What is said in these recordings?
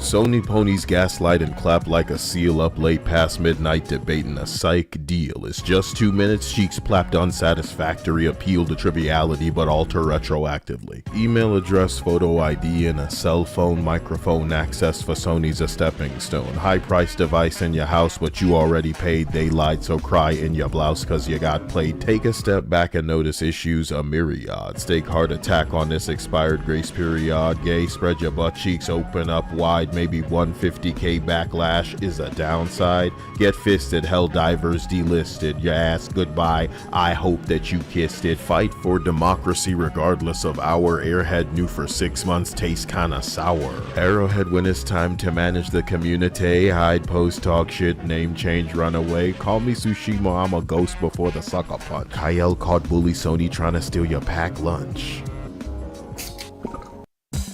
Sony ponies gaslight and clap like a seal up late past midnight debating a psych deal. It's just 2 minutes, cheeks plapped unsatisfactory, appeal to triviality but alter retroactively. Email address, photo ID, and a cell phone microphone access for Sony's a stepping stone. High price device in your house but you already paid, they lied so cry in your blouse cause you got played. Take a step back and notice issues a myriad. Stake heart attack on this expired grace period. Gay, spread your butt cheeks open up wide. Maybe 150k backlash is a downside. Get fisted, hell divers delisted. Your ass goodbye, I hope that you kissed it. Fight for democracy regardless of our airhead new for 6 months tastes kinda sour. Arrowhead when it's time to manage the community. Hide, post, talk shit, name change, run away. Call me Tsushima, I'm a ghost before the sucker punch. Kyle caught bully Sony trying to steal your pack lunch.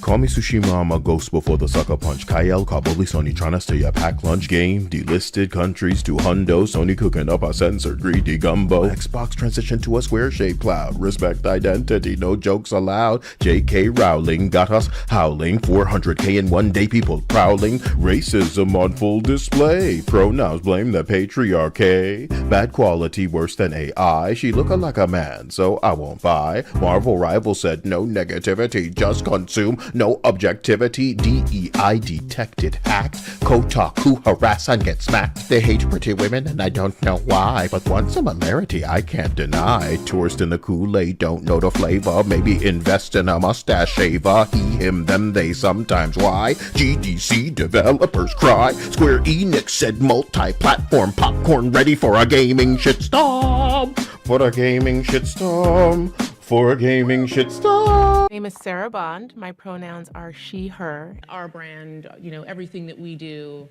Call me Tsushima, I'm a ghost before the sucker punch. Kyle Kabuli, Sony tryna steal your pack lunch. Game delisted countries to hundo. Sony cooking up a censored greedy gumbo. Xbox transition to a square shaped cloud. Respect identity, no jokes allowed. J.K. Rowling got us howling. 400k in 1 day, people prowling. Racism on full display. Pronouns blame the patriarchy. Bad quality worse than AI. She looking like a man, so I won't buy. Marvel rival said no negativity, just consume. No objectivity, DEI detected hacked. Kotaku harass and get smacked. They hate pretty women and I don't know why, but one similarity I can't deny. Tourist in the Kool-Aid don't know the flavor. Maybe invest in a mustache shaver. He, him, them, they sometimes why. GDC developers cry. Square Enix said multi-platform popcorn ready for a gaming shitstorm. For a gaming shitstorm. For a gaming shitstorm. My name is Sarah Bond. My pronouns are she, her. Our brand, everything that we do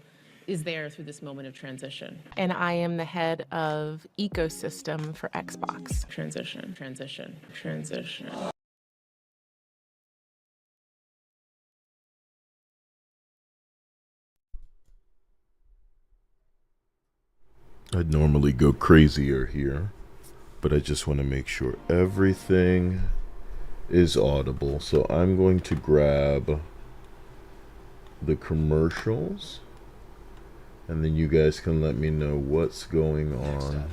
is there through this moment of transition. And I am the head of ecosystem for Xbox. Transition. I'd normally go crazier here, but I just want to make sure everything is audible. So I'm going to grab the commercials and then you guys can let me know what's going on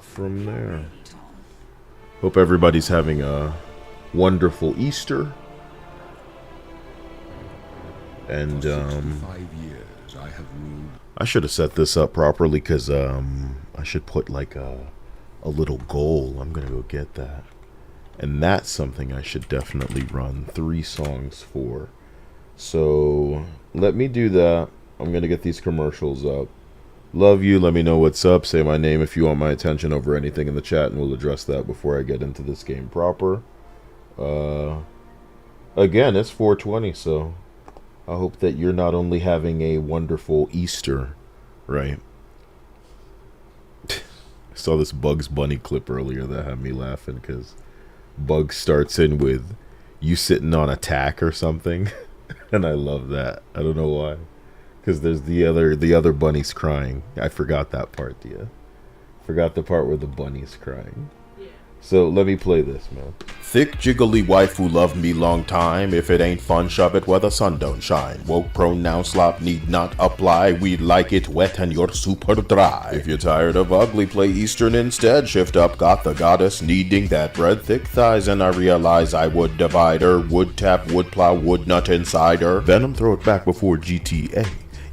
from there. Hope everybody's having a wonderful Easter. And I should have set this up properly because I should put like a little goal. I'm gonna go get that, and that's something I should definitely run 3 songs for. So let me do that. I'm gonna get these commercials up. Love you. Let me know what's up. Say my name if you want my attention over anything in the chat, and we'll address that before I get into this game proper. Again, it's 420, so I hope that you're not only having a wonderful Easter, right? I saw this Bugs Bunny clip earlier that had me laughing because Bugs starts in with you sitting on a tack or something, and I love that. I don't know why, because there's the other bunny's crying. I forgot that part, Dia. Forgot the part where the bunny's crying. So let me play this, man. Thick jiggly waifu love me long time. If it ain't fun, shove it where the sun don't shine. Woke pronoun slop need not apply. We like it wet and you're super dry. If you're tired of ugly, play Eastern instead. Shift up, got the goddess needing that bread. Thick thighs and I realize I would divide her. Wood tap, wood plow, wood nut inside her. Venom throw it back before GTA.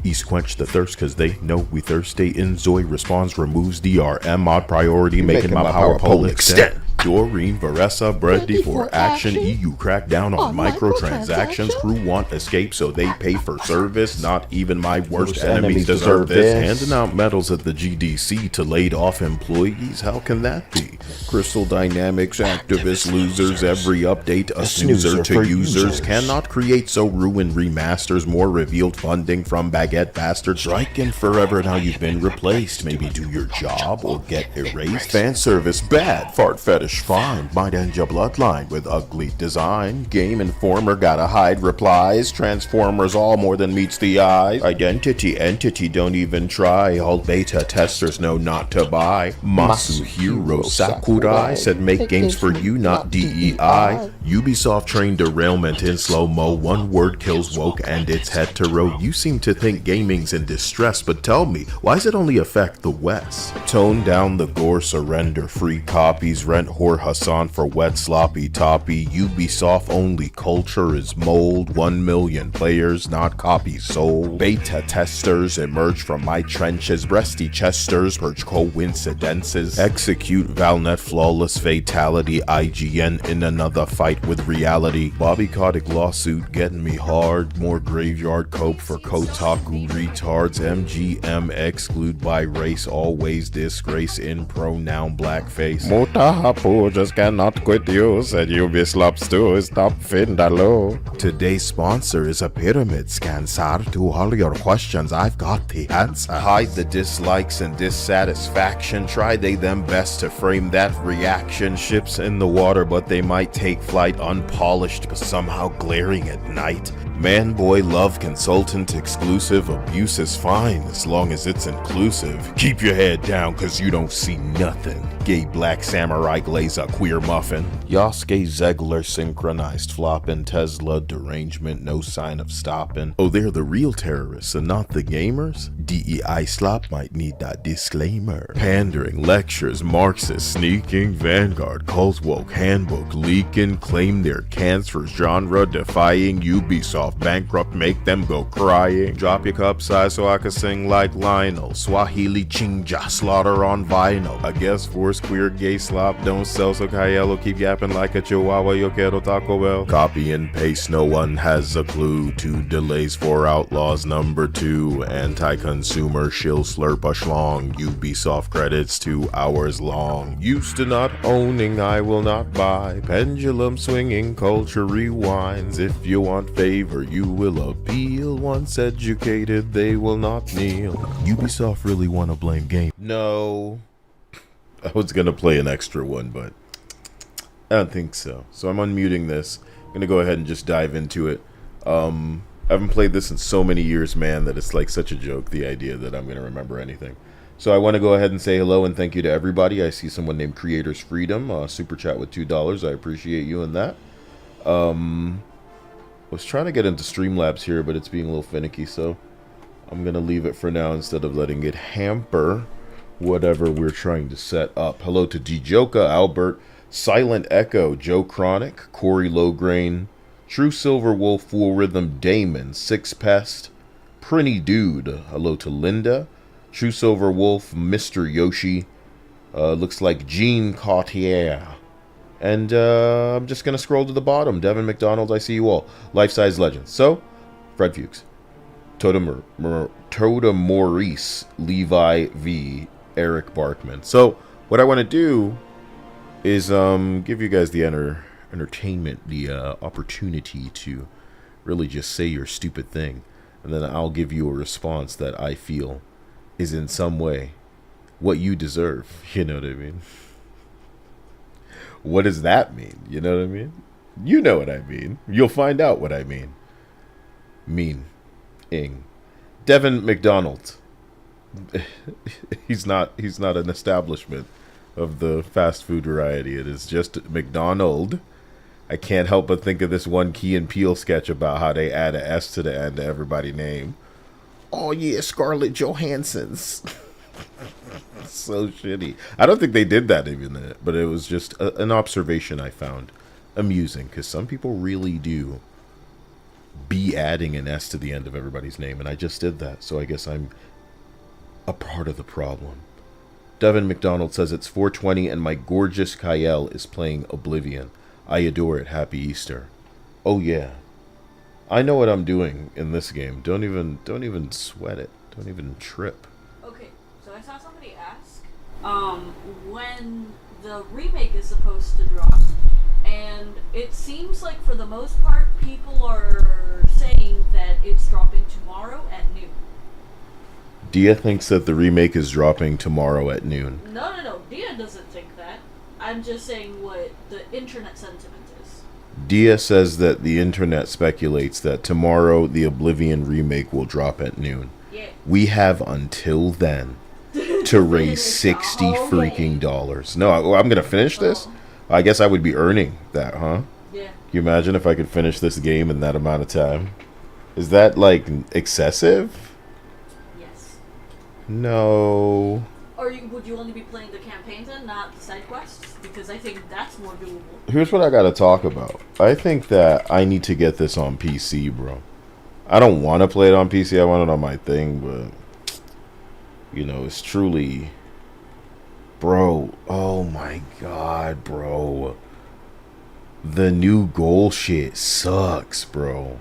East quench the thirst cause they know we thirsty. Enzoy responds, removes DRM mod priority, making my power pole extend. Doreen, Varessa, ready for action. EU crackdown on microtransactions. Crew want escape so they pay for service. Not even my worst enemies deserve this. Handing out medals at the GDC to laid off employees. How can that be? Crystal Dynamics, activists, losers. Every update a snoozer to users. Cannot create so ruin remasters. More revealed funding from baguette bastards. Striking forever now you've been replaced. Maybe do your job or get erased. Fan service bad. Fart fetish fish fine. Might end your bloodline with ugly design. Game Informer gotta hide replies. Transformers all more than meets the eye. Identity, entity, don't even try. All beta testers know not to buy. Masuhiro Sakurai said make games for you, not DEI. Ubisoft trained derailment in slow-mo. One word kills woke and it's hetero. You seem to think gaming's in distress, but tell me, why does it only affect the West? Tone down the gore, surrender free copies. Rent whore Hassan for wet sloppy toppy. Ubisoft only culture is mold. 1 million players, not copies sold. Beta testers emerge from my trenches. Breasty chesters purge coincidences. Execute Valnet flawless fatality. IGN in another fight with reality. Bobby Kotick lawsuit getting me hard. More graveyard cope for Kotaku retards. MGM exclude by race. Always disgrace in pronoun blackface. Mutahapu just cannot quit you. Said Ubisoft too. Stop Findalo. Today's sponsor is a pyramid scan, sir. To all your questions, I've got the answer. Hide the dislikes and dissatisfaction. Try they them best to frame that reaction. Ships in the water, but they might take flight unpolished, but somehow glaring at night. Man boy love consultant exclusive. Abuse is fine as long as it's inclusive. Keep your head down cause you don't see nothing. Gay black samurai glaze a queer muffin. Yosuke Zegler synchronized flopping. Tesla derangement, no sign of stopping. Oh, they're the real terrorists and not the gamers? DEI slop might need that disclaimer. Pandering, lectures, Marxist, sneaking, vanguard, cult woke, handbook, leaking, claim their cancers, genre defying, Ubisoft bankrupt, make them go crying. Drop your cup size so I can sing like Lionel. Swahili chinja, slaughter on vinyl. I guess force queer gay slop don't sell, so Cayello keep yapping like a chihuahua. Yo quiero Taco Bell. Copy and paste, no one has a clue. 2 delays for Outlaws number 2. Anti-consumer shill slurp a schlong. Ubisoft credits 2 hours long. Used to not owning, I will not buy. Pendulum swinging, culture rewinds. If you want favor, you will appeal. Once educated, they will not kneel. Ubisoft really want to blame game? No. I was gonna play an extra one, but I don't think so. So I'm unmuting this. I'm gonna go ahead and just dive into it. I haven't played this in so many years, man, that it's like such a joke, the idea that I'm gonna remember anything. So I want to go ahead and say hello and thank you to everybody. I see someone named Creators Freedom, super chat with $2. I appreciate you in that. I was trying to get into Streamlabs here, but it's being a little finicky, so I'm going to leave it for now instead of letting it hamper whatever we're trying to set up. Hello to Djoka, Albert, Silent Echo, Joe Chronic, Corey Lowgrain, True Silver Wolf, Fool Rhythm, Damon, Six Pest, Prinny Dude. Hello to Linda, True Silver Wolf, Mr. Yoshi, looks like Jean Cartier. And I'm just going to scroll to the bottom. Devin McDonald, I see you all. Life-size legends. So, Fred Fuchs, Toda Maurice, Levi V, Eric Barkman. So, what I want to do is give you guys the entertainment, the opportunity to really just say your stupid thing. And then I'll give you a response that I feel is in some way what you deserve. You know what I mean? What does that mean? You know what I mean? You know what I mean. You'll find out what I mean. Mean-ing. Devin McDonald. He's not an establishment of the fast food variety. It is just McDonald. I can't help but think of this one Key and Peele sketch about how they add an S to the end of everybody's name. Oh yeah, Scarlett Johansson's. So shitty. I don't think they did that even, but it was just an observation I found amusing, because some people really do be adding an S to the end of everybody's name, and I just did that, so I guess I'm a part of the problem. Devin McDonald says it's 4:20 and my gorgeous Kyle is playing Oblivion. I adore it. Happy Easter. Oh yeah. I know what I'm doing in this game. Don't even sweat it. Don't even trip. Okay, so I saw somebody ask when the remake is supposed to drop, and it seems like for the most part people are saying that it's dropping tomorrow at noon. Dia thinks that the remake is dropping tomorrow at noon. No, Dia doesn't think that. I'm just saying what the internet sentiment is. Dia says that the internet speculates that tomorrow the Oblivion remake will drop at noon. Yeah. We have until then to raise $60 freaking dollars. No, I'm gonna finish this. I guess I would be earning that, huh? Yeah. Can you imagine if I could finish this game in that amount of time? Is that like excessive? Yes. No. Or would you only be playing the campaigns and not the side quests? Because I think that's more doable. Here's what I gotta talk about. I think that I need to get this on PC, bro. I don't want to play it on PC. I want it on my thing, but you know, it's truly, bro. Oh my god, bro. The new goal shit sucks, bro.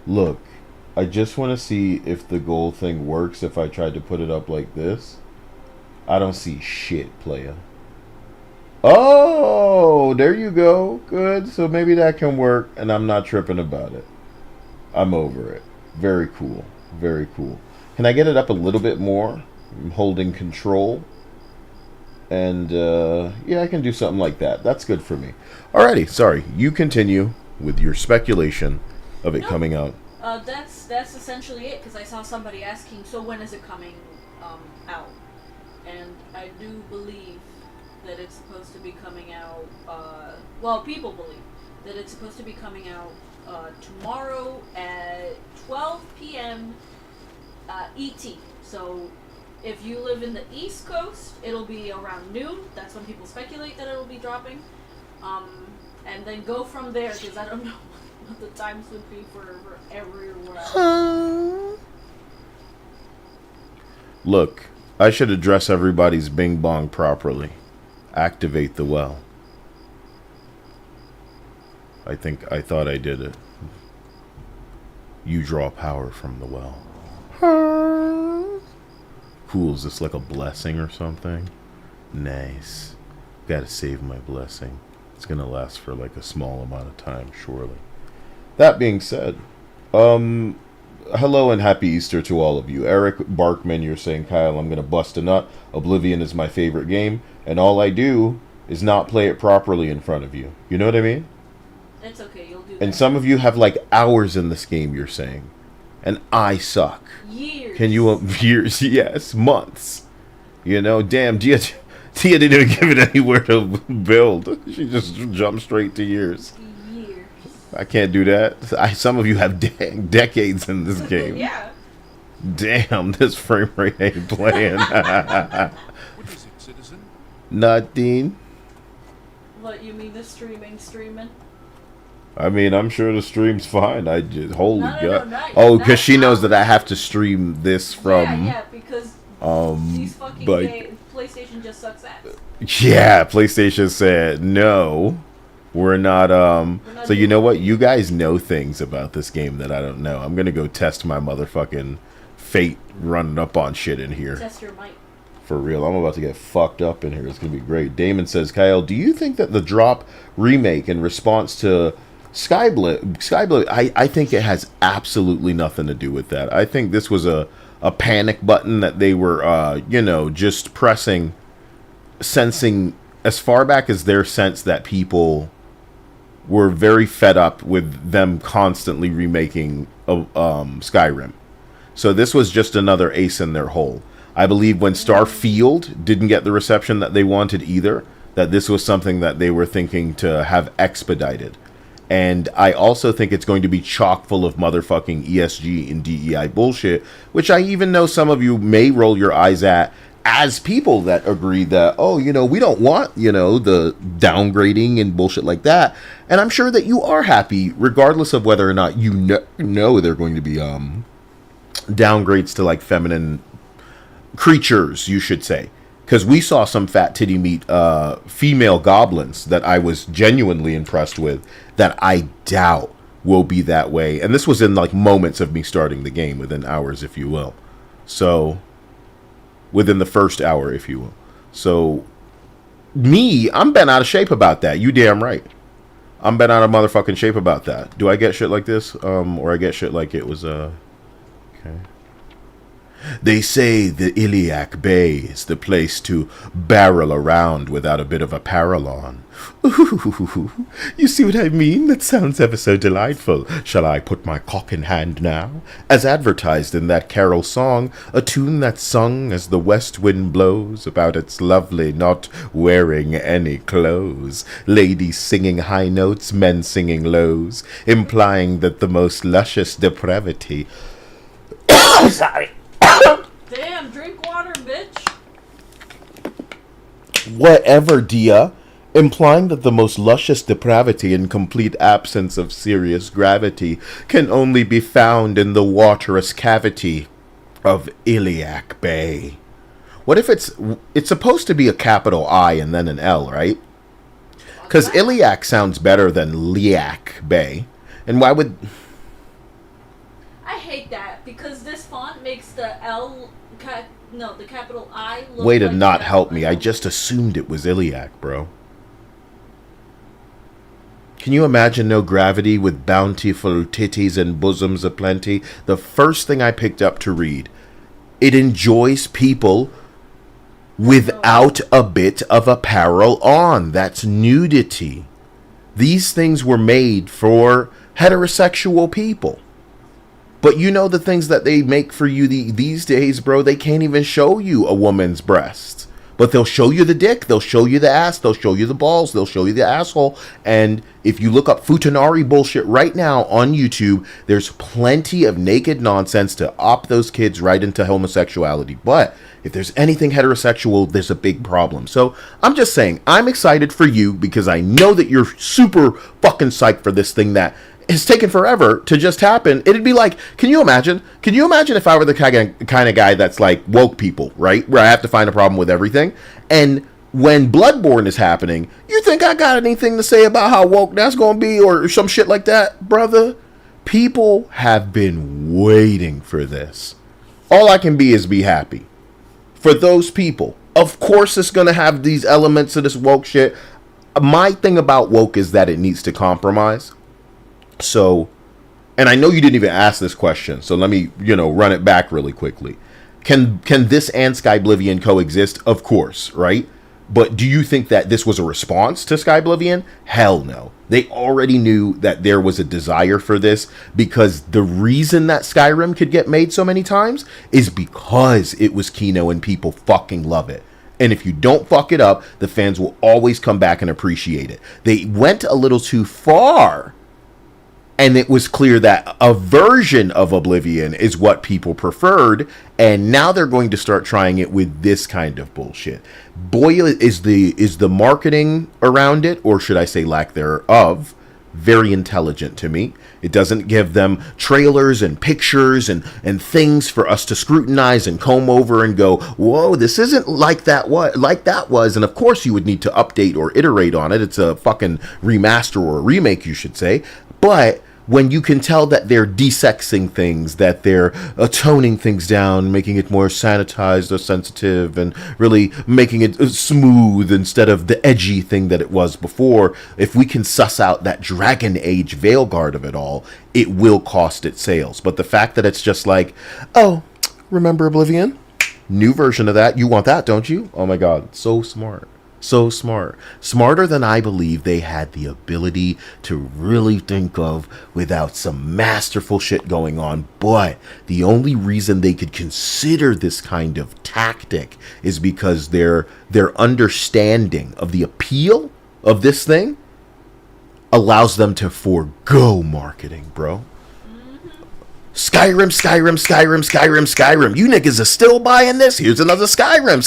Look, I just want to see if the goal thing works if I tried to put it up like this. I don't see shit, playa. Oh, there you go. Good. So maybe that can work, and I'm not tripping about it. I'm over it. Very cool. Very cool. Can I get it up a little bit more? I'm holding control. And, yeah, I can do something like that. That's good for me. Alrighty, sorry. You continue with your speculation of it coming out. That's essentially it, because I saw somebody asking, so when is it coming out? And I do believe that it's supposed to be coming out, well, people believe that it's supposed to be coming out tomorrow at 12 p.m. ET. So if you live in the East Coast, it'll be around noon. That's when people speculate that it'll be dropping. And then go from there, because I don't know what the times would be for everywhere. Look, I should address everybody's bing bong properly. Activate the well. I thought I did it. You draw power from the well. Cool, is this like a blessing or something? Nice. Gotta save my blessing. It's gonna last for like a small amount of time, surely. That being said, hello and happy Easter to all of you. Eric Barkman, you're saying, Kyle, I'm gonna bust a nut. Oblivion is my favorite game, and all I do is not play it properly in front of you. You know what I mean? It's okay, you'll do that. And some of you have like hours in this game, you're saying. And I suck. Years. Can you, years, yes, months. You know, damn, Tia didn't even give it anywhere to build. She just jumped straight to years. Years. I can't do that. Some of you have decades in this game. Yeah. Damn, this frame rate ain't playing. What is it, citizen? Nothing. What, you mean the streaming? I mean, I'm sure the stream's fine. I just, holy god. No, because she knows that I have to stream this from. Yeah, because these fucking PlayStation just sucks ass. Yeah, PlayStation said no. We're not so you know what? You guys know things about this game that I don't know. I'm gonna go test my motherfucking fate running up on shit in here. Test your might. For real, I'm about to get fucked up in here. It's gonna be great. Damon says, Kyle, do you think that the drop remake in response to Skyblue, I think it has absolutely nothing to do with that. I think this was a panic button that they were, just pressing, sensing as far back as their sense that people were very fed up with them constantly remaking Skyrim. So this was just another ace in their hole. I believe when Starfield didn't get the reception that they wanted either, that this was something that they were thinking to have expedited. And I also think it's going to be chock full of motherfucking ESG and DEI bullshit, which I even know some of you may roll your eyes at as people that agree that, oh, we don't want, the downgrading and bullshit like that. And I'm sure that you are happy, regardless of whether or not you know they're going to be downgrades to like feminine creatures, you should say. Because we saw some fat titty meat female goblins that I was genuinely impressed with that I doubt will be that way. And this was in like moments of me starting the game, within hours, if you will. So, within the first hour, if you will. So, I'm bent out of shape about that. You damn right. I'm bent out of motherfucking shape about that. Do I get shit like this? Or I get shit like it was, okay. They say the Iliac Bay is the place to barrel around without a bit of a paralon. Ooh, you see what I mean? That sounds ever so delightful. Shall I put my cock in hand now? As advertised in that carol song, a tune that's sung as the west wind blows about its lovely not wearing any clothes. Ladies singing high notes, men singing lows, implying that the most luscious depravity... Sorry. Damn, drink water, bitch. Whatever, Dia. Implying that the most luscious depravity and complete absence of serious gravity can only be found in the waterous cavity of Iliac Bay. What if it's supposed to be a capital I and then an L, right? Because Iliac sounds better than Liac Bay. And why would... I hate that because this font makes the the capital I look Way to like not the help me. I capital L. just assumed it was Iliac, bro. Can you imagine no gravity with bountiful titties and bosoms aplenty? The first thing I picked up to read. It enjoys people without a bit of apparel on. That's nudity. These things were made for heterosexual people. But you know the things that they make for you these days, bro, they can't even show you a woman's breasts. But they'll show you the dick, they'll show you the ass, they'll show you the balls, they'll show you the asshole. And if you look up Futanari bullshit right now on YouTube, there's plenty of naked nonsense to opt those kids right into homosexuality. But if there's anything heterosexual, there's a big problem. So I'm just saying, I'm excited for you because I know that you're super fucking psyched for this thing that has taken forever to just happen. It'd be like, can you imagine if I were the kind of guy that's like woke people, right? Where I have to find a problem with everything. And when Bloodborne is happening, you think I got anything to say about how woke that's going to be or some shit like that, brother? People have been waiting for this. All I can be is be happy. For those people, of course it's going to have these elements of this woke shit. My thing about woke is that it needs to compromise. So, and I know you didn't even ask this question, so let me, run it back really quickly. Can this and Skyblivion coexist? Of course, right? But do you think that this was a response to Skyblivion? Hell no. They already knew that there was a desire for this because the reason that Skyrim could get made so many times is because it was Kino and people fucking love it. And if you don't fuck it up, the fans will always come back and appreciate it. They went a little too far. And it was clear that a version of Oblivion is what people preferred. And now they're going to start trying it with this kind of bullshit. Boy, is the marketing around it, or should I say lack thereof, very intelligent to me. It doesn't give them trailers and pictures and things for us to scrutinize and comb over and go, whoa, this isn't like that was. And of course you would need to update or iterate on it. It's a fucking remaster or a remake, you should say. But when you can tell that they're desexing things, that they're toning things down, making it more sanitized or sensitive, and really making it smooth instead of the edgy thing that it was before, if we can suss out that Dragon Age Veilguard of it all, it will cost it sales. But the fact that it's just like, oh, remember Oblivion? New version of that. You want that, don't you? Oh my God, so smart. So smart. Smarter than I believe they had the ability to really think of without some masterful shit going on. But the only reason they could consider this kind of tactic is because their understanding of the appeal of this thing allows them to forego marketing, bro. Skyrim. You niggas are still buying this? Here's another Skyrim.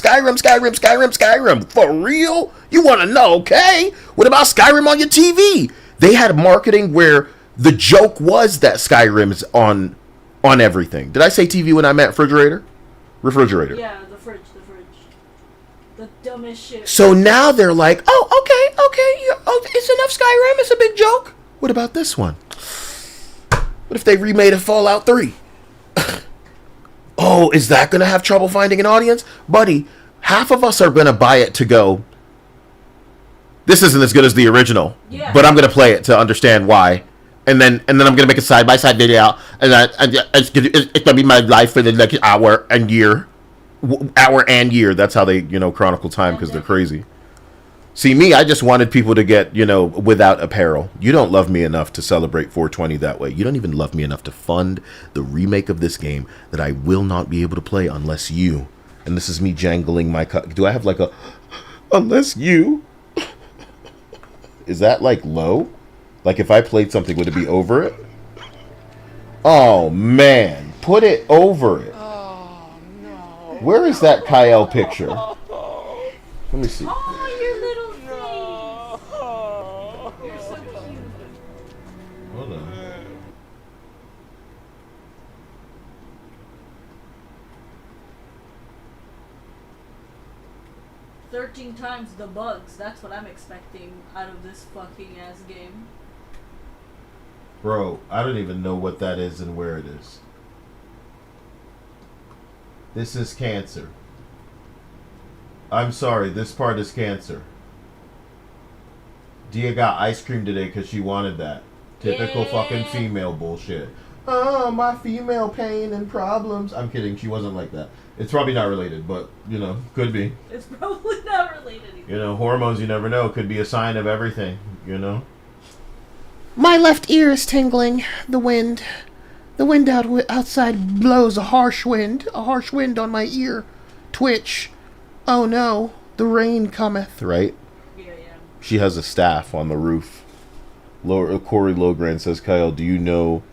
For real? You want to know, okay? What about Skyrim on your TV? They had marketing where the joke was that Skyrim is on everything. Did I say TV when I meant refrigerator? Refrigerator. Yeah, the fridge. The dumbest shit. So now they're like, oh, okay, it's enough Skyrim. It's a big joke. What about this one? What if they remade a Fallout 3? Oh, is that going to have trouble finding an audience? Buddy, half of us are going to buy it to go, this isn't as good as the original, Yeah. but I'm going to play it to understand why. and then I'm gonna make a side by side video, and it's gonna be my life for the next hour and year. That's how they, chronicle time, because they're crazy. See, me, I just wanted people to get, without apparel. You don't love me enough to celebrate 420 that way. You don't even love me enough to fund the remake of this game that I will not be able to play unless you. And this is me jangling my do I have like a unless you? Is that like low? Like if I played something, would it be over it? Oh man, put it over it. Oh no. Where is that Kyle picture? Let me see. Oh, your little face. You're so cute. Hold on. 13 times the bugs. That's what I'm expecting out of this fucking ass game. Bro, I don't even know what that is and where it is. This is cancer. I'm sorry, this part is cancer. Dia got ice cream today because she wanted that. Typical fucking female bullshit. Oh, my female pain and problems. I'm kidding, she wasn't like that. It's probably not related, but, could be. It's probably not related either. Hormones, you never know, could be a sign of everything, My left ear is tingling. The wind outside blows a harsh wind on my ear. Twitch. Oh no, the rain cometh. Right? Yeah. She has a staff on the roof. Corey Logran says, Kyle, do you know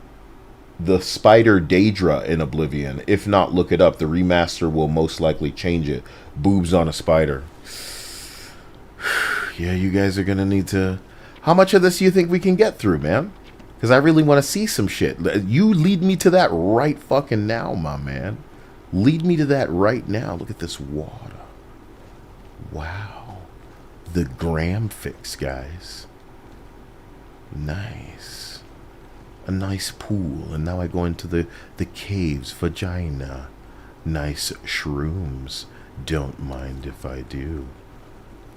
the spider Daedra in Oblivion? If not, look it up. The remaster will most likely change it. Boobs on a spider. Yeah, you guys are gonna need to... How much of this do you think we can get through, man? Because I really want to see some shit. You lead me to that right fucking now, my man. Lead me to that right now. Look at this water. Wow. The gram fix, guys. Nice. A nice pool. And now I go into the caves. Vagina. Nice shrooms. Don't mind if I do.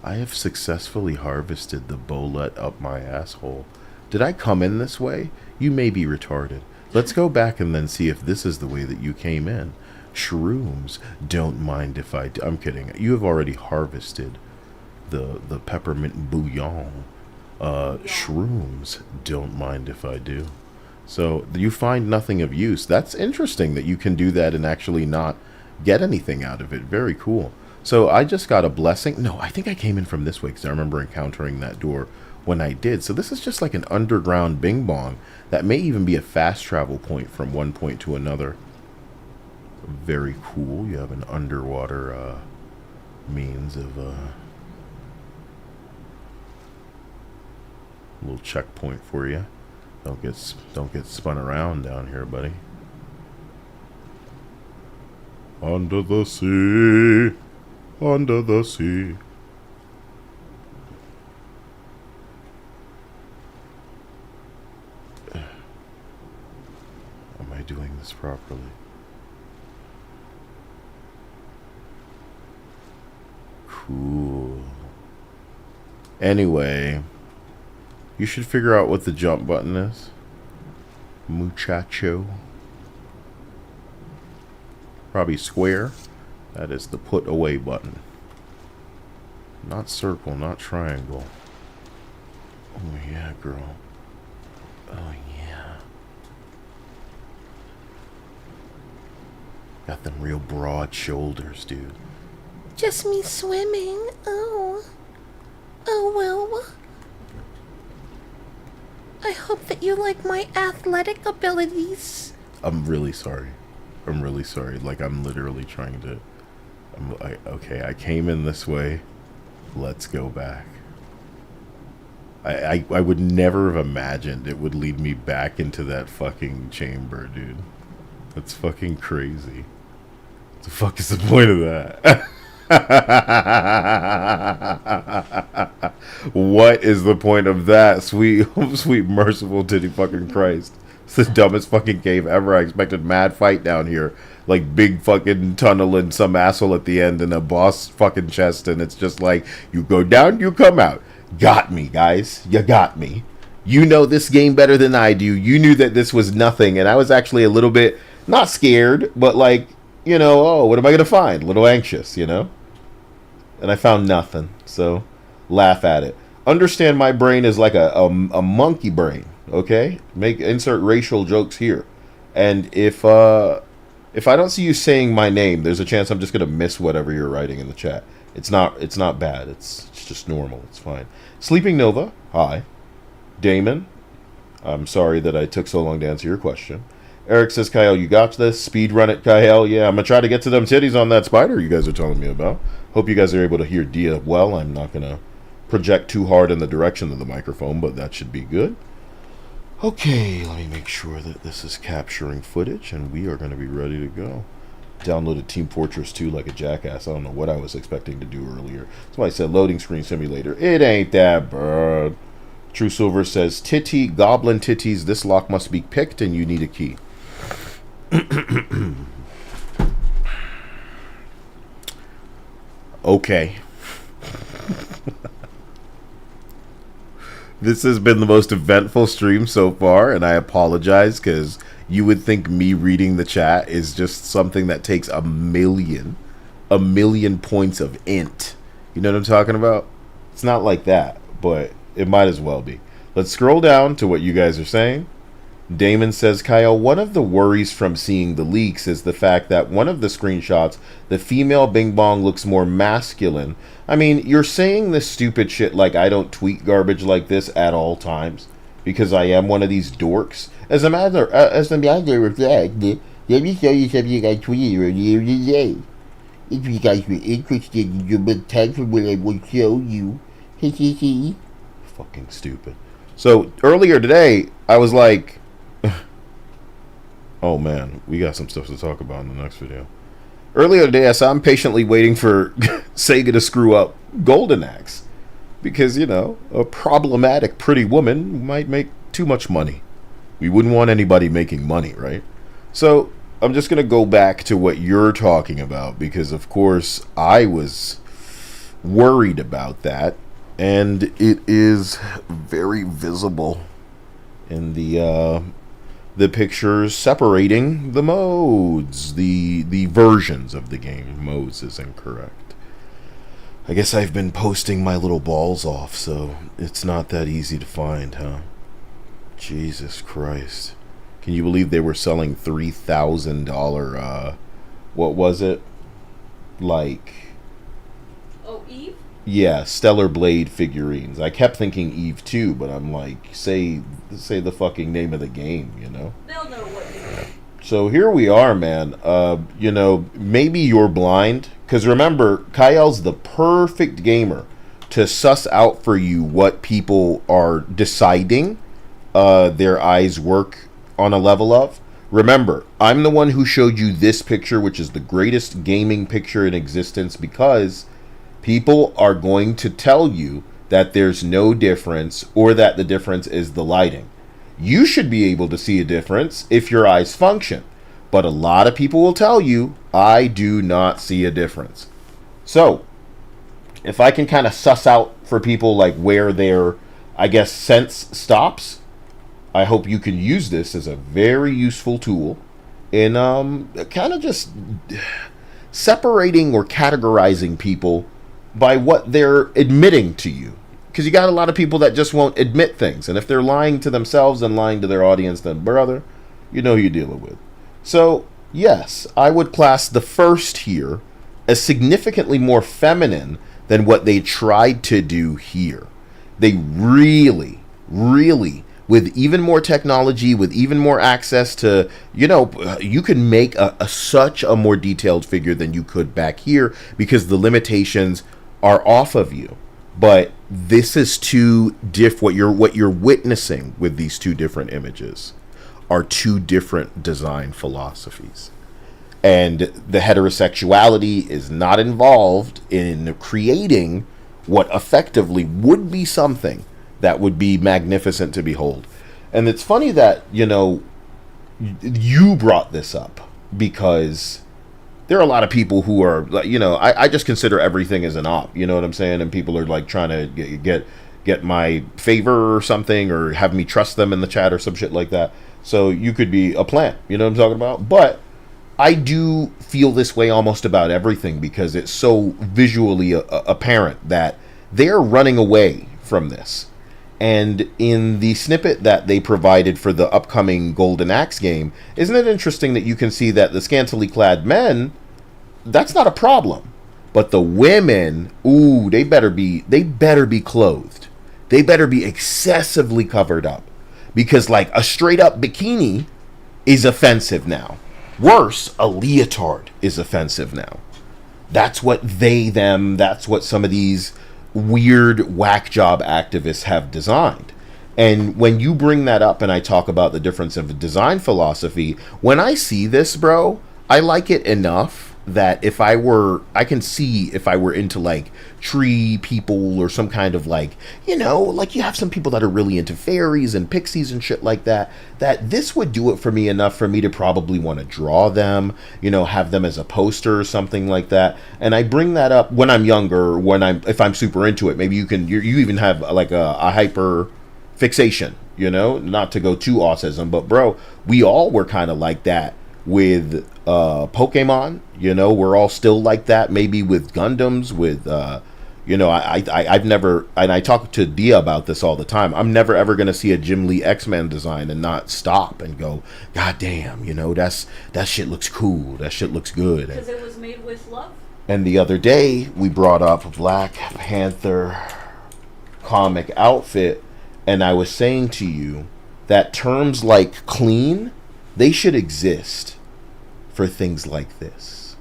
I have successfully harvested the bolet up my asshole. Did I come in this way? You may be retarded. Let's go back and then see if this is the way that you came in. Shrooms. Don't mind if I do. I'm kidding. You have already harvested the peppermint bouillon. Shrooms. Don't mind if I do. So you find nothing of use. That's interesting that you can do that and actually not get anything out of it. Very cool. So I just got a blessing. No, I think I came in from this way because I remember encountering that door when I did. So this is just like an underground bing bong that may even be a fast travel point from one point to another. Very cool. You have an underwater means of little checkpoint for you. Don't get spun around down here, buddy. Under the sea. Under the sea. Am I doing this properly? Cool. Anyway, you should figure out what the jump button is. Muchacho. Probably square. That is the put away button. Not circle, not triangle. Oh yeah, girl. Oh yeah. Got them real broad shoulders, dude. Just me swimming. Oh well. I hope that you like my athletic abilities. I'm really sorry. Like, I'm literally trying to... okay, I came in this way. Let's go back. I would never have imagined it would lead me back into that fucking chamber, dude. That's fucking crazy. What the fuck is the point of that? What is the point of that? Sweet merciful titty fucking Christ. It's the dumbest fucking cave ever. I expected mad fight down here. Like big fucking tunnel and some asshole at the end and a boss fucking chest, and it's just like, you go down, you come out. Got me, guys. You got me. You know this game better than I do. You knew that this was nothing, and I was actually a little bit not scared, but like, oh, what am I gonna find? A little anxious, And I found nothing. So laugh at it. Understand my brain is like a monkey brain. Okay, insert racial jokes here, and if I don't see you saying my name, there's a chance I'm just gonna miss whatever you're writing in the chat. It's not bad. It's just normal. It's fine. Sleeping Nova, hi. Damon, I'm sorry that I took so long to answer your question. Eric says, Kyle, you got this. Speed run it, Kyle. Yeah, I'm gonna try to get to them titties on that spider you guys are telling me about. Hope you guys are able to hear Dia well. I'm not gonna project too hard in the direction of the microphone, but that should be good. Okay, let me make sure that this is capturing footage, and we are going to be ready to go. Downloaded Team Fortress 2 like a jackass. I don't know what I was expecting to do earlier. Somebody said loading screen simulator. It ain't that bad. True Silver says, Titty, goblin titties, this lock must be picked and you need a key. Okay. This has been the most eventful stream so far, and I apologize because you would think me reading the chat is just something that takes a million points of int. You know what I'm talking about? It's not like that, but it might as well be. Let's scroll down to what you guys are saying. Damon says, Kyle, one of the worries from seeing the leaks is the fact that one of the screenshots, the female Bing Bong looks more masculine. I mean, you're saying this stupid shit like I don't tweet garbage like this at all times because I am one of these dorks. As a matter of fact, let me show you something I tweeted earlier today. If you guys were interested in your big time for what I will show you. Fucking stupid. So earlier today, I was like, oh man, we got some stuff to talk about in the next video. Earlier today, I saw I'm patiently waiting for Sega to screw up Golden Axe. Because, a problematic pretty woman might make too much money. We wouldn't want anybody making money, right? So, I'm just going to go back to what you're talking about. Because, of course, I was worried about that. And it is very visible in the pictures separating the modes, the versions of the game. Modes is incorrect. I guess I've been posting my little balls off, so it's not that easy to find, huh? Jesus Christ. Can you believe they were selling $3,000, what was it? Like... Oh, Eve? Yeah, Stellar Blade figurines. I kept thinking Eve 2, but I'm like, say the fucking name of the game, They'll know what you mean. So here we are, man. Maybe you're blind. Because remember, Kyle's the perfect gamer to suss out for you what people are deciding their eyes work on a level of. Remember, I'm the one who showed you this picture, which is the greatest gaming picture in existence, because people are going to tell you that there's no difference or that the difference is the lighting. You should be able to see a difference if your eyes function. But a lot of people will tell you, I do not see a difference. So, if I can kind of suss out for people like where their, I guess, sense stops, I hope you can use this as a very useful tool in kind of just separating or categorizing people by what they're admitting to you. Because you got a lot of people that just won't admit things. And if they're lying to themselves and lying to their audience, then brother, you know who you're dealing with. So, yes, I would class the first here as significantly more feminine than what they tried to do here. They really, with even more technology, with even more access to, you can make such a more detailed figure than you could back here because the limitations are off of you. But this is what you're witnessing with these two different images are two different design philosophies. And the heterosexuality is not involved in creating what effectively would be something that would be magnificent to behold. And it's funny that, you brought this up because there are a lot of people who are, I just consider everything as an op, you know what I'm saying? And people are like trying to get get my favor or something, or have me trust them in the chat or some shit like that. So you could be a plant, you know what I'm talking about? But I do feel this way almost about everything, because it's so visually apparent that they're running away from this. And in the snippet that they provided for the upcoming Golden Axe game, isn't it interesting that you can see that the scantily clad men, that's not a problem. But the women, ooh, they better be clothed. They better be excessively covered up. Because like a straight up bikini is offensive now. Worse, a leotard is offensive now. That's what that's what some of these weird whack job activists have designed. And when you bring that up and I talk about the difference of design philosophy, when I see this, bro, I like it enough that I can see if I were into like tree people or some kind of like, you know, like you have some people that are really into fairies and pixies and shit like that, that this would do it for me enough for me to probably want to draw them, you know, have them as a poster or something like that. And I bring that up when I'm younger, if I'm super into it. Maybe you even have like a hyper fixation, you know, not to go too autism, but bro, we all were kind of like that with Pokemon, you know, we're all still like that, maybe with Gundams, with you know, I've never, and I talk to Dia about this all the time, I'm never ever gonna see a Jim Lee X-Men design and not stop and go, god damn, you know, that shit looks cool, that shit looks good, because it was made with love. And the other day we brought up Black Panther comic outfit, and I was saying to you that terms like clean, they should exist for things like this.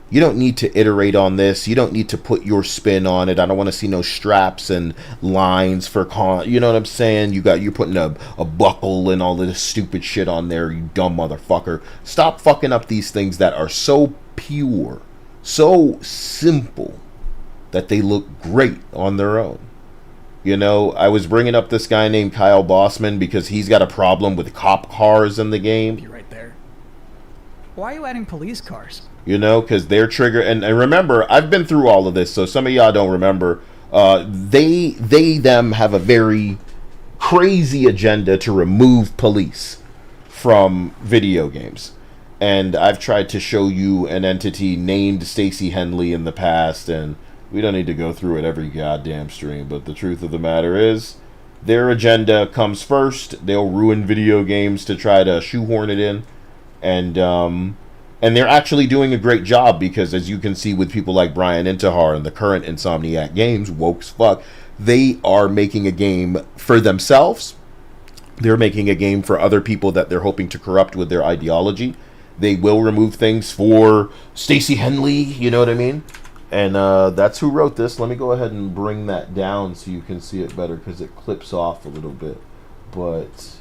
You don't need to iterate on this. You don't need to put your spin on it. I don't want to see no straps and lines for you know what I'm saying? You're putting a buckle and all of this stupid shit on there, you dumb motherfucker. Stop fucking up these things that are so pure, so simple, that they look great on their own. You know, I was bringing up this guy named Kyle Bossman because he's got a problem with cop cars in the game. Be right there. Why are you adding police cars? You know, because they're triggered. And remember, I've been through all of this, so some of y'all don't remember. Them have a very crazy agenda to remove police from video games. And I've tried to show you an entity named Stacey Henley in the past, and we don't need to go through it every goddamn stream, but the truth of the matter is, their agenda comes first. They'll ruin video games to try to shoehorn it in, and they're actually doing a great job, because as you can see with people like Brian Intihar and the current Insomniac Games, woke as fuck, they are making a game for themselves. They're making a game for other people that they're hoping to corrupt with their ideology. They will remove things for Stacey Henley, you know what I mean? And that's who wrote this. Let me go ahead and bring that down so you can see it better, because it clips off a little bit. But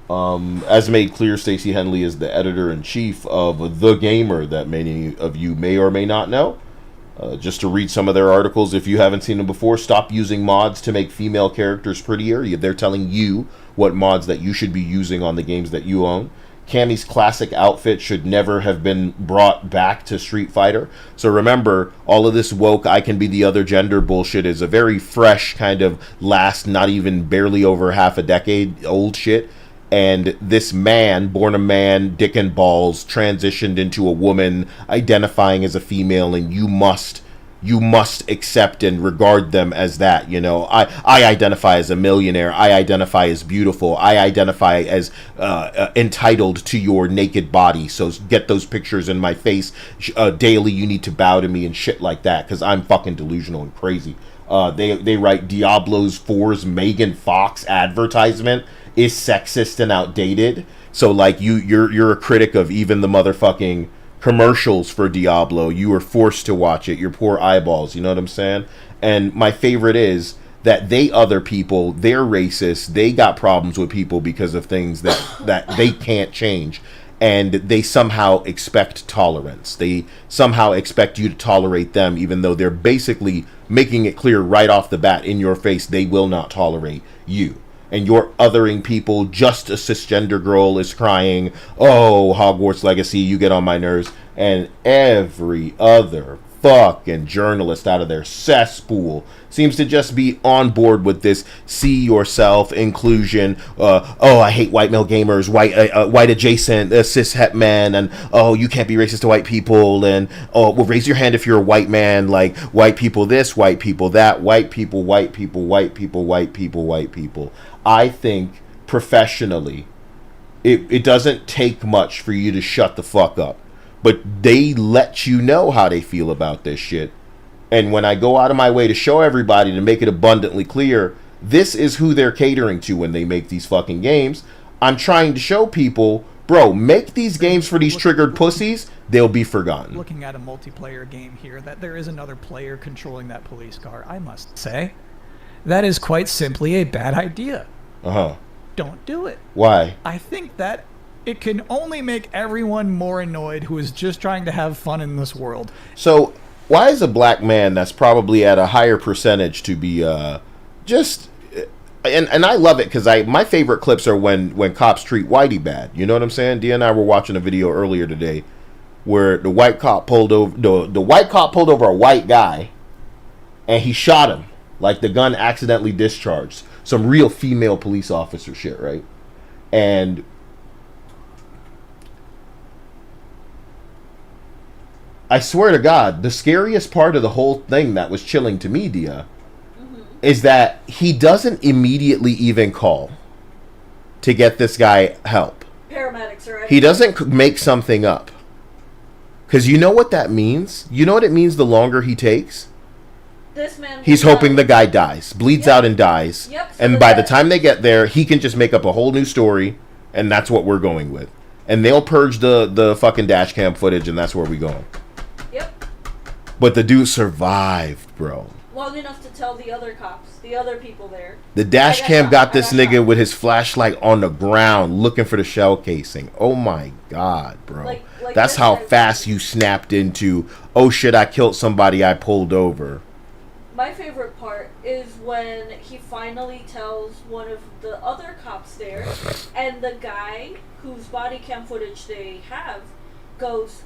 as made clear, Stacey Henley is the editor-in-chief of The Gamer, that many of you may or may not know. Just to read some of their articles, if you haven't seen them before, stop using mods to make female characters prettier. They're telling you what mods that you should be using on the games that you own. Cammy's classic outfit should never have been brought back to Street Fighter. So remember, all of this woke I can be the other gender bullshit is a very fresh kind of last, not even barely over half a decade old shit. And this man, born a man, dick and balls, transitioned into a woman, identifying as a female, and you must accept and regard them as that. You know, I identify as a millionaire. I identify as beautiful. I identify as entitled to your naked body. So get those pictures in my face daily. You need to bow to me and shit like that, because I'm fucking delusional and crazy. They write Diablo 4's Megan Fox advertisement is sexist and outdated. So like you're a critic of even the motherfucking commercials for Diablo. You were forced to watch it, your poor eyeballs, you know what I'm saying? And my favorite is that other people, they're racist, they got problems with people because of things that they can't change, and they somehow expect tolerance. They somehow expect you to tolerate them, even though they're basically making it clear right off the bat in your face they will not tolerate you. And you're othering people. Just a cisgender girl is crying, oh, Hogwarts Legacy, you get on my nerves. And every other fucking journalist out of their cesspool seems to just be on board with this see yourself inclusion. Oh, I hate white male gamers, white adjacent, cis het men, and oh, you can't be racist to white people, and oh, well, raise your hand if you're a white man, like white people this, white people that, white people, white people, white people, white people, white people. I think professionally, it doesn't take much for you to shut the fuck up. But they let you know how they feel about this shit. And when I go out of my way to show everybody, to make it abundantly clear, this is who they're catering to when they make these fucking games. I'm trying to show people, bro, make these games for these triggered pussies, they'll be forgotten. Looking at a multiplayer game here, that there is another player controlling that police car, I must say, that is quite simply a bad idea. Uh-huh. Don't do it. Why? I think that it can only make everyone more annoyed who is just trying to have fun in this world. So, why is a black man that's probably at a higher percentage to be just... And I love it because my favorite clips are when cops treat whitey bad. You know what I'm saying? Dia and I were watching a video earlier today where the white cop pulled over the white cop pulled over a white guy and he shot him like the gun accidentally discharged. Some real female police officer shit, right? And I swear to God, the scariest part of the whole thing that was chilling to me, Dia, is that he doesn't immediately even call to get this guy help. Paramedics are. He doesn't make something up. Because you know what that means? You know what it means the longer he takes? This man. He's hoping the guy dies, bleeds out and dies. Yep, so and by the time they get there, he can just make up a whole new story, and that's what we're going with. And they'll purge the fucking dash cam footage, and that's where we're going. Yep. But the dude survived, bro. Long enough to tell the other cops, the other people there. The dash cam got this nigga with his flashlight on the ground looking for the shell casing. Oh my God, bro. Like that's how fast you snapped into, oh shit, I killed somebody, I pulled over. My favorite part is when he finally tells one of the other cops there, and the guy whose body cam footage they have goes,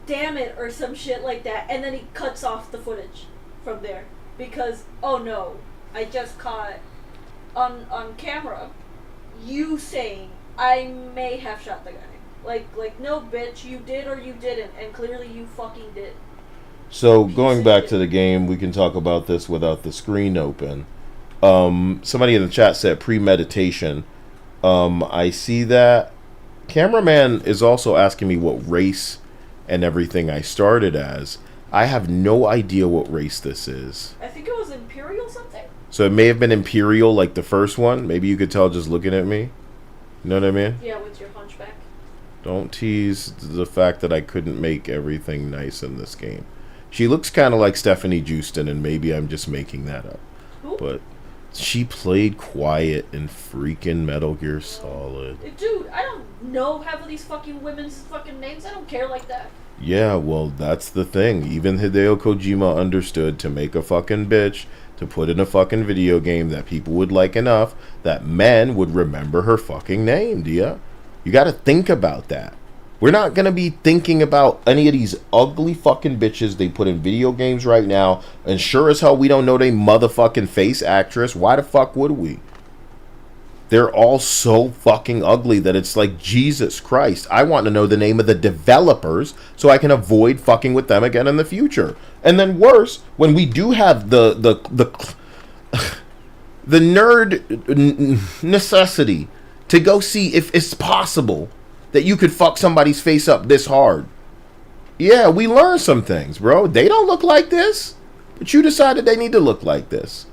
damn it, or some shit like that, and then he cuts off the footage from there because, oh no, I just caught on camera you saying I may have shot the guy. Like no bitch, you did or you didn't, and clearly you fucking did. So going back to the game, we can talk about this without the screen open. Somebody in the chat said premeditation. I see that. Cameraman is also asking me what race and everything I started as. I have no idea what race this is. I think it was Imperial something. So it may have been Imperial like the first one. Maybe you could tell just looking at me. You know what I mean? Yeah, with your hunchback. Don't tease the fact that I couldn't make everything nice in this game. She looks kind of like Stephanie Houston, and maybe I'm just making that up. Who? But she played quiet in freaking Metal Gear Solid. Dude, I don't know half of these fucking women's fucking names. I don't care like that. Yeah, well, that's the thing. Even Hideo Kojima understood to make a fucking bitch, to put in a fucking video game that people would like enough, that men would remember her fucking name, Dia. You gotta think about that. We're not gonna be thinking about any of these ugly fucking bitches they put in video games right now, and sure as hell we don't know they motherfucking face actress. Why the fuck would we? They're all so fucking ugly that it's like, Jesus Christ, I want to know the name of the developers so I can avoid fucking with them again in the future. And then worse, when we do have the nerd necessity to go see if it's possible that you could fuck somebody's face up this hard. Yeah, we learned some things, bro. They don't look like this, but you decided they need to look like this.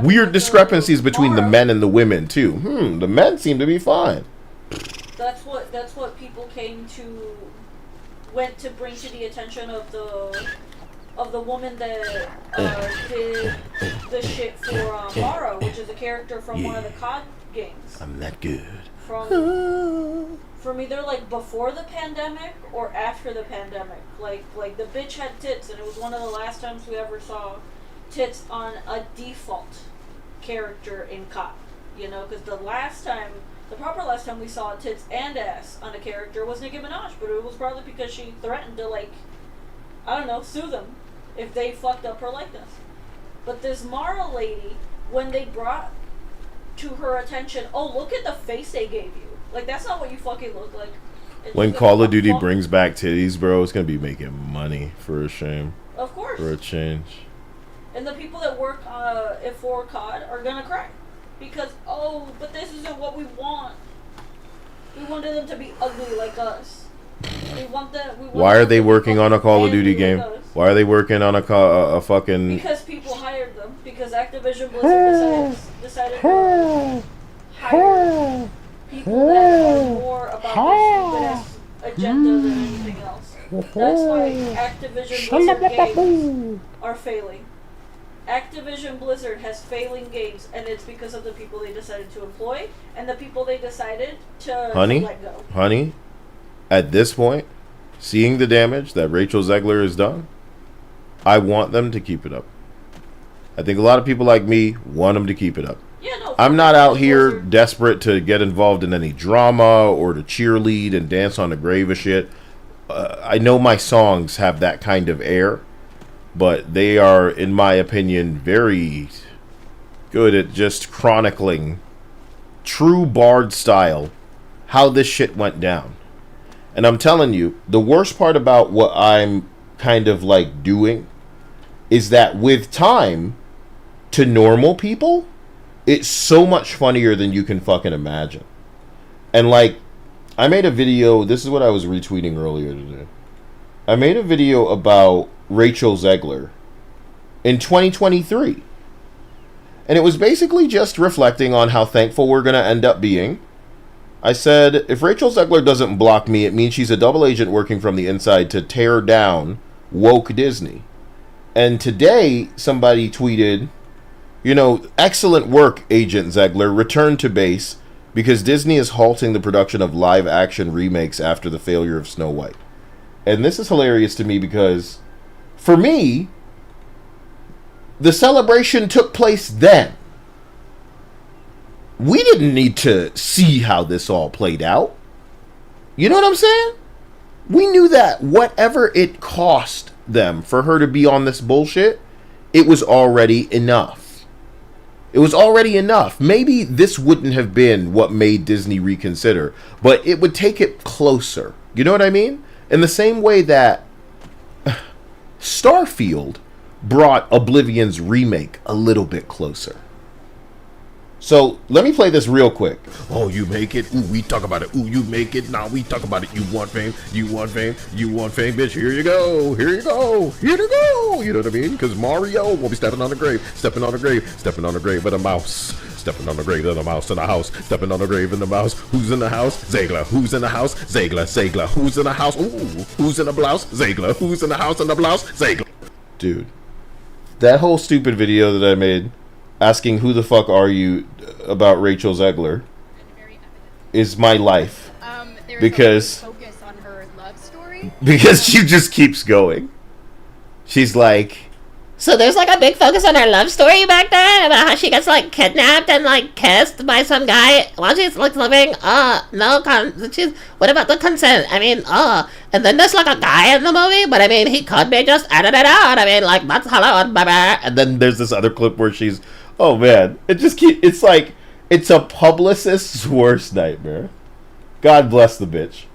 Weird discrepancies between the men and the women too. The men seem to be fine. That's what people went to bring to the attention of the woman that did the shit for Mara, which is a character from one of the COD games. I'm that good. From either like before the pandemic or after the pandemic. Like the bitch had tits, and it was one of the last times we ever saw tits on a default character in COD. You know, because the proper last time we saw tits and ass on a character was Nicki Minaj, but it was probably because she threatened to like I don't know, sue them if they fucked up her likeness. But this Mara lady, when they brought to her attention, oh, look at the face they gave you. Like, that's not what you fucking look like. When Call of Duty brings back titties, bro, it's gonna be making money for a shame. Of course. For a change. And the people that work for COD are gonna cry. Because, oh, but this isn't what we want. We wanted them to be ugly like us. Why are they working on a Call of Duty game? Why are they working on a fucking... Because people hired them. Because Activision Blizzard decided to hire people that are more about their stupid agenda than anything else. That's why Activision Blizzard games are failing. Activision Blizzard has failing games, and it's because of the people they decided to employ and the people they decided to let go. Honey, at this point, seeing the damage that Rachel Zegler has done, I want them to keep it up. I think a lot of people like me want them to keep it up. Yeah, no, I'm not out here desperate to get involved in any drama or to cheerlead and dance on the grave of shit. I know my songs have that kind of air, but they are, in my opinion, very good at just chronicling, true Bard style, how this shit went down. And I'm telling you, the worst part about what I'm kind of like doing is that with time, to normal people, it's so much funnier than you can fucking imagine. And like, I made a video, this is what I was retweeting earlier today. I made a video about Rachel Zegler in 2023. And it was basically just reflecting on how thankful we're going to end up being. I said, if Rachel Zegler doesn't block me, it means she's a double agent working from the inside to tear down woke Disney. And today, somebody tweeted, you know, excellent work, Agent Zegler. Return to base because Disney is halting the production of live-action remakes after the failure of Snow White. And this is hilarious to me because, for me, the celebration took place then. We didn't need to see how this all played out. You know what I'm saying? We knew that whatever it cost them for her to be on this bullshit, it was already enough. It was already enough. Maybe this wouldn't have been what made Disney reconsider, but it would take it closer. You know what I mean? In the same way that Starfield brought Oblivion's remake a little bit closer. So, let me play this real quick. Oh, you make it? Ooh, we talk about it. Ooh, you make it? Nah, we talk about it. You want fame? You want fame? You want fame, bitch? Here you go. Here you go. Here you go. You know what I mean? Because Mario will be stepping on the grave. Stepping on the grave. Stepping on the grave of a mouse. Stepping on the grave of the mouse in the house. Stepping on the grave of the mouse. Who's in the house? Zegler. Who's in the house? Zegler. Zegler. Who's in the house? Ooh. Who's in the blouse? Zegler. Who's in the house in the blouse? Zegler. Dude. That whole stupid video that I made asking who the fuck are you about Rachel Zegler is my life. Because focus on her love story. Because she just keeps going. She's like, so there's like a big focus on her love story back then about how she gets like kidnapped and like kissed by some guy while she's like living. What about the consent? I mean, and then there's like a guy in the movie, but I mean, he could be just edit it out. I mean, like that's Hollywood, baby. And then there's this other clip where she's, oh man, it's like, it's a publicist's worst nightmare. God bless the bitch.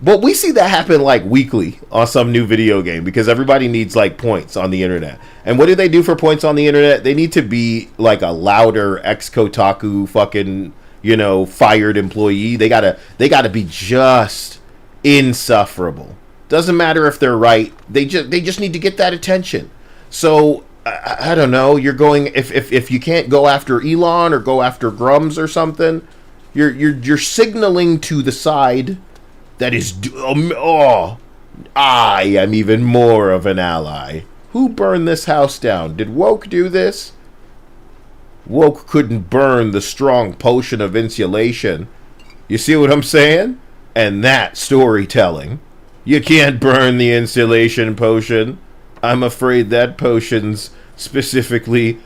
But we see that happen like weekly on some new video game because everybody needs like points on the internet. And what do they do for points on the internet? They need to be like a louder ex-Kotaku fucking, you know, fired employee. They gotta be just insufferable. Doesn't matter if they're right. They just need to get that attention. So I don't know. You're going if you can't go after Elon or go after Grums or something, you're signaling to the side that is, I am even more of an ally. Who burned this house down? Did Woke do this? Woke couldn't burn the strong potion of insulation. You see what I'm saying? And that storytelling. You can't burn the insulation potion. I'm afraid that potion's specifically...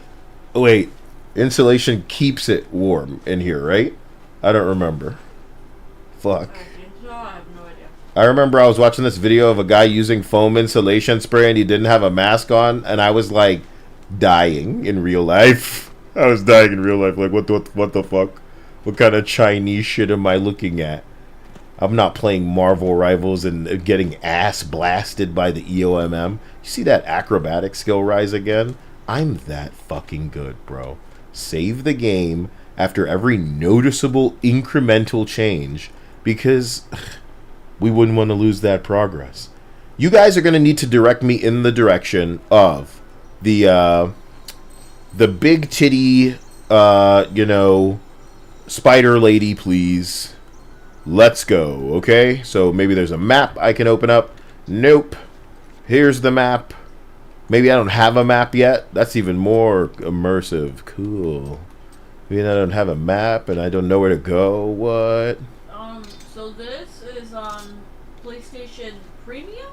Wait, insulation keeps it warm in here, right? I don't remember. Fuck. I think so. I have no idea. I remember I was watching this video of a guy using foam insulation spray and he didn't have a mask on, and I was like dying in real life. I was dying in real life. Like, what the fuck? What kind of Chinese shit am I looking at? I'm not playing Marvel Rivals and getting ass blasted by the EOMM. You see that acrobatic skill rise again? I'm that fucking good, bro. Save the game after every noticeable incremental change because we wouldn't want to lose that progress. You guys are going to need to direct me in the direction of the big titty, spider lady, please. Let's go, okay? So maybe there's a map I can open up. Nope. Here's the map. Maybe I don't have a map yet. That's even more immersive. Cool. Maybe I don't have a map and I don't know where to go. What? So this is on PlayStation Premium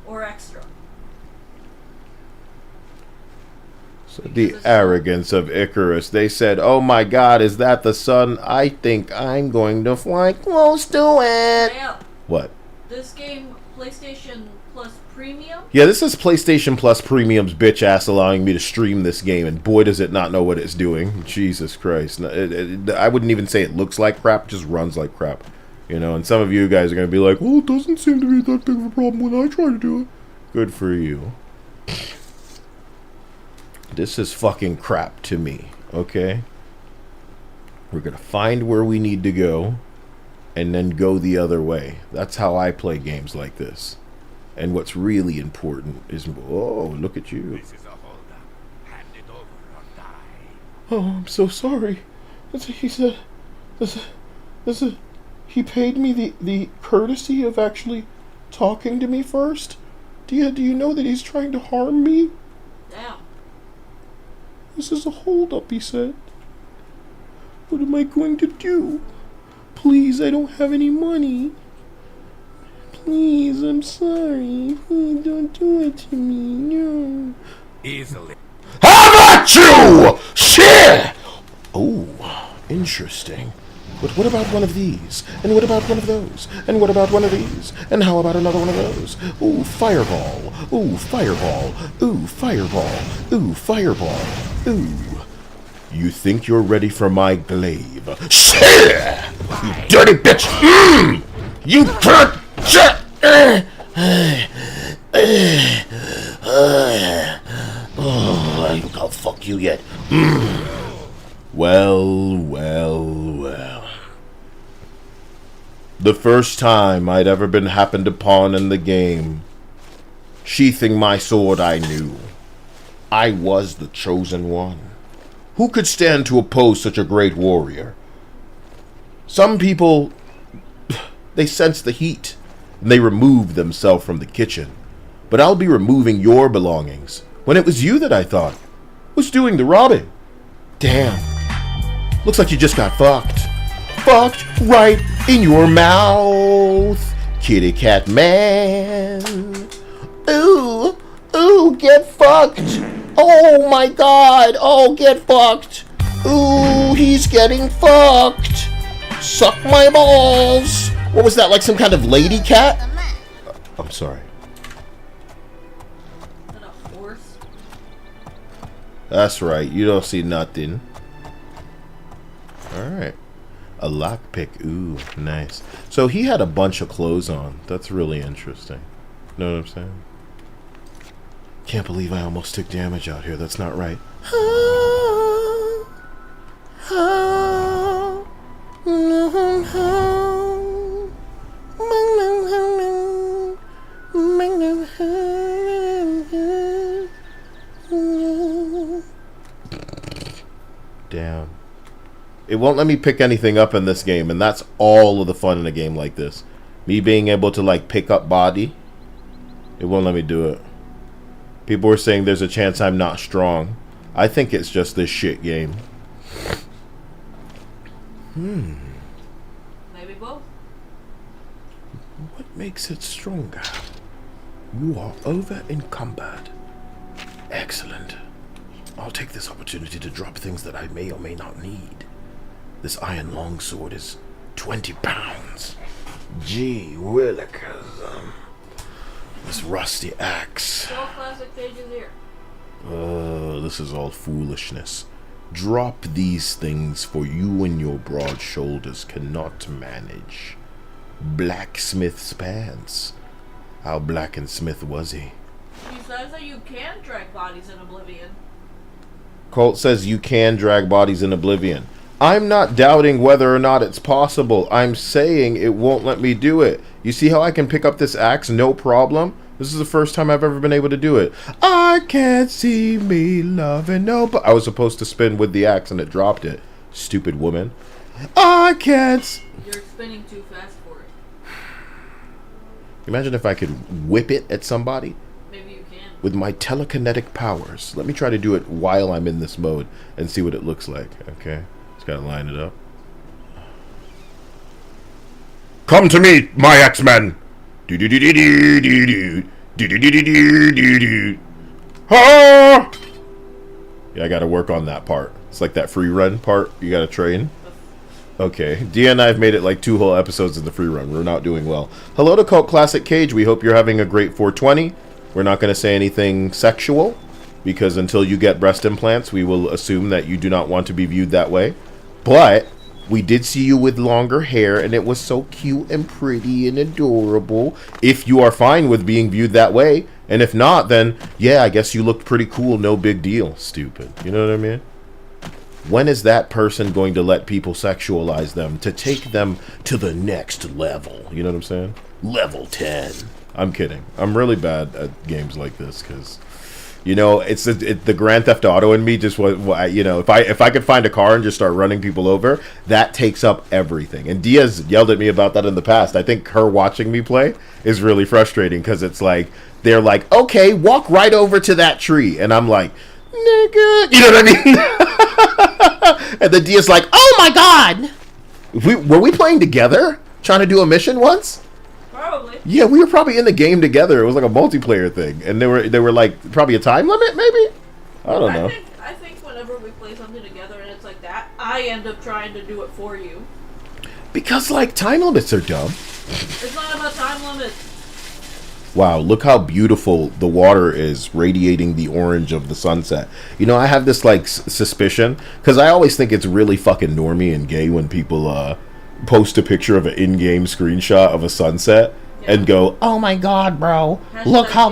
or Extra? So the arrogance of Icarus. They said, oh my god, is that the sun? I think I'm going to fly close to it. Yeah. What? This game, PlayStation Plus Premium? Yeah, this is PlayStation Plus Premium's bitch ass allowing me to stream this game, and boy does it not know what it's doing. Jesus Christ. I wouldn't even say it looks like crap, it just runs like crap. You know, and some of you guys are going to be like, well, it doesn't seem to be that big of a problem when I try to do it. Good for you. This is fucking crap to me, okay? We're going to find where we need to go and then go the other way. That's how I play games like this. And what's really important is, oh, look at you. This is a holdup. Hand it over or die. Oh, I'm so sorry. He said, he paid me the courtesy of actually talking to me first. Do you know that he's trying to harm me? Damn. This is a holdup, he said. What am I going to do? Please, I don't have any money. Please, I'm sorry. Please don't do it to me. No. Easily. How about you? Shit! Oh, interesting. But what about one of these? And what about one of those? And what about one of these? And how about another one of those? Ooh, fireball. Ooh, fireball. Ooh, fireball. Ooh, fireball. Ooh. You think you're ready for my glaive? Shit! You dirty bitch! You can't... Oh, I think I'll fuck you yet. Well, well, well. The first time I'd ever been happened upon in the game, sheathing my sword, I knew I was the chosen one. Who could stand to oppose such a great warrior? Some people, they sense the heat, and they remove themselves from the kitchen. But I'll be removing your belongings, when it was you that I thought was doing the robbing. Damn. Looks like you just got fucked. Fucked right in your mouth, kitty cat man. Ooh, ooh, get fucked. Oh my god, oh, get fucked. Ooh, he's getting fucked. Suck my balls. What was that, like some kind of lady cat? I'm sorry. Is that a horse? That's right, you don't see nothing. Alright. A lockpick. Ooh, nice. So he had a bunch of clothes on. That's really interesting. Know what I'm saying? Can't believe I almost took damage out here. That's not right. Damn. It won't let me pick anything up in this game, and that's all of the fun in a game like this. Me being able to, like, pick up body, it won't let me do it. People were saying there's a chance I'm not strong. I think it's just this shit game. Maybe both. What makes it stronger? You are over encumbered. Excellent. I'll take this opportunity to drop things that I may or may not need. This iron longsword is 20 pounds. Gee willikers. This rusty axe. All classic pages here. This is all foolishness. Drop these things, for you and your broad shoulders cannot manage. Blacksmith's pants. How black and smith was he? He says that you can drag bodies in Oblivion. Colt says you can drag bodies in Oblivion. I'm not doubting whether or not it's possible. I'm saying it won't let me do it. You see how I can pick up this axe no problem? This is the first time I've ever been able to do it. I can't see me loving nobody. I was supposed to spin with the axe and it dropped it. Stupid woman. I can't. You're spinning too fast for it. Imagine if I could whip it at somebody. Maybe you can. With my telekinetic powers. Let me try to do it while I'm in this mode and see what it looks like. Okay. Just gotta line it up. Come to me, my X-Men! Do-do-do-do-do-do-do. Do-do-do-do-do-do-do. Ah! Yeah, I gotta work on that part. It's like that free run part you gotta train. Okay, Dia and I have made it like 2 whole episodes in the free run. We're not doing well. Hello to Cult Classic Cage. We hope you're having a great 420. We're not going to say anything sexual, because until you get breast implants, we will assume that you do not want to be viewed that way. But we did see you with longer hair, and it was so cute and pretty and adorable. If you are fine with being viewed that way, and if not, then, yeah, I guess you looked pretty cool. No big deal. Stupid. You know what I mean? When is that person going to let people sexualize them to take them to the next level? You know what I'm saying? Level 10. I'm kidding. I'm really bad at games like this because, you know, it's the Grand Theft Auto in me just was, you know, if I could find a car and just start running people over, that takes up everything. And Diaz yelled at me about that in the past. I think her watching me play is really frustrating because it's like, they're like, okay, walk right over to that tree. And I'm like, nigga, you know what I mean? And then Dia's like, oh my god! Were we playing together? Trying to do a mission once? Probably. Yeah, we were probably in the game together. It was like a multiplayer thing. And they were like probably a time limit, maybe? I don't know. I think whenever we play something together and it's like that, I end up trying to do it for you. Because, like, time limits are dumb. It's not about time limits. Wow, look how beautiful the water is radiating the orange of the sunset. You know, I have this, like, suspicion, because I always think it's really fucking normie and gay when people post a picture of an in-game screenshot of a sunset and go, oh my god, bro, look how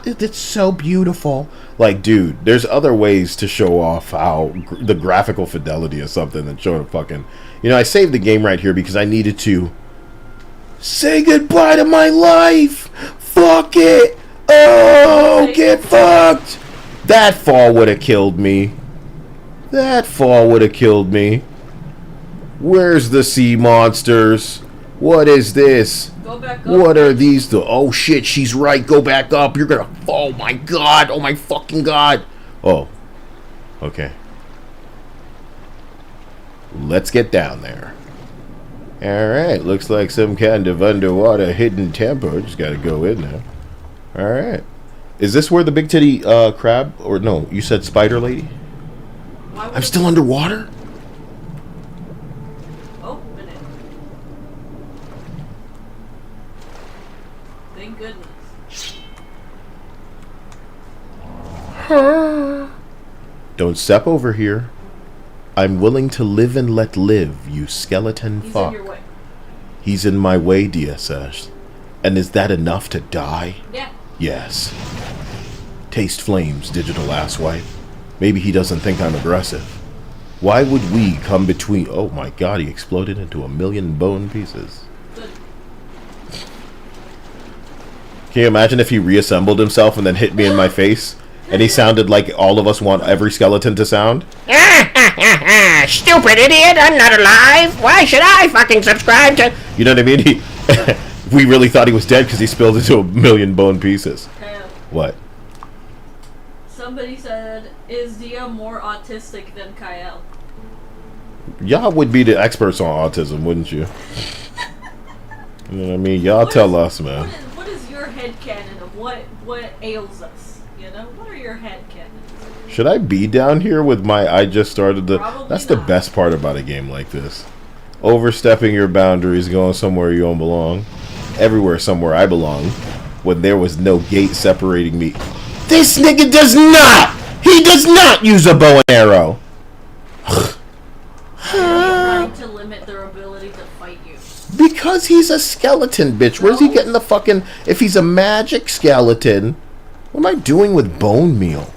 it's so beautiful. Like, dude, there's other ways to show off how the graphical fidelity of something than showing a fucking... You know, I saved the game right here because I needed to say goodbye to my life. Fuck it! Oh, get fucked! That fall would have killed me. That fall would have killed me. Where's the sea monsters? What is this? Go back up. What are these? Oh shit, she's right. Go back up. You're gonna... Oh my god. Oh my fucking god. Oh. Okay. Let's get down there. Alright, looks like some kind of underwater hidden temple. Just gotta go in there. Alright. Is this where the big titty crab, or no, you said spider lady? I'm still underwater? Open it. Thank goodness. Don't step over here. I'm willing to live and let live, you skeleton He's fuck. in your way. He's in my way, DSS. And is that enough to die? Yeah. Yes. Taste flames, digital asswipe. Maybe he doesn't think I'm aggressive. Why would we come between... Oh my god, he exploded into 1,000,000 bone pieces. Good. Can you imagine if he reassembled himself and then hit me in my face? And he sounded like all of us want every skeleton to sound? Stupid idiot, I'm not alive. Why should I fucking subscribe to... You know what I mean? We really thought he was dead because he spilled into 1,000,000 bone pieces. What? Somebody said, is Dia more autistic than Kyle? Y'all would be the experts on autism, wouldn't you? You know what I mean? Y'all tell us, man. What is your headcanon of what ails us? You know? What are your headcanons? Should I be down here with my I just started the... Probably That's the not. best part about a game like this. Overstepping your boundaries, going somewhere you don't belong. Everywhere somewhere I belong. When there was no gate separating me. This nigga does not! He does not use a bow and arrow! Trying to limit their ability to fight you. Because he's a skeleton, bitch. Where's he getting the fucking... If he's a magic skeleton, what am I doing with bone meal?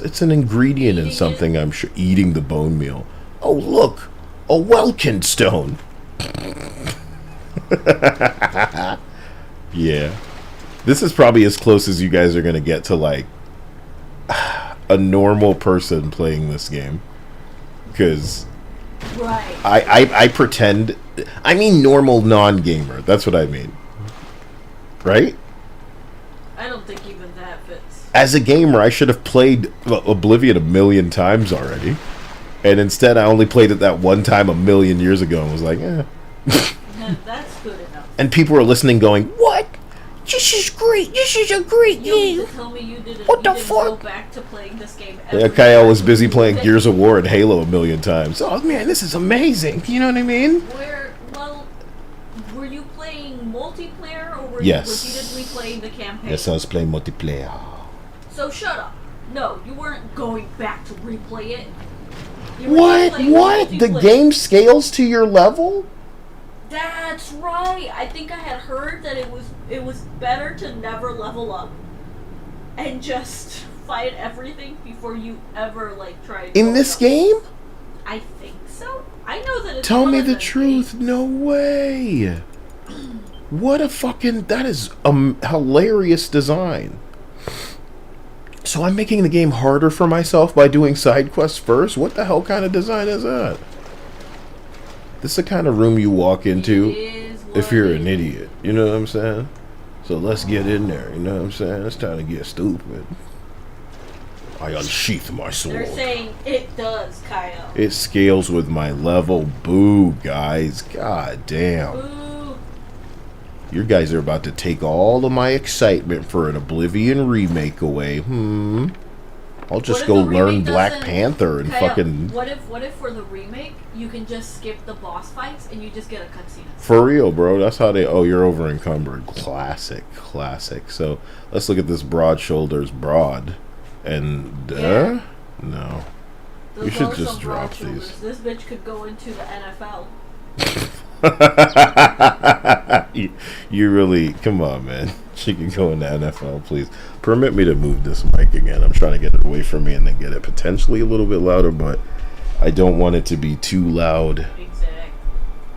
It's an ingredient in something, I'm sure. Eating the bone meal. Oh, look. A Welkin stone. Yeah. This is probably as close as you guys are going to get to, like, a normal person playing this game. Because... Right. I pretend... I mean normal non-gamer. That's what I mean. Right? I don't think even that fits. As a gamer, I should have played Oblivion a million times already. And instead, I only played it that one time a million years ago and was like, eh. That's good enough. And people were listening going, what? This is great. This is a great game. Tell me you didn't, What the go fuck? back to playing this game Yeah, Kyle was busy playing Gears of War and Halo a million times. Oh, man, this is amazing. You know what I mean? Were you playing multiplayer or were Yes. you repeatedly playing the campaign? Yes, I was playing multiplayer. So shut up. No, you weren't going back to replay it. You were just What? playing What? The multiplayer. game scales to your level? That's right. I think I had heard that it was better to never level up and just fight everything before you ever like try. In this game? I think so. I know that it's Tell me one the of truth. No way. What a fucking... That is a hilarious design. So I'm making the game harder for myself by doing side quests first? What the hell kind of design is that? This is the kind of room you walk into if you're an idiot. You know what I'm saying? So let's get in there. You know what I'm saying? It's time to get stupid. I unsheath my sword. They're saying it does, Kyle. It scales with my level. Boo, guys. God damn. Ooh. You guys are about to take all of my excitement for an Oblivion remake away. I'll just go learn Black Panther and Kyle, fucking... What if for the remake you can just skip the boss fights and you just get a cutscene? For real, bro. That's how they... Oh, you're over encumbered. Classic. Classic. So, let's look at this broad shoulders broad. And, Yeah. No. Those You should are just some drop broad shoulders. these. This bitch could go into the NFL. You really... Come on, man. She can go in the NFL, please. Permit me to move this mic again. I'm trying to get it away from me and then get it potentially a little bit louder, but I don't want it to be too loud. Exactly.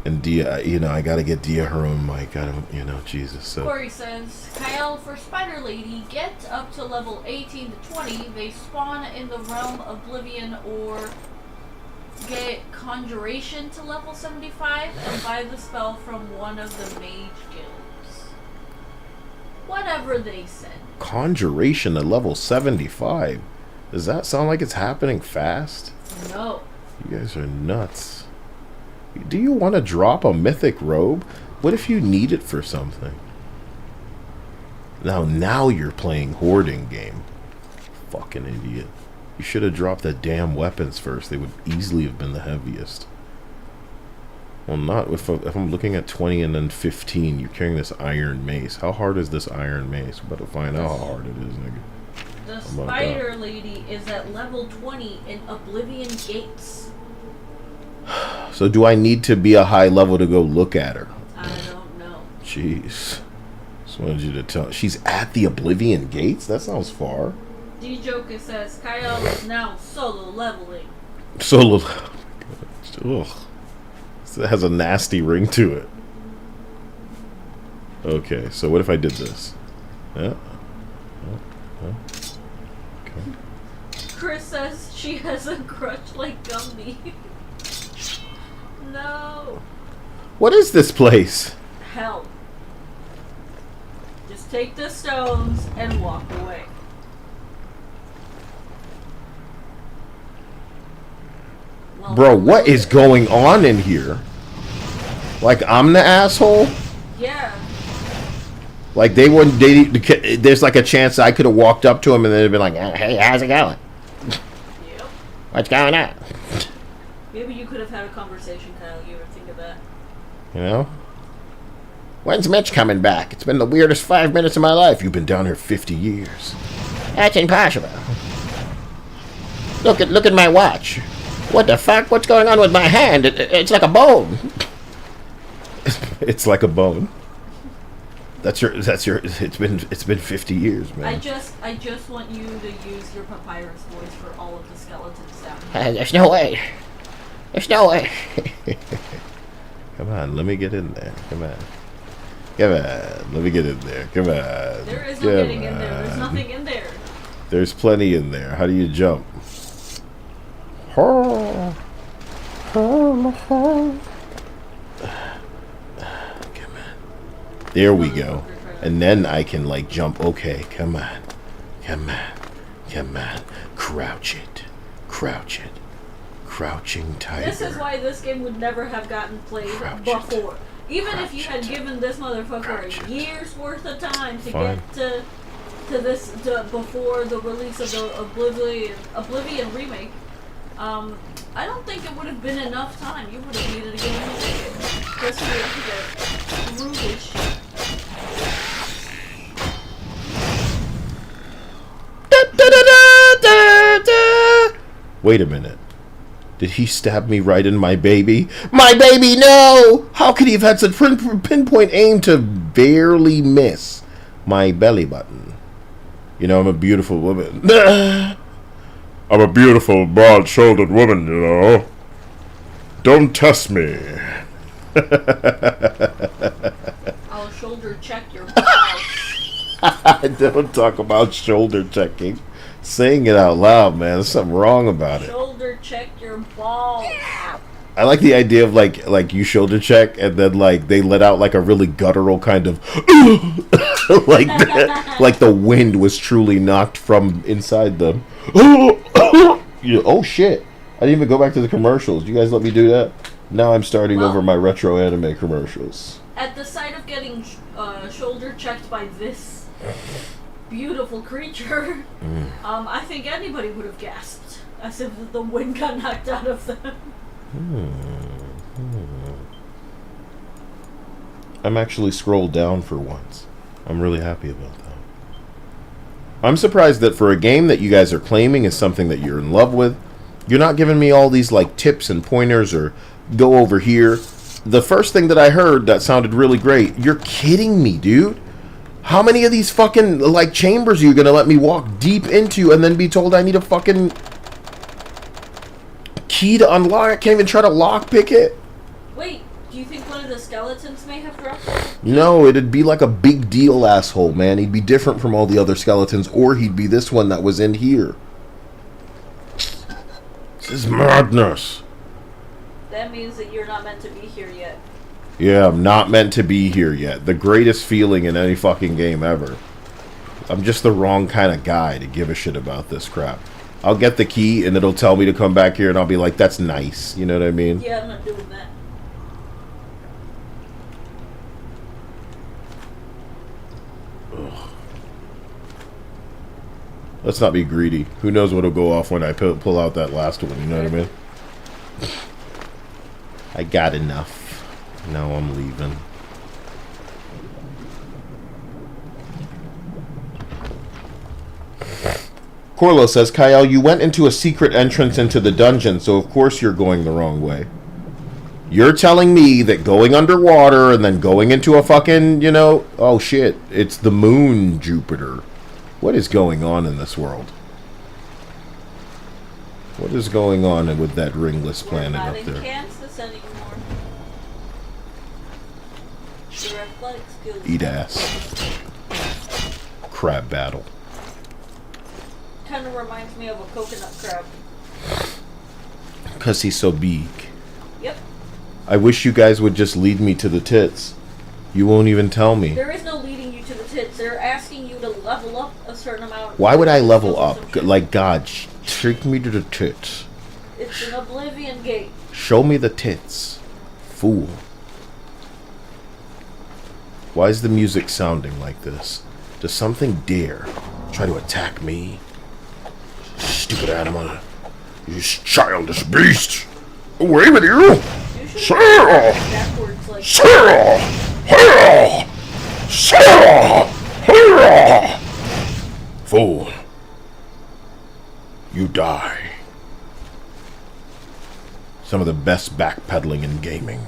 And Dia, you know, I gotta get Dia her own mic. I don't, you know, Jesus. So. Corey says, Kyle, for Spider Lady, get up to level 18 to 20. They spawn in the realm Oblivion, or get Conjuration to level 75 and buy the spell from one of the mage guilds. Whatever they said. Conjuration at level 75. Does that sound like it's happening fast? No. You guys are nuts. Do you want to drop a mythic robe? What if you need it for something? Now you're playing hoarding game. Fucking idiot. You should have dropped the damn weapons first. They would easily have been the heaviest. Well, not if I'm looking at 20 and then 15. You're carrying this iron mace. How hard is this iron mace? We're about to find out how hard it is, nigga. The Spider Lady is at level 20 in Oblivion Gates. So do I need to be a high level to go look at her? I don't know. Jeez. Just wanted you to tell. She's at the Oblivion Gates? That sounds far. D-Joker says Kyle is now solo leveling. Solo. Ugh. It has a nasty ring to it. Okay, so what if I did this? Yeah. Okay. Chris says she has a crutch like Gumby. No. What is this place? Hell. Just take the stones and walk away. Well, Bro, what is going on in here? Like, I'm the asshole? Yeah. Like, there's like a chance I could have walked up to him and they'd been like, hey, how's it going? Yep. What's going on? Maybe you could have had a conversation, Kyle. You ever think of that? You know? When's Mitch coming back? It's been the weirdest 5 minutes of my life. You've been down here 50 years. That's impossible. Look at my watch. What the fuck? What's going on with my hand? It's like a bone. It's like a bone. That's your. It's been 50 years, man. I just want you to use your papyrus voice for all of the skeletons down here. There's no way. There's no way. Come on, let me get in there. Come on. Let me get in there. Come on. There is no getting in there. There's nothing in there. There's plenty in there. How do you jump? Come on. There we go. And then I can like jump. Okay, come on. Crouch it. Crouching tiger. This is why this game would never have gotten played before. Even if you had given this motherfucker a year's worth of time to get to this before the release of the Oblivion remake, I don't think it would have been enough time. You would have needed to give him a ticket just to get through this shit. Wait a minute. Did he stab me right in my baby? My baby, no! How could he have had such pinpoint aim to barely miss my belly button? You know, I'm a beautiful woman. I'm a beautiful, broad-shouldered woman, you know. Don't test me. I'll shoulder check your balls. Don't talk about shoulder checking. Saying it out loud, man. There's something wrong about it. Shoulder check your balls. I like the idea of like you shoulder check and then like they let out like a really guttural kind of like the wind was truly knocked from inside them. Oh shit! I didn't even go back to the commercials. You guys let me do that. Now I'm starting over my retro anime commercials. At the sight of getting shoulder checked by this beautiful creature, I think anybody would have gasped as if the wind got knocked out of them. I'm actually scrolled down for once. I'm really happy about that. I'm surprised that for a game that you guys are claiming is something that you're in love with, you're not giving me all these like tips and pointers or go over here. The first thing that I heard that sounded really great, you're kidding me, dude. How many of these fucking like chambers are you gonna let me walk deep into and then be told I need a fucking key to unlock? I can't even try to lockpick it. Wait, do you think one of the skeletons may have dropped it? No, it'd be like a big deal asshole, man. He'd be different from all the other skeletons, or he'd be this one that was in here. This is madness. That means that you're not meant to be here yet. Yeah, I'm not meant to be here yet. The greatest feeling in any fucking game ever. I'm just the wrong kind of guy to give a shit about this crap. I'll get the key and it'll tell me to come back here and I'll be like, that's nice. You know what I mean? Yeah, I'm not doing that. Ugh. Let's not be greedy. Who knows what'll go off when I pull out that last one, you know what I mean? I got enough. Now I'm leaving. Corlo says, Kyle, you went into a secret entrance into the dungeon, so of course you're going the wrong way. You're telling me that going underwater and then going into a fucking, you know... Oh, shit. It's the moon, Jupiter. What is going on in this world? What is going on with that ringless planet up there? We're not in Kansas anymore. Your athletic skills. Eat ass. Crab battle. Kind of reminds me of a coconut crab. Because he's so big. Yep. I wish you guys would just lead me to the tits. You won't even tell me. There is no leading you to the tits. They're asking you to level up a certain amount. Why would I level up? Like, God, take me to the tits. It's an Oblivion gate. Show me the tits. Fool. Why is the music sounding like this? Does something dare try to attack me? Stupid animal. You childish beast. Away with you! You should Sarah! backwards like Sarah! Sarah! Sarah! Sarah! Fool. You die. Some of the best backpedaling in gaming.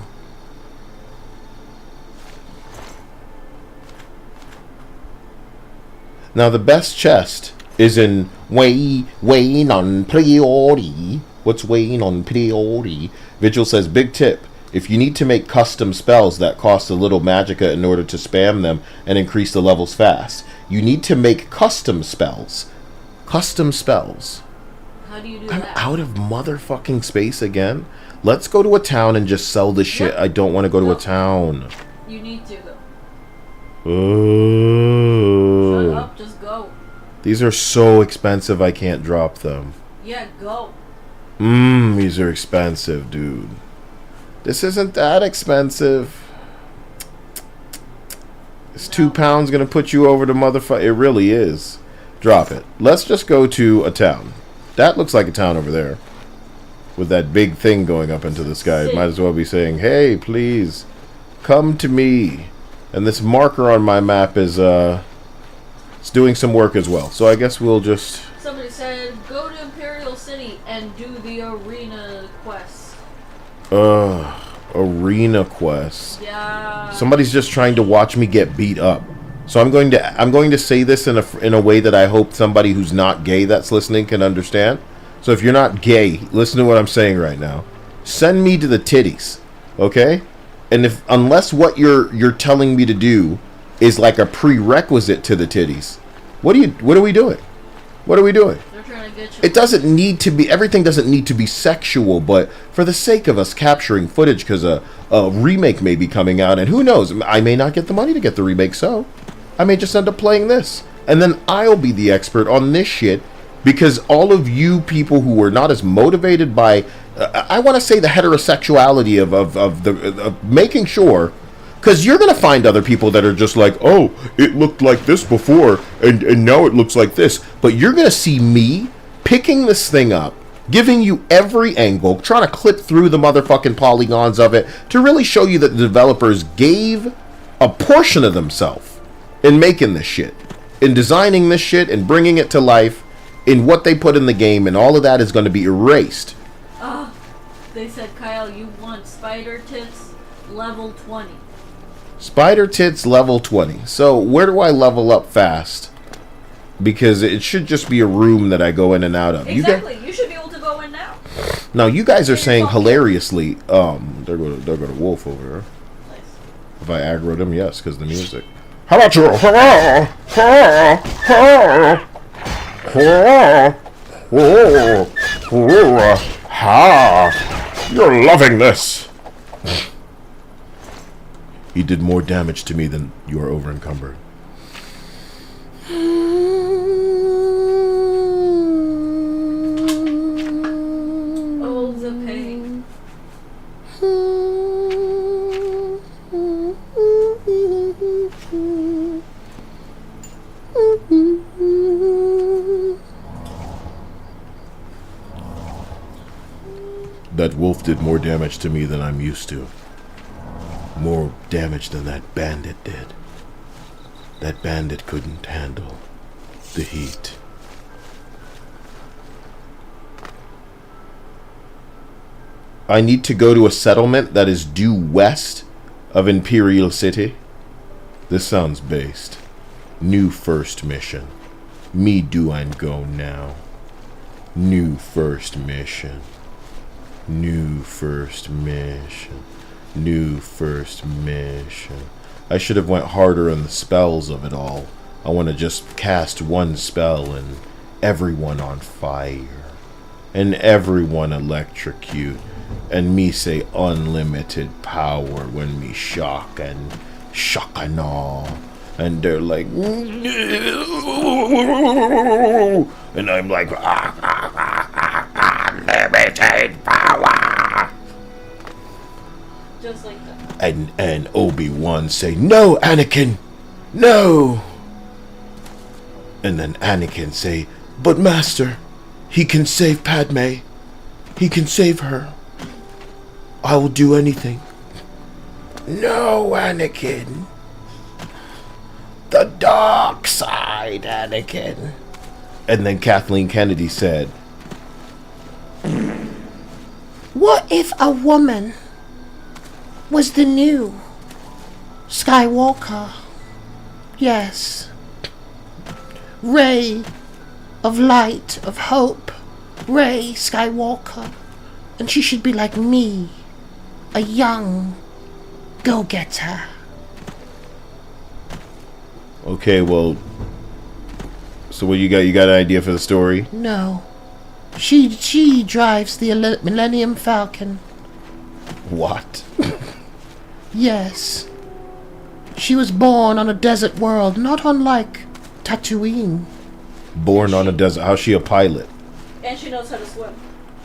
Now the best chest is in weighing on priority. What's weighing on priority? Vigil says, big tip. If you need to make custom spells that cost a little magicka in order to spam them and increase the levels fast, you need to make custom spells. Custom spells. how do you do I'm that? out of motherfucking space again. Let's go to a town and just sell this shit. What? I don't want to go to No. a town. You need to though. Shut Oh. up, just go. These are so expensive I can't drop them. Yeah, go. These are expensive, dude. This isn't that expensive. This £2 gonna put you over the motherfucker. It really is. Drop it. Let's just go to a town. That looks like a town over there. With that big thing going up into the sky. It might as well be saying, hey, please, come to me. And this marker on my map is, it's doing some work as well. So I guess we'll just... Somebody said, go to Imperial City and do the arena quest. Arena quest. Yeah. Somebody's just trying to watch me get beat up. So I'm going to say this in a way that I hope somebody who's not gay that's listening can understand. So if you're not gay, listen to what I'm saying right now. Send me to the titties, okay? And unless what you're telling me to do is like a prerequisite to the titties, what are we doing? What are we doing? They're trying to get you. It doesn't need to be, everything doesn't need to be sexual, but for the sake of us capturing footage, because a remake may be coming out, and who knows, I may not get the money to get the remake, so I may just end up playing this. And then I'll be the expert on this shit, because all of you people who are not as motivated by, I want to say the heterosexuality of making sure, because you're going to find other people that are just like, oh, it looked like this before, and now it looks like this. But you're going to see me picking this thing up, giving you every angle, trying to clip through the motherfucking polygons of it to really show you that the developers gave a portion of themselves in making this shit, in designing this shit, and bringing it to life, in what they put in the game, and all of that is going to be erased. They said, Kyle, you want Spider Tits level 20. Spider Tits level 20. So where do I level up fast? Because it should just be a room that I go in and out of. Exactly. You should be able to go in now. Now you guys are saying hilariously, there go to Wolf over there. Nice. If I aggro them, yes, because the music. How about you? You're loving this. He did more damage to me than you are over encumbered. Oh, the pain. That wolf did more damage to me than I'm used to. More damage than that bandit did. That bandit couldn't handle the heat. I need to go to a settlement that is due west of Imperial City. This sounds based. New first mission. Me do and go now. New first mission. New first mission. New first mission. I should have went harder on the spells of it all. I want to just cast one spell and everyone on fire. And everyone electrocute. And me say unlimited power when me shock and all. And they're like, no. And I'm like, unlimited power. Just like that. And Obi-Wan say, no, Anakin, no. And then Anakin say, but Master, he can save Padme. He can save her. I will do anything. No, Anakin. The dark side, Anakin. And then Kathleen Kennedy said, What if a woman was the new Skywalker? Yes. Ray of light, of hope. Ray Skywalker. And she should be like me. A young go-getter. okay, well, so what you got? You got an idea for the story? No. She drives the Millennium Falcon. What? Yes. She was born on a desert world, not unlike Tatooine. Born on a desert. How's she a pilot? And she knows how to swim.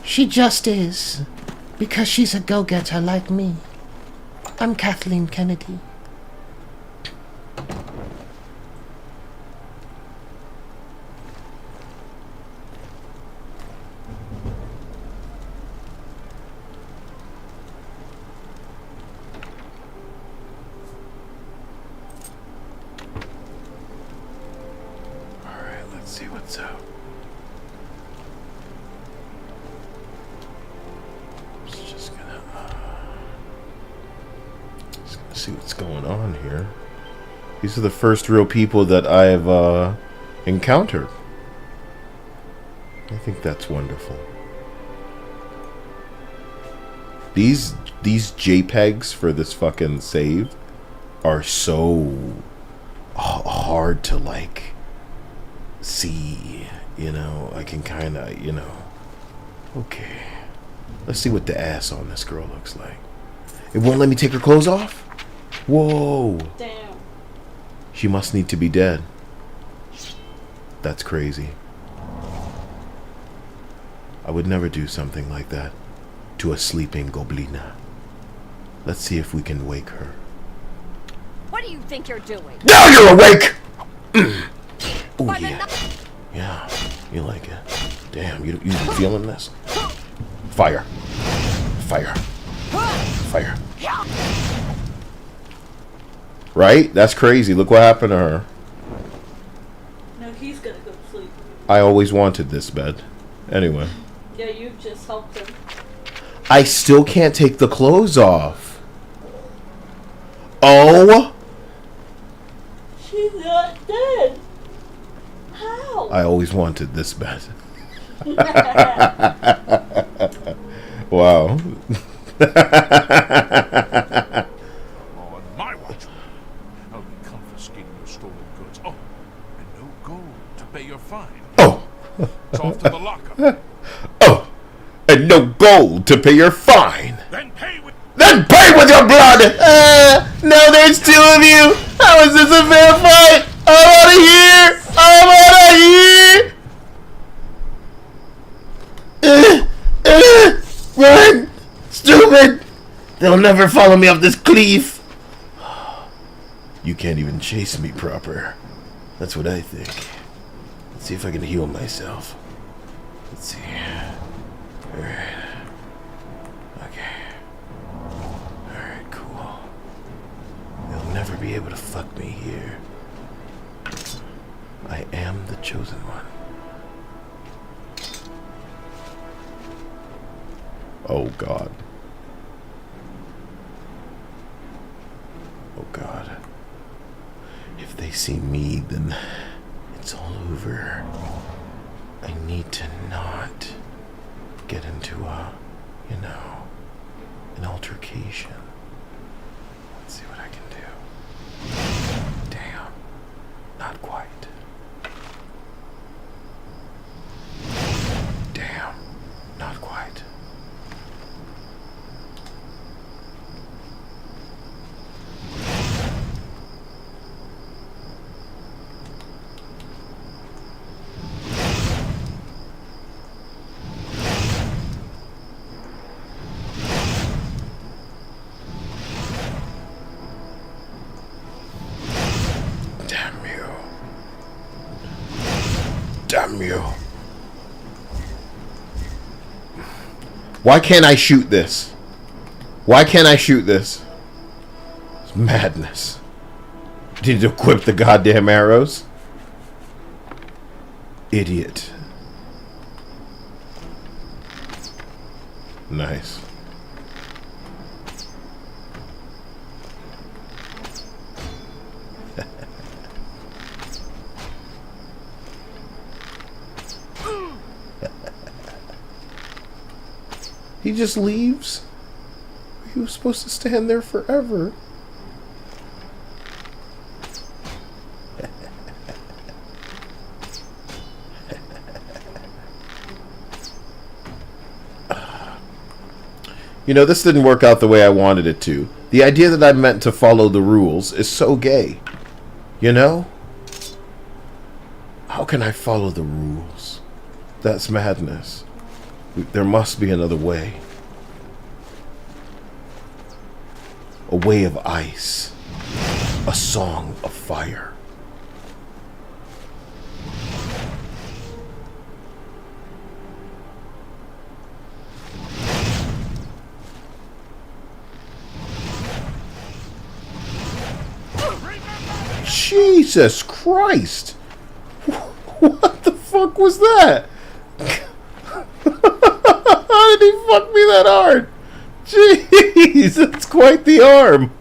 She just is. Because she's a go-getter like me. I'm Kathleen Kennedy. Alright, let's see what's up. Just gonna see what's going on here. These are the first real people that I've encountered. I think that's wonderful. These JPEGs for this fucking save are so hard to like see, you know. I can kind of, you know. Okay, let's see what the ass on this girl looks like. It won't let me take her clothes off? Whoa. Damn. She must need to be dead. That's crazy. I would never do something like that to a sleeping goblina. Let's see if we can wake her. What do you think you're doing? Now you're awake! Oh yeah. Yeah, you like it. Damn, you feeling this? Fire. Fire. Fire. Right? That's crazy. Look what happened to her. No, he's gonna go to sleep. I always wanted this bed. Anyway. Yeah, you just helped him. I still can't take the clothes off. Oh! She's not dead. How? I always wanted this bed. Wow. On my watch, I'll be confiscating your stolen goods. Oh, and no gold to pay your fine. Oh! It's off to the lockup. Oh! And no gold to pay your fine. Then pay with... Then pay with your blood! Now there's two of you! How is this a fair fight? I'm out of here! I'm out of here! Run! Stupid! They'll never follow me up this cliff. You can't even chase me proper. That's what I think. Let's see if I can heal myself. Let's see. Alright. Okay. Alright, cool. They'll never be able to fuck me here. I am the chosen one. Oh God. Oh God. If they see me, then it's all over. I need to not get into a, you know, an altercation. Let's see what I can do. Damn. Not quite. Damn. Not quite. Damn you. Damn you. Why can't I shoot this? Why can't I shoot this? It's madness. Did you equip the goddamn arrows? Idiot. Nice. He just leaves? He was supposed to stand there forever. You know, this didn't work out the way I wanted it to. The idea that I'm meant to follow the rules is so gay. You know? How can I follow the rules? That's madness. There must be another way. A way of ice. A song of fire. Jesus Christ! What the fuck was that? How did he fuck me that hard? Jeez, that's quite the arm.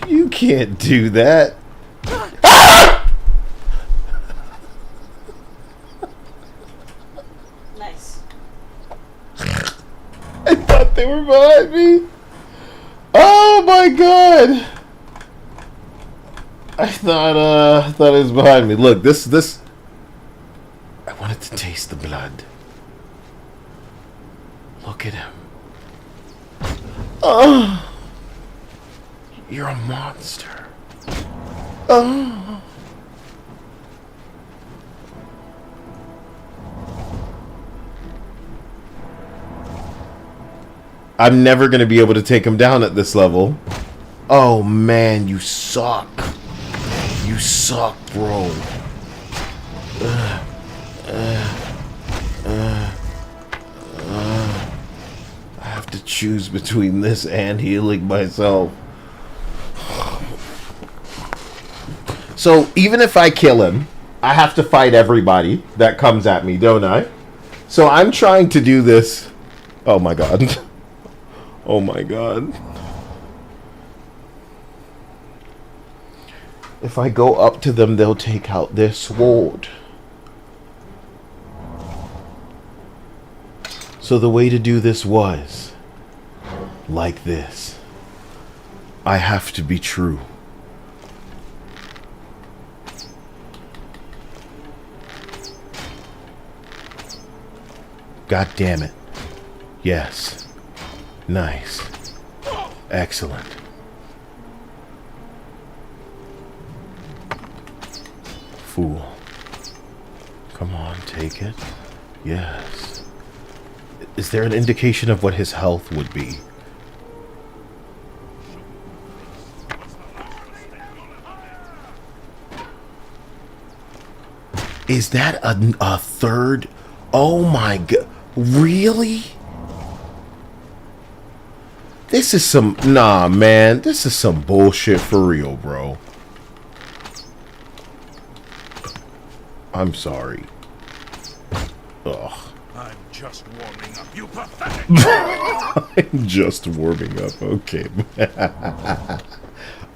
You can't do that. Nice. I thought they were behind me. Oh my god. I thought it was behind me. Look, this I wanted to taste the blood. Look at him. Oh, you're a monster. Oh. I'm never going to be able to take him down at this level. Oh man, you suck. You suck, bro. I have to choose between this and healing myself. So even if I kill him, I have to fight everybody that comes at me, don't I? So I'm trying to do this. Oh my god. Oh my god. If I go up to them, they'll take out their sword. So the way to do this was like this. I have to be true. God damn it. Yes. Nice. Excellent. Fool. Come on, take it. Yes. Is there an indication of what his health would be? Is that a third? Oh my god. Really? This is some... Nah, man. This is some bullshit for real, bro. I'm sorry. Ugh. I'm just warming up, you pathetic! I'm just warming up. Okay.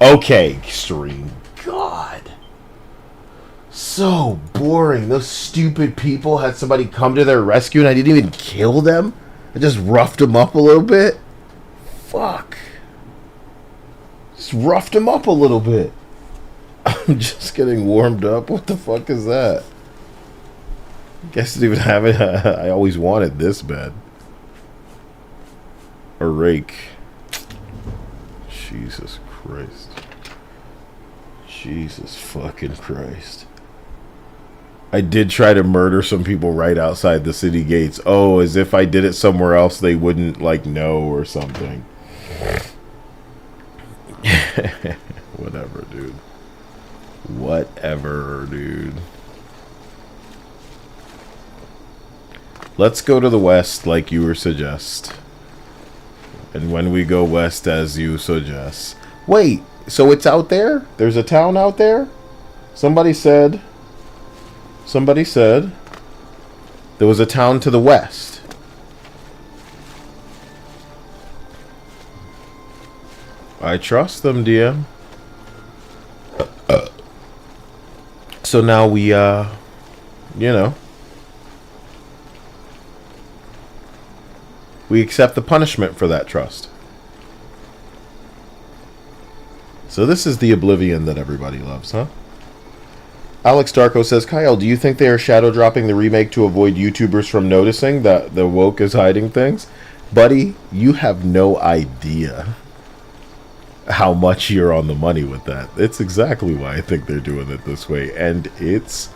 Okay, Extreme. God. So boring. Those stupid people had somebody come to their rescue and I didn't even kill them? I just roughed them up a little bit? Fuck. Just roughed them up a little bit. I'm just getting warmed up. What the fuck is that? Guess I didn't even have it. I always wanted this bad. A rake. Jesus Christ. Jesus fucking Christ. I did try to murder some people right outside the city gates. Oh, as if I did it somewhere else they wouldn't, like, know or something. Whatever, dude. Whatever, dude. Let's go to the west like you were suggest. And when we go west as you suggest. Wait, so it's out there? There's a town out there? Somebody said there was a town to the west. I trust them, DM. So now we, you know, we accept the punishment for that trust. So this is the Oblivion that everybody loves, huh? Alex Darko says, Kyle, do you think they are shadow dropping the remake to avoid YouTubers from noticing that the woke is hiding things? Buddy, you have no idea how much you're on the money with that. It's exactly why I think they're doing it this way. And it's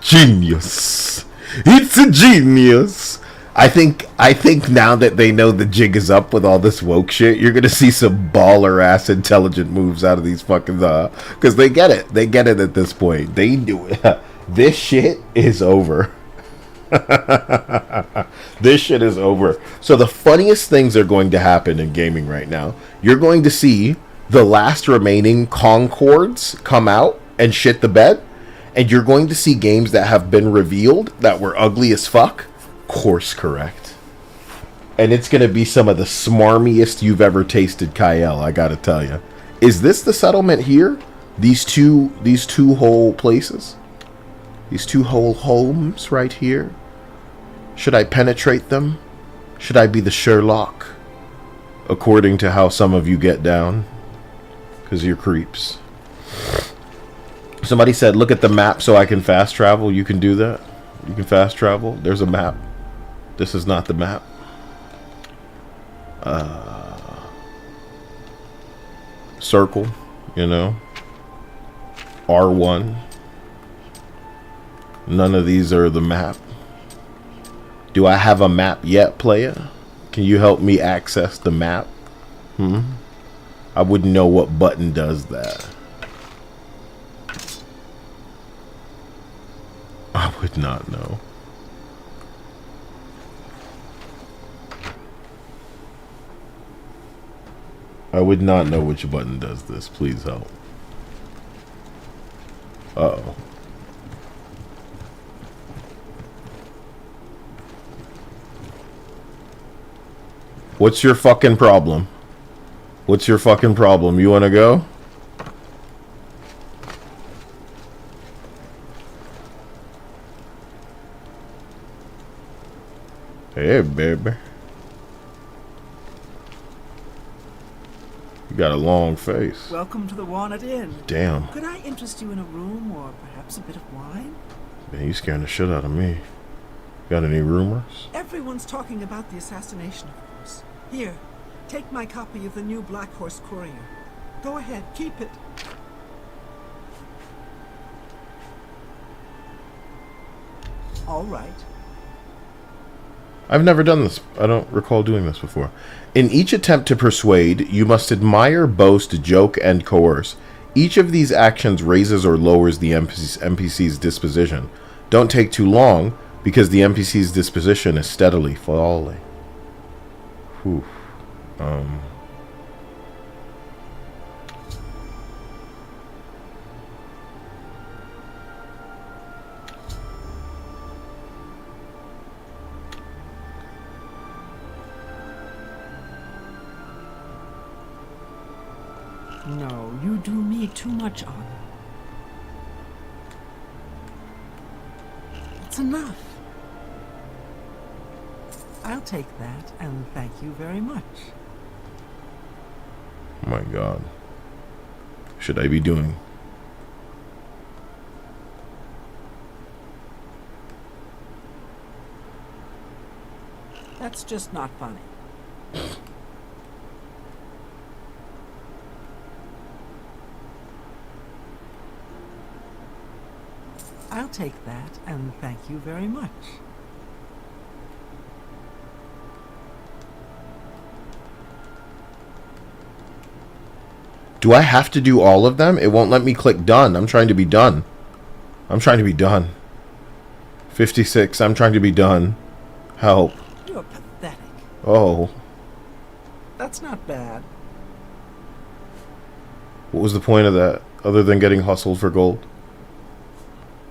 genius. It's a genius. I think now that they know the jig is up with all this woke shit, you're gonna see some baller ass intelligent moves out of these fucking because they get it. They get it at this point. They do it. This shit is over. This shit is over. So the funniest things are going to happen in gaming right now. You're going to see the last remaining Concords come out and shit the bed, and you're going to see games that have been revealed that were ugly as fuck course correct, and it's gonna be some of the smarmiest you've ever tasted, Kyle. I gotta tell you, is this the settlement here? These two whole places, these two whole homes right here. Should I penetrate them? Should I be the Sherlock, according to how some of you get down? Because you're creeps. Somebody said, look at the map so I can fast travel. You can do that. You can fast travel. There's a map. This is not the map. Circle, you know. R1. None of these are the map. Do I have a map yet, player? Can you help me access the map? I wouldn't know what button does that. I would not know. I would not know which button does this. Please help. Uh-oh. What's your fucking problem? What's your fucking problem? You wanna go? Hey, baby. You got a long face. Welcome to the Walnut Inn. Damn. Could I interest you in a room or perhaps a bit of wine? Man, you scaring the shit out of me. Got any rumors? Everyone's talking about the assassination, of course. Here, take my copy of the new Black Horse Courier. Go ahead, keep it. All right. I've never done this. I don't recall doing this before. In each attempt to persuade, you must admire, boast, joke, and coerce. Each of these actions raises or lowers the NPC's disposition. Don't take too long, because the NPC's disposition is steadily falling. Whew. No, you do me too much honor. It's enough. I'll take that, and thank you very much. Oh my god. Should I be doing? That's just not funny. I'll take that, and thank you very much. Do I have to do all of them? It won't let me click done. I'm trying to be done. I'm trying to be done. 56. I'm trying to be done. Help. You're pathetic. Oh. That's not bad. What was the point of that, other than getting hustled for gold?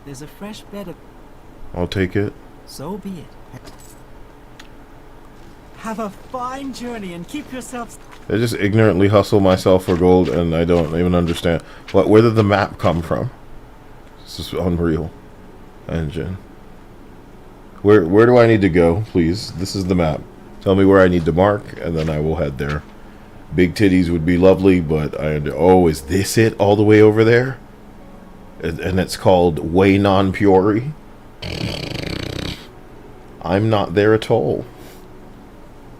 There's a fresh bed of... I'll take it. So be it. Have a fine journey and keep yourselves... I just ignorantly hustle myself for gold, and I don't even understand. Where did the map come from? This is Unreal Engine. Where do I need to go, please? This is the map. Tell me where I need to mark, and then I will head there. Big titties would be lovely, but oh, is this it all the way over there? And it's called Way Non-Puri? I'm not there at all.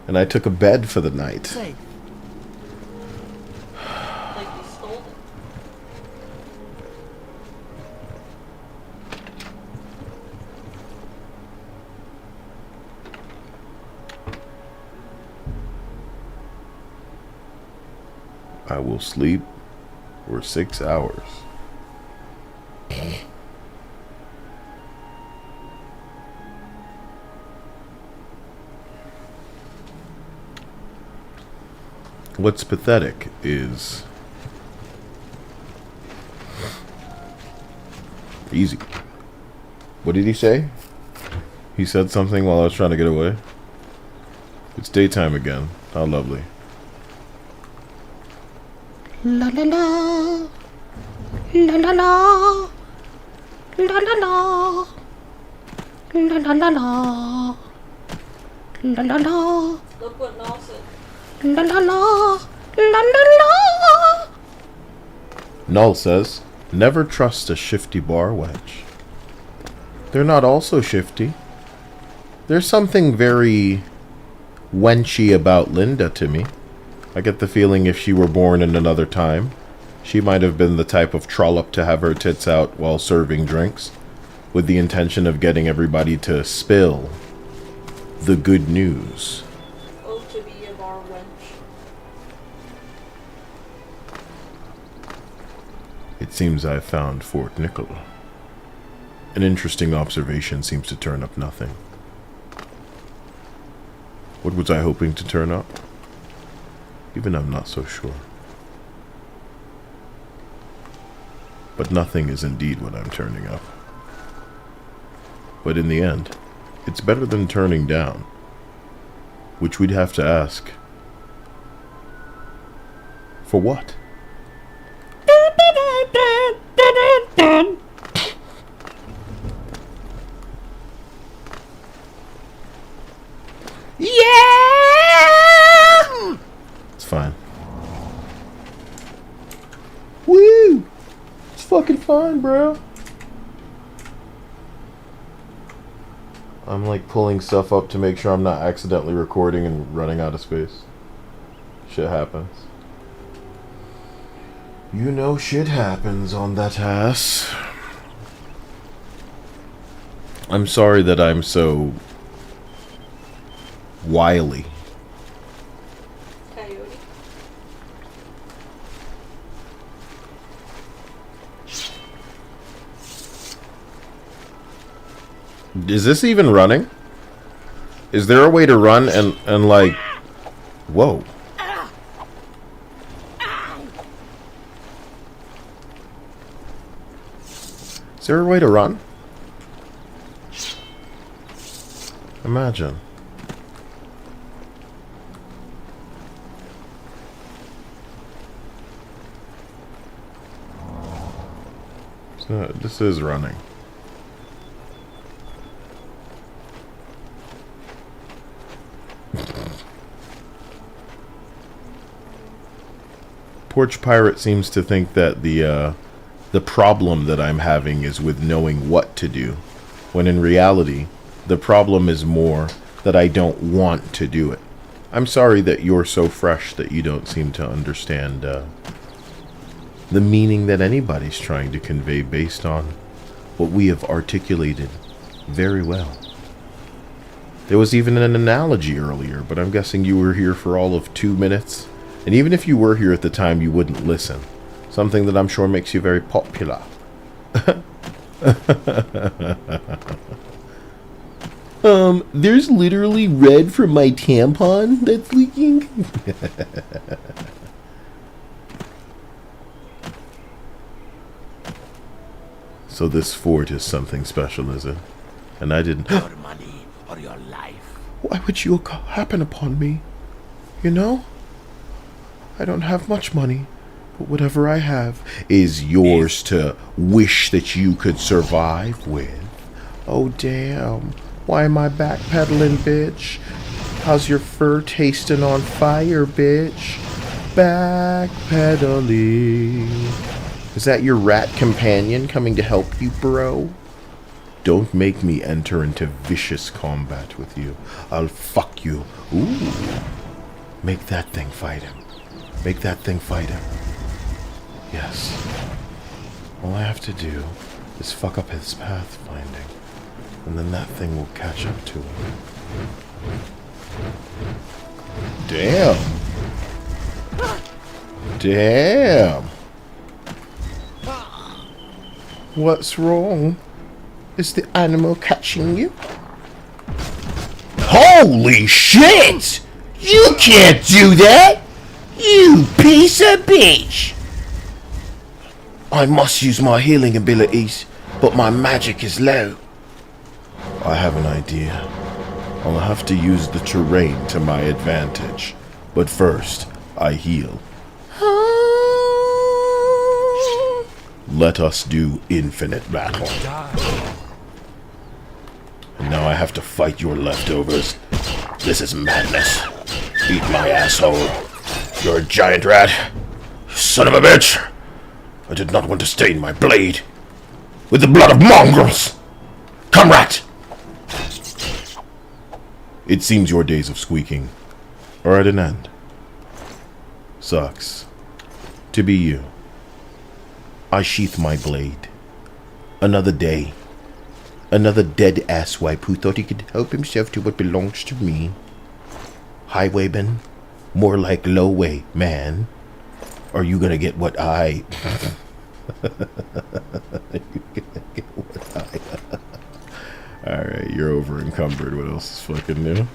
And I took a bed for the night. Safe. Like you stole it. I will sleep for 6 hours. What's pathetic is easy. What did he say? He said something while I was trying to get away. It's daytime again. How lovely. La la la. La la la. La la la. La la la la. La la la. Look what Null said. La la la. La la la. Null says, never trust a shifty bar wench. They're not also shifty. There's something very wenchy about Linda to me. I get the feeling if she were born in another time, she might have been the type of trollop to have her tits out while serving drinks, with the intention of getting everybody to spill the good news. Oh, to be a bar wench. It seems I've found Fort Nickel. An interesting observation seems to turn up nothing. What was I hoping to turn up? Even I'm not so sure. But nothing is indeed what I'm turning up. But in the end, it's better than turning down. Which we'd have to ask. For what? Yeah! It's fine. Woo! It's fucking fine, bro. I'm like pulling stuff up to make sure I'm not accidentally recording and running out of space. Shit happens. You know shit happens on that ass. I'm sorry that I'm so wily. Coyote. Is this even running? Is there a way to run and like... Whoa. Is there a way to run? Imagine. So, this is running. Porch Pirate seems to think that the problem that I'm having is with knowing what to do, when in reality, the problem is more that I don't want to do it. I'm sorry that you're so fresh that you don't seem to understand the meaning that anybody's trying to convey based on what we have articulated very well. There was even an analogy earlier, but I'm guessing you were here for all of 2 minutes. And even if you were here at the time, you wouldn't listen. Something that I'm sure makes you very popular. There's literally red from my tampon that's leaking. So this fort is something special, is it? And I didn't... Your money or your life. Why would you happen upon me? You know? I don't have much money, but whatever I have is yours to wish that you could survive with. Oh, damn. Why am I backpedaling, bitch? How's your fur tasting on fire, bitch? Backpedaling. Is that your rat companion coming to help you, bro? Don't make me enter into vicious combat with you. I'll fuck you. Ooh. Make that thing fight him. Make that thing fight him. Yes. All I have to do is fuck up his pathfinding, and then that thing will catch up to him. Damn. Damn. What's wrong? Is the animal catching you? Holy shit! You can't do that! You piece of bitch! I must use my healing abilities, but my magic is low. I have an idea. I'll have to use the terrain to my advantage. But first, I heal. Let us do infinite battle. And now I have to fight your leftovers. This is madness. Eat my asshole. You're a giant rat. Son of a bitch. I did not want to stain my blade with the blood of mongrels. Come, rat. It seems your days of squeaking are at an end. Sucks to be you. I sheath my blade. Another day. Another dead asswipe who thought he could help himself to what belongs to me. Highwayman? More like lowway, man. Are you gonna get what I... Alright, you're over encumbered. What else is fucking new?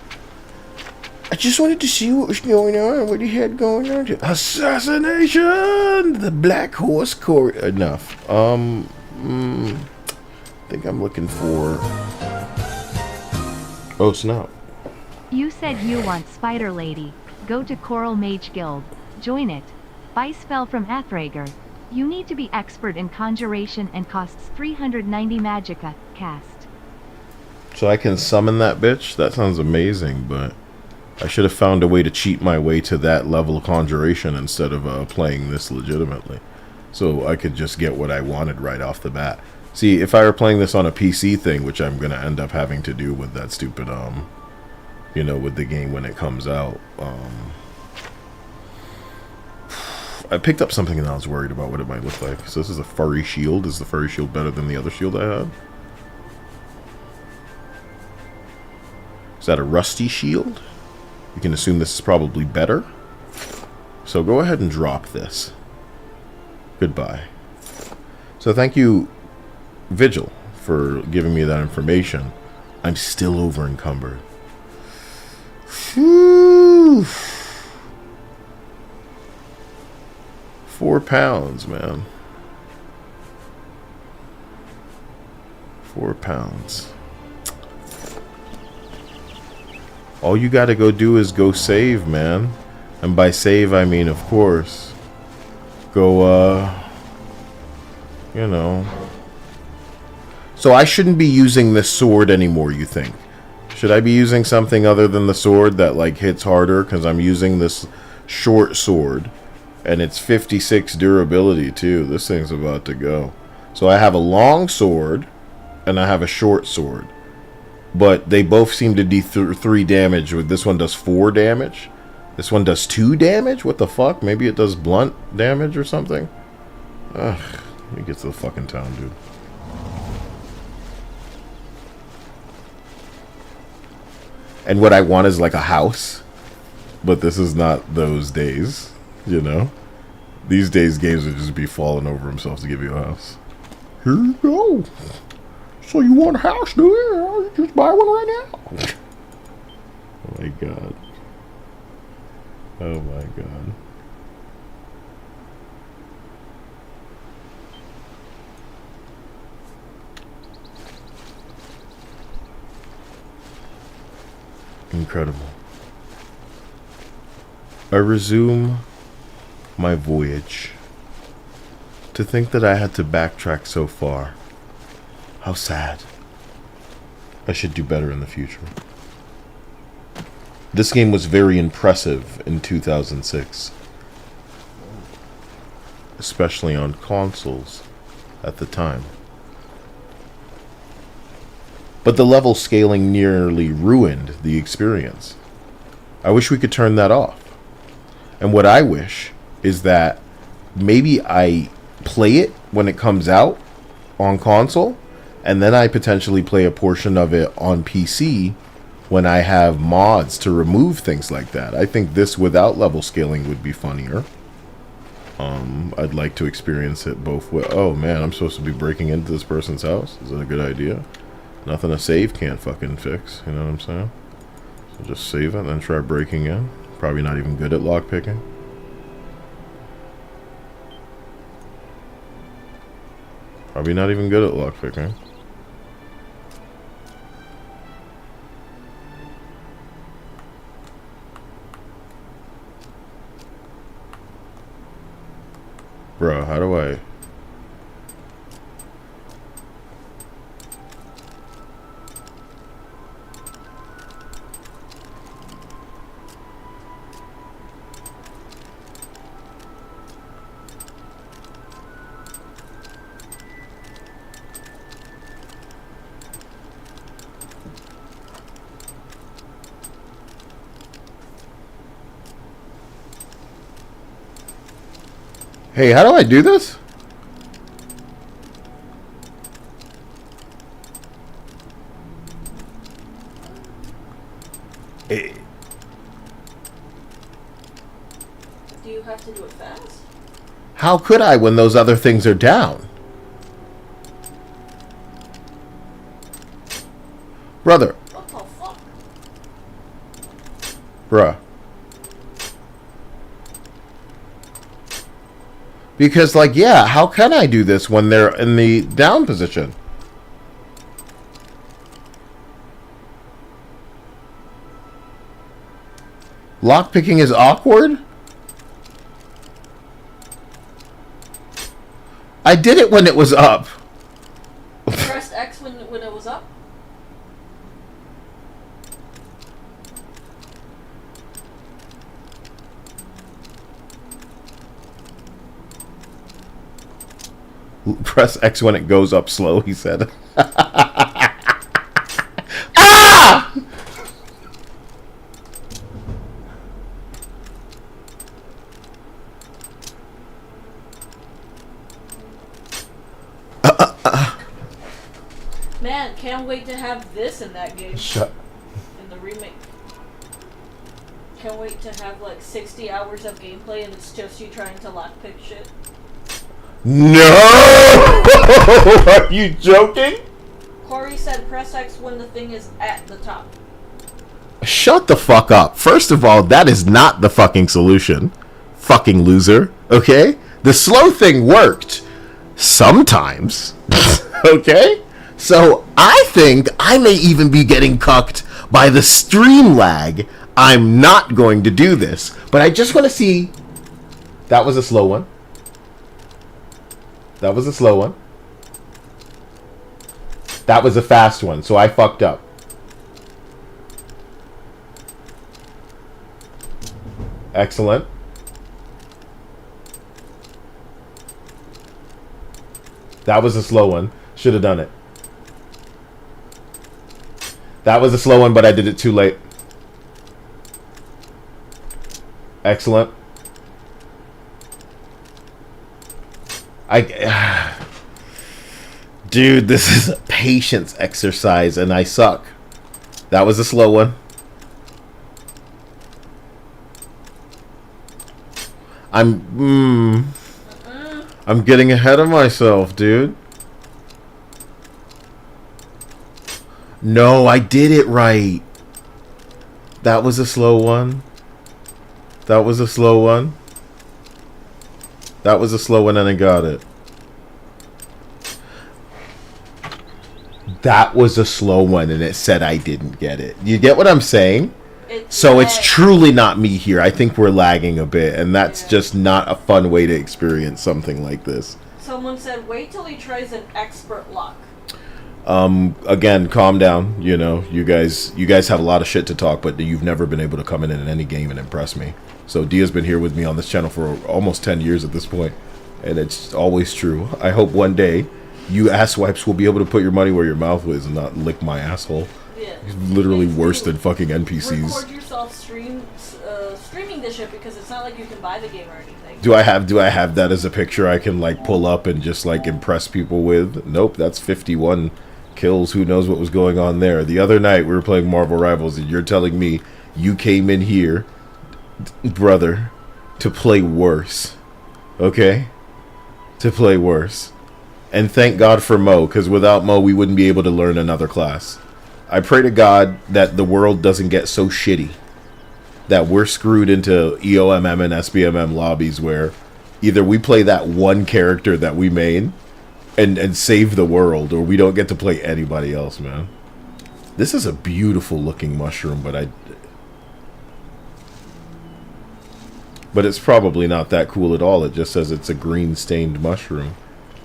I just wanted to see what was going on, what he had going on. Assassination! The Black Horse Courier. Enough. I think I'm looking for... Oh, snap. You said you want Spider Lady. Go to Coral Mage Guild. Join it. Buy spell from Athrager. You need to be expert in conjuration and costs 390 magicka. Cast. So I can summon that bitch? That sounds amazing, but... I should have found a way to cheat my way to that level of conjuration instead of playing this legitimately. So I could just get what I wanted right off the bat. See, if I were playing this on a PC thing, which I'm going to end up having to do with that stupid, you know, with the game when it comes out. I picked up something and I was worried about what it might look like. So this is a furry shield. Is the furry shield better than the other shield I had? Is that a rusty shield? You can assume this is probably better. So go ahead and drop this. Goodbye. So thank you, Vigil, for giving me that information. I'm still over encumbered. Whew. 4 pounds, man. 4 pounds. All you gotta go do is go save, man. And by save, I mean, of course, go, you know. So I shouldn't be using this sword anymore, you think? Should I be using something other than the sword that, like, hits harder? Because I'm using this short sword. And it's 56 durability, too. This thing's about to go. So I have a long sword, and I have a short sword. But they both seem to do 3 damage. This one does 4 damage. This one does 2 damage? What the fuck? Maybe it does blunt damage or something? Ugh. Let me get to the fucking town, dude. And what I want is like a house. But this is not those days, you know? These days games would just be falling over themselves to give you a house. Here you go. So you want a house, do you? Just buy one right now. Oh my god. Oh my god. Incredible. I resume my voyage. To think that I had to backtrack so far. How sad. I should do better in the future. This game was very impressive in 2006. Especially on consoles at the time. But the level scaling nearly ruined the experience. I wish we could turn that off. And what I wish is that maybe I play it when it comes out on console, and then I potentially play a portion of it on PC when I have mods to remove things like that. I think this without level scaling would be funnier. I'd like to experience it both ways. Oh man, I'm supposed to be breaking into this person's house? Is that a good idea? Nothing a save can't fucking fix, you know what I'm saying? So just save it and then try breaking in. Probably not even good at lockpicking. Probably not even good at lockpicking. Bro, how do I... Hey, how do I do this? Do you have to do it fast? How could I when those other things are down? Brother. What the fuck? Bruh. Because, like, yeah, how can I do this when they're in the down position? Lockpicking is awkward? I did it when it was up. Pressed X when it was up? Press X when it goes up slow, he said. Ah! Man, can't wait to have this in that game. Shut. In the remake. Can't wait to have like 60 hours of gameplay and it's just you trying to lockpick shit. No! Are you joking? Corey said press X when the thing is at the top. Shut the fuck up. First of all, that is not the fucking solution. Fucking loser. Okay? The slow thing worked. Sometimes. Okay? So, I think I may even be getting cucked by the stream lag. I'm not going to do this. But I just want to see... That was a slow one. That was a slow one. That was a fast one, so I fucked up. Excellent. That was a slow one. Should have done it. That was a slow one, but I did it too late. Excellent. Dude, this is a patience exercise, and I suck. That was a slow one. I'm getting ahead of myself, dude. No, I did it right. That was a slow one. That was a slow one. That was a slow one and I got it. That was a slow one and it said I didn't get it. You get what I'm saying? So it's truly not me here. I think we're lagging a bit, and that's just not a fun way to experience something like this. Someone said, wait till he tries an expert lock. Again, calm down. You know, you guys have a lot of shit to talk, but you've never been able to come in any game and impress me. So Dia's been here with me on this channel for almost 10 years at this point, and it's always true. I hope one day you asswipes will be able to put your money where your mouth is and not lick my asshole. Yeah. It's literally worse than fucking NPCs. Record yourself streaming this shit because it's not like you can buy the game or anything. Do I have that as a picture I can like pull up and just like impress people with? Nope, that's 51 kills. Who knows what was going on there? The other night we were playing Marvel Rivals and you're telling me you came in here, brother, to play worse. Okay? To play worse. And thank God for Mo, because without Mo we wouldn't be able to learn another class. I pray to God that the world doesn't get so shitty that we're screwed into EOMM and SBMM lobbies where either we play that one character that we made and save the world, or we don't get to play anybody else, man. This is a beautiful looking mushroom, but it's probably not that cool at all. It just says it's a green stained mushroom.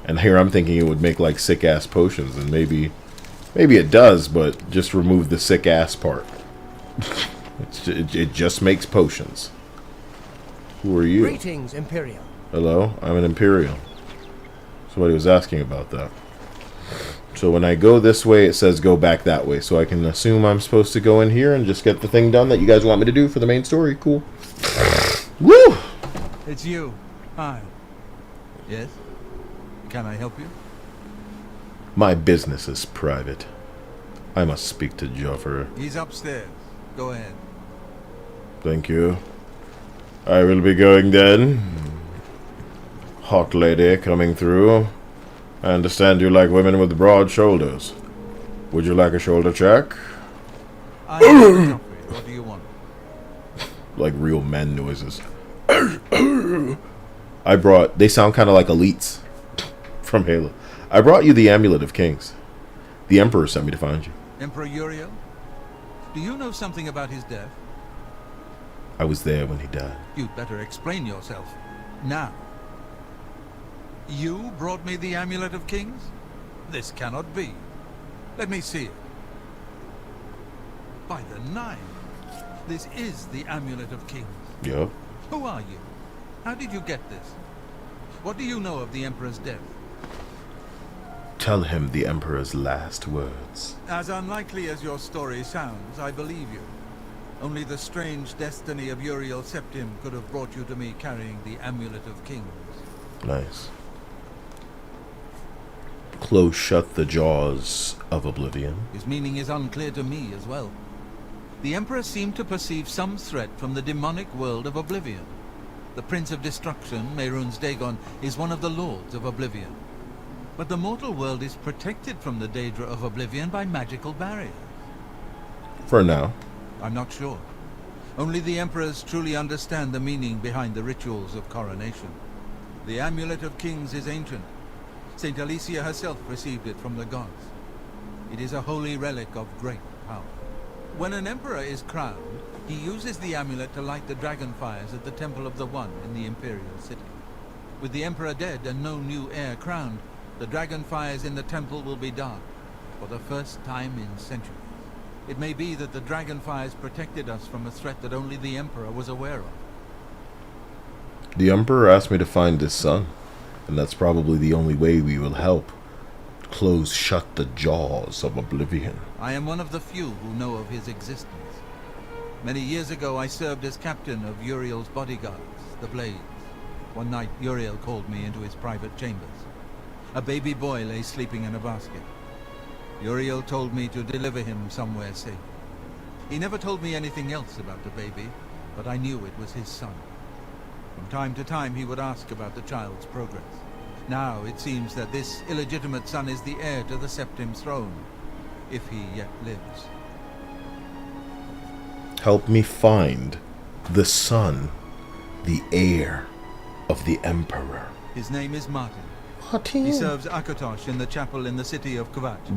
And here I'm thinking it would make like sick ass potions, and maybe it does, but just remove the sick ass part. It just makes potions. Who are you? Greetings, Imperial. Hello, I'm an Imperial. Somebody was asking about that. So when I go this way, it says go back that way. So I can assume I'm supposed to go in here and just get the thing done that you guys want me to do for the main story. Cool. Woo! It's you. Hi. Yes? Can I help you? My business is private. I must speak to Joffer. He's upstairs. Go ahead. Thank you. I will be going then. Hot lady coming through. I understand you like women with broad shoulders. Would you like a shoulder check? What do you want? Like real men noises. They sound kind of like elites from Halo. I brought you the Amulet of Kings. The Emperor sent me to find you. Emperor Uriel? Do you know something about his death? I was there when he died. You'd better explain yourself. Now. You brought me the Amulet of Kings? This cannot be. Let me see it. By the Nine. This is the Amulet of Kings. Yup. Who are you? How did you get this? What do you know of the Emperor's death? Tell him the Emperor's last words. As unlikely as your story sounds, I believe you. Only the strange destiny of Uriel Septim could have brought you to me carrying the Amulet of Kings. Nice. Close shut the jaws of Oblivion. His meaning is unclear to me as well. The Emperor seemed to perceive some threat from the demonic world of Oblivion. The Prince of Destruction, Mehrunes Dagon, is one of the Lords of Oblivion. But the mortal world is protected from the Daedra of Oblivion by magical barriers. For now. I'm not sure. Only the Emperors truly understand the meaning behind the rituals of coronation. The Amulet of Kings is ancient. Saint Alicia herself received it from the gods. It is a holy relic of great power. When an Emperor is crowned, he uses the amulet to light the dragon fires at the Temple of the One in the Imperial City. With the Emperor dead and no new heir crowned, the dragon fires in the temple will be dark, for the first time in centuries. It may be that the dragon fires protected us from a threat that only the Emperor was aware of. The Emperor asked me to find his son, and that's probably the only way we will help. Close shut the jaws of Oblivion. I am one of the few who know of his existence. Many years ago I served as captain of Uriel's bodyguards, the Blades. One night Uriel called me into his private chambers. A baby boy lay sleeping in a basket. Uriel told me to deliver him somewhere safe. He never told me anything else about the baby, but I knew it was his son. From time to time he would ask about the child's progress. Now it seems that this illegitimate son is the heir to the Septim throne. if he yet lives. Help me find the son, the heir of the Emperor. His name is Martin. Martin. He serves Akatosh in the chapel in the city of Kvatch. You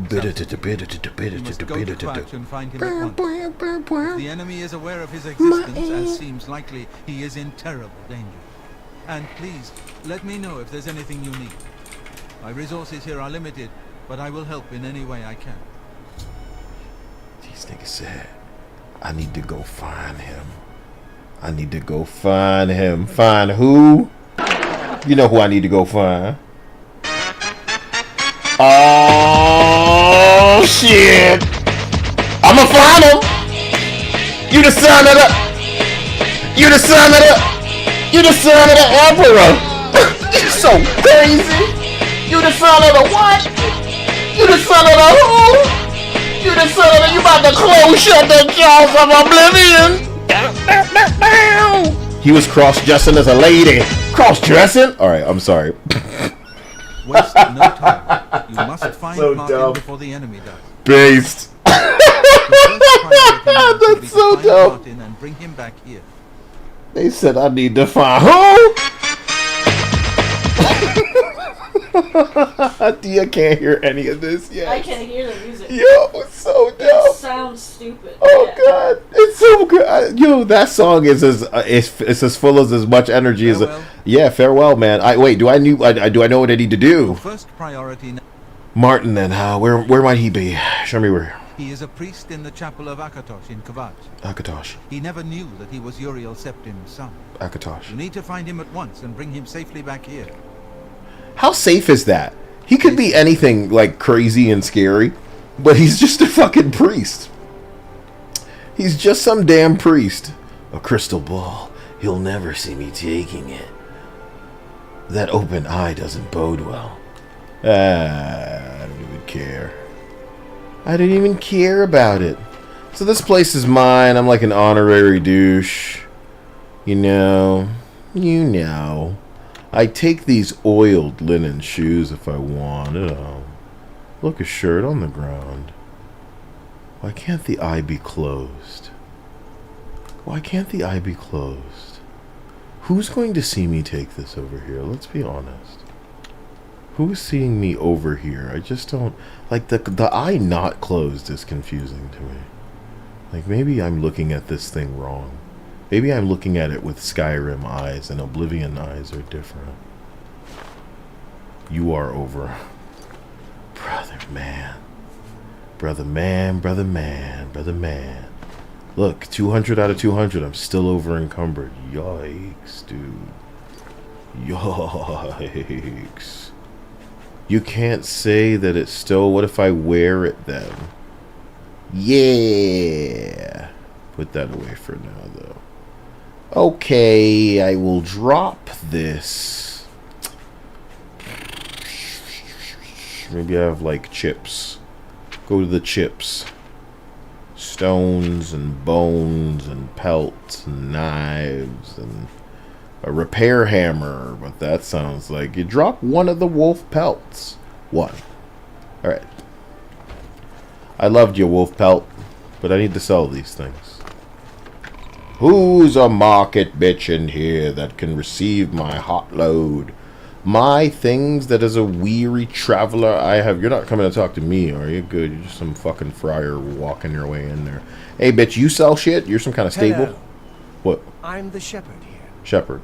must go to Kvatch and find him at once. If the enemy is aware of his existence, as seems likely, he is in terrible danger. And please, let me know if there's anything you need. My resources here are limited, but I will help in any way I can. These niggas said, I need to go find him. I need to go find him. Find who? You know who I need to go find. Oh, shit. I'ma find him. You the son of the... You the son of the... You the son of the Emperor. You're so crazy. You the son of the what? You the son of the who? You the son of the... You about to close shut the jaws of Oblivion. He was cross-dressing as a lady. Cross-dressing? Alright, I'm sorry. Waste no time. You must find So Martin dumb. before the enemy does. Based. That's so dumb. Martin and bring him back here. They said I need to find who? Dia can't hear any of this yet. I can't hear the music. Yo, it's so dumb. It sounds stupid. Oh Yeah. god, it's so good. Yo, that song is it's as full as much energy as yeah. Farewell, man. Do I know what I need to do? First priority. Martin, then where might he be? Show me where. He is a priest in the chapel of Akatosh in Kvatch. Akatosh. He never knew that he was Uriel Septim's son. Akatosh. You need to find him at once and bring him safely back here. How safe is that? He could be anything like crazy and scary, but he's just a fucking priest. He's just some damn priest. A crystal ball. He'll never see me taking it. That open eye doesn't bode well. I don't even care. I didn't even care about it. So this place is mine. I'm like an honorary douche. You know. I take these oiled linen shoes if I wanted them. Look, a shirt on the ground. Why can't the eye be closed? Why can't the eye be closed? Who's going to see me take this over here? Let's be honest. Who's seeing me over here? I just don't... Like, the eye not closed is confusing to me. Like, maybe I'm looking at this thing wrong. Maybe I'm looking at it with Skyrim eyes and Oblivion eyes are different. You are over. Brother man. Brother man, brother man, brother man. Look, 200 out of 200. I'm still over encumbered. Yikes, dude. Yikes. You can't say that it's still... What if I wear it then? Yeah. Put that away for now, though. Okay, I will drop this. Maybe I have, like, chips. Go to the chips. Stones and bones and pelts and knives and... a repair hammer, but that sounds like you drop one of the wolf pelts. One. Alright. I loved your wolf pelt, but I need to sell these things. Who's a market bitch in here that can receive my hot load? My things that as a weary traveler I have... You're not coming to talk to me, are you? Good, you're just some fucking friar walking your way in there. Hey, bitch, you sell shit? You're some kind of stable? Hello. What? I'm the shepherd here. Shepherd.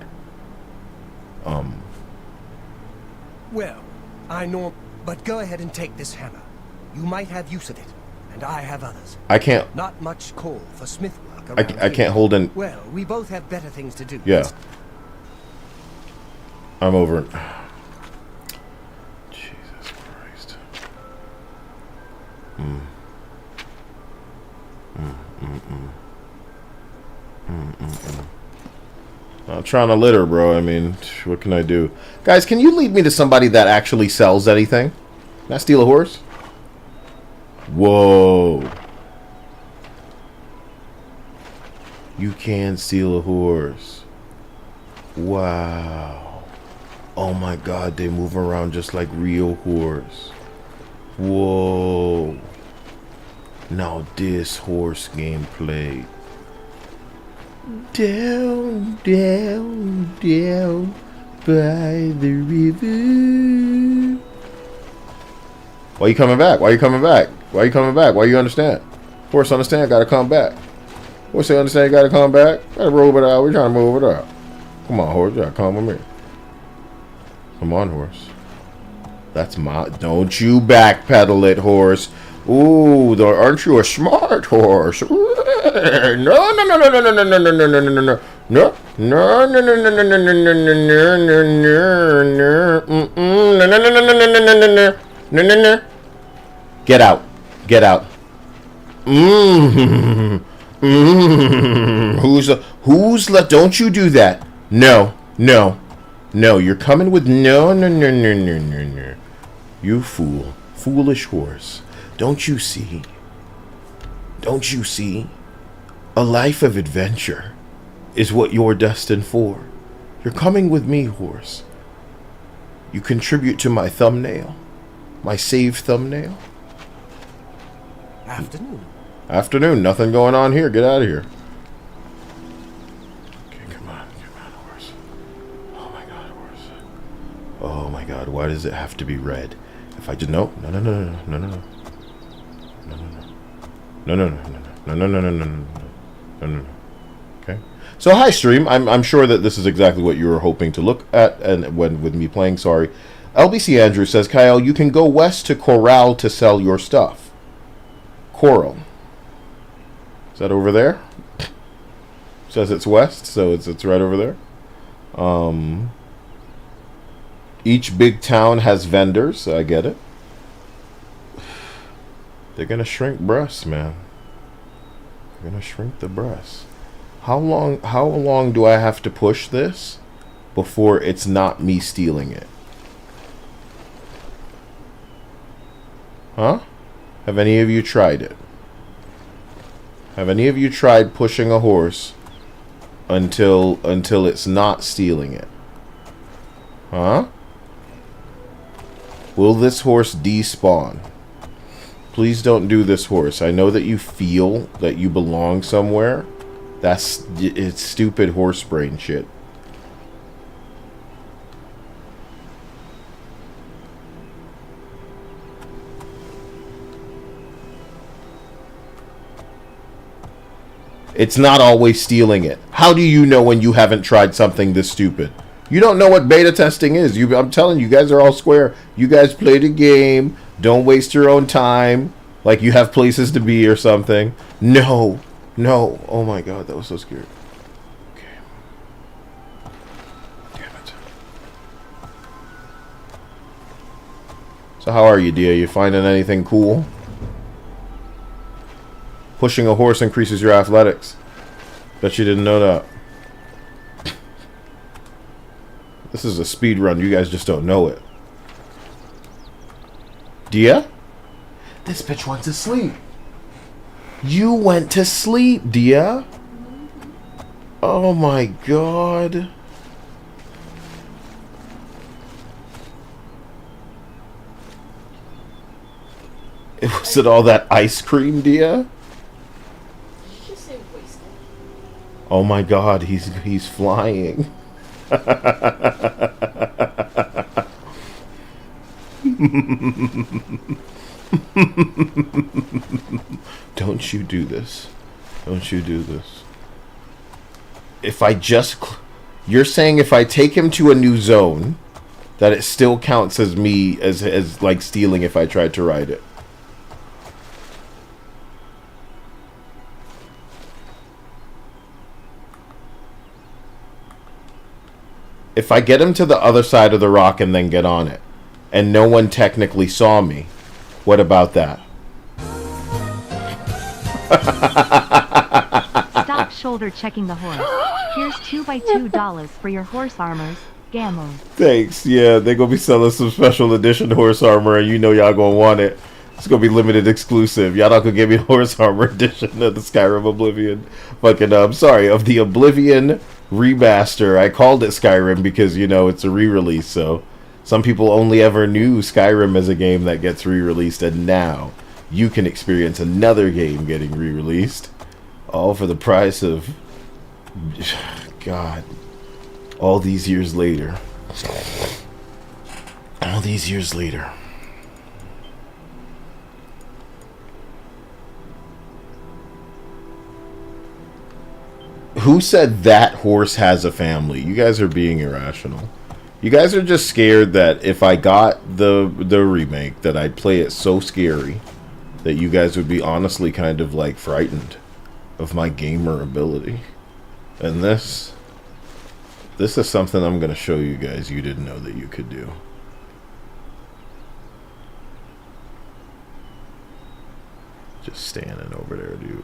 Well, I know, but go ahead and take this hammer. You might have use of it, and I have others. I can't... Not much call for smith work I around here. can't hold in... Well, we both have better things to do. Yeah. I'm over it. Jesus Christ. Not trying to litter, bro. I mean, what can I do? Guys, can you lead me to somebody that actually sells anything? Can I steal a horse? Whoa. You can steal a horse. Wow. Oh my god, they move around just like real horse. Whoa. Now this horse gameplay. Down, down, down by the river. Why you coming back? Why you coming back? Why you coming back? Why you understand? Horse understand, gotta come back. Horse say understand, gotta come back. Gotta roll it out. We're trying to move it out. Come on, horse. You gotta come with me. Come on, horse. That's my... Don't you backpedal it, horse. Ooh, aren't you a smart horse? No, no, no, no, no, no, no, no, no, no, no, no, no. No, no, no, no, no, no, no, no, no, no, no, no, no. Get out. Get out. Don't you do that. No, no, no. You're coming with no, no, no, no, no, no, no. You fool. Foolish horse. Don't you see? Don't you see? A life of adventure is what you're destined for. You're coming with me, horse. You contribute to my thumbnail. My save thumbnail. Afternoon. Afternoon. Nothing going on here. Get out of here. Okay, come on. Come on, horse. Oh my god, horse. Oh my god, why does it have to be red? If I did no, no, no, no, no, no, no, no. No, no, no, no, no, no, no, no, no, no, no, no. Okay. So hi, stream. I'm sure that this is exactly what you were hoping to look at, and when with me playing. Sorry, LBC Andrew says, Kyle, you can go west to Corral to sell your stuff. Coral. Is that over there? Says it's west, so it's right over there. Each big town has vendors. So I get it. They're gonna shrink breasts, man. They're gonna shrink the breasts. How long do I have to push this before it's not me stealing it? Huh? Have any of you tried it? Have any of you tried pushing a horse until it's not stealing it? Huh? Will this horse despawn? Please don't do this, horse. I know that you feel that you belong somewhere. It's stupid horse brain shit. It's not always stealing it. How do you know when you haven't tried something this stupid? You don't know what beta testing is. I'm telling you, guys are all square. You guys play the game. Don't waste your own time. Like you have places to be or something. No. No. Oh my god, that was so scary. Okay. Damn it. So how are you, Dia? You finding anything cool? Pushing a horse increases your athletics. Bet you didn't know that. This is a speed run. You guys just don't know it. Dia? This bitch went to sleep. You went to sleep, Dia. Oh my god. Was it all that ice cream, Dia? Oh my god, he's flying. Don't you do this. Don't you do this. If I just... You're saying if I take him to a new zone, that it still counts as me, as like stealing if I tried to ride it. If I get him to the other side of the rock and then get on it, and no one technically saw me, what about that? Stop shoulder checking the horse. Here's $2 by $2 for your horse armors. Gamble. Thanks. Yeah, they're gonna be selling some special edition horse armor, and you know y'all gonna want it. It's gonna be limited exclusive. Y'all not gonna give me the horse armor edition of the Skyrim Oblivion. Fucking, I'm sorry, of the Oblivion remaster. I called it Skyrim because, you know, it's a re-release, so some people only ever knew Skyrim as a game that gets re-released, and now you can experience another game getting re-released, all for the price of, God, all these years later. All these years later. Who said that horse has a family? You guys are being irrational. You guys are just scared that if I got the remake, that I'd play it so scary that you guys would be honestly kind of like frightened of my gamer ability. And this is something I'm going to show you guys you didn't know that you could do. Just standing over there, dude.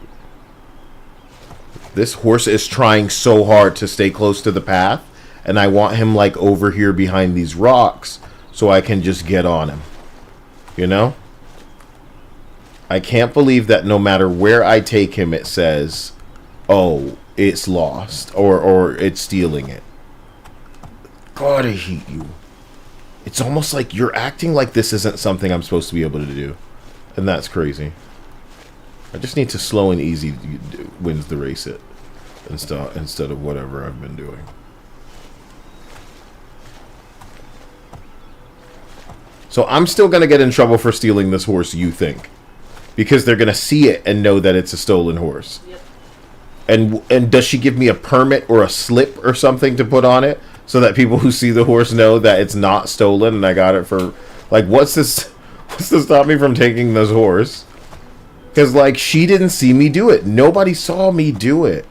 This horse is trying so hard to stay close to the path, and I want him like over here behind these rocks so I can just get on him. You know? I can't believe that no matter where I take him, it says, oh, it's lost, or it's stealing it. God, I hate you. It's almost like you're acting like this isn't something I'm supposed to be able to do. And that's crazy. I just need to slow and easy wins the race it instead of whatever I've been doing. So I'm still going to get in trouble for stealing this horse, you think. Because they're going to see it and know that it's a stolen horse. Yep. And does she give me a permit or a slip or something to put on it? So that people who see the horse know that it's not stolen and I got it for... Like, what's this... What's to stop me from taking this horse? Because, like, she didn't see me do it. Nobody saw me do it.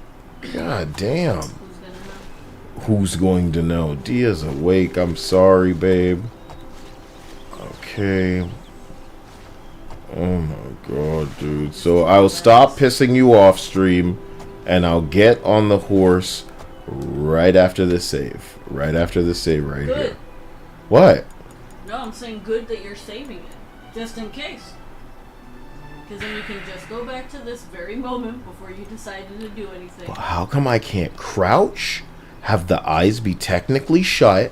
God damn. Who's going to know? Dia's awake. I'm sorry, babe. Okay. Oh my god, dude. So I'll stop pissing you off, stream, and I'll get on the horse right after this save. Right after this save right here. What? No, I'm saying good that you're saving it. Just in case. Because then you can just go back to this very moment before you decided to do anything. But how come I can't crouch, have the eyes be technically shut,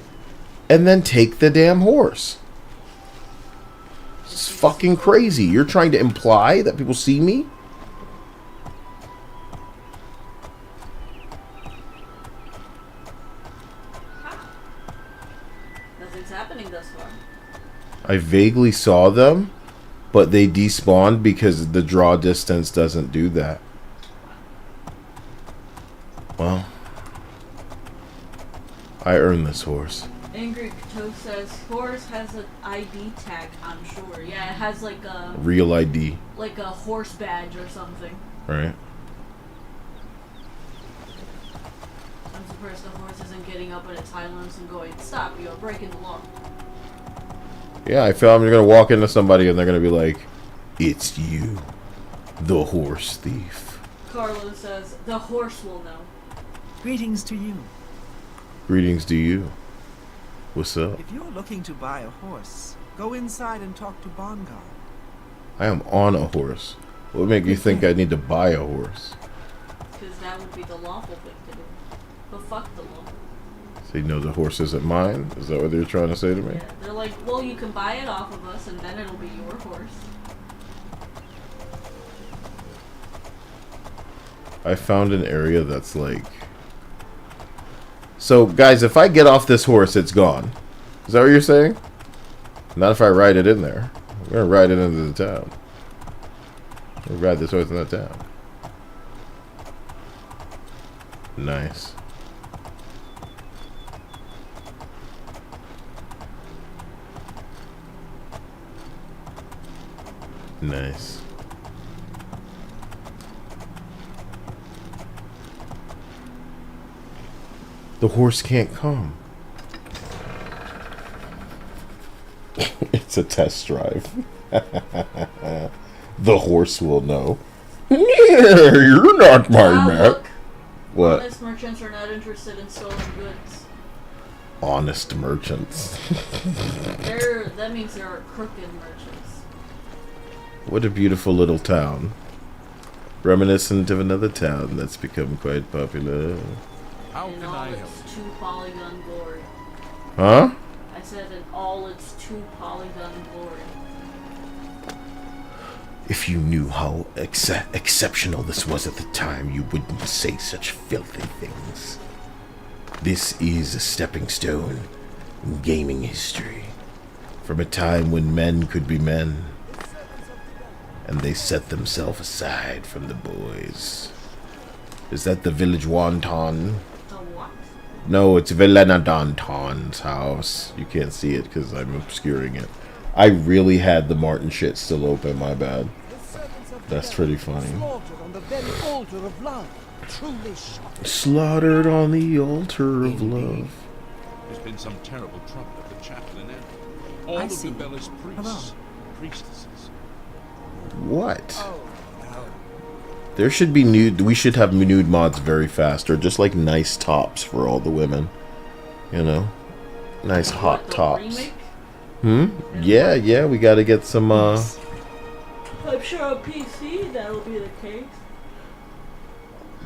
and then take the damn horse? It's fucking crazy. You're trying to imply that people see me? Nothing's happening thus far. I vaguely saw them, but they despawned because the draw distance doesn't do that. Well, I earned this horse. Angry Toe says horse has an ID tag, I'm sure. Yeah, it has like a real ID. Like a horse badge or something. Right. I'm surprised the horse isn't getting up on its hind limbs and going, stop, you are breaking the law. Yeah, I feel I'm gonna walk into somebody and they're gonna be like, it's you, the horse thief. Carlo says, the horse will know. Greetings to you. Greetings to you. What's up? If you're looking to buy a horse, go inside and talk to Bongar. I am on a horse. What would make you think I need to buy a horse? Because that would be the lawful thing to do. But fuck the law. So you know the horse isn't mine? Is that what they're trying to say to me? Yeah, they're like, well, you can buy it off of us and then it'll be your horse. I found an area that's like... So, guys, if I get off this horse, it's gone. Is that what you're saying? Not if I ride it in there. I'm going to ride it into the town. I'm going to ride this horse in the town. Nice. Nice. The horse can't come. It's a test drive. The horse will know. You're not my man. What? Honest merchants are not interested in stolen goods. Honest merchants. That means there are crooked merchants. What a beautiful little town. Reminiscent of another town that's become quite popular. How can I help? It's 2 polygon glory. Huh? I said in all its 2 polygon glory. If you knew how exceptional this was at the time, you wouldn't say such filthy things. This is a stepping stone in gaming history. From a time when men could be men, and they set themselves aside from the boys. Is that the village wonton? The what? No, it's Villanadonton's house. You can't see it because I'm obscuring it. I really had the Martin shit still open, my bad. That's pretty funny. Slaughtered on the very altar of love. Truly shocking. Slaughtered on the altar of love. There's been some terrible trouble at the chapel in Edinburgh. All of the Bella's priests, priestesses. What? There should be nude. We should have nude mods very fast, or just like nice tops for all the women. You know, nice hot tops. Yeah. We got to get some. I'm sure on PC that'll be the case.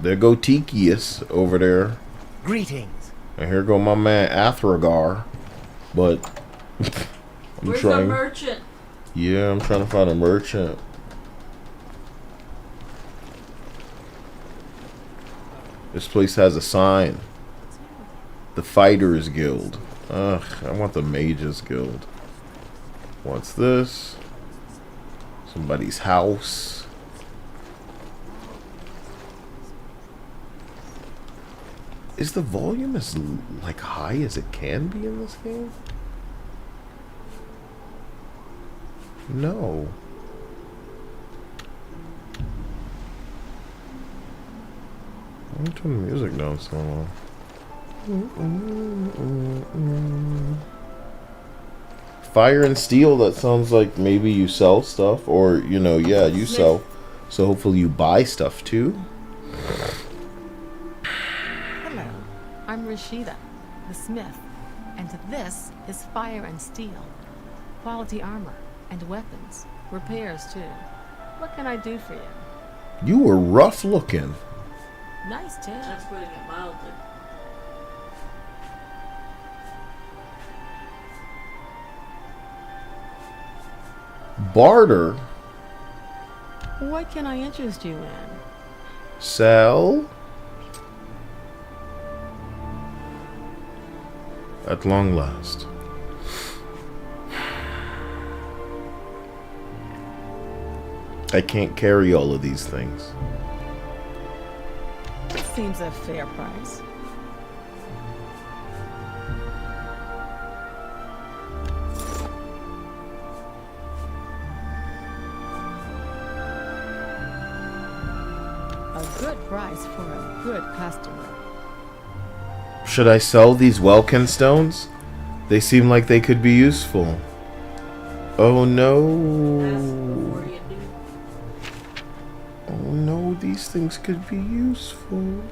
There go Tikius over there. Greetings. And here go my man Athragar. But Where's the merchant? Yeah, I'm trying to find a merchant. This place has a sign. The Fighters Guild. Ugh, I want the Mages Guild. What's this? Somebody's house. Is the volume as like high as it can be in this game? No. I'm gonna turn the music down so long. Fire and Steel, that sounds like maybe you sell stuff, or, you know, yeah, you sell. So hopefully you buy stuff too. Hello, I'm Rashida, the smith, and this is Fire and Steel. Quality armor and weapons, repairs too. What can I do for you? You were rough looking. Nice too. That's putting it mildly. Barter. What can I interest you in? Sell. At long last. I can't carry all of these things. It seems a fair price. A good price for a good customer. Should I sell these Welkin stones? They seem like they could be useful. Oh no. Oh no, these things could be useful.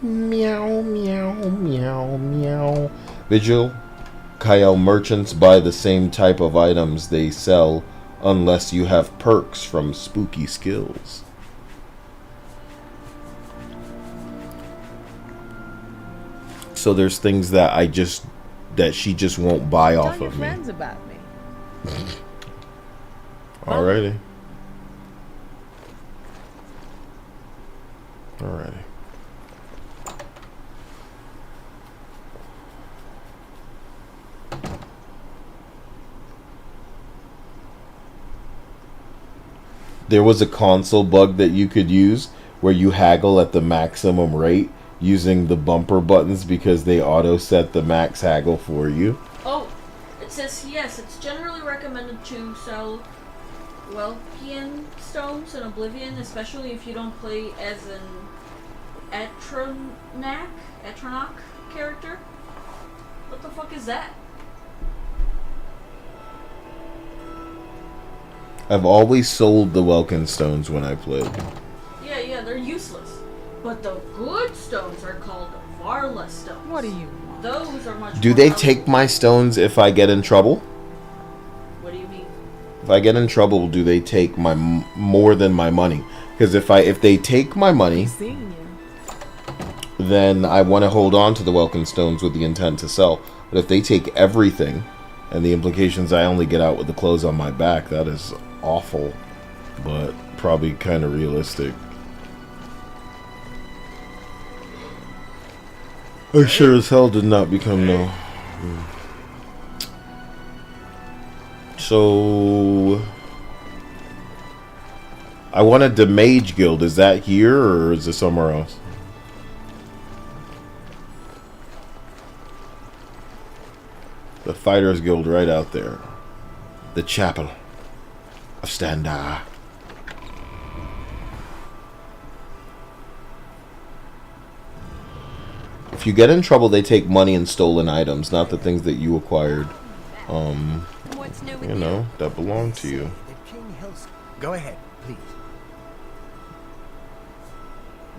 Meow, meow, meow, meow. Vigil. Kyle, merchants buy the same type of items they sell unless you have perks from spooky skills. So there's things that she just won't buy off of me. Friends about me. Alrighty. Alrighty. There was a console bug that you could use where you haggle at the maximum rate using the bumper buttons because they auto set the max haggle for you. Oh, it says yes, it's generally recommended to sell Welkian stones in Oblivion, especially if you don't play as an Atronach character. What the fuck is that? I've always sold the Welkin stones when I played. Yeah, they're useless. But the good stones are called Varla stones. What do you want? Those are much Do more they valuable. take my stones if I get in trouble? What do you mean? If I get in trouble, do they take my more than my money? Because if they take my money, Seeing you. then I want to hold on to the Welkin stones with the intent to sell. But if they take everything, and the implications I only get out with the clothes on my back, that is awful, but probably kind of realistic. I sure as hell did not become no. So I wanted the Mage Guild. Is that here or is it somewhere else? The Fighters Guild right out there. The Chapel of Standar. If you get in trouble, they take money and stolen items, not the things that you acquired. You know, that belong to you. Go ahead, please.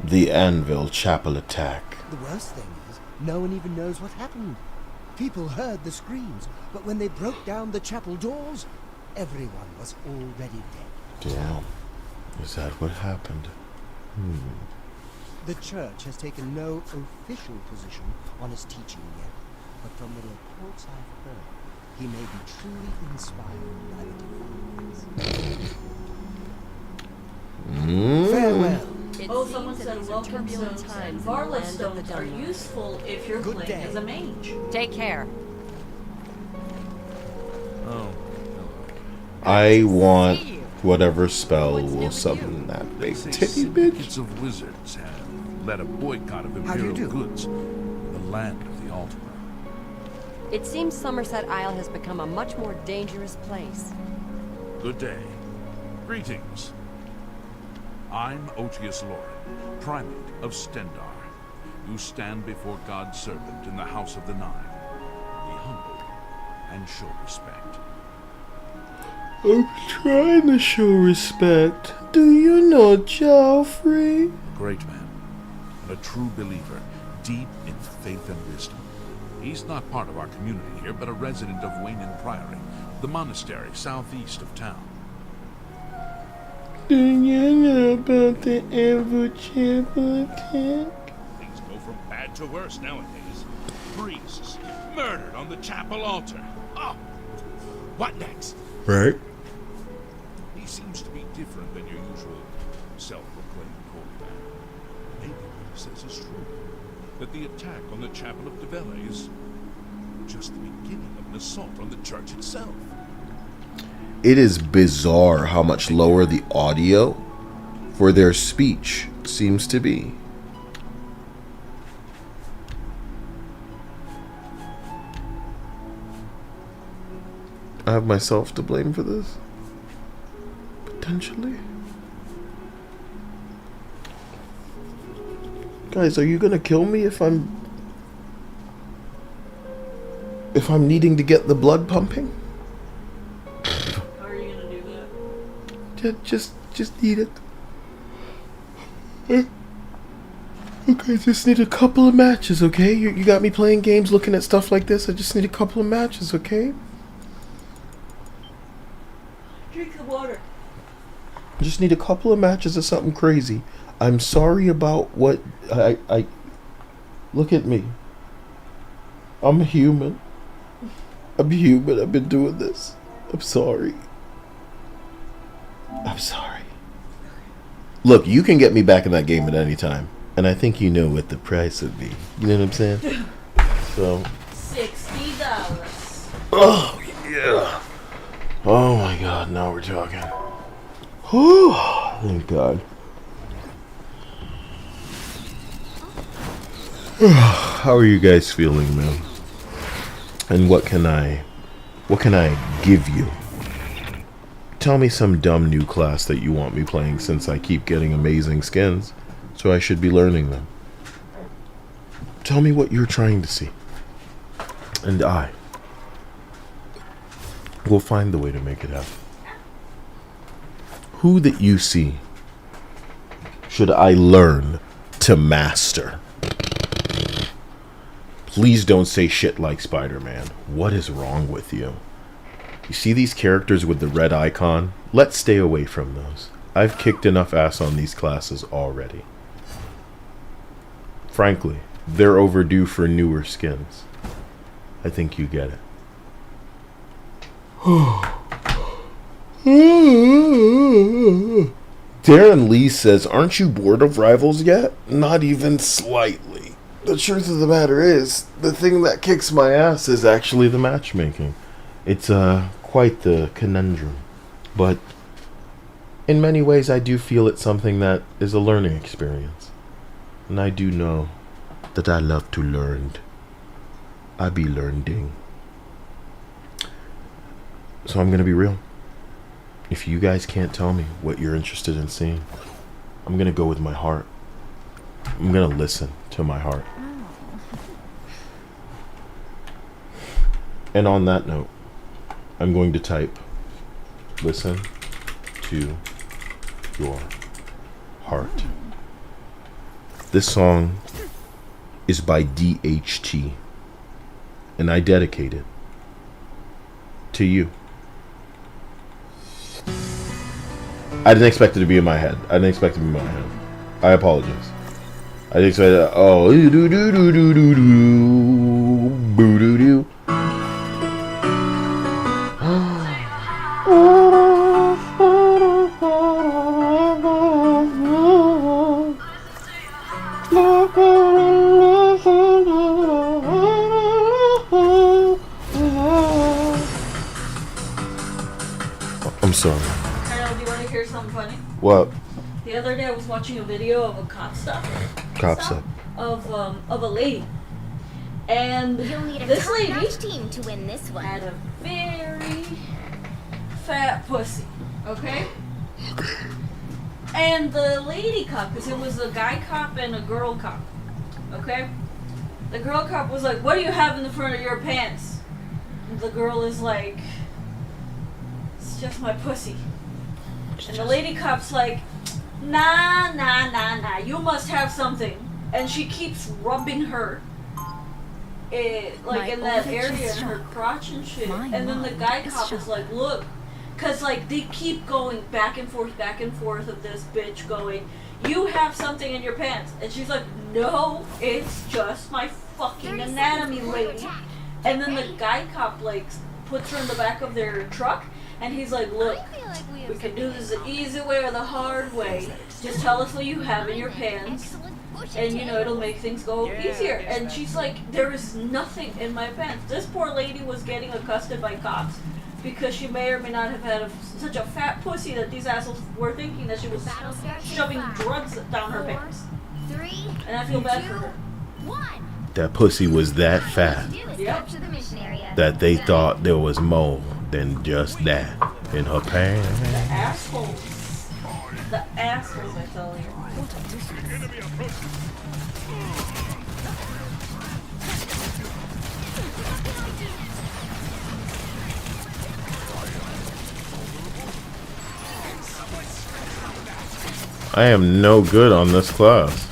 The Anvil Chapel attack. The worst thing is, no one even knows what happened. People heard the screams, but when they broke down the chapel doors, everyone was already dead. Damn. Is that what happened? The church has taken no official position on his teaching yet, but from the reports I've heard, he may be truly inspired by the divines. Farewell. Oh, someone said Welkin stones and Varla stones are useful if you're playing as a mage. Take care. Oh. I want whatever spell will summon that big They say titty bitch. syndicates of wizards have led a boycott of How do you imperial do? goods. The land of the Altima. It seems Somerset Isle has become a much more dangerous place. Good day. Greetings. I'm Otius Loren, Primate of Stendar. You stand before God's servant in the House of the Nine. Be humble and show respect. I'm trying to show respect. Do you know Joffrey? A great man, and a true believer, deep in faith and wisdom. He's not part of our community here, but a resident of Waynan Priory, the monastery southeast of town. Do you know about the Anvil Chapel attack? Things go from bad to worse nowadays. Priests murdered on the chapel altar. Oh, what next? Right. He seems to be different than your usual self-proclaimed holy man. Maybe what he says is true. That the attack on the chapel of Devella is just the beginning of an assault on the church itself. It is bizarre how much lower the audio for their speech seems to be. I have myself to blame for this. Potentially. Guys, are you gonna kill me if I'm needing to get the blood pumping? How are you gonna do that? Just need it. Okay, just need a couple of matches, okay? You got me playing games, looking at stuff like this. I just need a couple of matches, okay? Drink the water. I just need a couple of matches of something crazy. I'm sorry about what I look at me. I'm human. I'm human. I've been doing this. I'm sorry. I'm sorry. Look, you can get me back in that game at any time. And I think you know what the price would be. You know what I'm saying? So. $60. Oh, yeah. Oh my god, now we're talking. Whew, thank God. How are you guys feeling, man? And what can I give you? Tell me some dumb new class that you want me playing, since I keep getting amazing skins, so I should be learning them. Tell me what you're trying to see. And I will find the way to make it happen. Who that you see should I learn to master? Please don't say shit like Spider-Man. What is wrong with you? You see these characters with the red icon? Let's stay away from those. I've kicked enough ass on these classes already. Frankly, they're overdue for newer skins. I think you get it. Darren Lee says, aren't you bored of Rivals yet? Not even slightly. The truth of the matter is, the thing that kicks my ass is actually the matchmaking. It's quite the conundrum. But in many ways I do feel it's something that is a learning experience. And I do know that I love to learn. I be learning. So I'm gonna be real. If you guys can't tell me what you're interested in seeing, I'm gonna go with my heart. I'm gonna listen to my heart. And on that note, I'm going to type, listen to your heart. This song is by DHT, and I dedicate it to you. I didn't expect it to be in my head. I didn't expect it to be in my head. I apologize. I didn't expect it. Oh, do do do do do do do, boo doo doo. I'm sorry. Kyle, do you want to hear something funny? What? The other day I was watching a video of a cop stop. Of a lady. And You'll need a this lady top-notch team to win this one. had a very fat pussy, okay? And the lady cop, because it was a guy cop and a girl cop, okay? The girl cop was like, what do you have in the front of your pants? And the girl is like, it's just my pussy. And the lady cop's like, nah, you must have something. And she keeps rubbing her like in that area in her crotch and shit. And then the guy cop is like, look, cause like they keep going back and forth of this bitch going, you have something in your pants. And she's like, no, it's just my fucking anatomy, lady. And then the guy cop like puts her in the back of their truck and he's like, look, we can do this the easy way or the hard way. Just tell us what you have in your pants. And you know, it'll make things go easier. And she's like, there is nothing in my pants. This poor lady was getting accosted by cops because she may or may not have had such a fat pussy that these assholes were thinking that she was shoving drugs down her pants. And I feel bad for her. That pussy was that fat that they thought there was more than just that in her pants. The assholes. The assholes, I tell you. I am no good on this class.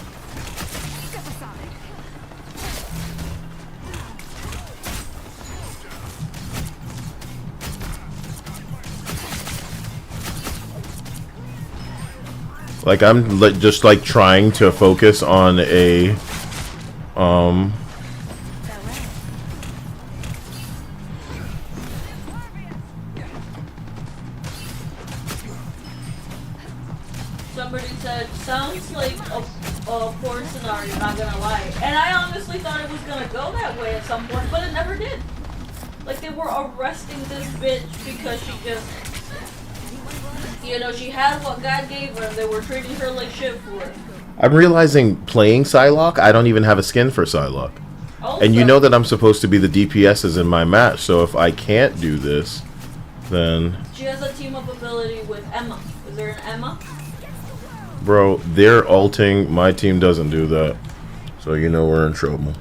Like I'm just like trying to focus on a Somebody said, sounds like a porn scenario, not gonna lie. And I honestly thought it was gonna go that way at some point, but it never did. Like they were arresting this bitch because she just, you know, she had what God gave her and they were treating her like shit for it. I'm realizing playing Psylocke, I don't even have a skin for Psylocke. Also, And you know that I'm supposed to be the DPSs in my match, so if I can't do this, then... She has a team-up ability with Emma. Is there an Emma? Bro, they're ulting, my team doesn't do that. So you know we're in trouble.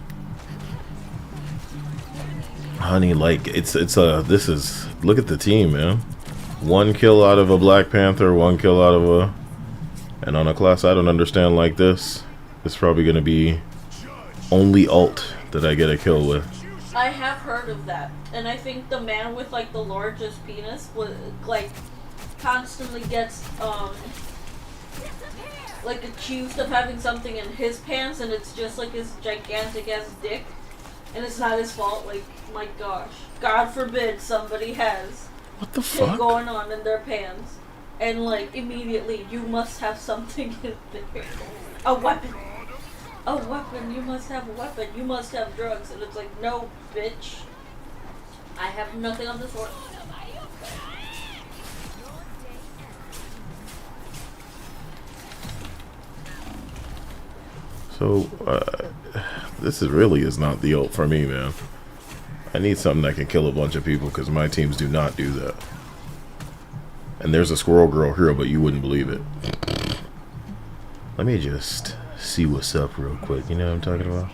Honey, like, this is... Look at the team, man. 1 kill out of a Black Panther, 1 kill out of a... And on a class I don't understand like this, it's probably going to be only alt that I get a kill with. I have heard of that, and I think the man with like the largest penis was like constantly gets like accused of having something in his pants, and it's just like his gigantic ass dick, and it's not his fault. Like, my gosh, God forbid somebody has what the shit fuck going on in their pants, and like immediately you must have something in there, a weapon. A weapon, you must have a weapon, you must have drugs, and it's like, no, bitch. I have nothing of the sort. So, this is not the ult for me, man. I need something that can kill a bunch of people, because my teams do not do that. And there's a squirrel girl hero, but you wouldn't believe it. Let me just see what's up real quick. You know what I'm talking about?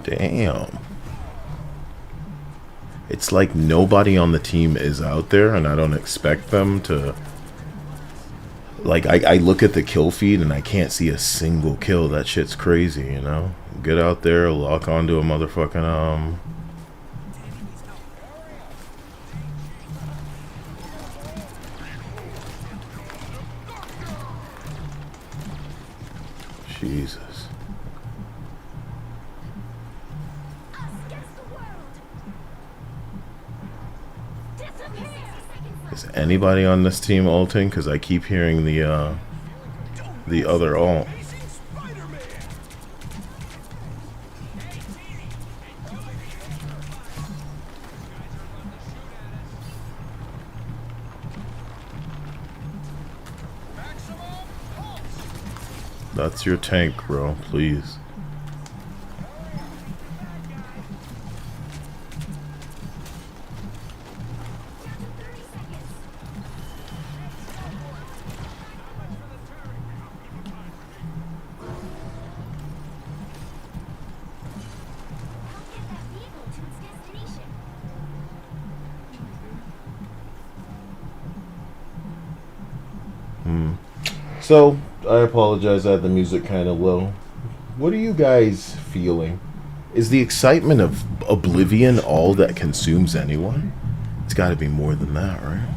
Damn. It's like nobody on the team is out there, and I don't expect them to. Like, I look at the kill feed and I can't see a single kill. That shit's crazy, you know? Get out there, lock onto a motherfucking, Jesus. Is anybody on this team ulting? Because I keep hearing the other ult. That's your tank, bro. Please. So, I apologize, I had the music kind of low. What are you guys feeling? Is the excitement of Oblivion all that consumes anyone? It's got to be more than that, right?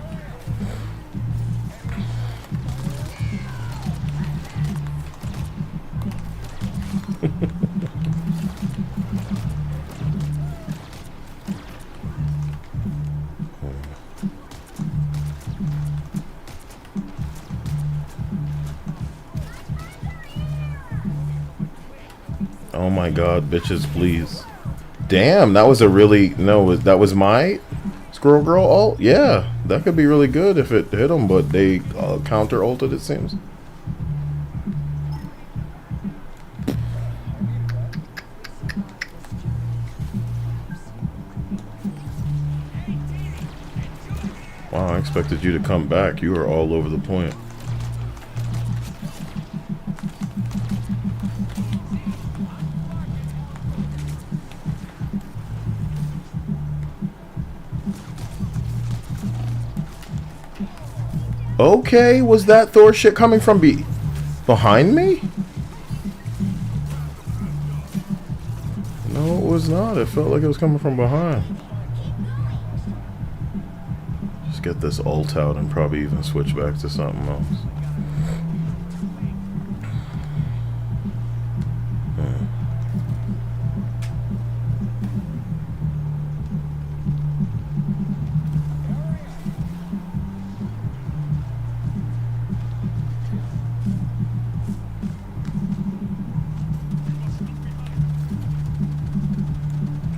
Oh my god, bitches, please. Damn, that was a really... No, that was my Squirrel Girl ult? Yeah, that could be really good if it hit them, but they counter-ulted, it seems. Wow, I expected you to come back. You were all over the point. Okay, was that Thor shit coming from behind me? No, it was not. It felt like it was coming from behind. Just get this ult out and probably even switch back to something else.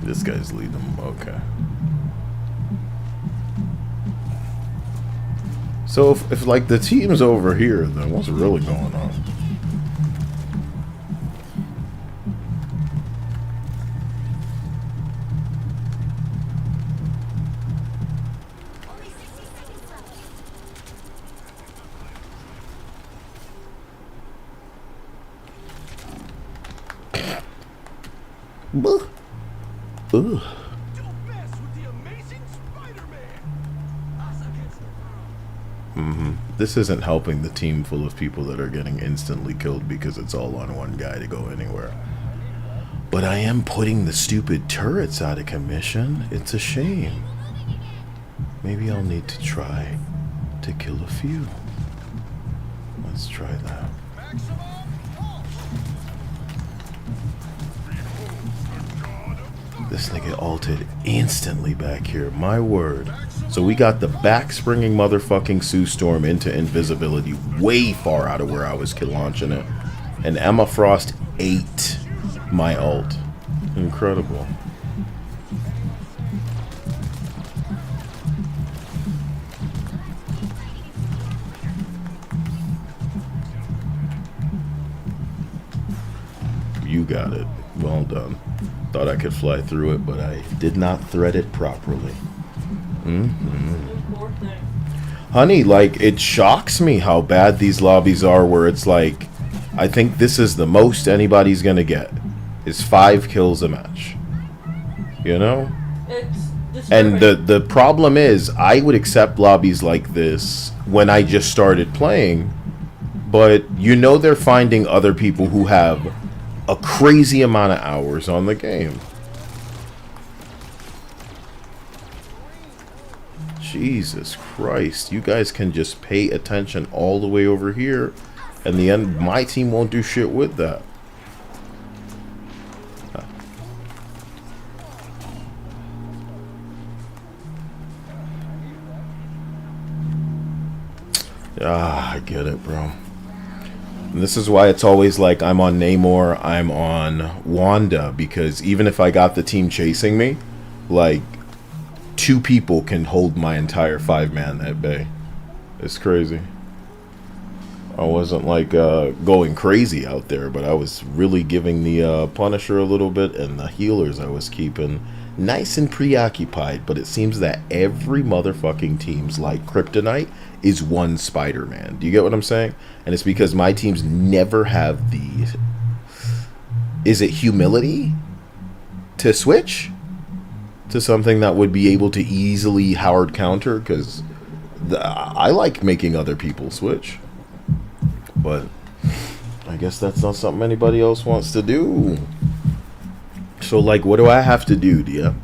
This guy's leading them. Okay. So if like the team's over here, then what's really going on? Ugh. This isn't helping the team full of people that are getting instantly killed because it's all on one guy to go anywhere. But I am putting the stupid turrets out of commission. It's a shame. Maybe I'll need to try to kill a few. Let's try that. This nigga ulted instantly back here. My word. So we got the back-springing motherfucking Sue Storm into invisibility way far out of where I was launching it. And Emma Frost ate my ult. Incredible. You got it. Well done. Thought I could fly through it, but I did not thread it properly. Honey, like, it shocks me how bad these lobbies are, where it's like, I think this is the most anybody's gonna get, is 5 kills a match. You know? And the problem is, I would accept lobbies like this when I just started playing, but you know they're finding other people who have a crazy amount of hours on the game. Jesus Christ, you guys can just pay attention all the way over here, and the end my team won't do shit with that. I get it, bro. And this is why it's always like I'm on Namor, I'm on Wanda, because even if I got the team chasing me, like 2 people can hold my entire 5-man at bay. It's crazy. I wasn't like going crazy out there, but I was really giving the Punisher a little bit, and the healers I was keeping nice and preoccupied. But it seems that every motherfucking team's like Kryptonite is one Spider-Man. Do you get what I'm saying? And it's because my teams never have the... Is it humility to switch to something that would be able to easily hard counter? Because I like making other people switch. But I guess that's not something anybody else wants to do. So, like, what do I have to do, Dia?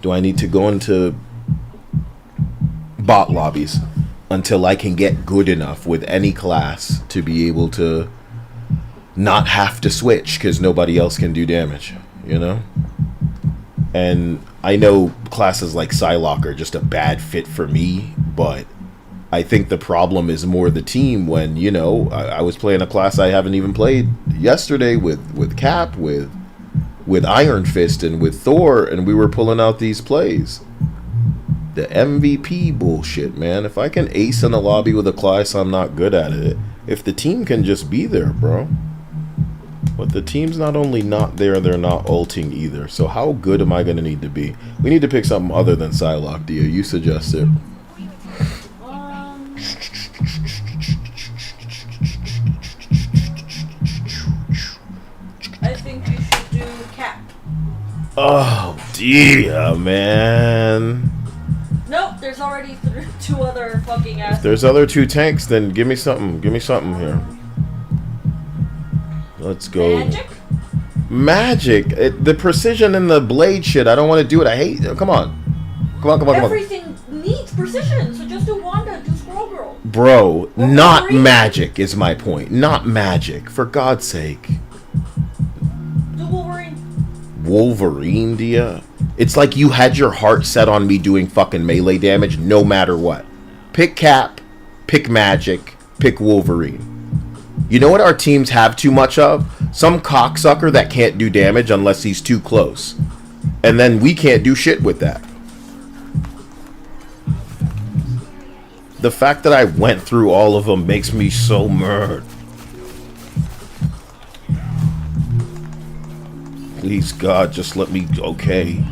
Do I need to go into bot lobbies until I can get good enough with any class to be able to not have to switch because nobody else can do damage, you know? And I know classes like Psylocke are just a bad fit for me, but I think the problem is more the team when, you know, I was playing a class I haven't even played yesterday with Cap, with Iron Fist, and with Thor, and we were pulling out these plays. The MVP bullshit, man. If I can ace in a lobby with a class I'm not good at it, if the team can just be there, bro. But the team's not only not there, they're not ulting either. So how good am I going to need to be? We need to pick something other than Psylocke, Dia. You suggest it. I think you should do Cap. Oh, Dia, man. Nope, there's already 2 other fucking ass. If there's other 2 tanks, then give me something. Give me something here. Let's go. Magic? The precision and the blade shit, I don't want to do it. I hate it. Come on. Come on. Everything needs precision, so just do Wanda, do Squirrel Girl. Bro, not magic is my point. Not magic. For God's sake. Do Wolverine. Wolverine, Dia? It's like you had your heart set on me doing fucking melee damage no matter what. Pick Cap, pick Magic, pick Wolverine. You know what our teams have too much of? Some cocksucker that can't do damage unless he's too close. And then we can't do shit with that. the fact that I went through all of them makes me so mad. Please, God, just let me... Okay.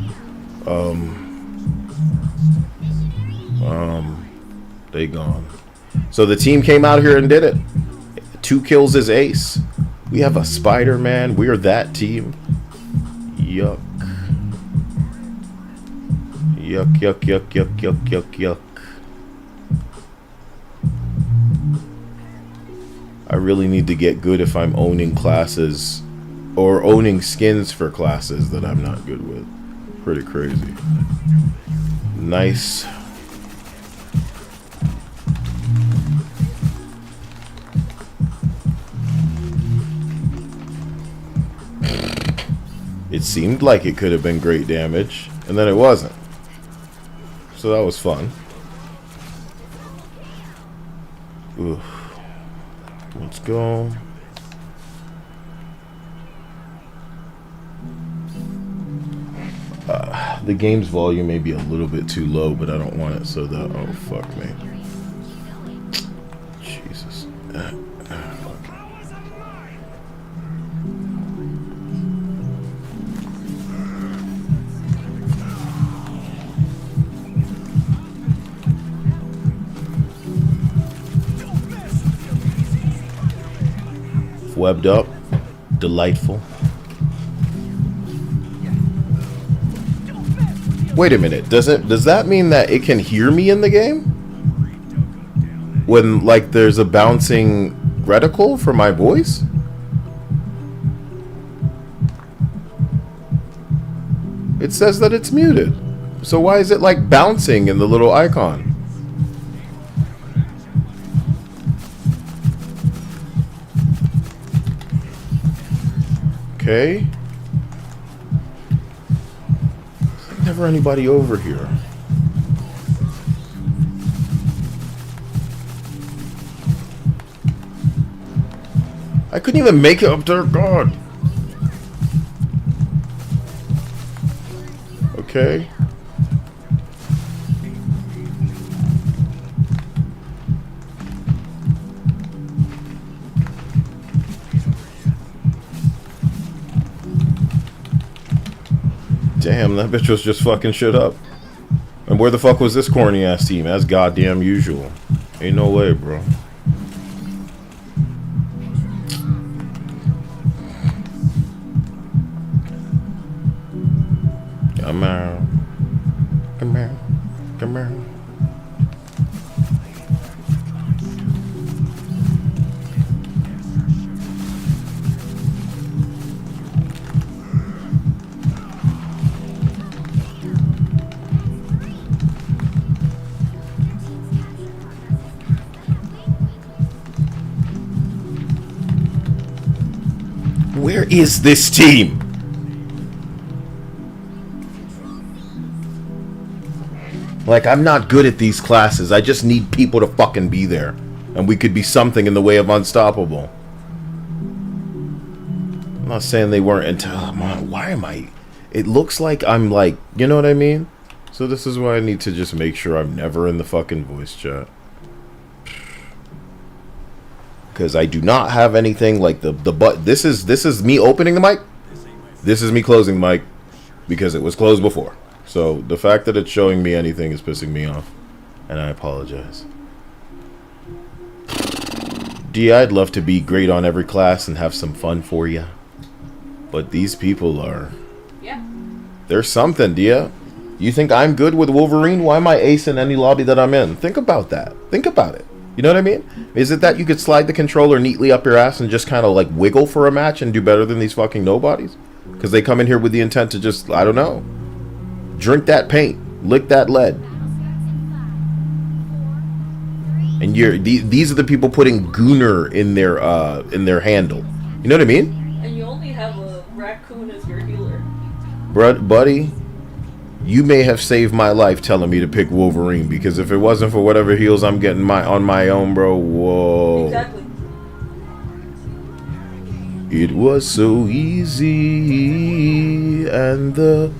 They gone. So the team came out here and did it. 2 kills is ace. We have a Spider-Man. We're that team. Yuck. Yuck, yuck, yuck, yuck, yuck, yuck, yuck. I really need to get good if I'm owning classes or owning skins for classes that I'm not good with. Pretty crazy. Nice. It seemed like it could have been great damage, and then it wasn't. So that was fun. Oof. Let's go. The game's volume may be a little bit too low, but I don't want it so that... Oh, fuck me. Jesus. Webbed up. Delightful. Wait a minute. Does that mean that it can hear me in the game? When, like, there's a bouncing reticle for my voice? It says that it's muted. So why is it, like, bouncing in the little icon? Okay. Never anybody over here. I couldn't even make it up there. God. Okay. Damn, that bitch was just fucking shit up. And where the fuck was this corny ass team? As goddamn usual. Ain't no way, bro. Come on. Come on. Come on. Where is this team? Like, I'm not good at these classes. I just need people to fucking be there. And we could be something in the way of unstoppable. I'm not saying they weren't until... Why am I... It looks like I'm like... You know what I mean? So this is why I need to just make sure I'm never in the fucking voice chat. Because I do not have anything like the but this is me opening the mic. This is me closing the mic because it was closed before. So the fact that it's showing me anything is pissing me off, and I apologize. D, I'd love to be great on every class and have some fun for you, but these people are. Yeah. There's something, Dia. You think I'm good with Wolverine? Why am I ace in any lobby that I'm in? Think about that. Think about it. You know what I mean? Is it that you could slide the controller neatly up your ass and just kind of like wiggle for a match and do better than these fucking nobodies? Because they come in here with the intent to just, I don't know, drink that paint, lick that lead. And these are the people putting Gooner in their handle. You know what I mean? And you only have a raccoon as your healer. Buddy, you may have saved my life telling me to pick Wolverine, because if it wasn't for whatever heals I'm getting on my own, bro, whoa. Exactly. It was so easy, and the...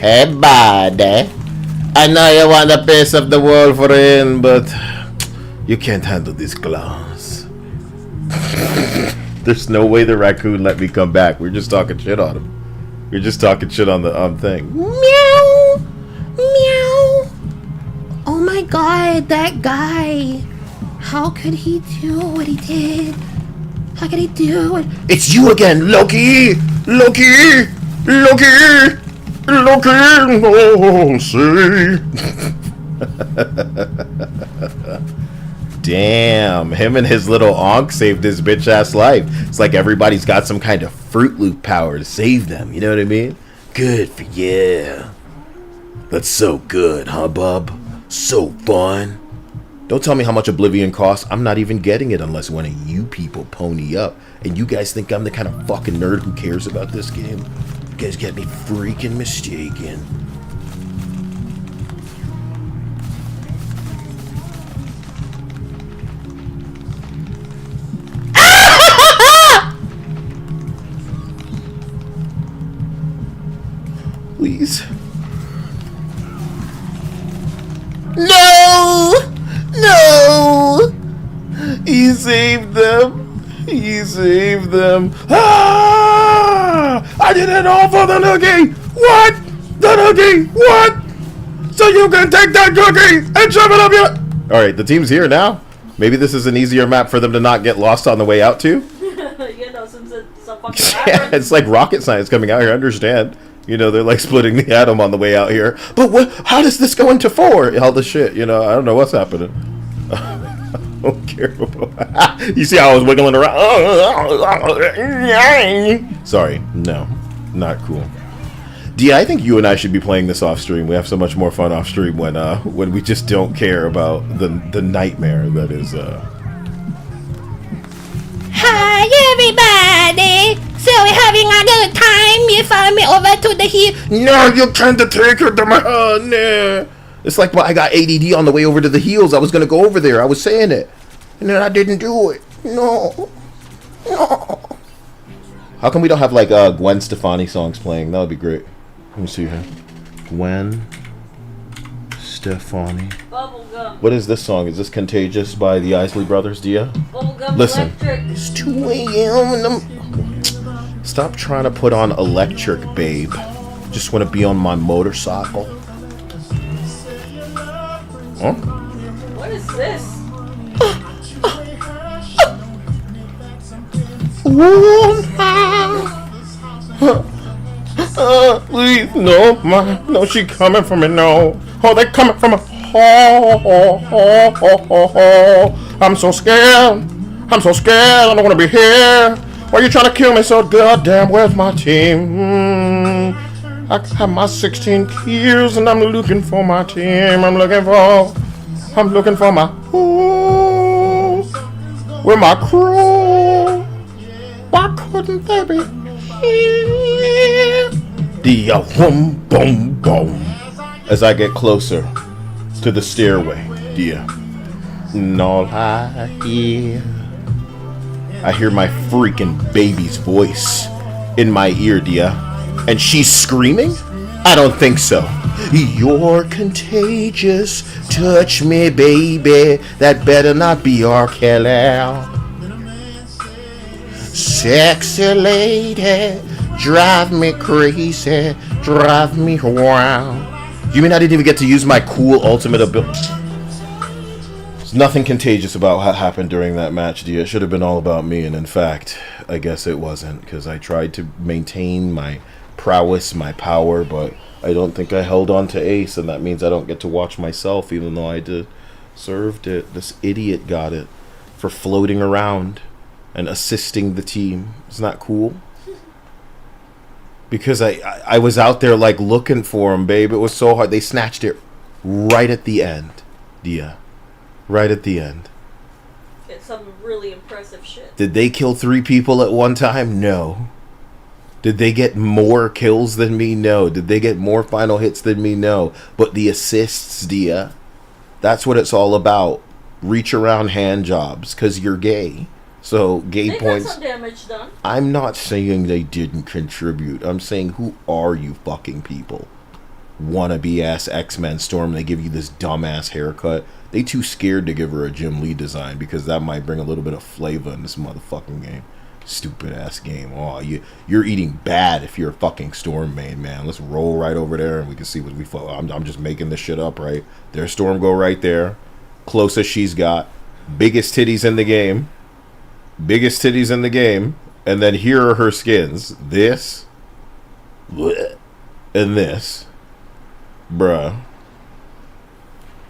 Hey, buddy. I know you want a piece of the world, friend, but you can't handle this glass. There's no way the raccoon let me come back. We're just talking shit on him. We're just talking shit on the thing. Meow! Meow! Oh my god, that guy. How could he do what he did? How could he do it? It's you again, Loki! Loki! Loki! Loki! Oh, see? Damn, him and his little onk saved his bitch ass life. It's like everybody's got some kind of Fruit Loop power to save them, you know what I mean? Good for you. That's so good, huh, bub? So fun. Don't tell me how much Oblivion costs. I'm not even getting it unless one of you people pony up. And you guys think I'm the kind of fucking nerd who cares about this game? You guys get me freaking mistaken. Please. No! No! He saved them. He saved them. Ah! I did it all for the nookie! What? The nookie! What? So you can take that cookie and shove it up your... Alright, the team's here now. Maybe this is an easier map for them to not get lost on the way out to. You know, since it's a fucking Yeah, it's like rocket science coming out here, I understand. You know, they're like splitting the atom on the way out here. But what? How does this go into 4? All the shit, you know, I don't know what's happening. I don't care about... You see how I was wiggling around? Sorry, no, not cool. Dia, I think you and I should be playing this off stream. We have so much more fun off stream when we just don't care about the nightmare that is. Hi everybody! So we're having a good time. You follow me over to the hill. No, you can't take her to my no. It's like, well, I got ADD on the way over to the heels. I was gonna go over there. I was saying it, and then I didn't do it. No, no. How come we don't have like Gwen Stefani songs playing? That would be great. Let me see here. Gwen Stefani. Bubblegum. What is this song? Is this Contagious by the Isley Brothers, Dia? Bubblegum Listen. Electric. It's 2 a.m. and I'm... Stop trying to put on electric, babe. Just want to be on my motorcycle. Huh? What is this? Please, no, no, she coming for me, no. Oh, they coming from me. I'm so scared. I'm so scared. I don't want to be here. Why are you trying to kill me so goddamn? Where's my team? I have my 16 kills and I'm looking for my team. I'm looking for my where my crew? Why couldn't they be here? The boom boom boom. As I get closer to the stairway, dear. And all I hear my freaking baby's voice in my ear, dear. And she's screaming? I don't think so. You're contagious. Touch me, baby. That better not be R. Kelly. Sexy lady. Drive me crazy. Drive me wild. You mean I didn't even get to use my cool ultimate ability? There's nothing contagious about what happened during that match, dear. It should have been all about me, and in fact, I guess it wasn't, because I tried to maintain my prowess, my power, but I don't think I held on to Ace, and that means I don't get to watch myself, even though I deserved it. This idiot got it for floating around and assisting the team. Isn't that cool? Because I was out there like looking for him, babe. It was so hard. They snatched it right at the end, Dia. Right at the end. It's some really impressive shit. Did they kill 3 people at one time? No. Did they get more kills than me? No. Did they get more final hits than me? No. But the assists, Dia, that's what it's all about. Reach around hand jobs, because you're gay. So, gay they points. Got some damage done. I'm not saying they didn't contribute. I'm saying, who are you fucking people? wannabe ass X-Men Storm. They give you this dumbass haircut. They too scared to give her a Jim Lee design because that might bring a little bit of flavor in this motherfucking game. Stupid ass game. Oh, you're eating bad if you're a fucking Storm main, man. Let's roll right over there and we can see what we follow. I'm just making this shit up, right? There's Storm go right there. Closest she's got. Biggest titties in the game. Biggest titties in the game. And then here are her skins. This. Bleh, and this. Bruh.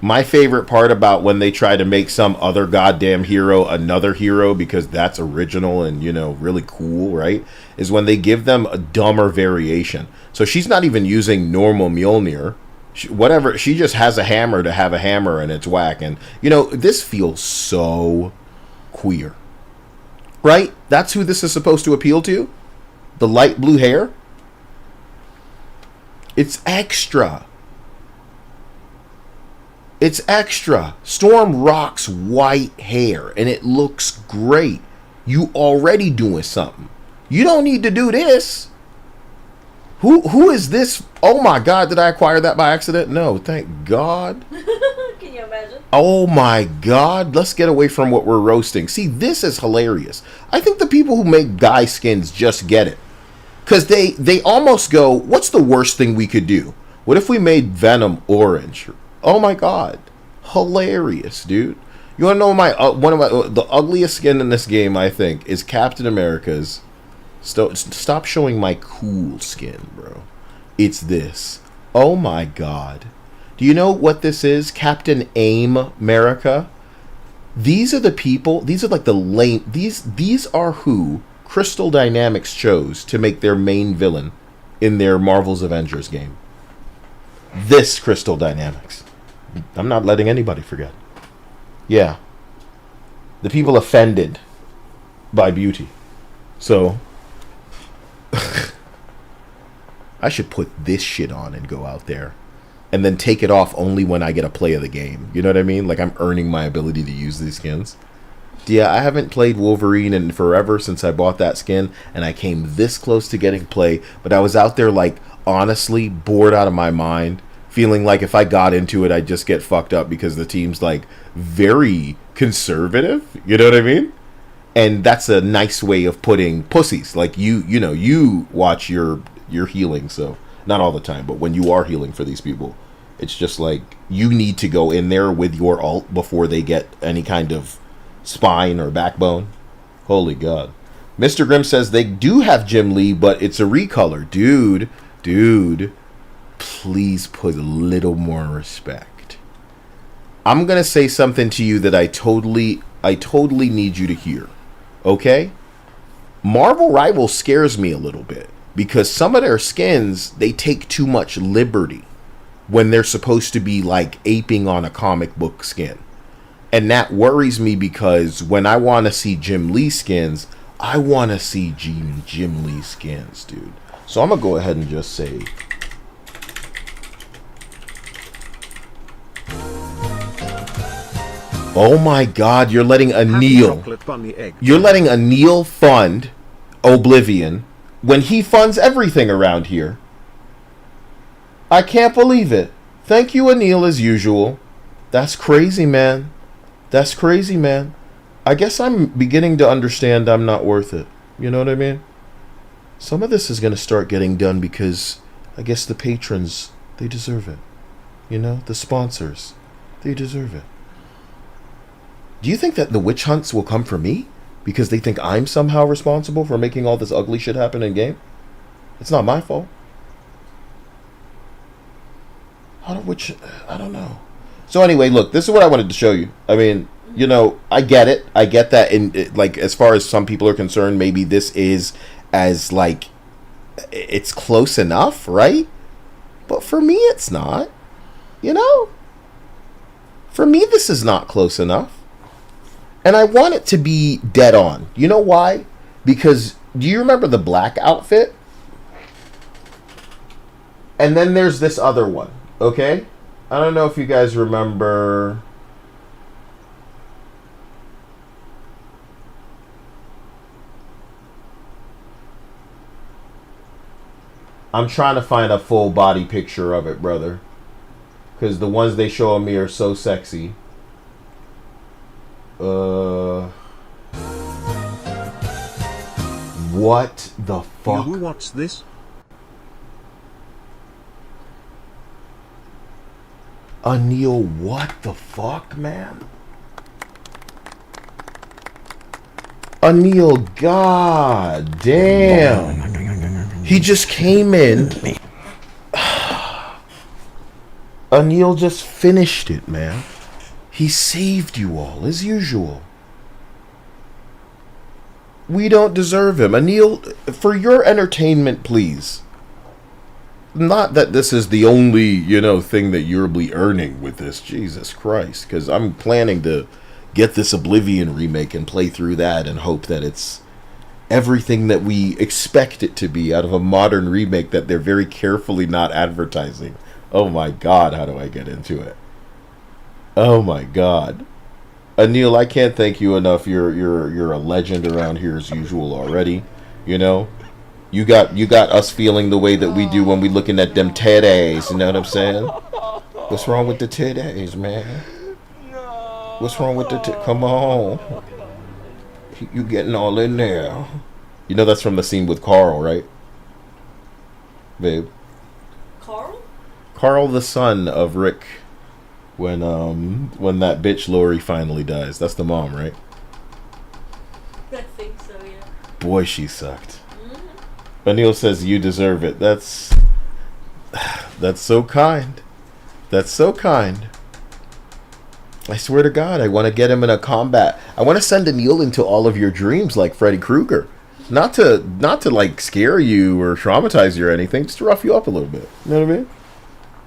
My favorite part about when they try to make some other goddamn hero another hero, because that's original and, you know, really cool, right? Is when they give them a dumber variation. So she's not even using normal Mjolnir. She just has a hammer to have a hammer and it's whack. And, you know, this feels so queer. Right? That's who this is supposed to appeal to? The light blue hair? It's extra. It's extra. Storm rocks white hair and it looks great. You already doing something. You don't need to do this. Who is this? Oh my God, did I acquire that by accident? No, thank God. Can you imagine? Oh my God, let's get away from what we're roasting. See, this is hilarious. I think the people who make guy skins just get it. Because they almost go, what's the worst thing we could do? What if we made Venom orange? Oh my God, hilarious, dude. You want to know the ugliest skin in this game, I think, is Captain America's. Stop showing my cool skin, bro. It's this. Oh my God. Do you know what this is? Captain Aim America. These are the people, these are like the lame, these are who Crystal Dynamics chose to make their main villain in their Marvel's Avengers game. This Crystal Dynamics. I'm not letting anybody forget. Yeah. The people offended by beauty. So I should put this shit on and go out there and then take it off only when I get a play of the game. You know what I mean? Like I'm earning my ability to use these skins. Yeah, I haven't played Wolverine in forever since I bought that skin, and I came this close to getting play, but I was out there like honestly bored out of my mind, feeling like if I got into it I'd just get fucked up because the team's like very conservative, you know what I mean? And that's a nice way of putting pussies. Like you watch your healing, so not all the time, but when you are healing for these people, it's just like you need to go in there with your ult before they get any kind of spine or backbone. Holy God. Mr. Grimm says they do have Jim Lee, but it's a recolor. Dude, please put a little more respect. I'm gonna say something to you that I totally need you to hear. Okay? Marvel Rivals scares me a little bit because some of their skins, they take too much liberty when they're supposed to be like aping on a comic book skin. And that worries me because when I want to see Jim Lee skins, I want to see Jim Lee skins, dude. So I'm going to go ahead and just say, oh my God, you're letting Anil fund Oblivion when he funds everything around here. I can't believe it. Thank you, Anil, as usual. That's crazy, man. That's crazy, man. I guess I'm beginning to understand I'm not worth it. You know what I mean? Some of this is going to start getting done because I guess the patrons, they deserve it. You know, the sponsors, they deserve it. Do you think that the witch hunts will come for me because they think I'm somehow responsible for making all this ugly shit happen in game? It's not my fault. I don't know. So anyway, look, this is what I wanted to show you. I mean, you know, I get it. I get that. Like, as far as some people are concerned, maybe this is as, like, it's close enough, right? But for me, it's not. You know? For me, this is not close enough. And I want it to be dead on. You know why? Because, do you remember the black outfit? And then there's this other one, okay? I don't know if you guys remember. I'm trying to find a full body picture of it, brother. Because the ones they show me are so sexy. What the fuck? What's this? Neil, what the fuck, man? Neil, god damn. He just came in. Neil just finished it, man. He saved you all, as usual. We don't deserve him. Anil, for your entertainment, please. Not that this is the only, you know, thing that you'll be earning with this. Jesus Christ. Because I'm planning to get this Oblivion remake and play through that and hope that it's everything that we expect it to be out of a modern remake that they're very carefully not advertising. Oh my god, how do I get into it? Oh my god. Anil, I can't thank you enough. You're a legend around here as usual already. You know? You got us feeling the way that we do when we looking at them titties, you know what I'm saying? What's wrong with the titties, man? What's wrong with the come on. You getting all in there. You know that's from the scene with Carl, right? Babe. Carl? Carl, the son of Rick, when that bitch Lori finally dies. That's the mom, right? I think so, yeah. Boy, she sucked. Anil says you deserve it. That's so kind. That's so kind. I swear to God, I want to get him in a combat. I want to send Anil into all of your dreams like Freddy Krueger. Not to like scare you or traumatize you or anything, just to rough you up a little bit. You know what I mean?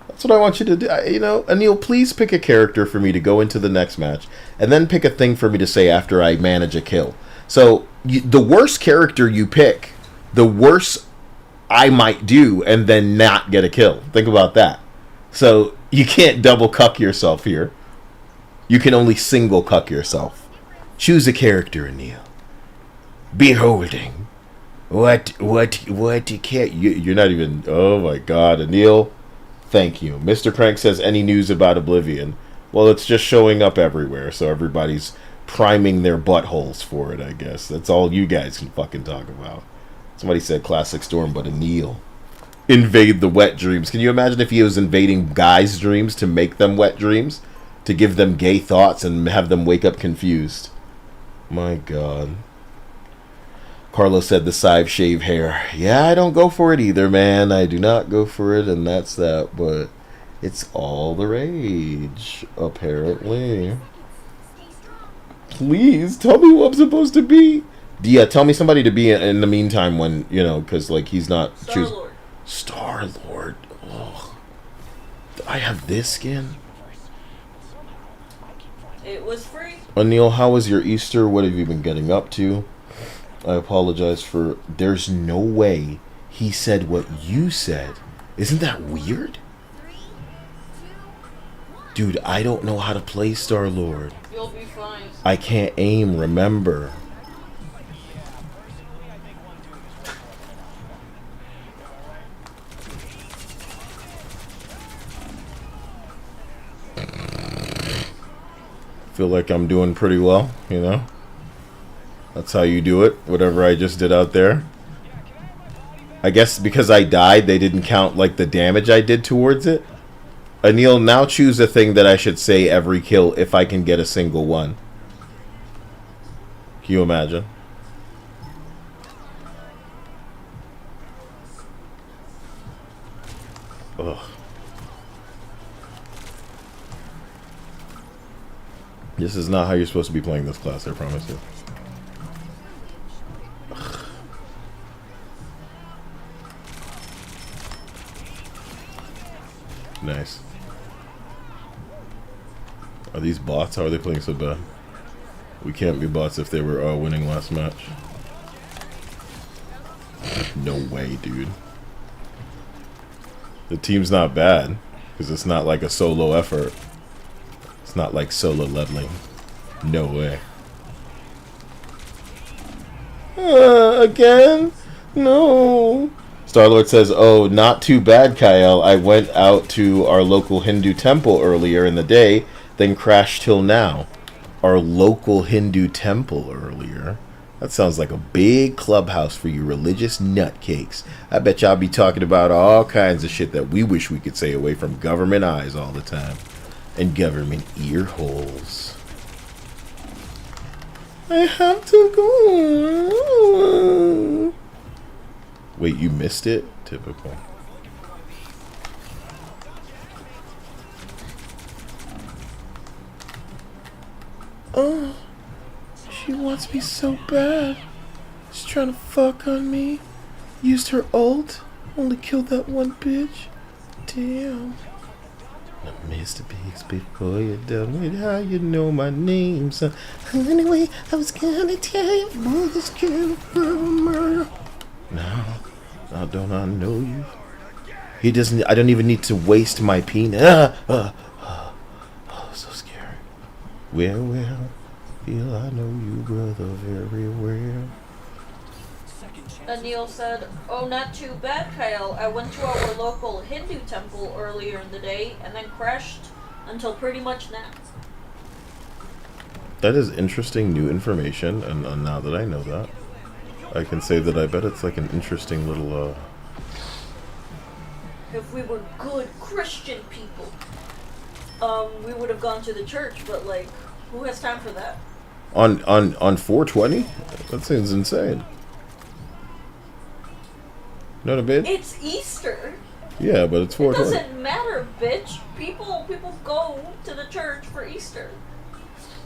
That's what I want you to do. You know, Anil, please pick a character for me to go into the next match, and then pick a thing for me to say after I manage a kill. So, the worst character you pick, the worse I might do and then not get a kill. Think about that. So you can't double cuck yourself here. You can only single cuck yourself. Choose a character, Anil. Beholding. What you can't... You're not even... Oh my god, Anil. Thank you. Mr. Crank says, any news about Oblivion? Well, it's just showing up everywhere, so everybody's priming their buttholes for it, I guess. That's all you guys can fucking talk about. Somebody said Classic Storm, but Anil. Invade the wet dreams. Can you imagine if he was invading guys' dreams to make them wet dreams? To give them gay thoughts and have them wake up confused. My god. Carlos said the Sive shave hair. Yeah, I don't go for it either, man. I do not go for it, and that's that. But it's all the rage, apparently. Please, tell me who I'm supposed to be. Yeah, tell me somebody to be in the meantime when, you know, because, like, he's not choosing. Star-Lord. Ugh. I have this skin? It was free. Anil, how was your Easter? What have you been getting up to? I apologize for... There's no way he said what you said. Isn't that weird? Dude, I don't know how to play Star-Lord. You'll be fine. I can't aim, remember. Feel like I'm doing pretty well, you know? That's how you do it, whatever I just did out there. I guess because I died, they didn't count, like, the damage I did towards it. Anil, now choose a thing that I should say every kill if I can get a single one. Can you imagine? Ugh. This is not how you're supposed to be playing this class, I promise you. Ugh. Nice. Are these bots? How are they playing so bad? We can't be bots if they were winning last match. No way, dude. The team's not bad, because it's not like a solo effort. It's not like solo leveling. No way. Again? No. Star-Lord says, "Oh, not too bad, Kyle. I went out to our local Hindu temple earlier in the day, then crashed till now." Our local Hindu temple earlier. That sounds like a big clubhouse for you religious nutcakes. I bet y'all be talking about all kinds of shit that we wish we could say away from government eyes all the time. And government ear holes. I have to go. Wait, you missed it? Typical. Oh, she wants me so bad. She's trying to fuck on me. Used her ult. Only killed that one bitch. Damn. Mr. Biggs, before you're done with how you know my name, son. Anyway, I was gonna tell you more this girl from murder. No, don't I know you? He doesn't. I don't even need to waste my penis. Oh, so scary. Well, feel I know you, brother, very well. Neil said, "Oh, not too bad, Kyle. I went to our local Hindu temple earlier in the day and then crashed until pretty much now." That is interesting new information, and now that I know that, I can say that I bet it's like an interesting little, If we were good Christian people, we would have gone to the church, but, like, who has time for that? On 420? That seems insane. Not a bit? It's Easter. Yeah, but it's 420. It doesn't matter, bitch. People go to the church for Easter.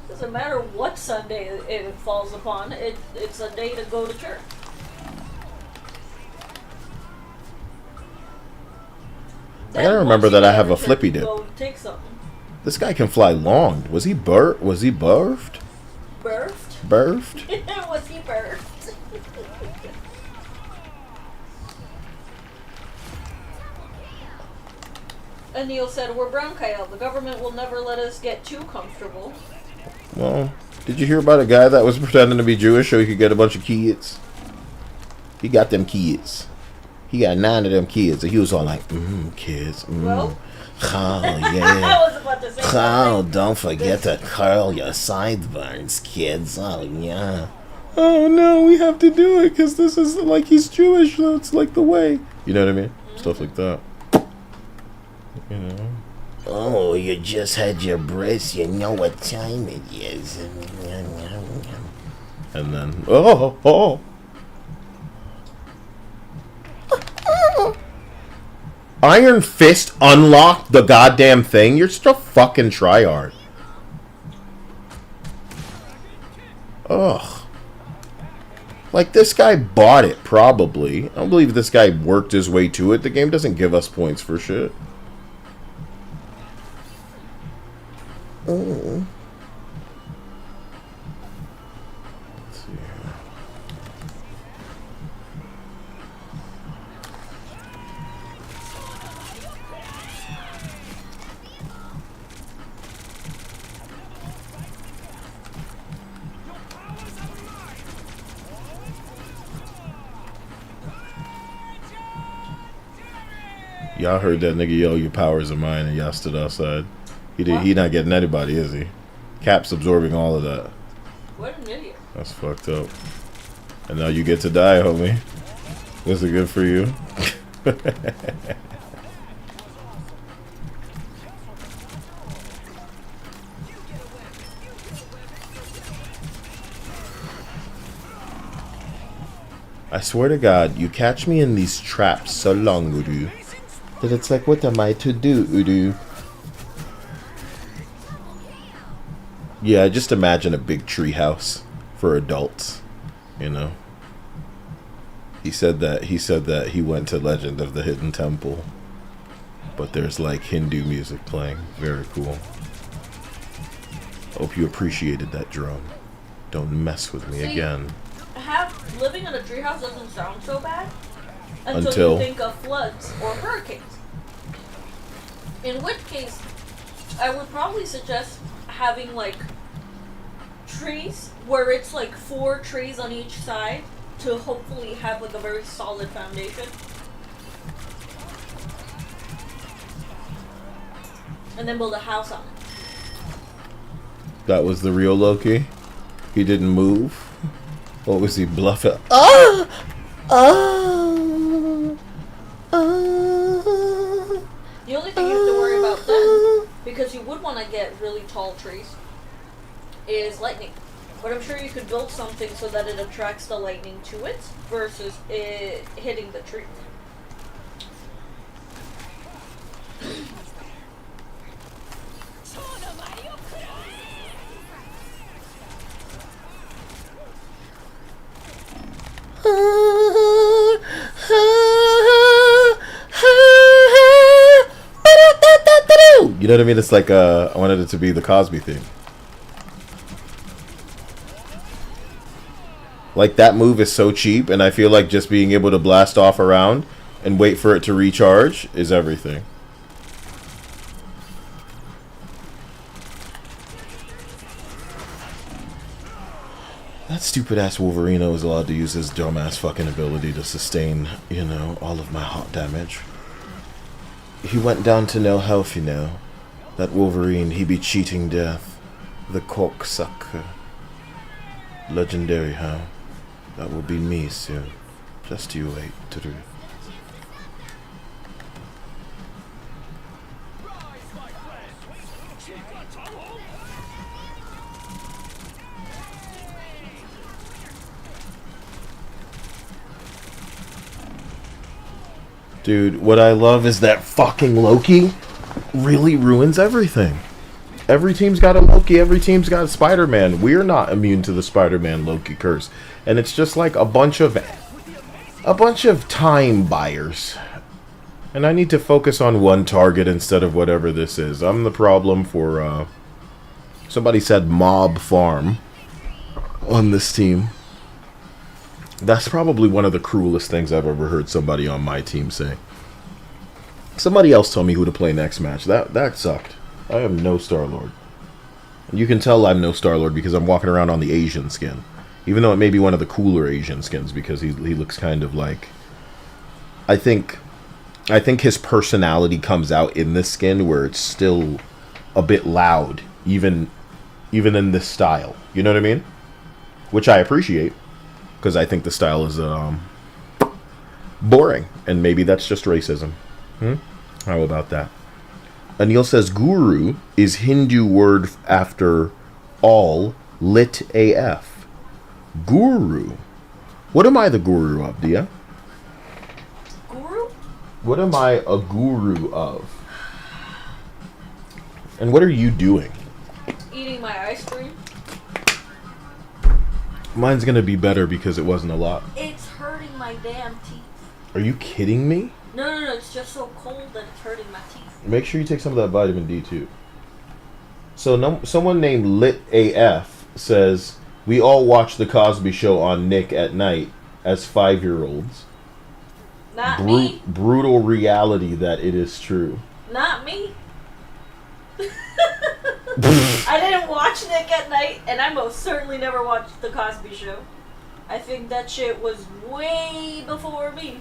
Doesn't matter what Sunday it falls upon. It's a day to go to church. I gotta remember that I have a flippy dip. Go take something. This guy can fly long. Was he birthed? Birthed? Birthed? Was he birthed? And Neil said, "We're brown, Kyle. The government will never let us get too comfortable." Well, did you hear about a guy that was pretending to be Jewish so he could get a bunch of kids? He got them kids. He got 9 of them kids. And he was all like, kids. Well, Oh, I yeah. was about to say Oh, don't forget to curl your sideburns, kids. Oh, yeah. Oh, no, we have to do it because this is like he's Jewish, so it's like the way. You know what I mean? Stuff like that. You know? Oh, you just had your brace. You know what time it is. And then, oh. Iron Fist unlocked the goddamn thing? You're just a fucking tryhard. Ugh. Like, this guy bought it, probably. I don't believe this guy worked his way to it. The game doesn't give us points for shit. Oh. Let's see here. Y'all heard that nigga yell, "Your powers are mine," and y'all stood outside. He not getting anybody, is he? Cap's absorbing all of that. What an idiot. That's fucked up. And now you get to die, homie. Was it good for you? I swear to God, you catch me in these traps so long, Udu, that it's like, what am I to do, Udu? Yeah, just imagine a big tree house for adults, you know. He said that he went to Legend of the Hidden Temple, but there's like Hindu music playing. Very cool. Hope you appreciated that drone. Don't mess with me again. Living in a treehouse doesn't sound so bad until you think of floods or hurricanes. In which case, I would probably suggest having like trees where it's like 4 trees on each side to hopefully have like a very solid foundation. and then build a house on it. That was the real Loki? He didn't move? What was he bluffing? Oh! The only thing you have to worry about then, because you would want to get really tall trees, is lightning. But I'm sure you could build something so that it attracts the lightning to it versus it hitting the tree. You know what I mean? It's like I wanted it to be the Cosby theme. Like, that move is so cheap, and I feel like just being able to blast off around and wait for it to recharge is everything. That stupid ass Wolverino is allowed to use his dumbass fucking ability to sustain, you know, all of my hot damage. He went down to no health, you know. That Wolverine, he be cheating death. The cocksucker. Legendary, huh? That will be me soon. Just you wait, Drew. Dude, what I love is that fucking Loki really ruins everything. Every team's got a Loki, every team's got a Spider-Man. We're not immune to the Spider-Man Loki curse. And it's just like a bunch of time buyers. And I need to focus on one target instead of whatever this is. I'm the problem for somebody said mob farm on this team. That's probably one of the cruelest things I've ever heard somebody on my team say. Somebody else told me who to play next match. That sucked. I am no Star-Lord. You can tell I'm no Star-Lord because I'm walking around on the Asian skin. Even though it may be one of the cooler Asian skins because he looks kind of like... I think his personality comes out in this skin where it's still a bit loud, even in this style. You know what I mean? Which I appreciate. Because I think the style is boring. And maybe that's just racism. How about that? Anil says, Guru is Hindu word after all lit AF. Guru. What am I the guru of, Dia? Guru? What am I a guru of? And what are you doing? Eating my ice cream. Mine's gonna be better because it wasn't a lot. It's hurting my damn teeth. Are you kidding me? No, it's just so cold that it's hurting my teeth. Make sure you take some of that vitamin D too. So someone named Lit AF says, we all watch the Cosby Show on Nick at night as 5-year-olds. Not me. Brutal reality that it is true. Not me. I didn't watch Nick at Night, and I most certainly never watched the Cosby Show. I think that shit was way before me.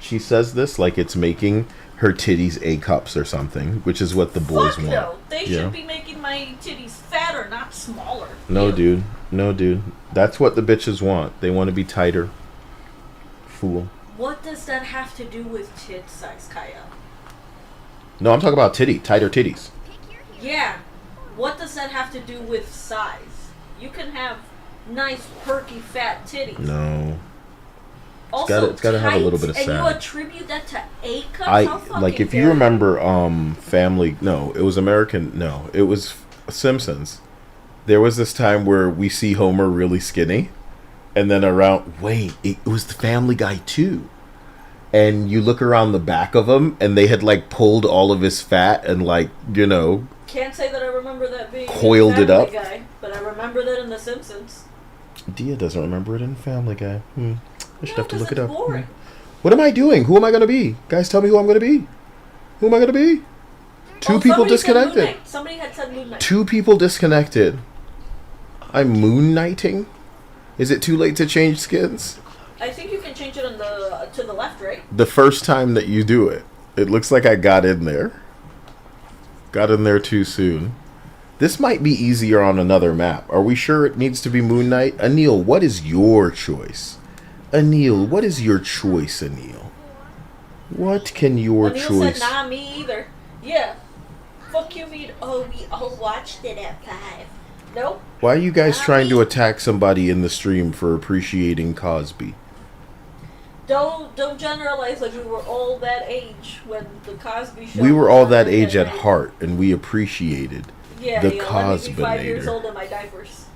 She says this like it's making her titties A cups or something, which is what the boys Fuck want. no. They should be making my titties fatter, not smaller. No, dude. No, dude. That's what the bitches want. They want to be tighter. Fool. What does that have to do with tit size, Kaya? No, I'm talking about tighter titties. Yeah. What does that have to do with size? You can have nice, perky, fat titties. No. Also, it's gotta have a little bit of and sad. you attribute that to A cups? How fucking like if you dare remember Family, no, it was American, no, it was Simpsons. There was this time where we see Homer really skinny, and then it was the Family Guy too. And you look around the back of him, and they had like pulled all of his fat and like, you know, Can't say that I remember that being coiled in it up. Family Guy, but I remember that in The Simpsons. Dia doesn't remember it in Family Guy. I should have to look it up. Boring. What am I doing? Who am I going to be? Guys, tell me who I'm going to be. Who am I going to be? Two people disconnected. Somebody had said Moon Knight. 2 people disconnected. I'm moon knighting? Is it too late to change skins? I think you can change it on to the left, right? The first time that you do it, it looks like I got in there. Got in there too soon. This might be easier on another map. Are we sure it needs to be Moon Knight? Anil, what is your choice? Anil, what is your choice, Anil? What can your Anil choice... said, nah, me either. Yeah. Fuck you, me. Oh, we all watched it at 5. Nope. Why are you guys Nah, trying to me. attack somebody in the stream for appreciating Cosby? Don't generalize like we were all that age when the Cosby Show. We were was all on that at age at night. heart, and we appreciated Yeah, the you know, let me be 5 years Cosbinator. old in my diapers.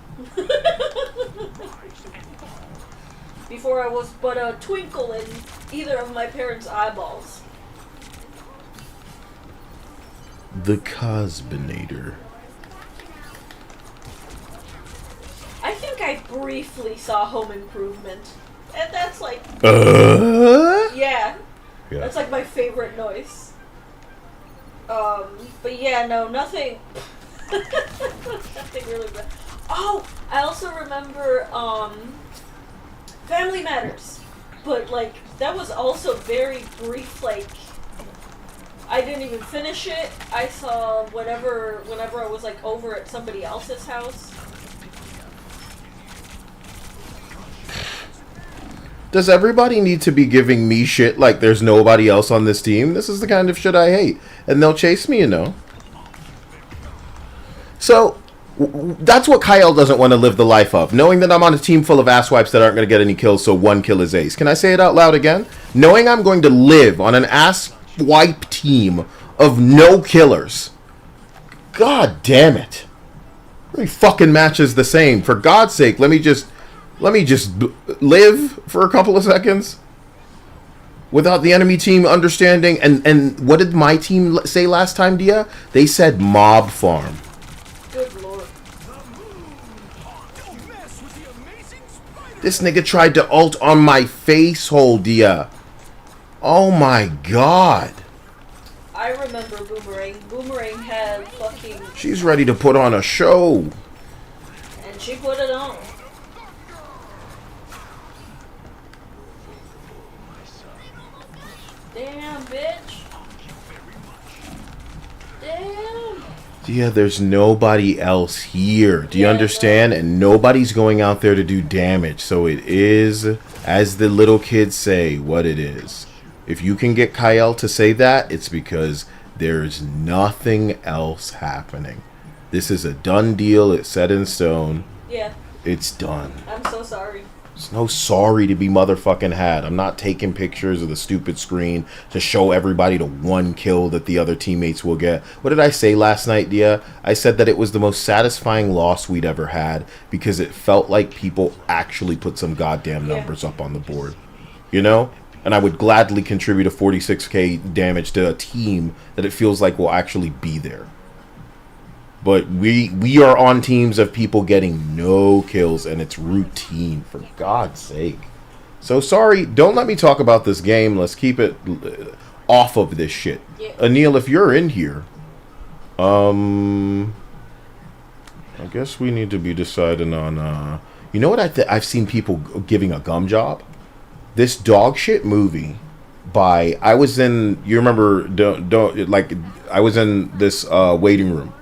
Before I was but a twinkle in either of my parents' eyeballs. The Cosbinator. I think I briefly saw Home Improvement. And that's like... Yeah. Yeah. That's like my favorite noise. But yeah, no, nothing... nothing really bad. Oh! I also remember, Family Matters. But, like, that was also very brief, like... I didn't even finish it. I saw whenever I was, like, over at somebody else's house. Does everybody need to be giving me shit like there's nobody else on this team? This is the kind of shit I hate. And they'll chase me, you know. So, that's what Kyle doesn't want to live the life of. Knowing that I'm on a team full of asswipes that aren't going to get any kills, so one kill is ace. Can I say it out loud again? Knowing I'm going to live on an asswipe team of no killers. God damn it. Every fucking match is the same. For God's sake, let me just live for a couple of seconds without the enemy team understanding. And what did my team say last time, Dia? They said mob farm. Good lord. This nigga tried to ult on my face hole, Dia. Oh my god. I remember Boomerang. Boomerang had fucking... She's ready to put on a show. And she put it on. Damn, bitch. Damn. Yeah, there's nobody else here. Do you understand? And nobody's going out there to do damage. So it is, as the little kids say, what it is. If you can get Kyle to say that, it's because there's nothing else happening. This is a done deal. It's set in stone. Yeah. It's done. I'm so sorry. There's no sorry to be motherfucking had. I'm not taking pictures of the stupid screen to show everybody the one kill that the other teammates will get. What did I say last night, Dia? I said that it was the most satisfying loss we'd ever had because it felt like people actually put some goddamn numbers up on the board. You know? And I would gladly contribute a 46k damage to a team that it feels like will actually be there. But we are on teams of people getting no kills, and it's routine, for God's sake. So sorry, don't let me talk about this game. Let's keep it off of this shit. Yeah. Anil, if you're in here, I guess we need to be deciding on, you know what I've seen people giving a gum job? This dog shit movie by, I was in, you remember, I was in this waiting room.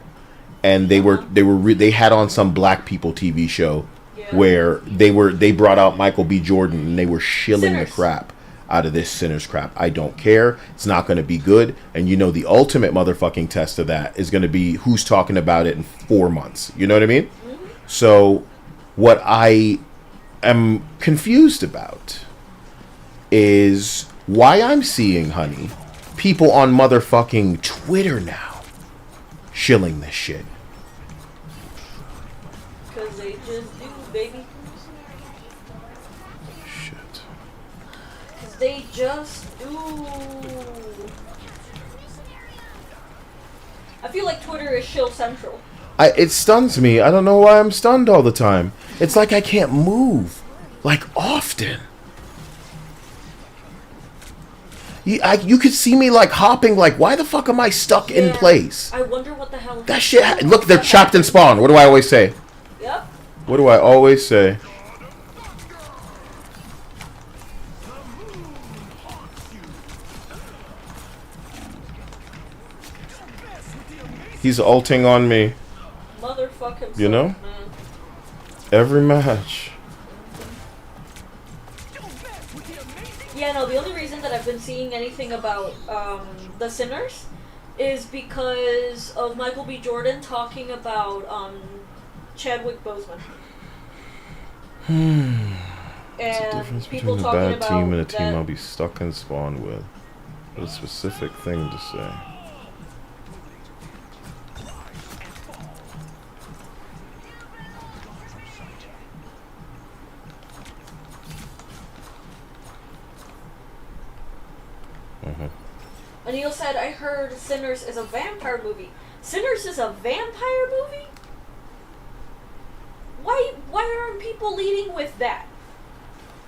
And they had on some black people TV show where they brought out Michael B. Jordan and they were shilling the crap out of this Sinners crap. I don't care. It's not going to be good. And you know the ultimate motherfucking test of that is going to be who's talking about it in 4 months. You know what I mean? Mm-hmm. So what I am confused about is why I'm seeing, honey, people on motherfucking Twitter now shilling this shit. Because they just do, baby. Shit. Because they just do. I feel like Twitter is shill central. It stuns me. I don't know why I'm stunned all the time. It's like I can't move. Like, often. You could see me like hopping, like, why the fuck am I stuck in place? I wonder what the hell. That shit. Look, they're trapped in spawn. What do I always say? Yep. What do I always say? He's ulting on me. Motherfuck himself, You know? man. Every match. Yeah, no, the only reason that I've been seeing anything about the Sinners is because of Michael B. Jordan talking about Chadwick Boseman. What's the difference people between a talking bad about team and a team that- I'll be stuck in spawn with? What a specific thing to say. Anil said, I heard Sinners is a vampire movie. Sinners is a vampire movie? Why aren't people leading with that?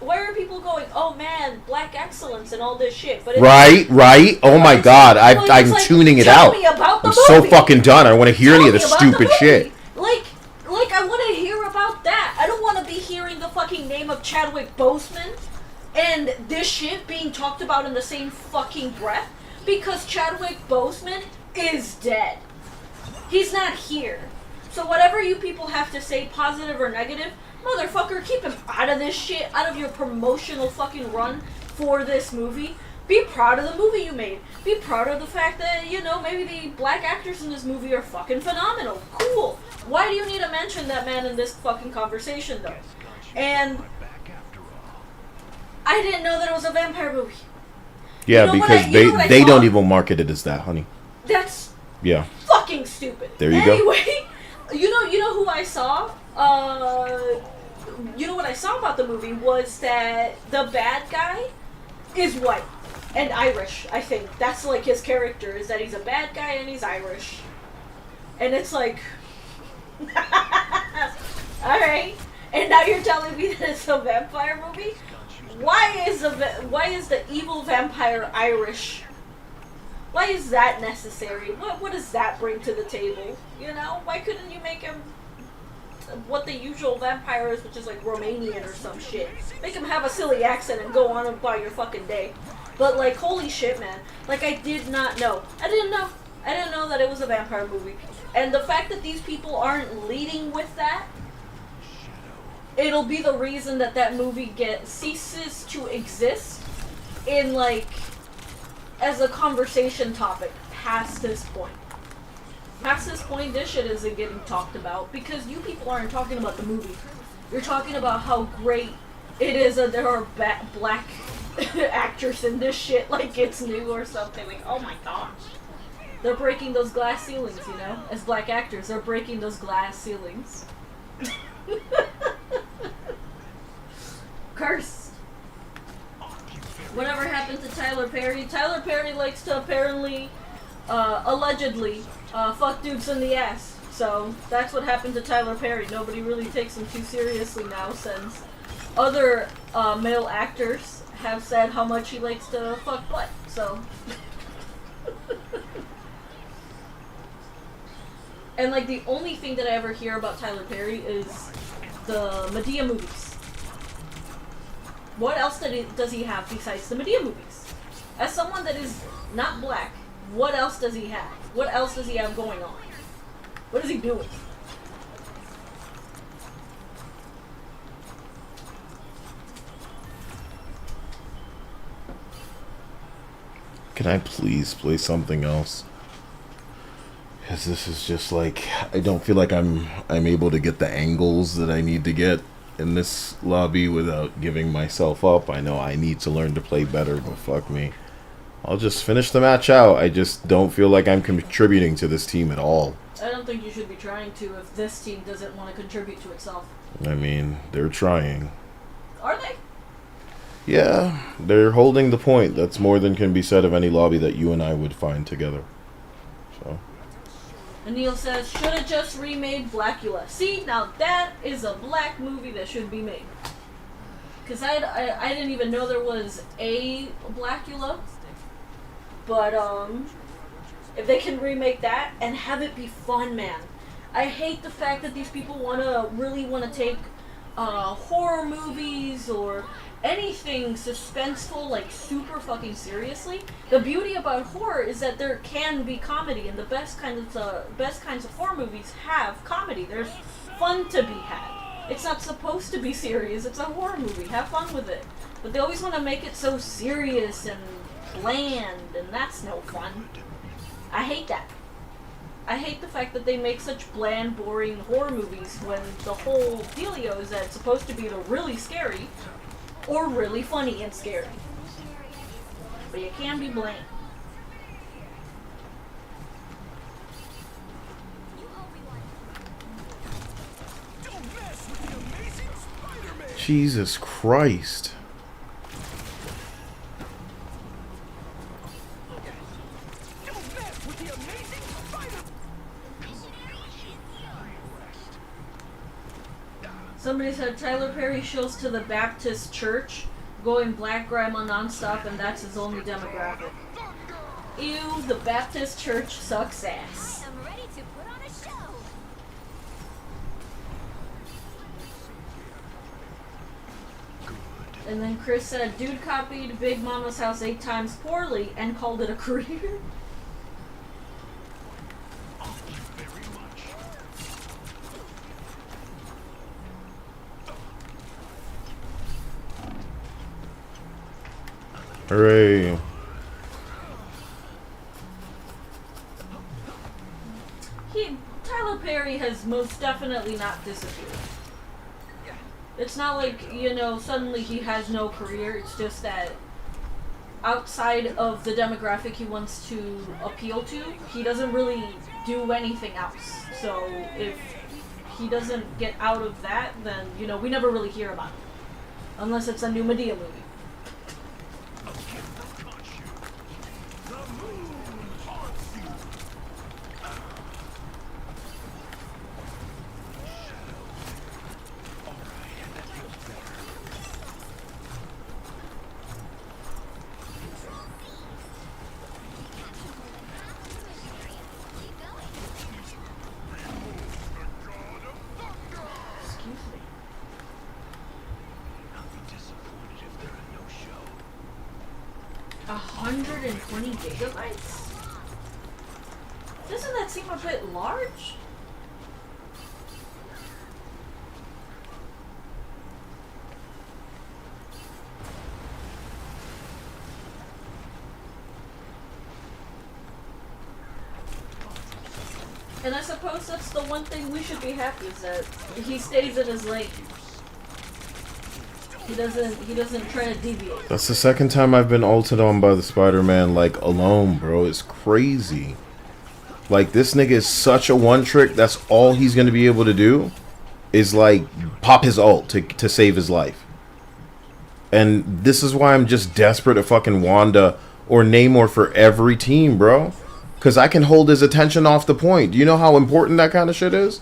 Why are people going, oh man, black excellence and all this shit? But Right. Oh my god, I'm like, tuning it tell out. me about the I'm so movie. fucking done. I don't want to hear Tell any of me the about stupid the shit. movie. Like I want to hear about that. I don't want to be hearing the fucking name of Chadwick Boseman and this shit being talked about in the same fucking breath because Chadwick Boseman is dead. He's not here. So whatever you people have to say, positive or negative, motherfucker, keep him out of this shit, out of your promotional fucking run for this movie. Be proud of the movie you made. Be proud of the fact that, you know, maybe the black actors in this movie are fucking phenomenal. Cool. Why do you need to mention that man in this fucking conversation, though? And I didn't know that it was a vampire movie. Yeah, You know because what I they saw? don't even market it as that, honey. That's Yeah. fucking stupid. There you go. Anyway, you know who I saw? You know what I saw about the movie was that the bad guy is white and Irish, I think. That's like his character, is that he's a bad guy and he's Irish. And it's like, alright. And now you're telling me that it's a vampire movie? Why is the evil vampire Irish? Why is that necessary? What does that bring to the table? You know? Why couldn't you make him what the usual vampire is, which is like Romanian or some shit? Make him have a silly accent and go on about your fucking day. But like, holy shit, man. Like, I did not know. I didn't know that it was a vampire movie. And the fact that these people aren't leading with that, it'll be the reason that that movie ceases to exist in like as a conversation topic past this point. Past this point, this shit isn't getting talked about because you people aren't talking about the movie. You're talking about how great it is that there are black actors in this shit like it's new or something. Like, oh my gosh. They're breaking those glass ceilings, you know? As black actors, they're breaking those glass ceilings. Cursed. Whatever happened to Tyler Perry? Tyler Perry likes to apparently, allegedly, fuck dudes in the ass. So that's what happened to Tyler Perry. Nobody really takes him too seriously now since other male actors have said how much he likes to fuck butt. So. And like the only thing that I ever hear about Tyler Perry is the Medea movies. What else does he have besides the Medea movies? As someone that is not black, what else does he have? What else does he have going on? What is he doing? Can I please play something else? Because this is just like, I don't feel like I'm able to get the angles that I need to get in this lobby without giving myself up. I know I need to learn to play better, but fuck me. I'll just finish the match out. I just don't feel like I'm contributing to this team at all. I don't think you should be trying to if this team doesn't want to contribute to itself. I mean, they're trying. Are they? Yeah, they're holding the point. That's more than can be said of any lobby that you and I would find together. So. And Neil says, should have just remade Blackula. See, now that is a black movie that should be made. Because I didn't even know there was a Blackula. But, if they can remake that and have it be fun, man. I hate the fact that these people really want to take horror movies or anything suspenseful, like super fucking seriously. The beauty about horror is that there can be comedy, and the best kinds of horror movies have comedy. There's fun to be had. It's not supposed to be serious. It's a horror movie. Have fun with it. But they always want to make it so serious and bland, and that's no fun. I hate that. I hate the fact that they make such bland, boring horror movies when the whole dealio is that it's supposed to be either really scary or really funny and scary. But you can be bland. Jesus Christ. Somebody said Tyler Perry shows to the Baptist church, going black grandma nonstop, and that's his only demographic. Ew, the Baptist church sucks ass. I'm ready to put on a show. And then Chris said, dude copied Big Mama's House 8 times poorly and called it a career. Hooray. Tyler Perry has most definitely not disappeared. It's not like, you know, suddenly he has no career. It's just that outside of the demographic he wants to appeal to, he doesn't really do anything else. So if he doesn't get out of that, then, you know, we never really hear about him. Unless it's a new Medea movie. Gigabytes? Doesn't that seem a bit large? And I suppose that's the one thing we should be happy is that he stays in his lane. He doesn't try to deviate. That's the second time I've been ulted on by the Spider-Man, like, alone, bro. It's crazy. Like, this nigga is such a one-trick, that's all he's gonna be able to do, is, like, pop his ult to save his life. And this is why I'm just desperate at fucking Wanda or Namor for every team, bro. Because I can hold his attention off the point. Do you know how important that kind of shit is?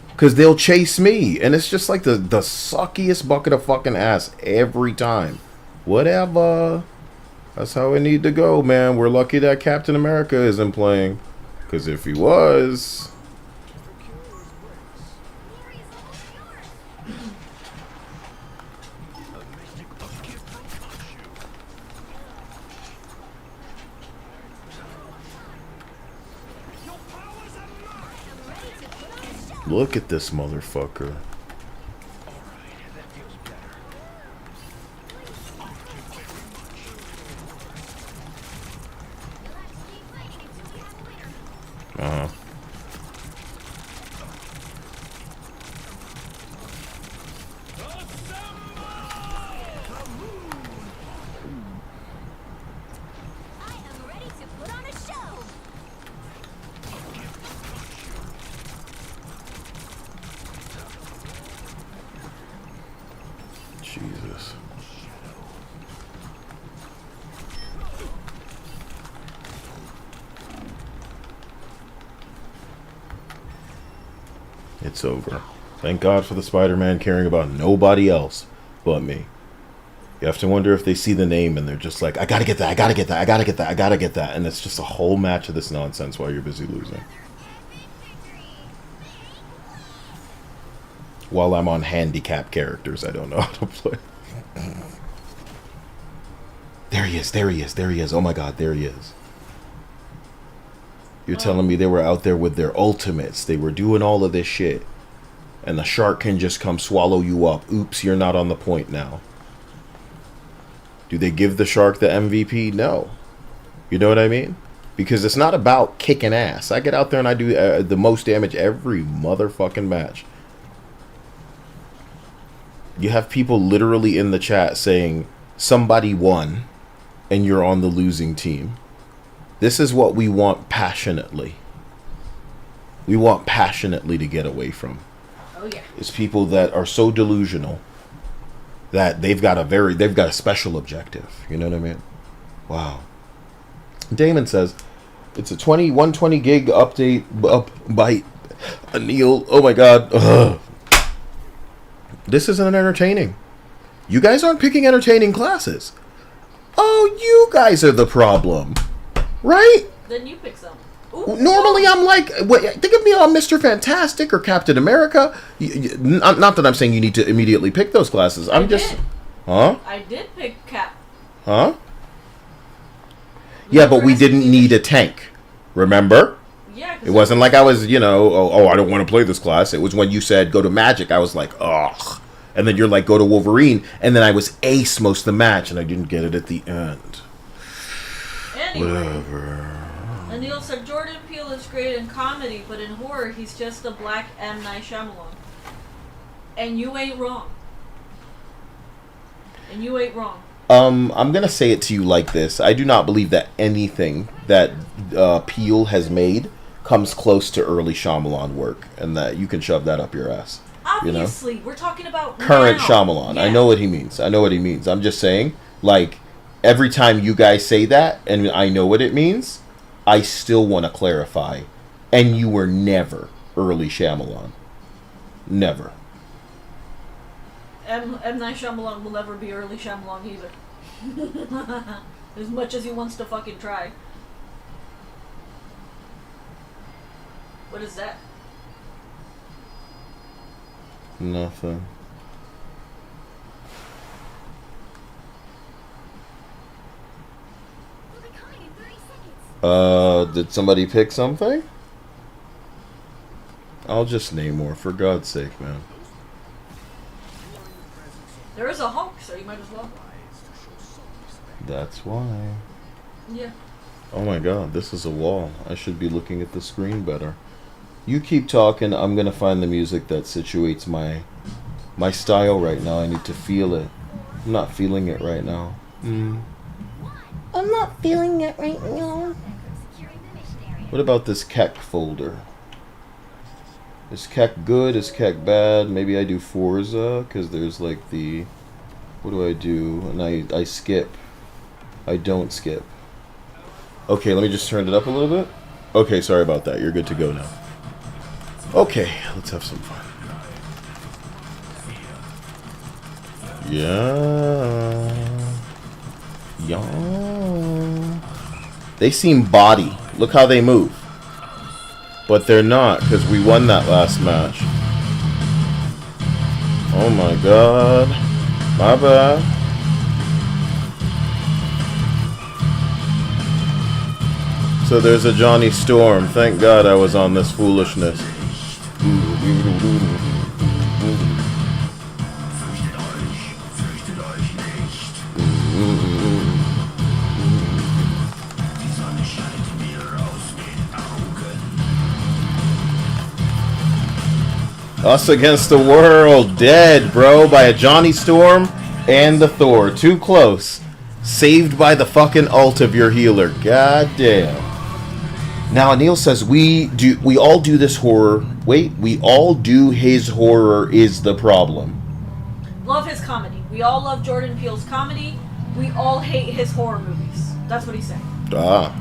Because they'll chase me. And it's just like the suckiest bucket of fucking ass every time. Whatever. That's how it need to go, man. We're lucky that Captain America isn't playing. Because if he was... Look at this motherfucker. Uh-huh. Jesus. It's over. Thank God for the Spider-Man caring about nobody else but me. You have to wonder if they see the name and they're just like, I gotta get that, I gotta get that, I gotta get that, I gotta get that. And it's just a whole match of this nonsense while you're busy losing. While I'm on handicap characters I don't know how to play. There he is, there he is, there he is. Oh my god, there he is. You're telling me they were out there with their ultimates. They were doing all of this shit. And the shark can just come swallow you up. Oops, you're not on the point now. Do they give the shark the MVP? No. You know what I mean? Because it's not about kicking ass. I get out there and I do the most damage every motherfucking match. You have people literally in the chat saying, somebody won, and you're on the losing team. This is what we want passionately. We want passionately to get away from. Oh yeah. It's people that are so delusional that they've got a special objective. You know what I mean? Wow. Damon says it's a 120 gig update byte. Neil, oh my god. Ugh. This isn't entertaining. You guys aren't picking entertaining classes. Oh, you guys are the problem. Right? Then you pick some. Ooh, normally I'm like, think of me on Mr. Fantastic or Captain America. Not that I'm saying you need to immediately pick those classes. I'm just... Huh? I did pick Cap. Huh? Yeah, but we didn't need a tank. Remember? Yeah. It wasn't like I was, you know, oh, I don't want to play this class. It was when you said go to Magic, I was like, ugh. And then you're like, go to Wolverine. And then I was ace most of the match, and I didn't get it at the end. Anyway. Whatever. And Neil said Jordan Peele is great in comedy, but in horror he's just a black M. Night Shyamalan. And you ain't wrong. And you ain't wrong. I'm gonna say it to you like this. I do not believe that anything that Peele has made comes close to early Shyamalan work, and that you can shove that up your ass. Obviously, you know? we're talking about Current now. Shyamalan. Yeah. I know what he means. I know what he means. I'm just saying, like, every time you guys say that, and I know what it means, I still want to clarify. And you were never early Shyamalan. Never. M. Night Shyamalan will never be early Shyamalan either. As much as he wants to fucking try. What is that? Nothing. Did somebody pick something? I'll just name more, for God's sake, man. There is a Hulk, so you might as well. That's why. Yeah. Oh my god, this is a wall. I should be looking at the screen better. You keep talking, I'm gonna find the music that situates my style right now. I need to feel it. I'm not feeling it right now. I'm not feeling it right now. What about this Keck folder? Is Keck good? Is Keck bad? Maybe I do Forza, because there's like the... What do I do? And I skip. I don't skip. Okay, let me just turn it up a little bit. Okay, sorry about that. You're good to go now. Okay, let's have some fun. Yeah. Yeah. They seem body. Look how they move. But they're not, because we won that last match. Oh my god. My bad. So there's a Johnny Storm. Thank God I was on this foolishness. Us Against the World, dead, bro, by a Johnny Storm and the Thor. Too close. Saved by the fucking ult of your healer. God damn. Now, Anil says, we all do this horror. Wait, we all do his horror is the problem. Love his comedy. We all love Jordan Peele's comedy. We all hate his horror movies. That's what he's saying. Ah.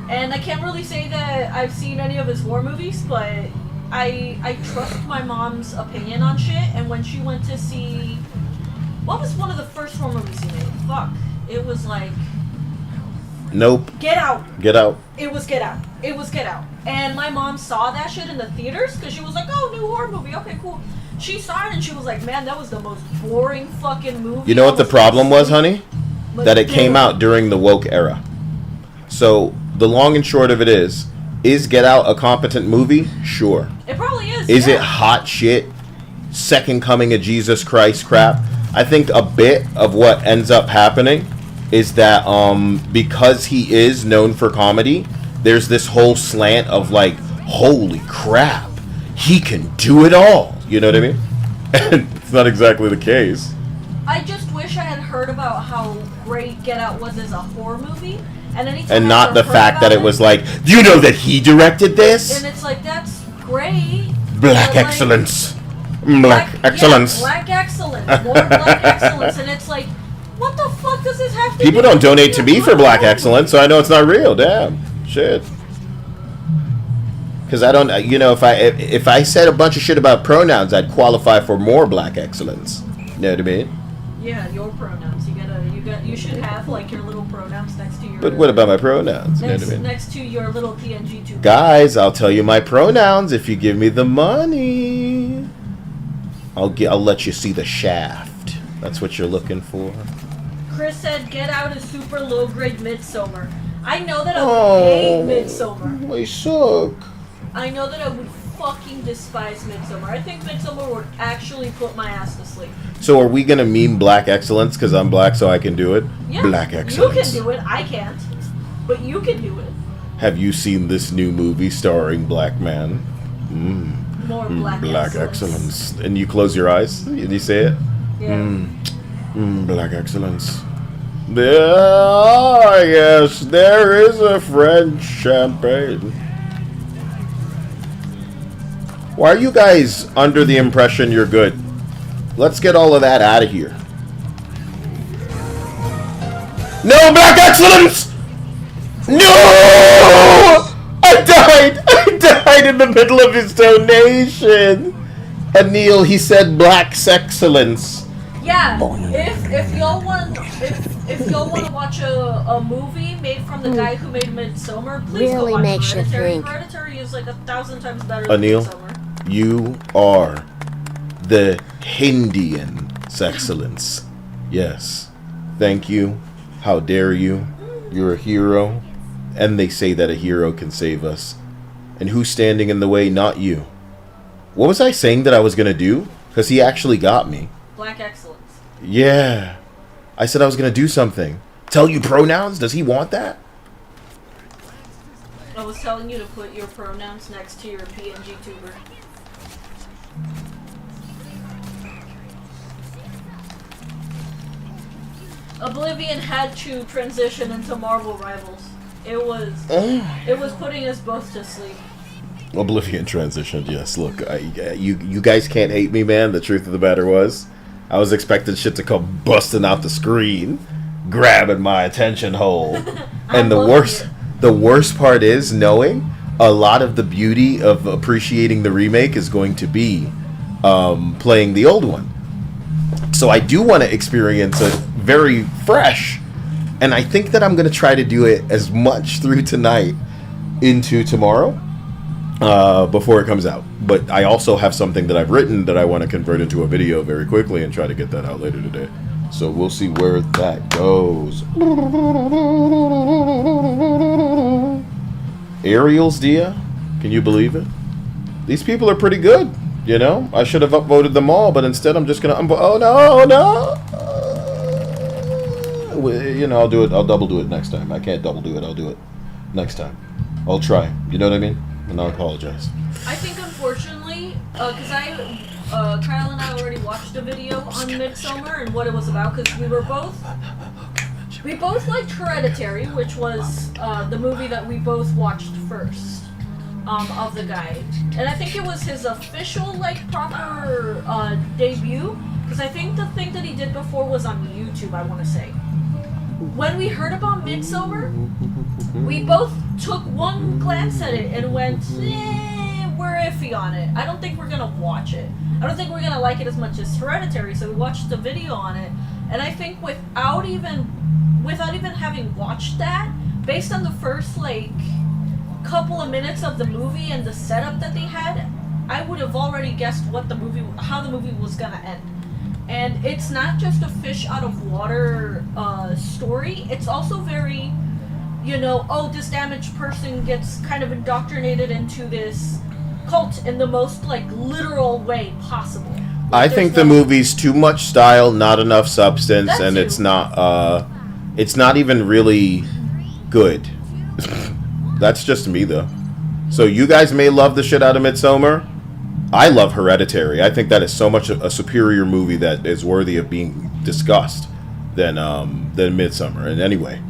And I can't really say that I've seen any of his horror movies, but I trust my mom's opinion on shit. And when she went to see... What was one of the first horror movies he made? Fuck. It was like... Nope. Get Out. Get Out. It was Get Out. It was Get Out. And my mom saw that shit in the theaters because she was like, oh, new horror movie. Okay, cool. She saw it and she was like, man, that was the most boring fucking movie. You know what the problem was, honey? But That it came out during the woke era. So the long and short of it is Get Out a competent movie? Sure. It probably is. Is it hot shit? Second coming of Jesus Christ crap? I think a bit of what ends up happening is that because he is known for comedy, there's this whole slant of like, holy crap, he can do it all. You know what I mean? And it's not exactly the case. I just wish I had heard about how great Get Out was as a horror movie, And not the fact that it was like, you know that he directed this? And it's like, that's great. Black but, like, excellence. Black excellence. Yeah, black excellence. More black excellence. And it's like, what the fuck does this have to People do don't with donate to it? me for black excellence, so I know it's not real. Damn. Shit. Because I don't, you know, if I said a bunch of shit about pronouns, I'd qualify for more black excellence. You know what I mean? Yeah, your pronouns. You should have like your little pronouns next to your. But what about my pronouns? You know what I mean? Next to your little TNG tube. Guys, I'll tell you my pronouns if you give me the money. I'll let you see the shaft. That's what you're looking for. Chris said, "Get Out is super low grade Midsommar." I know that I would hate Midsommar. I suck. I know that I would fucking despise Midsommar. I think Midsommar would actually put my ass to sleep. So are we gonna meme black excellence because I'm black so I can do it? Yeah, Black excellence. You can do it. I can't, but you can do it. Have you seen this new movie starring black man? More black excellence. And you close your eyes and you say it? Yeah. Black excellence. Yes, there is a French champagne. Why are you guys under the impression you're good? Let's get all of that out of here. No black excellence! No! I died in the middle of his donation. And Neil, he said black excellence. Yeah. If y'all want to watch a movie made from the guy who made Midsommar, please Really go watch makes you Hereditary. think. Hereditary is like 1,000 times better than Anil, Midsommar. you are the Hindian excellence. Yes. Thank you. How dare you? You're a hero. And they say that a hero can save us. And who's standing in the way? Not you. What was I saying that I was going to do? Because he actually got me. Black excellence. Yeah. I said I was going to do something. Tell you pronouns? Does he want that? I was telling you to put your pronouns next to your PNG tuber. Oblivion had to transition into Marvel Rivals. It was putting us both to sleep. Oblivion transitioned, yes. Look, you guys can't hate me, man. The truth of the matter was, I was expecting shit to come busting out the screen, grabbing my attention hole. And the worst part is knowing a lot of the beauty of appreciating the remake is going to be playing the old one. So I do want to experience it very fresh. And I think that I'm going to try to do it as much through tonight into tomorrow before it comes out. But I also have something that I've written that I want to convert into a video very quickly and try to get that out later today. So we'll see where that goes. Ariel's Dia? Can you believe it? These people are pretty good, you know? I should have upvoted them all, but instead I'm just going to... Oh, no! You know, I'll do it. I'll double do it next time. I can't double do it. I'll do it next time. I'll try. You know what I mean? And I'll apologize. I think, unfortunately, because Kyle and I already watched a video on Midsommar and what it was about, because we both liked Hereditary, which was the movie that we both watched first of the guy. And I think it was his official, like, proper debut, because I think the thing that he did before was on YouTube, I want to say. When we heard about Midsommar, we both took one glance at it and went, we're iffy on it. I don't think we're gonna watch it. I don't think we're gonna like it as much as Hereditary, so we watched the video on it. And I think without even having watched that, based on the first, like, couple of minutes of the movie and the setup that they had, I would have already guessed how the movie was gonna end. And it's not just a fish out of water story. It's also very, this damaged person gets kind of indoctrinated into this cult in the most literal way possible. I think the movie's too much style, not enough substance, and it's not even really good. That's just me, though. So you guys may love the shit out of Midsommar. I love Hereditary. I think that is so much a superior movie that is worthy of being discussed than Midsommar. In any way,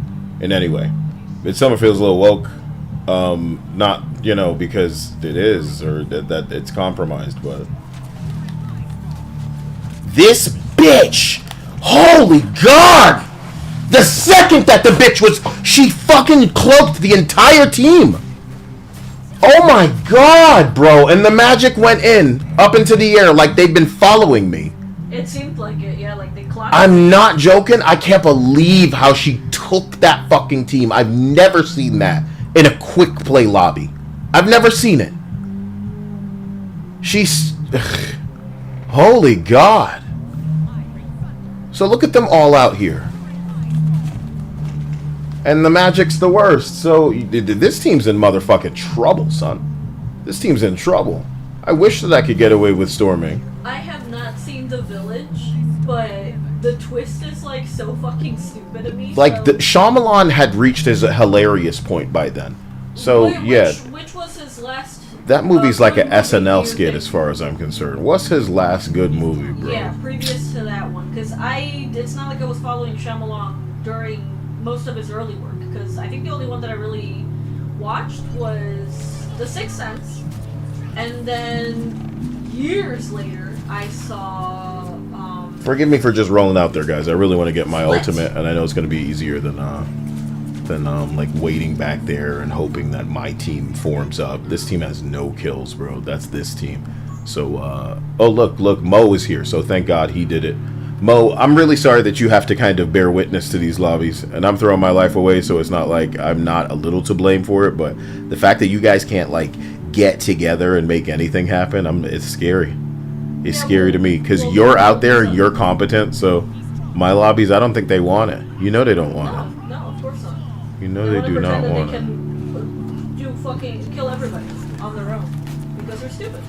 Midsommar feels a little woke. Not because it is or that it's compromised, but this bitch, holy god! The second that the bitch she fucking cloaked the entire team. Oh my god, bro. And the magic went up into the air like they've been following me. It seemed like it, yeah, like they clocked. I'm not joking. I can't believe how she took that fucking team. I've never seen that in a quick play lobby. I've never seen it. Holy god. So look at them all out here. And the magic's the worst. So this team's in motherfucking trouble, son. This team's in trouble. I wish that I could get away with storming. I have not seen The Village, but the twist is so fucking stupid to me. Shyamalan had reached his hilarious point by then. So which was his last? That movie's like an SNL skit as far as I'm concerned. What's his last good movie, bro? Yeah, previous to that one, because it's not like I was following Shyamalan during most of his early work, because I think the only one that I really watched was The Sixth Sense, and then years later I saw forgive me for just rolling out there, guys. I really want to get my ultimate, and I know it's going to be easier than waiting back there and hoping that my team forms up. This team has no kills, bro. That's this team. So oh look, Mo is here, so thank God he did it. Mo, I'm really sorry that you have to kind of bear witness to these lobbies, and I'm throwing my life away, so it's not like I'm not a little to blame for it, but the fact that you guys can't get together and make anything happen, it's scary. It's scary to me, because you're out there and you're competent, so my lobbies, I don't think they want it. They don't want it. No, of course not. They do not want it. They can fucking kill everybody on their own, because they're stupid.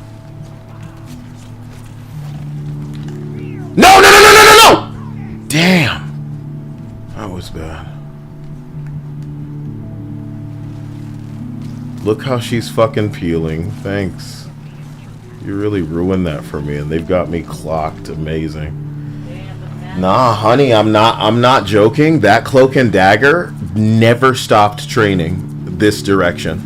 No! Damn. That was bad. Look how she's fucking peeling. Thanks. You really ruined that for me, and they've got me clocked. Amazing. Nah, honey, I'm not joking. That cloak and dagger never stopped training this direction.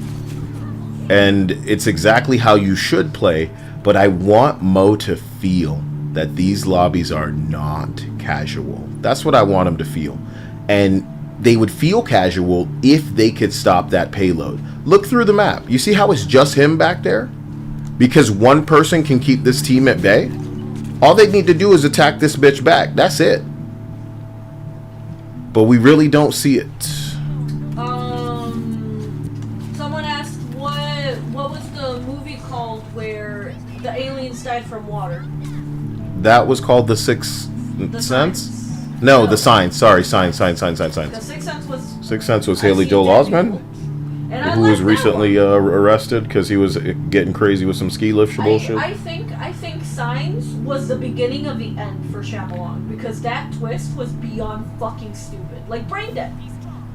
And it's exactly how you should play, but I want Mo to feel that these lobbies are not casual. That's what I want them to feel. And they would feel casual if they could stop that payload. Look through the map. You see how it's just him back there? Because one person can keep this team at bay? All they need to do is attack this bitch back. That's it. But we really don't see it. Someone asked what was the movie called where the aliens died from water? That was called The Sixth Sense? No, The Sign. Sorry, Sign. The Sixth Sense was... Sixth Sense was Haley Joel Osment, who was recently arrested because he was getting crazy with some ski lift bullshit. I think Signs was the beginning of the end for Shyamalan, because that twist was beyond fucking stupid. Brain dead.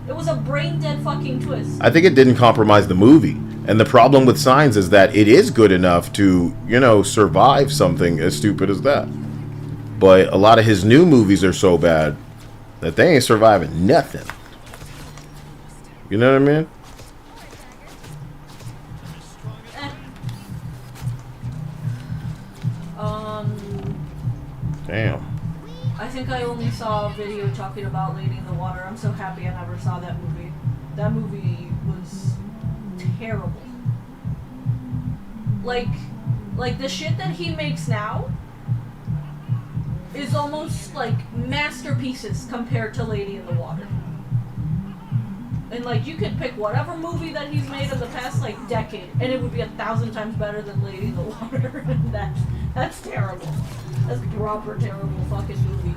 It was a brain dead fucking twist. I think it didn't compromise the movie. And the problem with Signs is that it is good enough to, survive something as stupid as that. But a lot of his new movies are so bad that they ain't surviving nothing. You know what I mean? Damn. I think I only saw a video talking about Lady in the Water. I'm so happy I never saw that movie. That movie was terrible. Like the shit that he makes now is almost like masterpieces compared to Lady in the Water. And like, you could pick whatever movie that he's made in the past like decade, and it would be 1,000 times better than Lady in the Water. And that's terrible. That's a proper terrible fucking movie.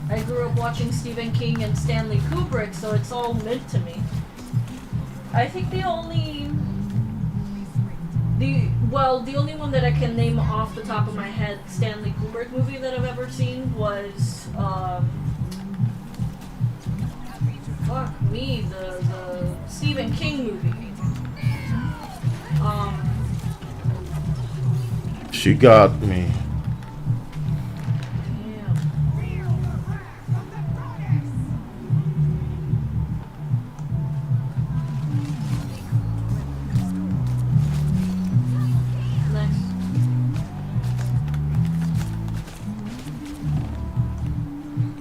I grew up watching Stephen King and Stanley Kubrick, so it's all mid to me. I think the only one that I can name off the top of my head Stanley Kubrick movie that I've ever seen was the Stephen King movie. She got me.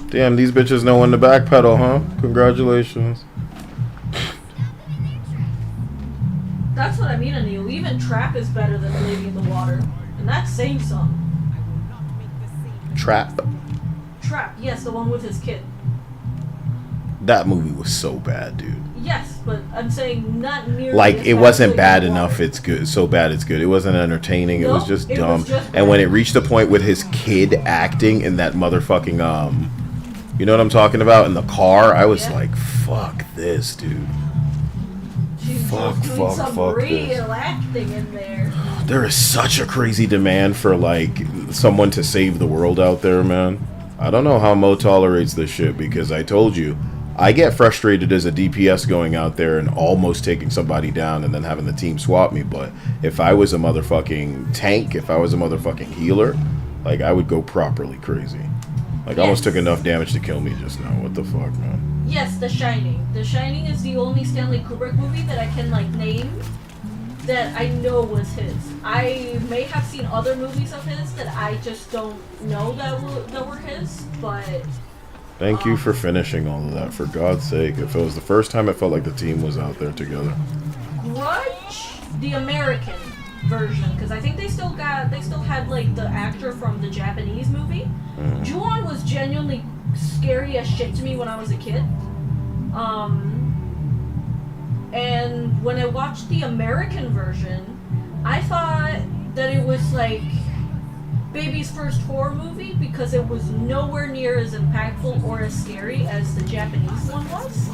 Damn, these bitches know when to backpedal, huh? Congratulations. That's what I mean, Anil. Even Trap is better than Lady in the Water. And that's saying something. Trap? Trap, yes, the one with his kid. That movie was so bad, dude. Yes, but I'm saying not nearly Like, as it bad wasn't as bad Lady in the enough, it's good. So bad it's good. It wasn't entertaining. It was No, just it dumb. was just And when it reached the point with his kid acting in that motherfucking, you know what I'm talking about? In the car, I was like, fuck this, dude. She's Fuck some this. real acting in there. There is such a crazy demand for, like, someone to save the world out there, man. I don't know how Mo tolerates this shit, because I told you, I get frustrated as a DPS going out there and almost taking somebody down and then having the team swap me, but if I was a motherfucking tank, if I was a motherfucking healer, like, I would go properly crazy. Like, I almost took enough damage to kill me just now. What the fuck, man? Yes, The Shining. The Shining is the only Stanley Kubrick movie that I can, like, name that I know was his. I may have seen other movies of his that I just don't know that were his, but... Thank you for finishing all of that, for God's sake. If it was the first time it felt like the team was out there together. Grudge, the American version, because I think they still had like the actor from the Japanese movie. Ju-on was genuinely scary as shit to me when I was a kid. And when I watched the American version, I thought that it was like baby's first horror movie because it was nowhere near as impactful or as scary as the Japanese one was.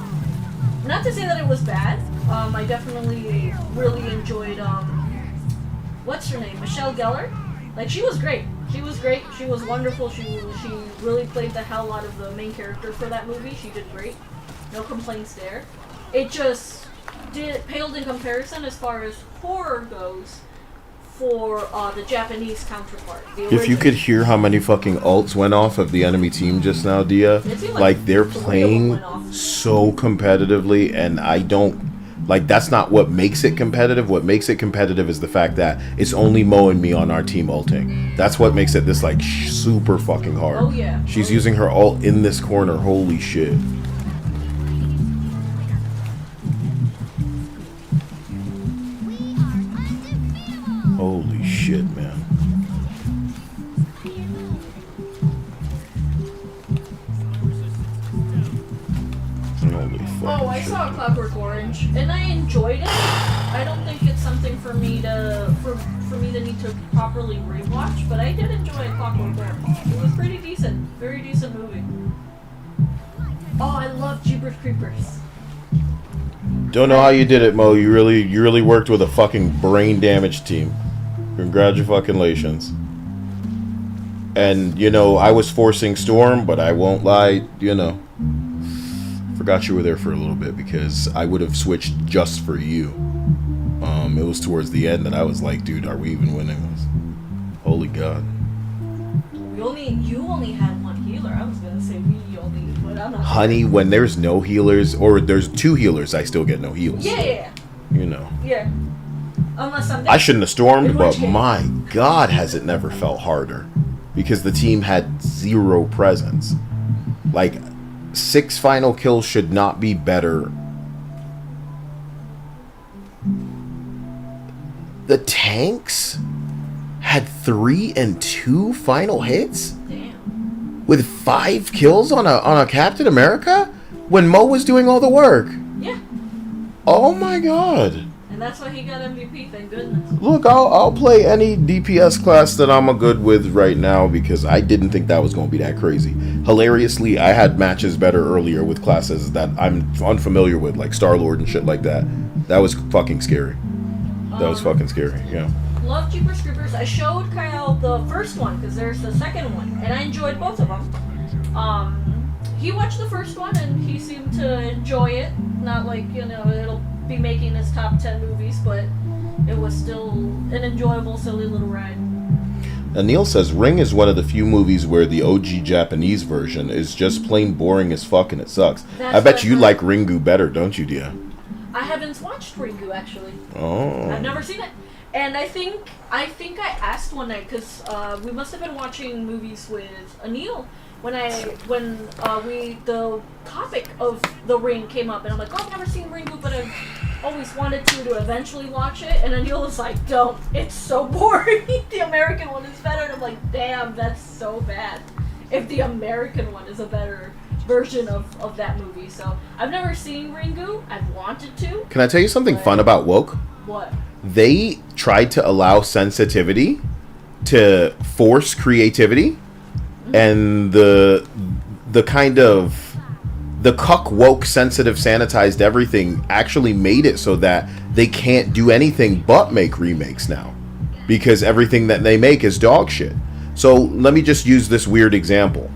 Not to say that it was bad. I definitely really enjoyed what's her name? Michelle Gellar. Like, she was great. She was great. She was wonderful. She really played the hell out of the main character for that movie. She did great. No complaints there. It just paled in comparison as far as horror goes for the Japanese counterpart. If you could hear how many fucking ults went off of the enemy team just now, Dia, like they're playing so competitively, and I don't like, that's not what makes it competitive. What makes it competitive is the fact that it's only Mo and me on our team ulting. That's what makes it this like super fucking hard. Oh yeah. She's using her ult in this corner. Holy shit. Holy shit, man. Holy fuck. Oh, I saw Clockwork Orange, and I enjoyed it. I don't think it's something for me to need to properly rewatch, but I did enjoy Clockwork Orange. It was pretty decent, very decent movie. Oh, I love Jeepers Creepers. Don't know how you did it, Mo. You really worked with a fucking brain damaged team. Congratulations. And, you know, I was forcing Storm, but I won't lie, you know. Forgot you were there for a little bit because I would have switched just for you. It was towards the end that I was like, dude, are we even winning this? Holy God. You only had one healer. I was gonna say we only, but I'm not. Honey, when there's no healers, or there's two healers, I still get no heals. Yeah. You know. Yeah. Unless I'm. I shouldn't have stormed, but case. my God, has it never felt harder. Because the team had zero presence. Like, 6 final kills should not be better. The tanks had 3 and 2 final hits? Damn. With 5 kills on a Captain America? When Mo was doing all the work? Yeah. Oh my god. And that's why he got MVP, thank goodness. Look, I'll play any DPS class that I'm a good with right now because I didn't think that was going to be that crazy. Hilariously, I had matches better earlier with classes that I'm unfamiliar with, like Star-Lord and shit like that. That was fucking scary. That was fucking scary, yeah. Love Jeepers Creepers. I showed Kyle the first one because there's the second one, and I enjoyed both of them. He watched the first one and he seemed to enjoy it. Not like, you know, it'll be making his top 10 movies, but it was still an enjoyable, silly little ride. Anil says Ring is one of the few movies where the OG Japanese version is just plain boring as fuck and it sucks. That's I bet what you I like Ringu better, don't you, Dia? I haven't watched Ringu actually. Oh. I've never seen it, and I think I asked one night because we must have been watching movies with Anil when the topic of The Ring came up, and I'm like, oh, I've never seen Ringu, but I've always wanted to eventually watch it, and Anil was like, don't, it's so boring. The American one is better, and I'm like, damn, that's so bad. If the American one is a better version of that movie. So I've never seen Ringu. I've wanted to. Can I tell you something fun about Woke? What? They tried to allow sensitivity to force creativity, and the kind of the cuck woke sensitive sanitized everything actually made it so that they can't do anything but make remakes now because everything that they make is dog shit. So let me just use this weird example.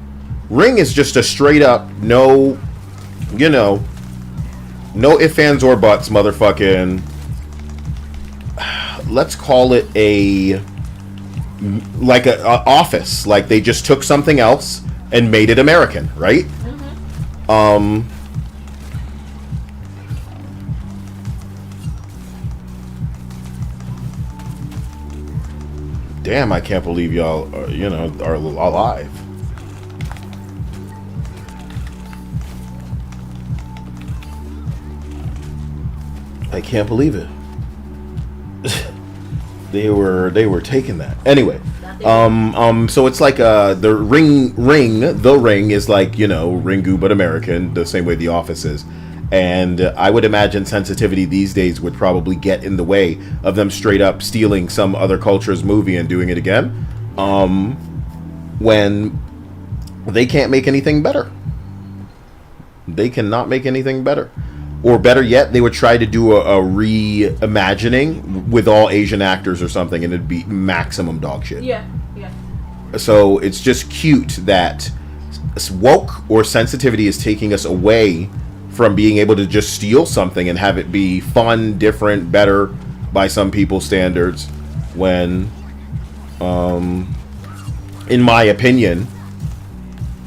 Ring is just a straight up no ifs, ands, or buts motherfucking, let's call it a Office. Like they just took something else and made it American, right? Damn, I can't believe y'all are alive. I can't believe it. They were taking that. Anyway, so it's like the ring is like, Ringu but American, the same way The Office is. And I would imagine sensitivity these days would probably get in the way of them straight up stealing some other culture's movie and doing it again. When they can't make anything better. They cannot make anything better. Or better yet, they would try to do a reimagining with all Asian actors or something, and it'd be maximum dog shit. Yeah. So it's just cute that woke or sensitivity is taking us away from being able to just steal something and have it be fun, different, better by some people's standards. When, in my opinion,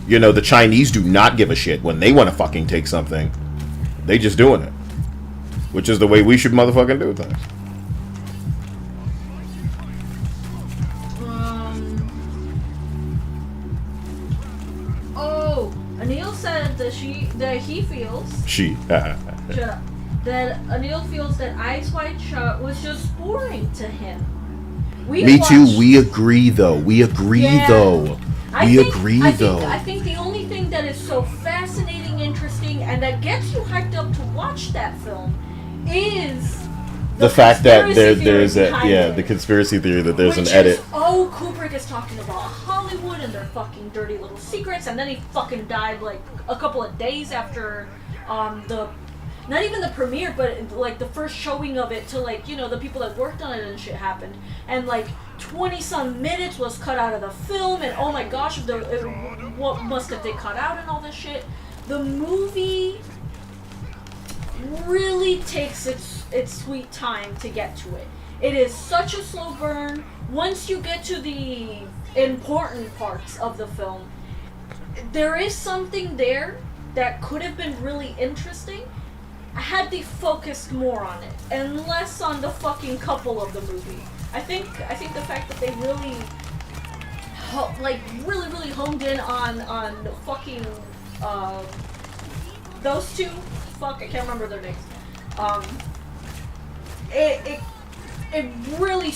the Chinese do not give a shit when they want to fucking take something. They just doing it, which is the way we should motherfucking do things. Anil said that he feels that Anil feels that Eyes Wide Shut was just boring to him. Me too. We agree though. I think the only thing that is so fascinating, interesting, and that gets you hyped up to watch that film is the fact that there's the conspiracy theory that there's an edit. Kubrick is talking about Hollywood and their fucking dirty little secrets, and then he fucking died like a couple of days after not even the premiere, but like the first showing of it to the people that worked on it and shit happened, and like 20-some minutes was cut out of the film, and oh my gosh, what must have they cut out and all this shit. The movie really takes its sweet time to get to it. It is such a slow burn. Once you get to the important parts of the film, there is something there that could have been really interesting had they focused more on it and less on the fucking couple of the movie. I think the fact that they really really honed in on fucking those two, I can't remember their names. It really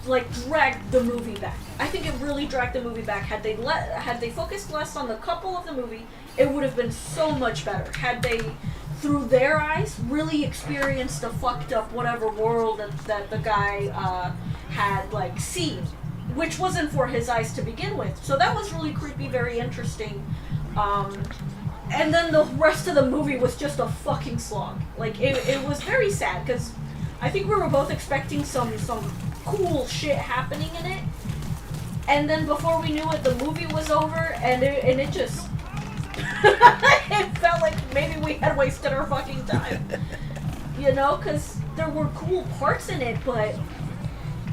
like dragged the movie back. I think it really dragged the movie back. Had they focused less on the couple of the movie, it would have been so much better. Had they, through their eyes, really experienced the fucked up whatever world that the guy had like seen, which wasn't for his eyes to begin with. So that was really creepy, very interesting. And then the rest of the movie was just a fucking slog. Like, it was very sad, because I think we were both expecting some cool shit happening in it. And then before we knew it, the movie was over, and it just... it felt like maybe we had wasted our fucking time. You know, because there were cool parts in it, but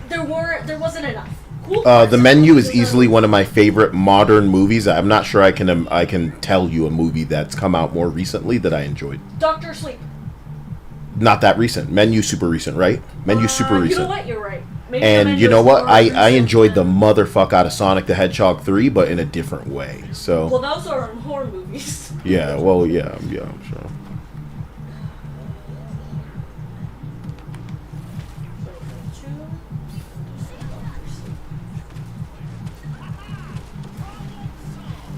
there wasn't enough. The Menu is easily one of my favorite modern movies. I'm not sure I can tell you a movie that's come out more recently that I enjoyed. Dr. Sleep. Not that recent. Menu super recent, right? Menu super recent. You know what? You're right. Maybe and you know what? I enjoyed the motherfuck out of Sonic the Hedgehog 3, but in a different way. So. Well, those are horror movies. Yeah. Well, yeah, I'm sure.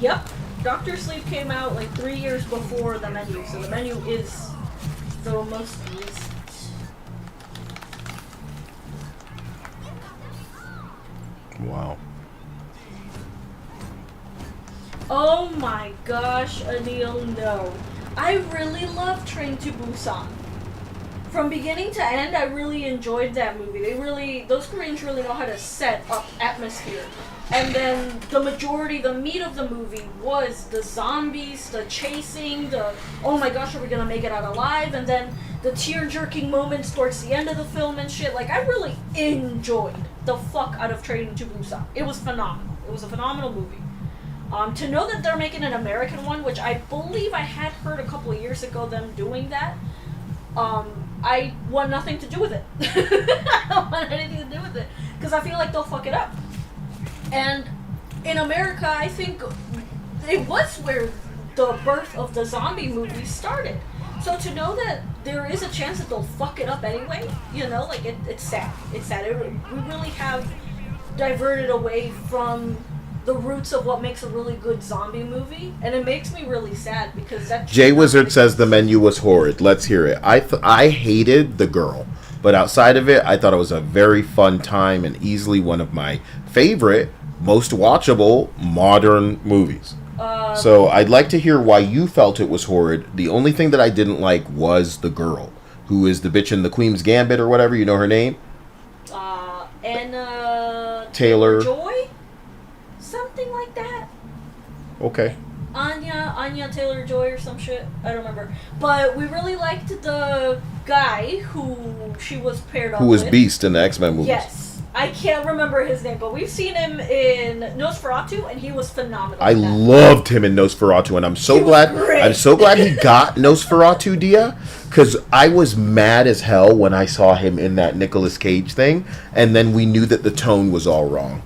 Yep, Dr. Sleep came out like 3 years before The Menu, so The Menu is the most recent. Wow. Oh my gosh, Anil, no. I really love Train to Busan. From beginning to end, I really enjoyed that movie. Those Koreans really know how to set up atmosphere. And then the meat of the movie was the zombies, the chasing, the, oh my gosh, are we gonna make it out alive? And then the tear-jerking moments towards the end of the film and shit. Like, I really enjoyed the fuck out of Train to Busan. It was phenomenal. It was a phenomenal movie. To know that they're making an American one, which I believe I had heard a couple of years ago them doing that, I want nothing to do with it. I don't want anything to do with it. Because I feel like they'll fuck it up. And in America, I think it was where the birth of the zombie movies started. So to know that there is a chance that they'll fuck it up anyway, you know, like, it's sad. It's sad. We really have diverted away from the roots of what makes a really good zombie movie, and it makes me really sad because that. Jay Wizard says The Menu was horrid. Let's hear it. I hated the girl, but outside of it, I thought it was a very fun time and easily one of my favorite, most watchable modern movies. So I'd like to hear why you felt it was horrid. The only thing that I didn't like was the girl, who is the bitch in the Queen's Gambit or whatever. You know her name? Anna Taylor Joy? Something like that. Okay. Anya Taylor-Joy or some shit. I don't remember. But we really liked the guy who she was paired up with. Who was Beast in the X-Men movies. Yes. I can't remember his name, but we've seen him in Nosferatu, and he was phenomenal. I loved him in Nosferatu, and I'm so glad he got Nosferatu, Dia, because I was mad as hell when I saw him in that Nicolas Cage thing, and then we knew that the tone was all wrong.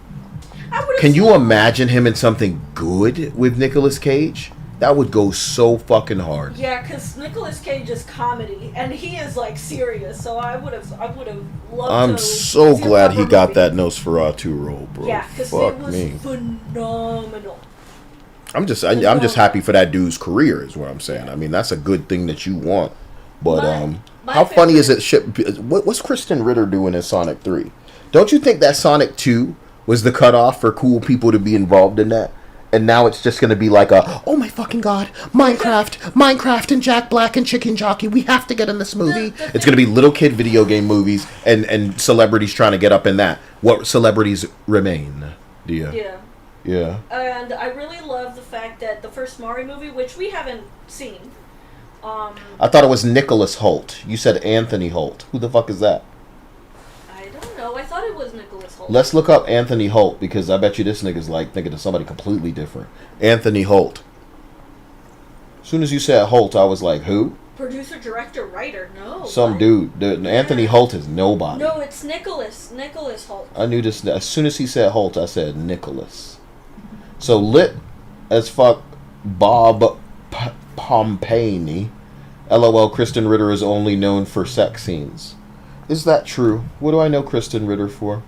Can you imagine him in something good with Nicolas Cage? That would go so fucking hard. Yeah, because Nicolas Cage is comedy, and he is like serious. So I would have loved. I'm so glad he got that Nosferatu role, bro. Yeah, because it was phenomenal. I'm just happy for that dude's career, is what I'm saying. I mean, that's a good thing that you want. But how funny is it? What's Kristen Ritter doing in Sonic 3? Don't you think that Sonic 2 was the cutoff for cool people to be involved in that? And now it's just going to be like oh my fucking god, Minecraft and Jack Black and Chicken Jockey, we have to get in this movie. It's going to be little kid video game movies and celebrities trying to get up in that. What celebrities remain, Dia? Yeah. And I really love the fact that the first Mario movie, which we haven't seen. I thought it was Nicholas Hoult. You said Anthony Holt. Who the fuck is that? I don't know. I thought it was Nicholas Hoult. Let's look up Anthony Holt, because I bet you this nigga's like thinking of somebody completely different. Anthony Holt. As soon as you said Holt, I was like, who? Producer, director, writer. No. Some dude. Anthony Holt is nobody. No, it's Nicholas Hoult. I knew this. As soon as he said Holt, I said Nicholas. So lit as fuck Bob Pompeini. LOL, Kristen Ritter is only known for sex scenes. Is that true? What do I know Kristen Ritter for?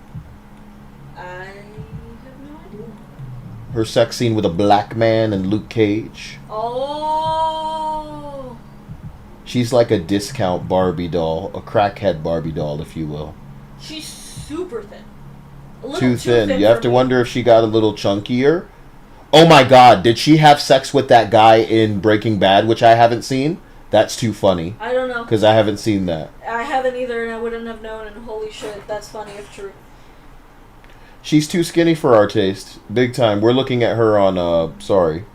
Her sex scene with a black man and Luke Cage. Oh. She's like a discount Barbie doll, a crackhead Barbie doll, if you will. She's super thin. A little Too thin. You have to for me. wonder if she got a little chunkier. Oh my god, did she have sex with that guy in Breaking Bad, which I haven't seen? That's too funny. I don't know. Because I haven't seen that. I haven't either, and I wouldn't have known, and holy shit, that's funny if true. She's too skinny for our taste. Big time. We're looking at her on, sorry.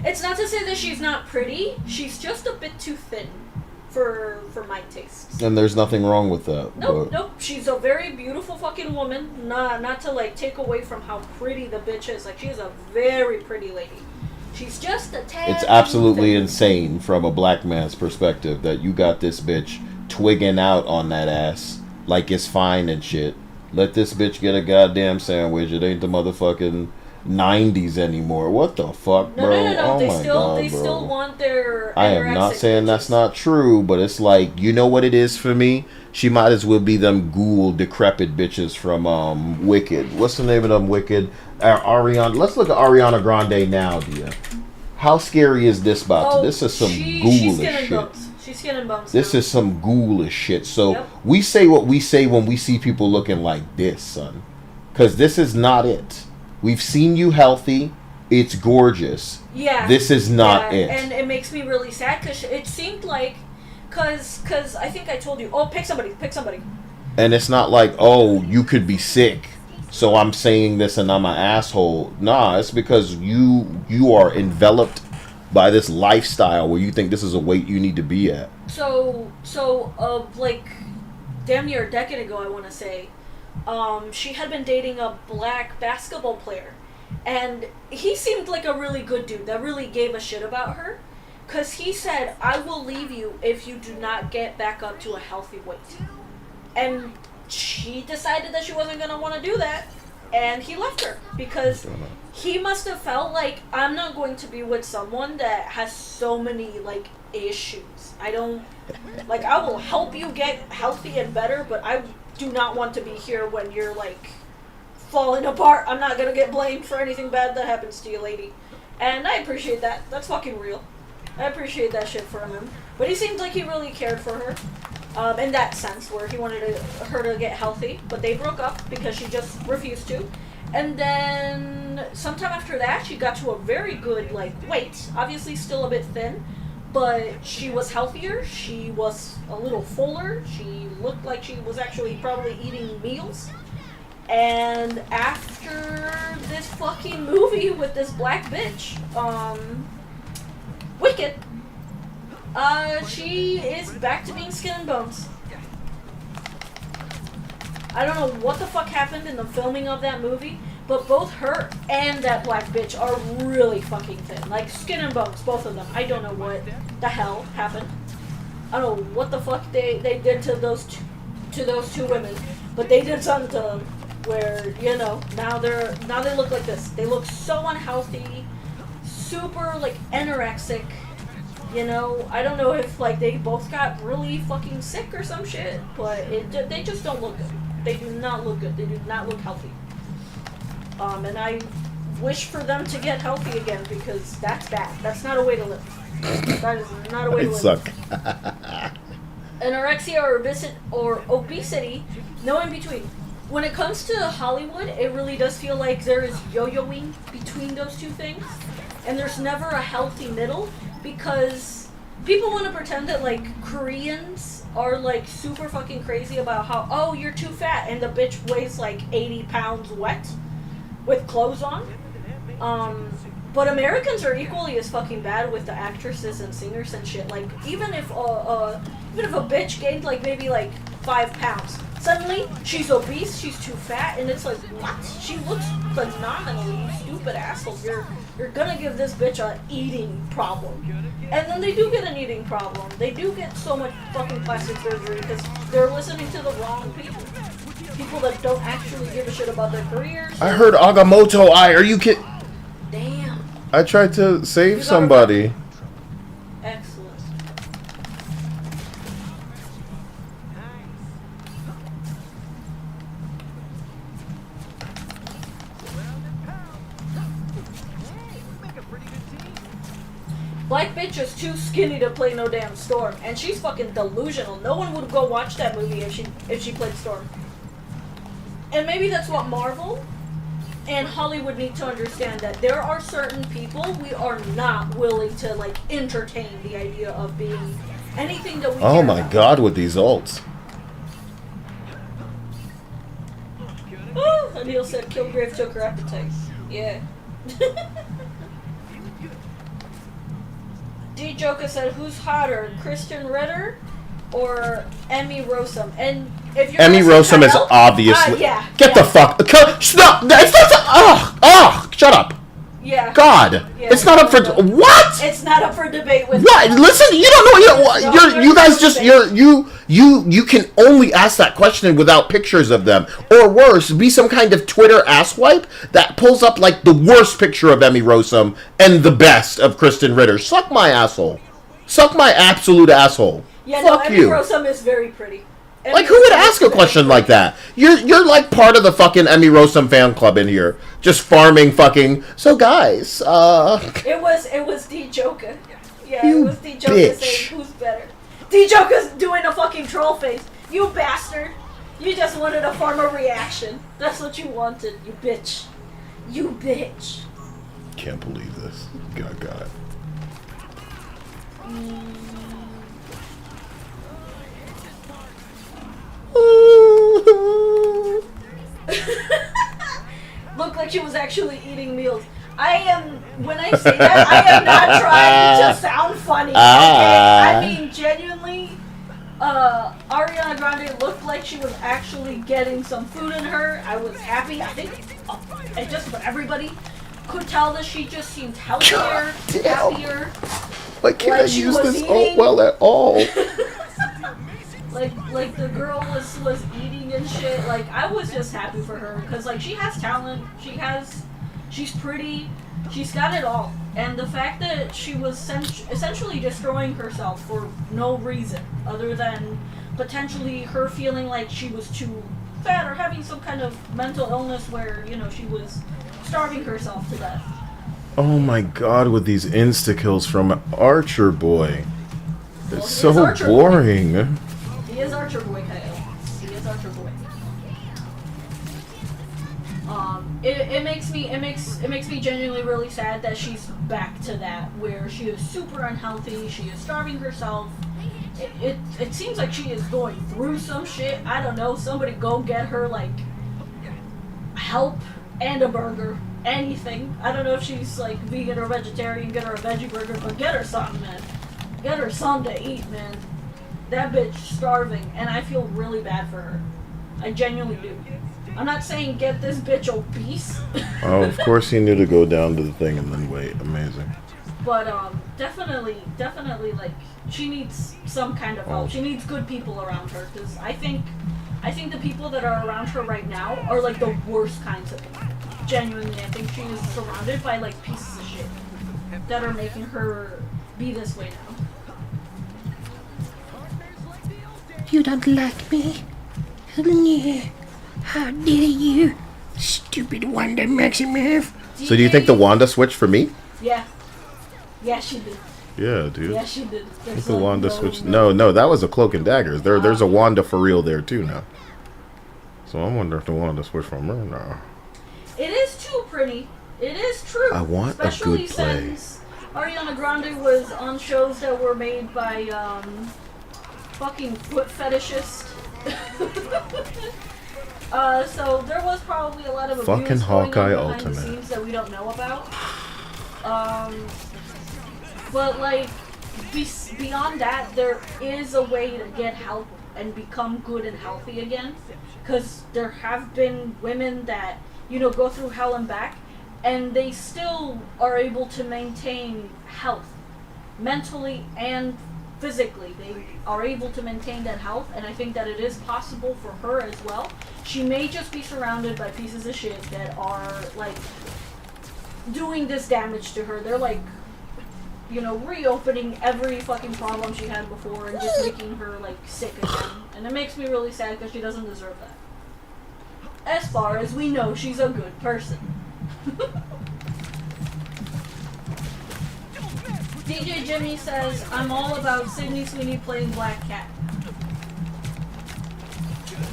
It's not to say that she's not pretty, she's just a bit too thin for my tastes. And there's nothing wrong with that. Nope, but nope. She's a very beautiful fucking woman. Not to like take away from how pretty the bitch is. Like, she is a very pretty lady. She's just a tad. It's absolutely thin. insane from a black man's perspective that you got this bitch twigging out on that ass like it's fine and shit. Let this bitch get a goddamn sandwich. It ain't the motherfucking 90s anymore. What the fuck, bro? No. Oh They my still god, they bro. still want their. I am not anorexic saying bitches. that's not true, but it's like, you know what it is for me? She might as well be them ghoul decrepit bitches from Wicked. What's the name of them Wicked? Ariana. Let's look at Ariana Grande now, dear. How scary is this about? This is some she's ghoulish skin and shit. bones. She's skin and bones. This now. is some ghoulish shit. So Yep. we say what we say when we see people looking like this, son. Because this is not it. We've seen you healthy. It's gorgeous. Yeah. This is not yeah, it. And it makes me really sad because it seemed like, cause I think I told you. Oh, pick somebody. And it's not like, oh, you could be sick, so I'm saying this and I'm an asshole. Nah, it's because you are enveloped by this lifestyle where you think this is a weight you need to be at. So like, damn near a decade ago, I want to say, she had been dating a black basketball player, and he seemed like a really good dude that really gave a shit about her, because he said, "I will leave you if you do not get back up to a healthy weight," and she decided that she wasn't gonna want to do that, and he left her because he must have felt like, I'm not going to be with someone that has so many like issues. I will help you get healthy and better, but I do not want to be here when you're like falling apart. I'm not gonna get blamed for anything bad that happens to you, lady. And I appreciate that. That's fucking real. I appreciate that shit from him. But he seemed like he really cared for her. In that sense, where he wanted her to get healthy, but they broke up because she just refused to. And then sometime after that, she got to a very good like weight. Obviously, still a bit thin, but she was healthier. She was a little fuller. She looked like she was actually probably eating meals. And after this fucking movie with this black bitch, Wicked, she is back to being skin and bones. I don't know what the fuck happened in the filming of that movie, but both her and that black bitch are really fucking thin. Like, skin and bones, both of them. I don't know what the hell happened. I don't know what the fuck they did to those two women, but they did something to them where, you know, now they look like this. They look so unhealthy, super like anorexic. You know, I don't know if like they both got really fucking sick or some shit, but they just don't look good. They do not look good. They do not look healthy. And I wish for them to get healthy again, because that's bad. That's not a way to live. That is not a way to live. Suck. Anorexia or obesity, no in between. When it comes to Hollywood, it really does feel like there is yo-yoing between those two things, and there's never a healthy middle, because people want to pretend that like Koreans are like super fucking crazy about how, oh, you're too fat, and the bitch weighs like 80 pounds wet with clothes on. But Americans are equally as fucking bad with the actresses and singers and shit. Like, even if a bitch gained like maybe like 5 pounds, suddenly she's obese, she's too fat, and it's like, what? She looks phenomenal, you stupid asshole. You're gonna give this bitch an eating problem. And then they do get an eating problem. They do get so much fucking plastic surgery because they're listening to the wrong people. People that don't actually give a shit about their careers. I heard Agamotto Eye. Are you kidding? Damn. I tried to save You got somebody. Excellent. Black bitch is too skinny to play no damn Storm, and she's fucking delusional. No one would go watch that movie if she played Storm. And maybe that's what Marvel and Hollywood need to understand, that there are certain people we are not willing to like entertain the idea of being anything that we Oh care my about. god, with these ults. Oh, Anil said Kilgrave took her appetite. Yeah. D Joker said, who's hotter, Kristen Ritter or Emmy Rossum? And if you're Emmy asking Rossum is Kyle, obviously. yeah, Get the fuck. Stop! It's not. Shut up. yeah. God, Yeah. it's not up for what? It's not up for debate with What? Listen, you don't know. It's not You up guys for just debate. you can only ask that question without pictures of them, or worse, be some kind of Twitter asswipe that pulls up like the worst picture of Emmy Rossum and the best of Kristen Ritter. Suck my asshole. Suck my absolute asshole. Yeah, Fuck no, Emmy you. Rossum is very pretty. Like, who would ask a question like that? You're like part of the fucking Emmy Rossum fan club in here, just farming fucking. So guys, It was D Joker. Yeah, You it was D Joker bitch. saying who's better. D Joker's doing a fucking troll face. You bastard! You just wanted a farm a reaction. That's what you wanted, you bitch. You bitch. Can't believe this. God. Looked like she was actually eating meals. When I say that, I am not trying to sound funny. Okay? I mean, genuinely, Ariana Grande looked like she was actually getting some food in her. I was happy. I think, and just about everybody could tell that she just seemed healthier, happier. why can't I Like she use was this eating. ult well at all? Like the girl was eating and shit. Like, I was just happy for her because like she has talent. She's pretty. She's got it all. And the fact that she was essentially destroying herself for no reason other than potentially her feeling like she was too fat or having some kind of mental illness where, you know, she was starving herself to death. Oh my god, with these insta-kills from Archer Boy. It's Well, he is so Archer boring. He is Archer Boy, Kyle. He is Archer Boy. It makes me genuinely really sad that she's back to that where she is super unhealthy. She is starving herself. It seems like she is going through some shit. I don't know. Somebody go get her like help and a burger, anything. I don't know if she's like vegan or vegetarian. Get her a veggie burger, but get her something, man. Get her something to eat, man. That bitch starving, and I feel really bad for her. I genuinely do. I'm not saying get this bitch obese. Oh, of course he knew to go down to the thing and then wait. Amazing. But definitely, like she needs some kind of help. She needs good people around her because I think the people that are around her right now are like the worst kinds of people. Genuinely, I think she is surrounded by like pieces of shit that are making her be this way now. You don't like me? How dare you? Stupid Wanda Maximoff. So do you think the Wanda switched for me? Yeah. Yeah, she did. Yeah, dude. Yeah, she did. What's the Wanda switch? No, that was a Cloak and Daggers. There's a Wanda for real there too now. So I'm wondering if the Wanda switch from her now. It is too pretty. It is true. I want especially a good play. Since Ariana Grande was on shows that were made by fucking foot fetishists. So there was probably a lot of Fucking abuse Hawkeye going on behind the Ultimate. scenes that we don't know about. But like beyond that, there is a way to get help and become good and healthy again. Because there have been women that, you know, go through hell and back, and they still are able to maintain health, mentally and physically. They are able to maintain that health, and I think that it is possible for her as well. She may just be surrounded by pieces of shit that are, like, doing this damage to her. They're, like, you know, reopening every fucking problem she had before and just making her, like, sick again. And it makes me really sad because she doesn't deserve that. As far as we know, she's a good person. DJ Jimmy says, I'm all about Sydney Sweeney playing Black Cat.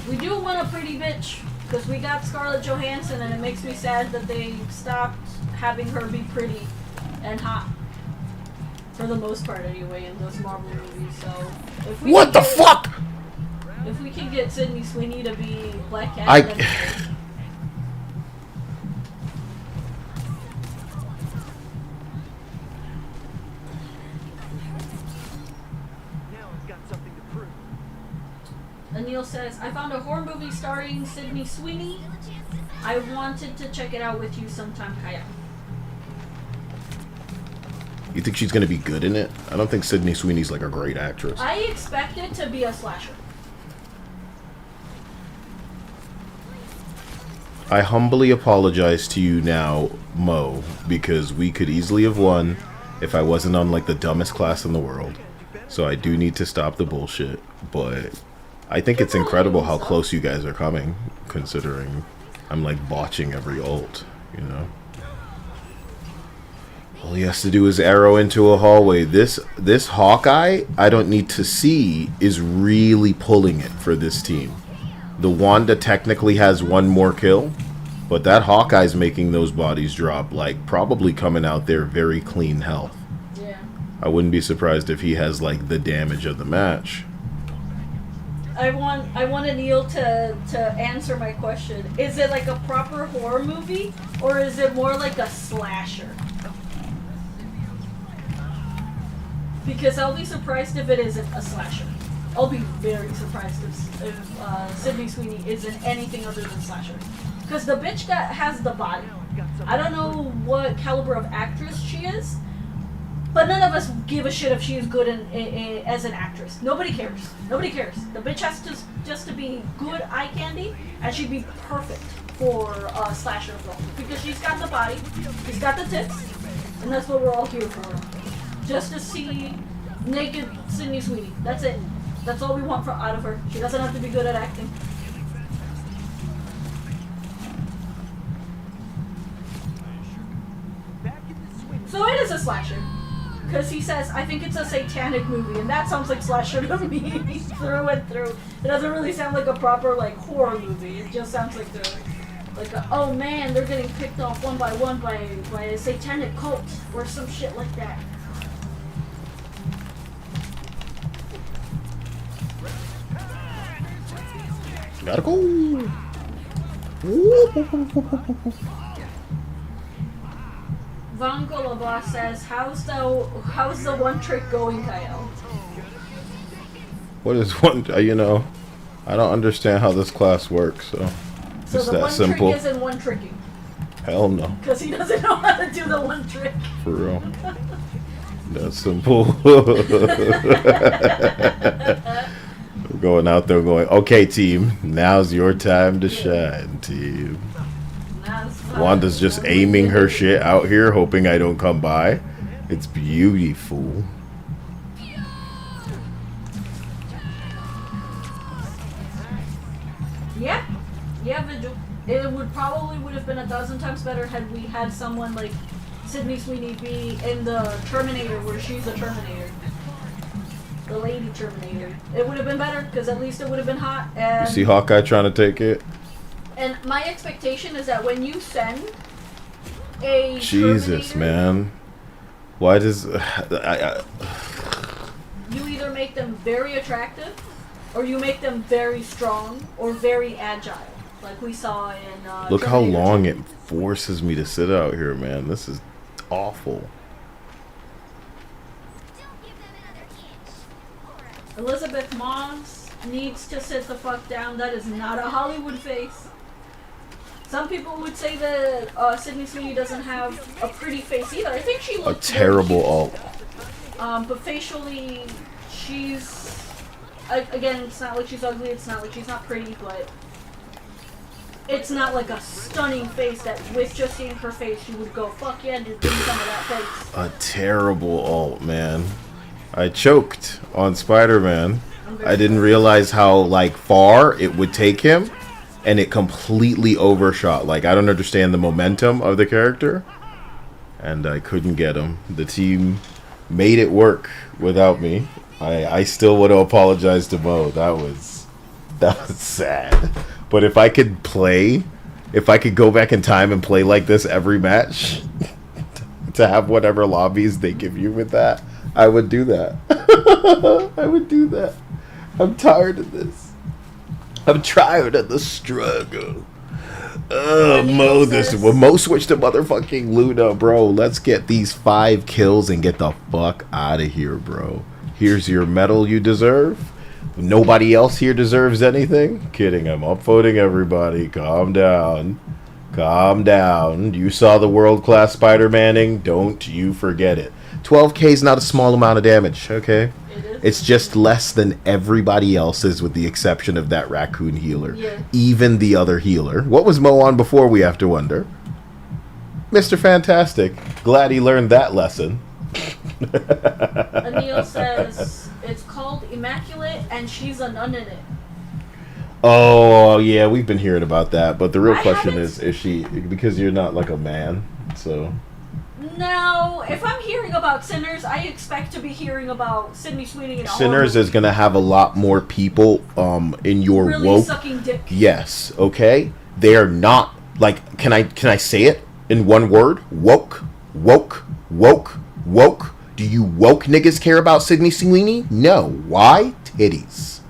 We do want a pretty bitch, because we got Scarlett Johansson, and it makes me sad that they stopped having her be pretty and hot. For the most part, anyway, in those Marvel movies. So, if we What the fuck? If we can get Sydney Sweeney to be Black Cat, then Anil says, I found a horror movie starring Sydney Sweeney. I wanted to check it out with you sometime, Kaya. You think she's gonna be good in it? I don't think Sydney Sweeney's like a great actress. I expect it to be a slasher. I humbly apologize to you now, Mo, because we could easily have won if I wasn't on like the dumbest class in the world. So I do need to stop the bullshit, but I think it's incredible how close you guys are coming, considering I'm like botching every ult, you know? All he has to do is arrow into a hallway. This Hawkeye, I don't need to see, is really pulling it for this team. The Wanda technically has one more kill, but that Hawkeye's making those bodies drop, like probably coming out there very clean health. Yeah. I wouldn't be surprised if he has like the damage of the match. I want Anil to answer my question. Is it like a proper horror movie, or is it more like a slasher? Because I'll be surprised if it isn't a slasher. I'll be very surprised if Sydney Sweeney isn't anything other than slasher. Because the bitch has the body. I don't know what caliber of actress she is, but none of us give a shit if she is good as an actress. Nobody cares. Nobody cares. The bitch has to just to be good eye candy, and she'd be perfect for a slasher film. Because she's got the body, she's got the tits, and that's what we're all here for. Just to see naked Sydney Sweeney. That's it. That's all we want out of her. She doesn't have to be good at acting. So it is a slasher. Because he says, I think it's a satanic movie, and that sounds like slasher to me through and through. It doesn't really sound like a proper like horror movie. It just sounds like oh man, they're getting picked off one by one by a satanic cult or some shit like that. Gotta go. Von Golubov says, how's the one trick going, Kyle? What is one? You know, I don't understand how this class works. So it's the that one simple. trick isn't one tricking. Hell no. Because he doesn't know how to do the one trick. For real. That's simple. We're going out there going, okay, team, now's your time to shine, team. Wanda's just aiming her shit out here, hoping I don't come by. It's beautiful. Yeah, Vigil. It would have been 1,000 times better had we had someone like Sydney Sweeney be in the Terminator, where she's a Terminator. The lady Terminator. It would have been better, because at least it would have been hot. And You see Hawkeye trying to take it? And my expectation is that when you send a Jesus, Terminator, man. Why does... you either make them very attractive, or you make them very strong, or very agile, like we saw in Look how Terminator long 2. it forces me to sit out here, man. This is awful. Elizabeth Moss needs to sit the fuck down. That is not a Hollywood face. Some people would say that Sydney Sweeney doesn't have a pretty face either. I think she A looks terrible really alt. but facially, she's... Again, it's not like she's ugly, it's not like she's not pretty, but... It's not like a stunning face that with just seeing her face, you would go, fuck yeah, dude, give me some of that face. A terrible alt, man. I choked on Spider-Man. I didn't realize how like far it would take him, and it completely overshot. Like, I don't understand the momentum of the character, and I couldn't get him. The team made it work without me. I still want to apologize to Mo. That was sad. But if I could go back in time and play like this every match, to have whatever lobbies they give you with that, I would do that. I would do that. I'm tired of this. I'm tired of the struggle. Mo switched to motherfucking Luna, bro. Let's get these 5 kills and get the fuck out of here, bro. Here's your medal you deserve. Nobody else here deserves anything. Kidding, I'm upvoting everybody. Calm down. Calm down. You saw the world-class Spider-Manning. Don't you forget it. 12k is not a small amount of damage, okay? It's just less than everybody else's with the exception of that raccoon healer. Yeah. Even the other healer. What was Mo on before, we have to wonder? Mr. Fantastic. Glad he learned that lesson. Anil says it's called Immaculate and she's a nun in it. Oh, yeah, we've been hearing about that. But the real I question haven't- is she... Because you're not like a man, so... Now, if I'm hearing about Sinners, I expect to be hearing about Sydney Sweeney and Sinners is going to have a lot more people in your really woke... sucking dick. Yes, okay? They are not... Like, can I say it in one word? Woke. Woke. Woke. Woke. Do you woke niggas care about Sydney Sweeney? No. Why? Titties.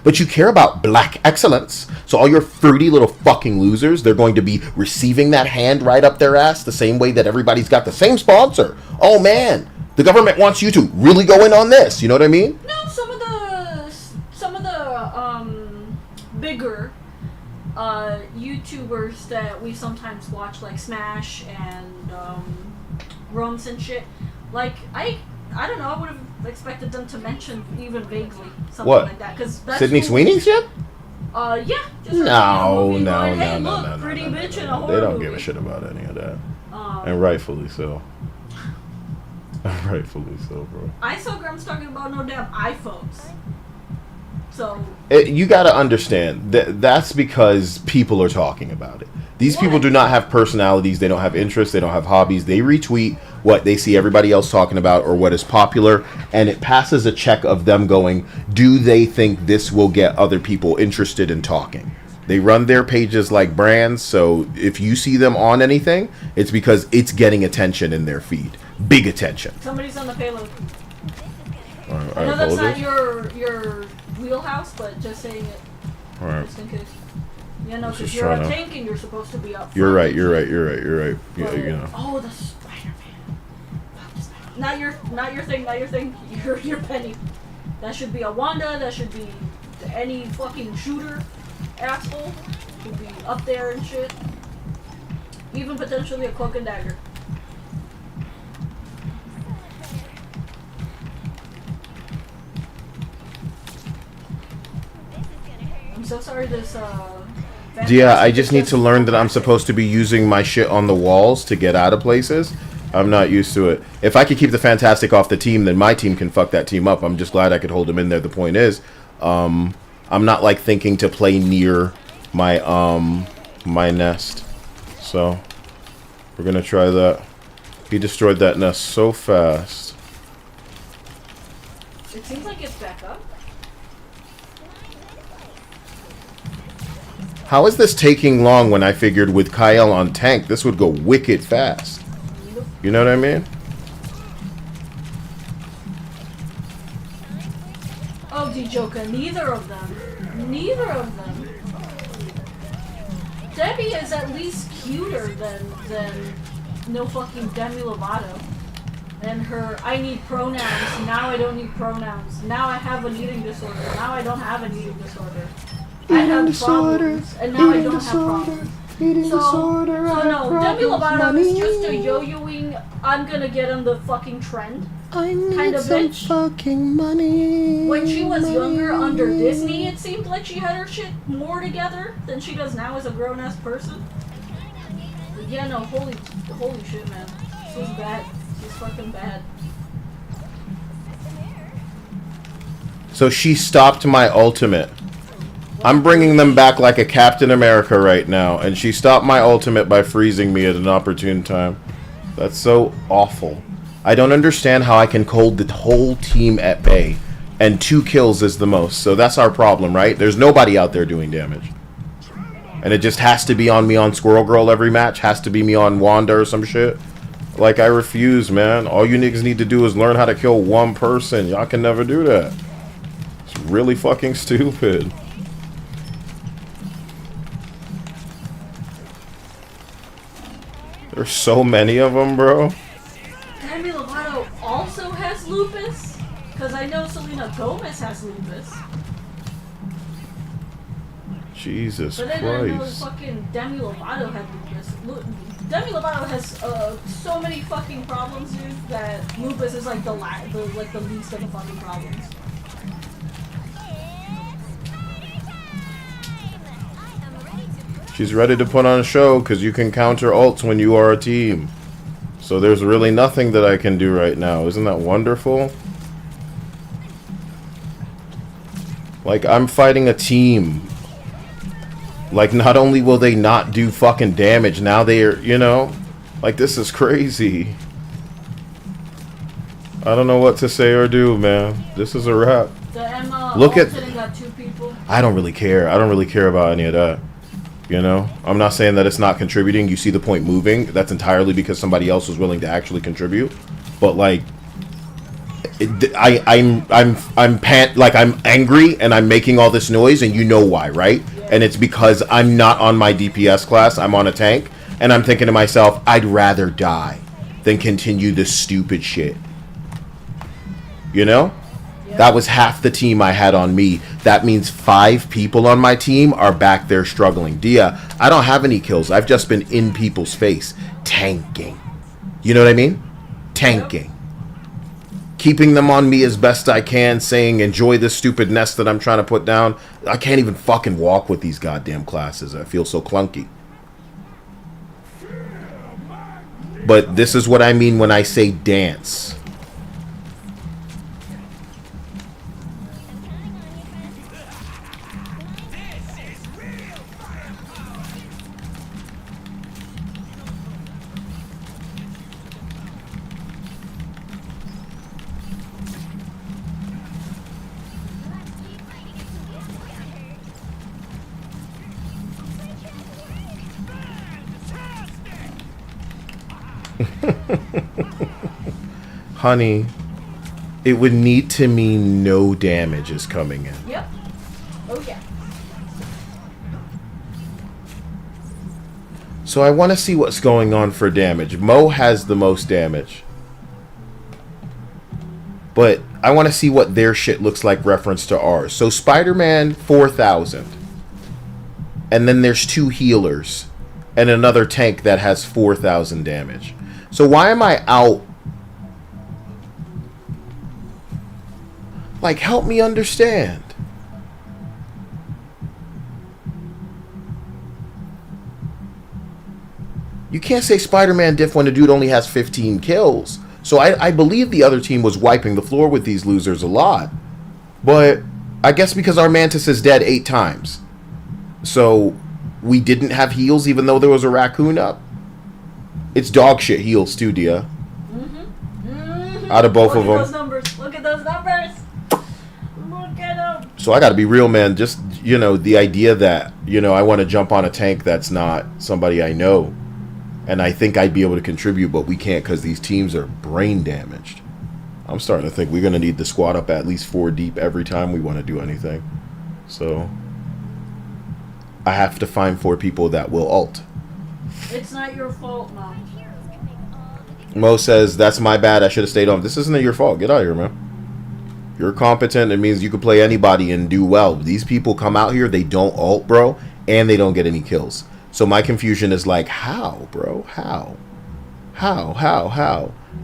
But you care about black excellence. So all your fruity little fucking losers, they're going to be receiving that hand right up their ass the same way that everybody's got the same sponsor. Oh man, the government wants you to really go in on this. You know what I mean? No, some of the bigger YouTubers that we sometimes watch, like Smash and Roams and shit, like I don't know, I would have expected them to mention even vaguely something like that, because Sydney Sweeney shit? Yeah. Just No, movie no, going, no, hey, no, look, no, pretty no, bitch no, in no, a no. horror They don't movie. give a shit about any of that. And rightfully so. Rightfully so, bro. I saw Grumps talking about no damn iPhones. So You got to understand that's because people are talking about it. These people do not have personalities. They don't have interests. They don't have hobbies. They retweet what they see everybody else talking about or what is popular, and it passes a check of them going, do they think this will get other people interested in talking? They run their pages like brands, so if you see them on anything, it's because it's getting attention in their feed. Big attention. somebody's on the payload. All right, I know that's hold not it. your wheelhouse, but just saying it. All right. Just in case. Yeah, no, Let's because just you're try a to- tank and you're supposed to be up front. You're right. Yeah, But- you know. Oh, the Spider-Man. Not your thing. Your Penny. That should be a Wanda. That should be any fucking shooter asshole. Should be up there and shit. Even potentially a Cloak and Dagger. I'm so sorry this Yeah, I just need to learn that I'm supposed to be using my shit on the walls to get out of places. I'm not used to it. If I could keep the Fantastic off the team, then my team can fuck that team up. I'm just glad I could hold him in there. The point is, I'm not like thinking to play near my my nest. So we're gonna try that. He destroyed that nest so fast. It seems like it's back up. How is this taking long when I figured with Kyle on tank, this would go wicked fast? You know what I mean? Oh, D-Joker, neither of them. Neither of them. Debbie is at least cuter than no fucking Demi Lovato. And her, I need pronouns, now I don't need pronouns. Now I have an eating disorder, now I don't have an eating disorder. I have problems, and now I don't have problems. So no, Demi Lovato is just a yo-yoing, I'm gonna get on the fucking trend kind of bitch. Fucking money. When she was younger under Disney, it seemed like she had her shit more together than she does now as a grown-ass person. But yeah, no, holy shit, man. She's bad. She's fucking bad. So she stopped my ultimate. I'm bringing them back like a Captain America right now, and she stopped my ultimate by freezing me at an opportune time. That's so awful. I don't understand how I can hold the whole team at bay, and 2 kills is the most. So that's our problem, right? There's nobody out there doing damage. And it just has to be on me on Squirrel Girl every match. Has to be me on Wanda or some shit. Like, I refuse, man. All you niggas need to do is learn how to kill one person. Y'all can never do that. It's really fucking stupid. There's so many of them, bro. Demi Lovato also has lupus? Because I know Selena Gomez has lupus. Jesus But I didn't know Christ. fucking Demi Lovato had lupus. Demi Lovato has so many fucking problems, dude, that lupus is like the least of the fucking problems. She's ready to put on a show because you can counter ults when you are a team. So there's really nothing that I can do right now. Isn't that wonderful? Like, I'm fighting a team. Like, not only will they not do fucking damage, now they're, you know? Like, this is crazy. I don't know what to say or do, man. This is a wrap. The Emma Look at... sitting got 2 people. I don't really care. I don't really care about any of that. You know? I'm not saying that it's not contributing. You see the point moving. That's entirely because somebody else was willing to actually contribute. But, like... I'm angry and I'm making all this noise and you know why, right? Yeah. And it's because I'm not on my DPS class, I'm on a tank, and I'm thinking to myself, I'd rather die than continue this stupid shit. You know? Yeah. That was half the team I had on me. That means 5 people on my team are back there struggling. Dia, I don't have any kills. I've just been in people's face. Tanking. You know what I mean? Tanking. Yep. Keeping them on me as best I can, saying, enjoy this stupid nest that I'm trying to put down. I can't even fucking walk with these goddamn classes. I feel so clunky. But this is what I mean when I say dance. Honey, it would need to mean no damage is coming in. Yep. Oh yeah. So I want to see what's going on for damage. Mo has the most damage. But I want to see what their shit looks like reference to ours. So Spider-Man, 4,000. And then there's 2 healers. And another tank that has 4,000 damage. So why am I out? Like, help me understand. You can't say Spider-Man diff when a dude only has 15 kills. So I believe the other team was wiping the floor with these losers a lot. But I guess because our Mantis is dead 8 times. So we didn't have heals even though there was a raccoon up. It's dog shit heals too, Dia. Out of both of them. Look at those numbers. Look at those numbers. Look at them. So I got to be real, man. Just, you know, the idea that, you know, I want to jump on a tank that's not somebody I know. And I think I'd be able to contribute, but we can't because these teams are brain damaged. I'm starting to think we're going to need the squad up at least 4 deep every time we want to do anything. So I have to find 4 people that will ult. It's not your fault, Mom. Mo says, that's my bad. I should have stayed home. This isn't your fault. Get out of here, man. You're competent. It means you can play anybody and do well. These people come out here, they don't ult, bro, and they don't get any kills. So my confusion is like, how, bro? How?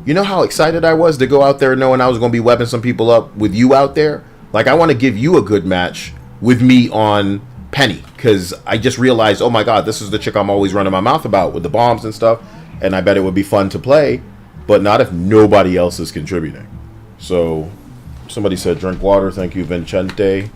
You know how excited I was to go out there knowing I was going to be webbing some people up with you out there? Like, I want to give you a good match with me on Penny. Because I just realized, oh my god, this is the chick I'm always running my mouth about with the bombs and stuff. And I bet it would be fun to play. But not if nobody else is contributing. So, somebody said drink water. Thank you, Vincente.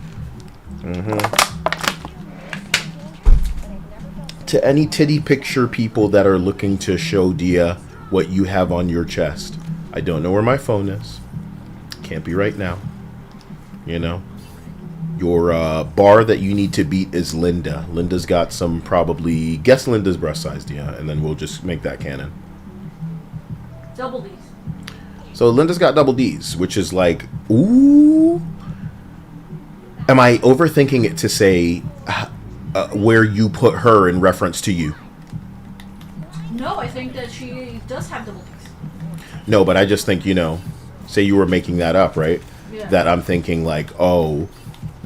To any titty picture people that are looking to show Dia what you have on your chest, I don't know where my phone is. Can't be right now. You know? Your bar that you need to beat is Linda. Linda's got some probably... Guess Linda's breast size, yeah, and then we'll just make that canon. Double D's. So Linda's got double D's, which is like, ooh. Am I overthinking it to say where you put her in reference to you? No, I think that she does have double D's. No, but I just think, you know, say you were making that up, right? Yeah. That I'm thinking like, oh,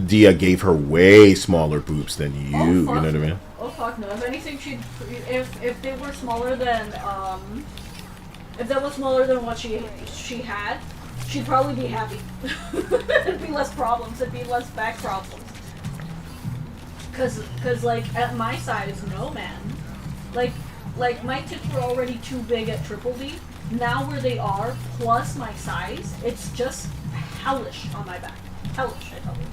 Dia gave her way smaller boobs than you. You know what I mean? Oh fuck no! If anything, if they were smaller than if that was smaller than what she had, she'd probably be happy. It'd be less problems. It'd be less back problems. Cause like at my size, no man, like my tits were already too big at triple D. Now where they are, plus my size, it's just hellish on my back. Hellish, I tell you.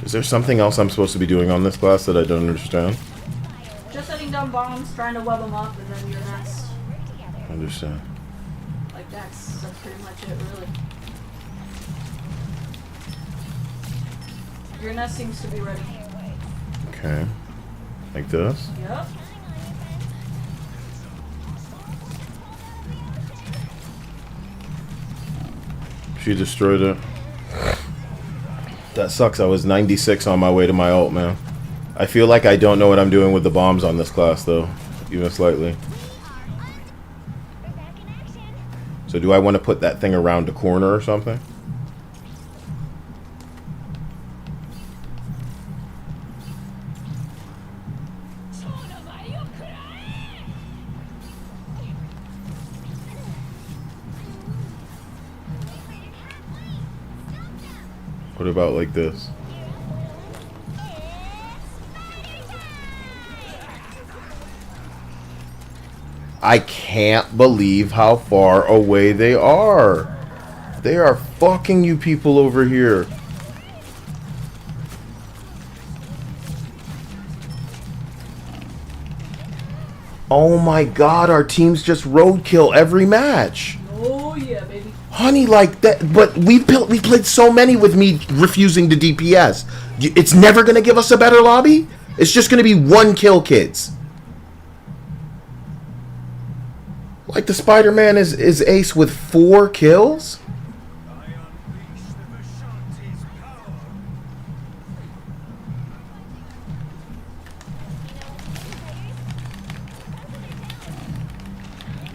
Is there something else I'm supposed to be doing on this class that I don't understand? Just setting down bombs, trying to web them up, and then your nest. I understand. Like that's pretty much it, really. Your nest seems to be ready. Okay. Like this? Yep. She destroyed it. That sucks. I was 96 on my way to my ult, man. I feel like I don't know what I'm doing with the bombs on this class, though. Even slightly. So do I want to put that thing around the corner or something? What about like this? I can't believe how far away they are. They are fucking you people over here. Oh my god, our teams just roadkill every match. Oh yeah, baby. Honey, like that, but we played so many with me refusing to DPS. It's never gonna give us a better lobby. It's just gonna be one kill, kids. Like the Spider-Man is ace with 4 kills.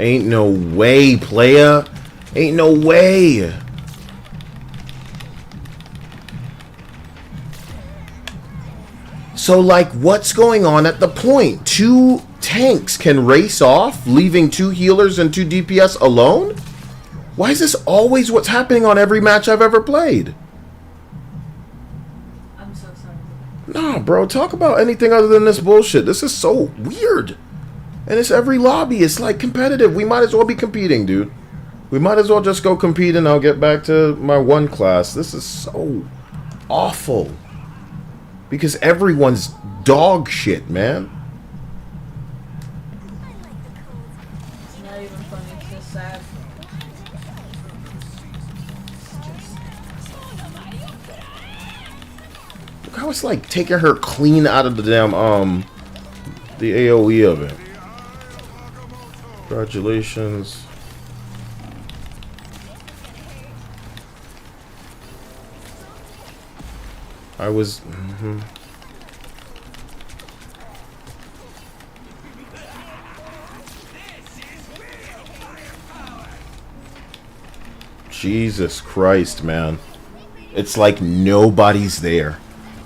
Ain't no way, playa. Ain't no way. So, like, what's going on at the point? 2 tanks can race off, leaving 2 healers and 2 DPS alone? Why is this always what's happening on every match I've ever played? I'm so sorry. Nah, bro, talk about anything other than this bullshit. This is so weird. And it's every lobby. It's like competitive. We might as well be competing, dude. We might as well just go compete and I'll get back to my 1 class. This is so awful. Because everyone's dog shit, man. It's not even funny, it's just sad. Look how it's like taking her clean out of the damn, the AoE of it. Congratulations. I was... Jesus Christ, man. It's like nobody's there.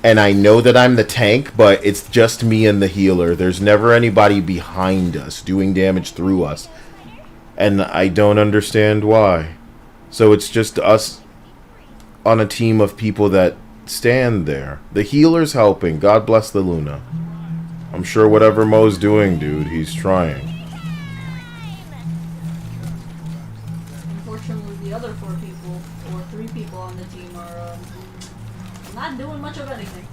And I know that I'm the tank, but it's just me and the healer. There's never anybody behind us doing damage through us. And I don't understand why. So it's just us on a team of people that stand there. The healer's helping. God bless the Luna. I'm sure whatever Mo's doing, dude, he's trying. Unfortunately, the other 4 people, or 3 people on the team are not doing much of anything.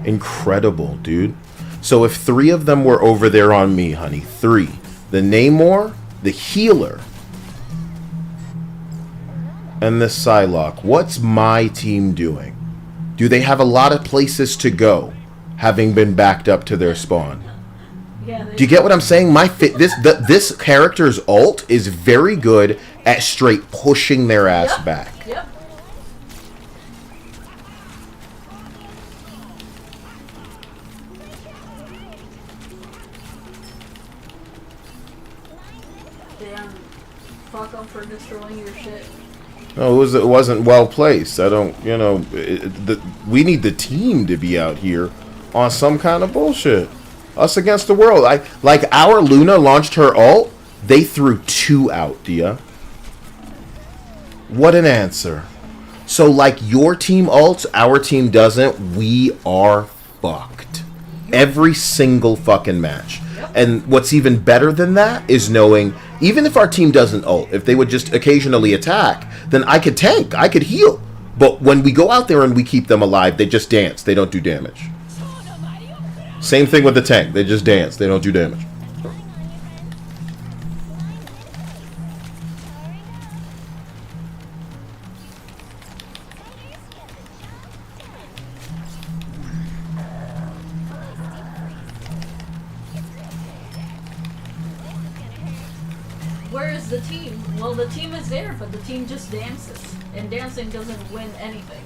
Incredible, dude. So if 3 of them were over there on me, honey, 3. The Namor, the healer, and the Psylocke. What's my team doing? Do they have a lot of places to go, having been backed up to their spawn? Yeah, Do you get what I'm saying? This character's ult is very good at straight pushing their ass back. Yep. Damn. Fuck them for destroying your shit. No, it wasn't well placed. I don't, you know, we need the team to be out here on some kind of bullshit. Us against the world. Like our Luna launched her ult, they threw 2 out, Dia. What an answer. So like your team ults, our team doesn't, we are fucked. Every single fucking match. And what's even better than that is knowing, even if our team doesn't ult, if they would just occasionally attack, then I could tank, I could heal. But when we go out there and we keep them alive, they just dance, they don't do damage. Same thing with the tank, they just dance, they don't do damage. Where is the team? Well, the team is there, but the team just dances. And dancing doesn't win anything.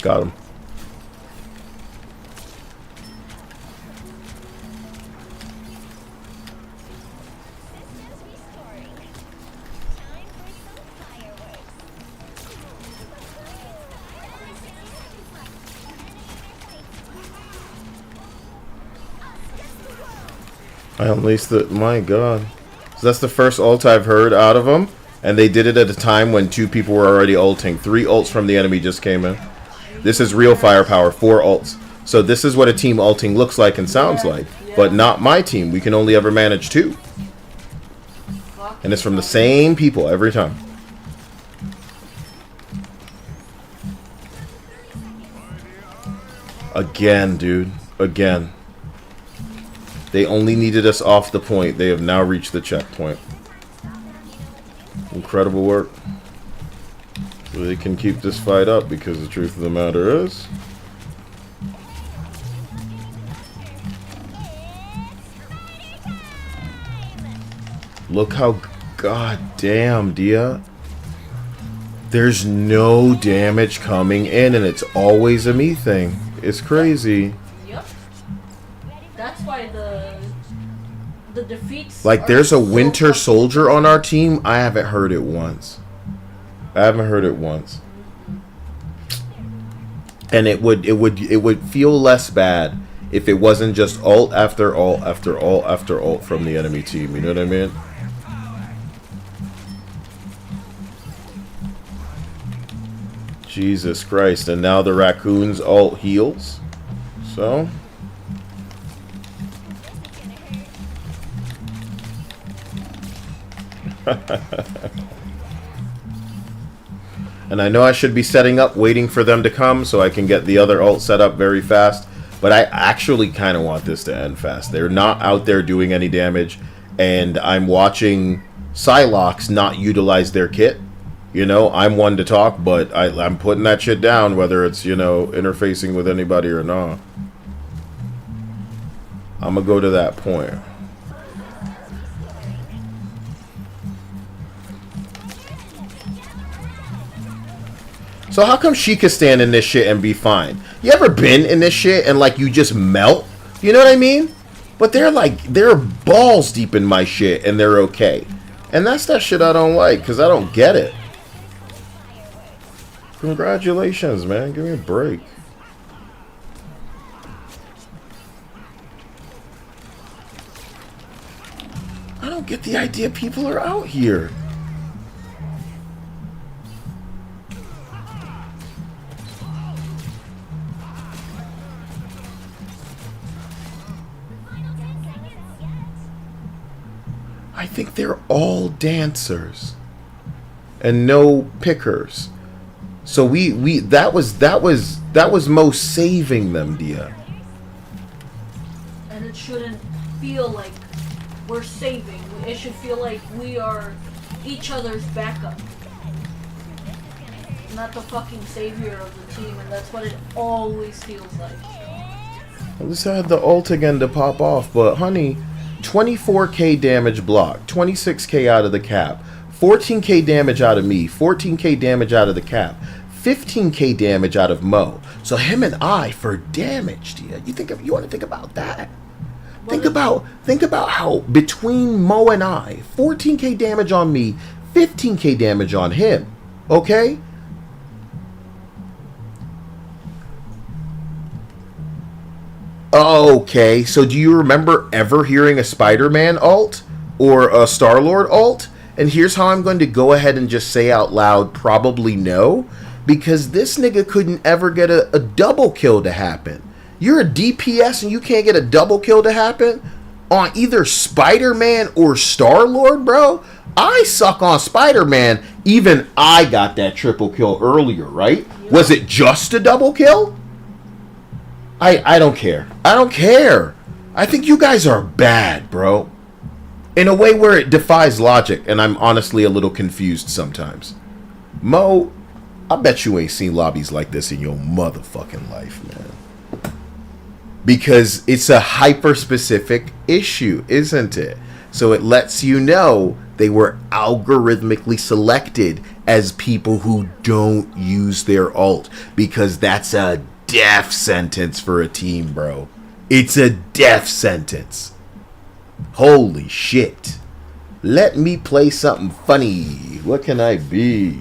Got him. I unleashed the... My god. So that's the first ult I've heard out of them. And they did it at a time when 2 people were already ulting. 3 ults from the enemy just came in. This is real firepower. 4 ults. So this is what a team ulting looks like and sounds like. But not my team. We can only ever manage 2. And it's from the same people every time. Again, dude. Again. They only needed us off the point. They have now reached the checkpoint. Incredible work. So they can keep this fight up because the truth of the matter is... Look how... God damn, Dia. There's no damage coming in and it's always a me thing. It's crazy. Yep. That's why the defeats. Like, there's a Winter Soldier on our team. I haven't heard it once. I haven't heard it once. And it would feel less bad if it wasn't just ult after ult after ult after ult from the enemy team. You know what I mean? Jesus Christ. And now the raccoon's ult heals. So... And I know I should be setting up, waiting for them to come so I can get the other ult set up very fast. But I actually kind of want this to end fast. They're not out there doing any damage. And I'm watching Psylocke not utilize their kit. You know, I'm one to talk, but I'm putting that shit down, whether it's, you know, interfacing with anybody or not. I'm going to go to that point. So how come she could stand in this shit and be fine? You ever been in this shit and like you just melt? You know what I mean? But they're balls deep in my shit and they're okay. And that's that shit I don't like because I don't get it. Congratulations, man. Give me a break. the idea people are out here. I think they're all dancers and no pickers. So that was Mo saving them, Dia. And it shouldn't feel like we're saving. It should feel like we are each other's backup. Not the fucking savior of the team, and that's what it always feels like. I just had the ult again to pop off, but honey, 24k damage block, 26k out of the cap, 14k damage out of me, 14k damage out of the cap, 15k damage out of Mo. So him and I for damage, Dia. You want to think about that? Think about how between Mo and I, 14k damage on me, 15k damage on him. Okay? Okay, so do you remember ever hearing a Spider-Man ult or a Star-Lord ult? And here's how I'm going to go ahead and just say out loud, probably no, because this nigga couldn't ever get a double kill to happen. You're a DPS and you can't get a double kill to happen on either Spider-Man or Star-Lord, bro? I suck on Spider-Man. Even I got that triple kill earlier, right? Was it just a double kill? I don't care. I don't care. I think you guys are bad, bro. In a way where it defies logic, and I'm honestly a little confused sometimes. Mo, I bet you ain't seen lobbies like this in your motherfucking life, man. Because it's a hyper-specific issue, isn't it? So it lets you know they were algorithmically selected as people who don't use their ult. Because that's a death sentence for a team, bro. It's a death sentence. Holy shit. Let me play something funny. What can I be?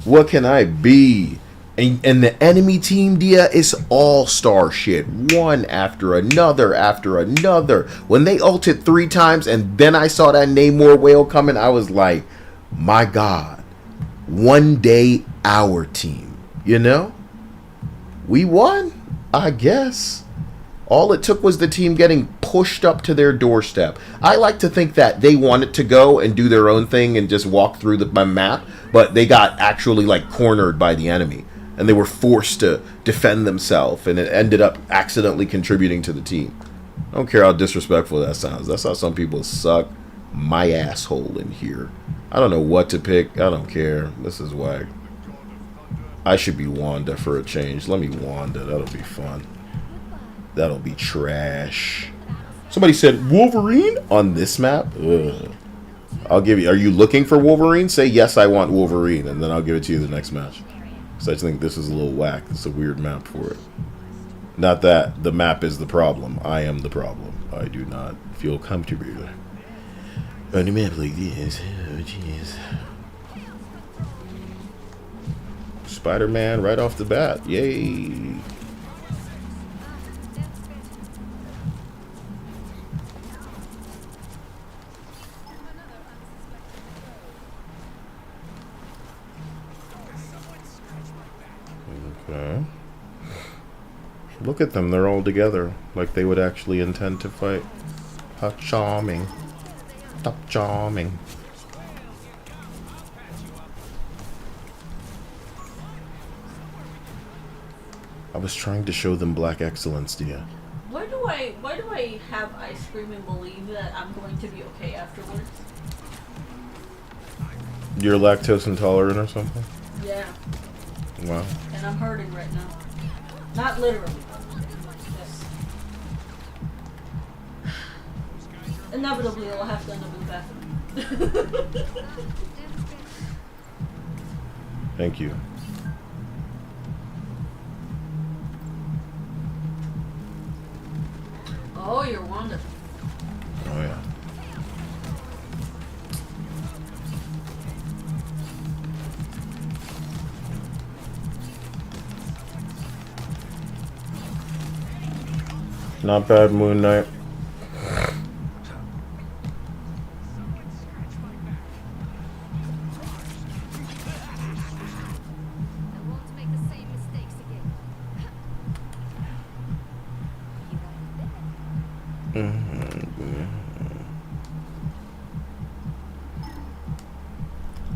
What can I be? And the enemy team, Dia, is all-star shit. One after another after another. When they ulted 3 times and then I saw that Namor whale coming, I was like, my God. One day, our team. You know? We won, I guess. All it took was the team getting pushed up to their doorstep. I like to think that they wanted to go and do their own thing and just walk through the map, but they got actually like cornered by the enemy. And they were forced to defend themselves, and it ended up accidentally contributing to the team. I don't care how disrespectful that sounds. That's how some people suck my asshole in here. I don't know what to pick. I don't care. This is whack. I should be Wanda for a change. Let me Wanda. That'll be fun. That'll be trash. Somebody said Wolverine on this map? Ugh. I'll give you. Are you looking for Wolverine? Say yes, I want Wolverine, and then I'll give it to you the next match. Because I just think this is a little whack. It's a weird map for it. Not that the map is the problem. I am the problem. I do not feel comfortable on a map like this. Oh, jeez. Spider-Man right off the bat. Yay. Okay. Look at them. They're all together. Like they would actually intend to fight. How charming. How charming. I was trying to show them black excellence, Dia. Why do I have ice cream and believe that I'm going to be okay afterwards? You're lactose intolerant or something? Yeah. Wow. And I'm hurting right now. Not literally. Yes. Inevitably, I'll have to end up in the bathroom. Thank you. Oh, you're wonderful. Oh, yeah. Not bad, Moon Knight.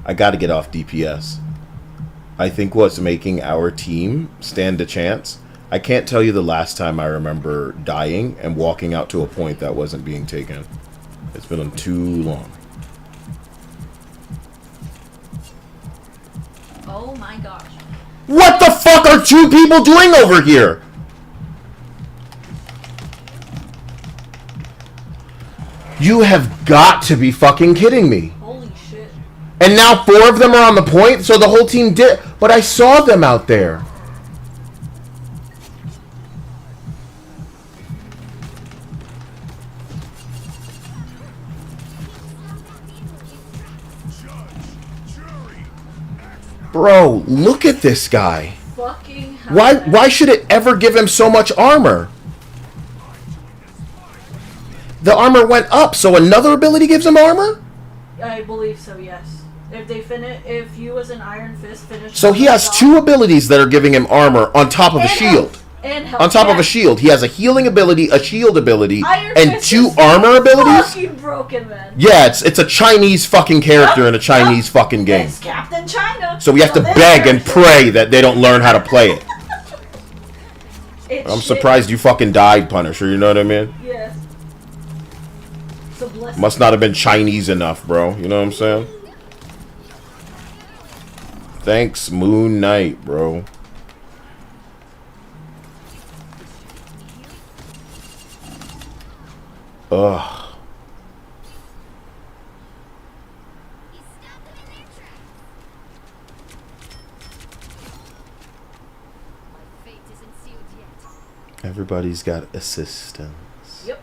I got to get off DPS. I think what's making our team stand a chance. I can't tell you the last time I remember dying and walking out to a point that wasn't being taken. It's been too long. Oh my gosh. What the fuck are two people doing over here? You have got to be fucking kidding me. Holy shit. And now 4 of them are on the point, so the whole team did. But I saw them out there. Bro, look at this guy. Fucking hell. Why should it ever give him so much armor? The armor went up, so another ability gives him armor? I believe so, yes. If you as an Iron Fist finish. So he has 2 abilities that are giving him armor on top of a shield. And health. On top of a shield. He has a healing ability, a shield ability, Iron and Fist 2 is armor abilities? fucking broken, man. Yeah, it's a Chinese fucking character in a Chinese fucking game. It's Captain China. So we have to this beg and person- pray that they don't learn how to play it. It's I'm shit. surprised you fucking died, Punisher, you know what I mean? Yeah. It's a blessing. Must not have been Chinese enough, bro. You know what I'm saying? Thanks, Moon Knight, bro. Ugh. Everybody's got assistance. Yep.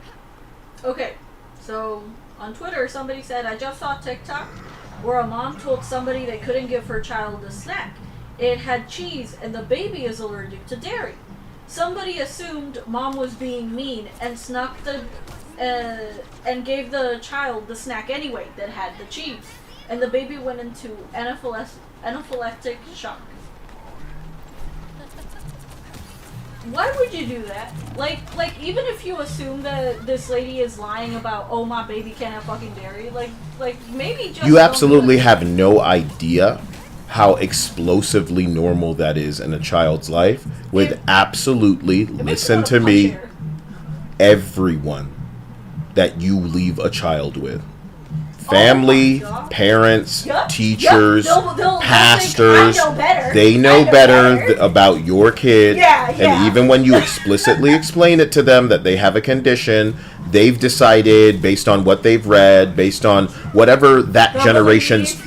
Okay, so on Twitter, somebody said, I just saw TikTok where a mom told somebody they couldn't give her child a snack. It had cheese and the baby is allergic to dairy. Somebody assumed mom was being mean and snuck the and gave the child the snack anyway that had the cheese, and the baby went into anaphylactic shock. Why would you do that? Like even if you assume that this lady is lying about, oh, my baby can't have fucking dairy, like maybe just You don't absolutely do it. have no idea how explosively normal that is in a child's life with absolutely, listen to me, everyone that you leave a child with. Family, parents, teachers, They'll pastors, think, I know better. they know I know better about your kid. Yeah. And even when you explicitly explain it to them that they have a condition, they've decided based on what they've read, based on whatever that generation's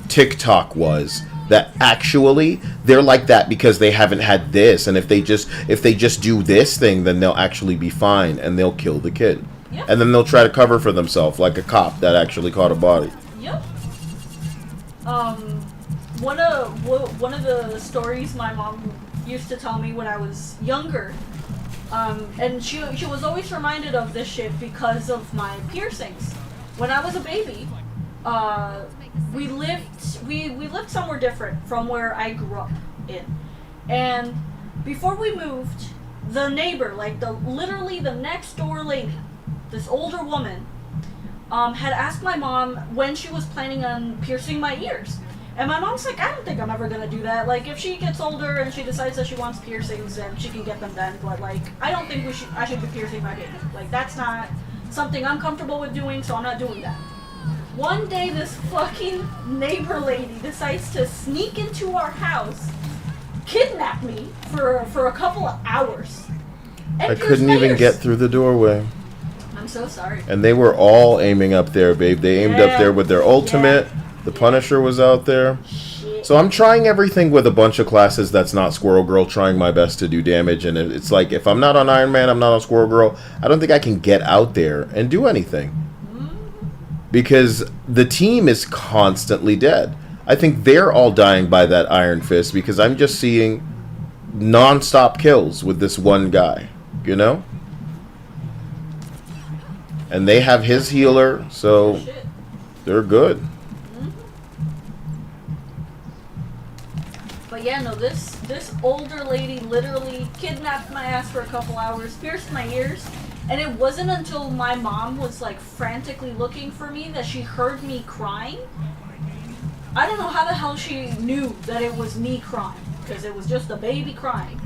TikTok was, that actually they're like that because they haven't had this, and if they just do this thing, then they'll actually be fine and they'll kill the kid. Yep. And then they'll try to cover for themselves like a cop that actually caught a body. Yep. One of the stories my mom used to tell me when I was younger, and she was always reminded of this shit because of my piercings. When I was a baby, we lived somewhere different from where I grew up in, and before we moved, the neighbor, like literally the next door lady, this older woman, had asked my mom when she was planning on piercing my ears. And my mom's like, I don't think I'm ever gonna do that. Like, if she gets older and she decides that she wants piercings, then she can get them then. But like, I don't think I should be piercing my baby. Like, that's not something I'm comfortable with doing, so I'm not doing that. One day, this fucking neighbor lady decides to sneak into our house, kidnap me for a couple of hours. And I pierce couldn't my even ears. get through the doorway. I'm so sorry. And they were all aiming up there, babe. They aimed up there with their ultimate. Yeah. The Punisher was out there. So I'm trying everything with a bunch of classes that's not Squirrel Girl, trying my best to do damage. And it's like, if I'm not on Iron Man, I'm not on Squirrel Girl. I don't think I can get out there and do anything. Because the team is constantly dead. I think they're all dying by that Iron Fist because I'm just seeing non-stop kills with this one guy, you know? And they have his healer, so they're good. But yeah, no, this older lady literally kidnapped my ass for a couple hours, pierced my ears, and it wasn't until my mom was like frantically looking for me that she heard me crying. I don't know how the hell she knew that it was me crying, because it was just a baby crying.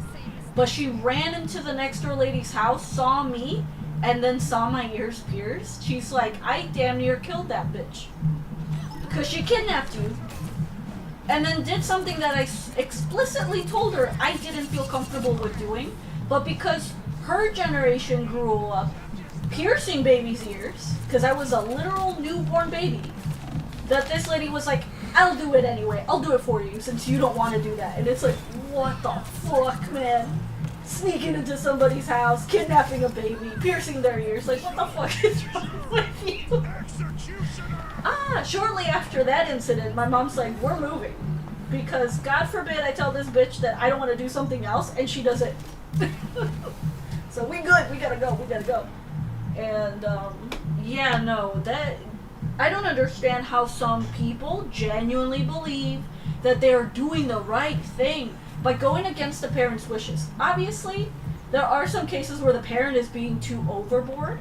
But she ran into the next door lady's house, saw me, and then saw my ears pierced. She's like, I damn near killed that bitch. Because she kidnapped you. And then did something that I explicitly told her I didn't feel comfortable with doing. But because her generation grew up piercing babies' ears, because I was a literal newborn baby, that this lady was like, I'll do it anyway. I'll do it for you since you don't want to do that. And it's like, what the fuck, man? Sneaking into somebody's house, kidnapping a baby, piercing their ears. Like, what the fuck is wrong with you? Shortly after that incident, my mom's like, we're moving. Because God forbid I tell this bitch that I don't want to do something else and she does it. So we good. We gotta go. And, yeah, no, that... I don't understand how some people genuinely believe that they are doing the right thing by going against the parent's wishes. Obviously, there are some cases where the parent is being too overboard,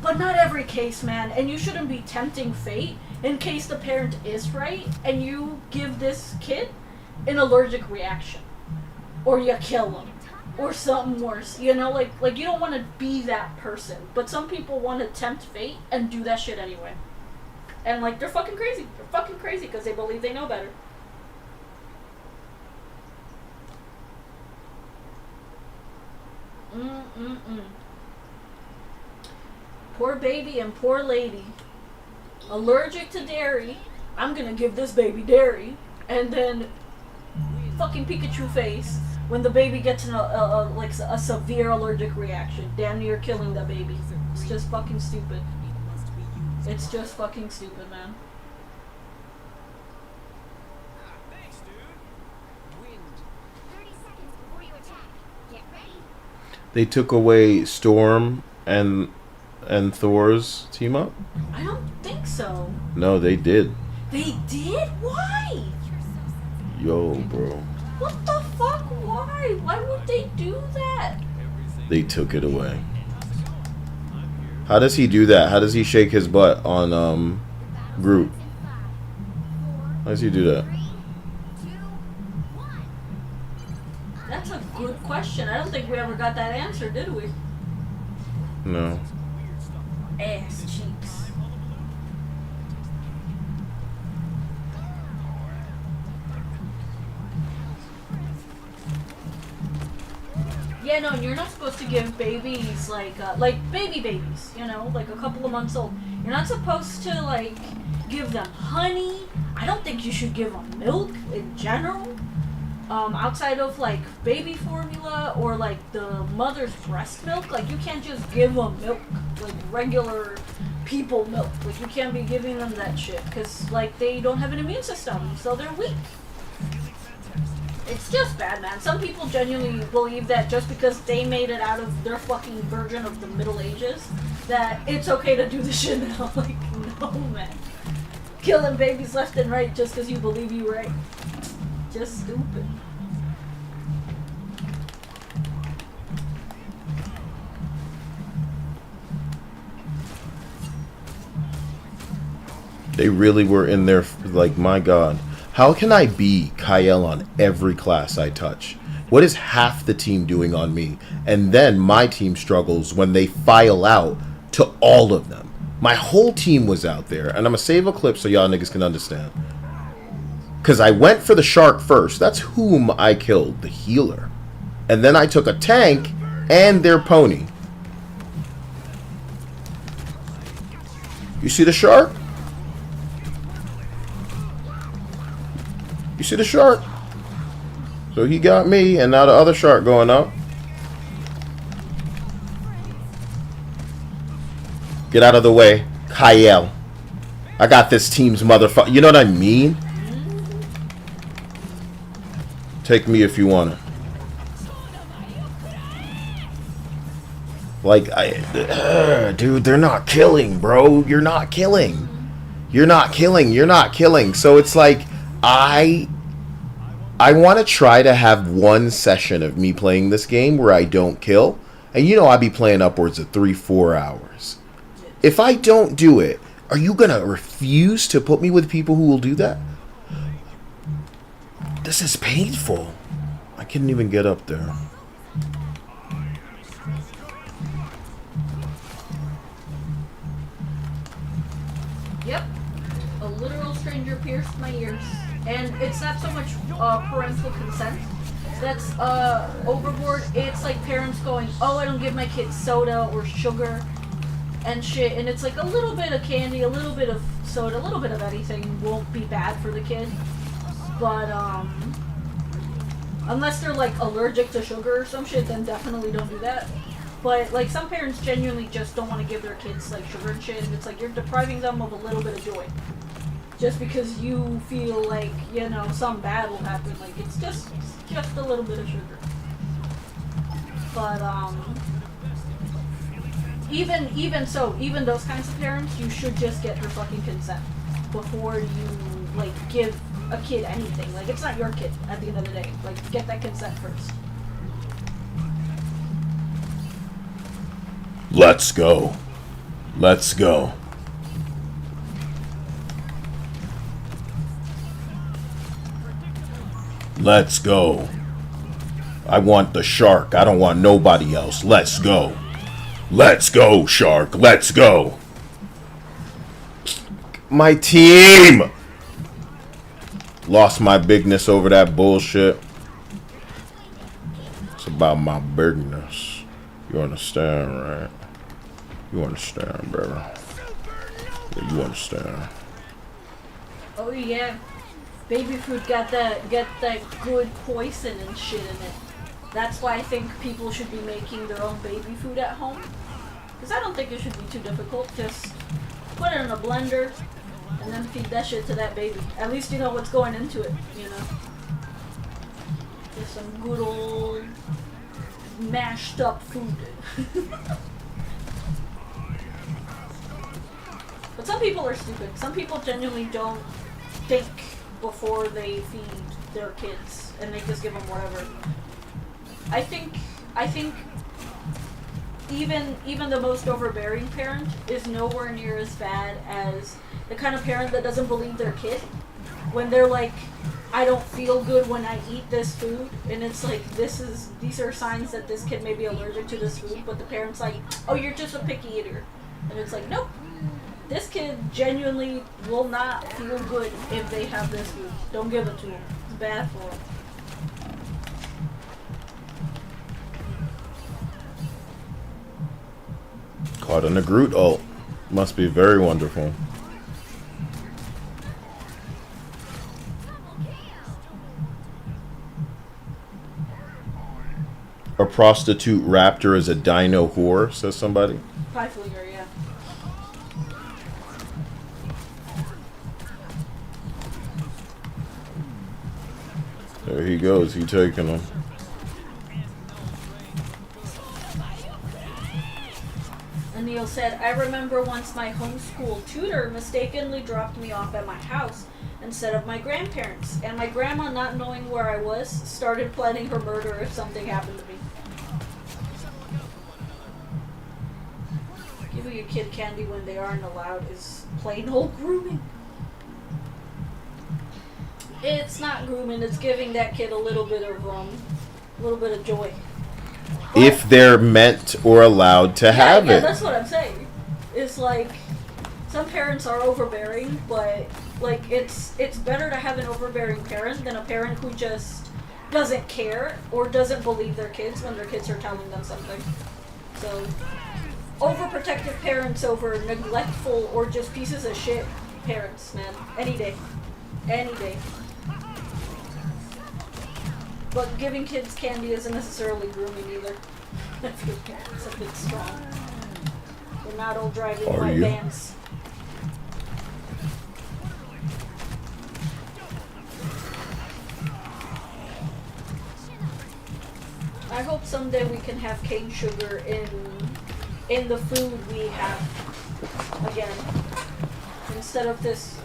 but not every case, man. And you shouldn't be tempting fate in case the parent is right and you give this kid an allergic reaction, or you kill him, or something worse. You know, like you don't want to be that person, but some people want to tempt fate and do that shit anyway. And like, they're fucking crazy. They're fucking crazy because they believe they know better. Poor baby and poor lady. Allergic to dairy. I'm gonna give this baby dairy. And then fucking Pikachu face when the baby gets a severe allergic reaction. Damn near killing the baby. It's just fucking stupid. It's just fucking stupid, man. They took away Storm and Thor's team up? I don't think so. No, they did. They did? Why? Yo, bro. What the fuck? Why? Why would they do that? They took it away. How does he do that? How does he shake his butt on Groot? How does he do that? That's a good question. I don't think we ever got that answer, did we? No. Ass cheeks. Yeah, no, you're not supposed to give babies like baby babies, you know, like a couple of months old. You're not supposed to like give them honey. I don't think you should give them milk in general. Outside of like baby formula or like the mother's breast milk, like you can't just give them milk, like regular people milk. Like you can't be giving them that shit because like they don't have an immune system, so they're weak. It's just bad, man. Some people genuinely believe that just because they made it out of their fucking version of the Middle Ages, that it's okay to do this shit now. Like, no, man. Killing babies left and right just because you believe you're right. Just stupid. They really were in there, like, my god. How can I be Kyle on every class I touch? What is half the team doing on me? And then my team struggles when they file out to all of them. My whole team was out there. And I'm going to save a clip so y'all niggas can understand. Because I went for the shark first. That's whom I killed, the healer. And then I took a tank and their pony. You see the shark? You see the shark? So he got me, and now the other shark going up. Get out of the way, Kyle. I got this team's motherfucker. You know what I mean? Take me if you want to. Like, dude, they're not killing, bro. You're not killing. You're not killing. You're not killing. So it's like, I want to try to have one session of me playing this game where I don't kill. And you know I'd be playing upwards of 3-4 hours. If I don't do it, Are you gonna refuse to put me with people who will do that? This is painful. I couldn't even get up there. Yep. A literal stranger pierced my ears. And it's not so much parental consent that's overboard. It's like parents going, oh, I don't give my kids soda or sugar and shit. And it's like a little bit of candy, a little bit of soda, a little bit of anything won't be bad for the kid. But, unless they're like allergic to sugar or some shit, then definitely don't do that. But like some parents genuinely just don't want to give their kids like sugar and shit, and it's like you're depriving them of a little bit of joy. Just because you feel like, you know, something bad will happen. Like it's just a little bit of sugar. But even so, even those kinds of parents, you should just get her fucking consent before you like give a kid anything. Like it's not your kid at the end of the day. Like get that consent first. Let's go. Let's go. Let's go. I want the shark. I don't want nobody else. Let's go. Let's go, shark. Let's go. My team. Lost my bigness over that bullshit. It's about my bigness. You understand, right? You understand, baby. Yeah, you understand. Oh yeah. Baby food got that good poison and shit in it. That's why I think people should be making their own baby food at home. Because I don't think it should be too difficult. Just put it in a blender and then feed that shit to that baby. At least you know what's going into it, you know. Just some good old mashed up food. But some people are stupid. Some people genuinely don't think before they feed their kids, and they just give them whatever. I think even the most overbearing parent is nowhere near as bad as the kind of parent that doesn't believe their kid when they're like, I don't feel good when I eat this food, and it's like these are signs that this kid may be allergic to this food, but the parent's like, oh, you're just a picky eater, and it's like, nope. This kid genuinely will not feel good if they have this food. Don't give it to them. It's bad for them. Caught in the Groot ult. Must be very wonderful. A prostitute raptor is a dino whore, says somebody. Pie flinger, yeah. There he goes. He taking them. Neil said, I remember once my homeschool tutor mistakenly dropped me off at my house instead of my grandparents, and my grandma, not knowing where I was, started planning her murder if something happened to me. Giving a kid candy when they aren't allowed is plain old grooming. It's not grooming, it's giving that kid a little bit of joy. But if they're meant or allowed to have it. That's what I'm saying. It's like some parents are overbearing, but like it's better to have an overbearing parent than a parent who just doesn't care or doesn't believe their kids when their kids are telling them something. So overprotective parents over neglectful or just pieces of shit parents, man. Any day. Any day. But giving kids candy isn't necessarily grooming either. It's a bit strong. They're not all driving white vans. I hope someday we can have cane sugar in the food we have again. Instead of this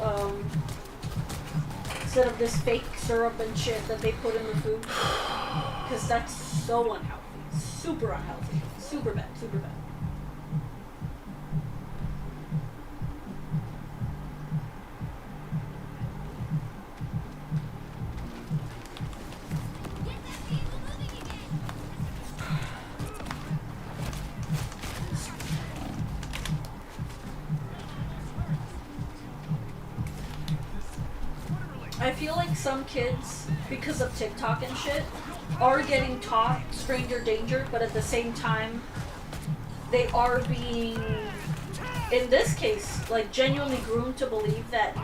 fake syrup and shit that they put in the food. Because that's so unhealthy. Super unhealthy. Super bad. Super bad. feel like some kids, because of TikTok and shit, are getting taught stranger danger, but at the same time, they are being, in this case, like genuinely groomed to believe that,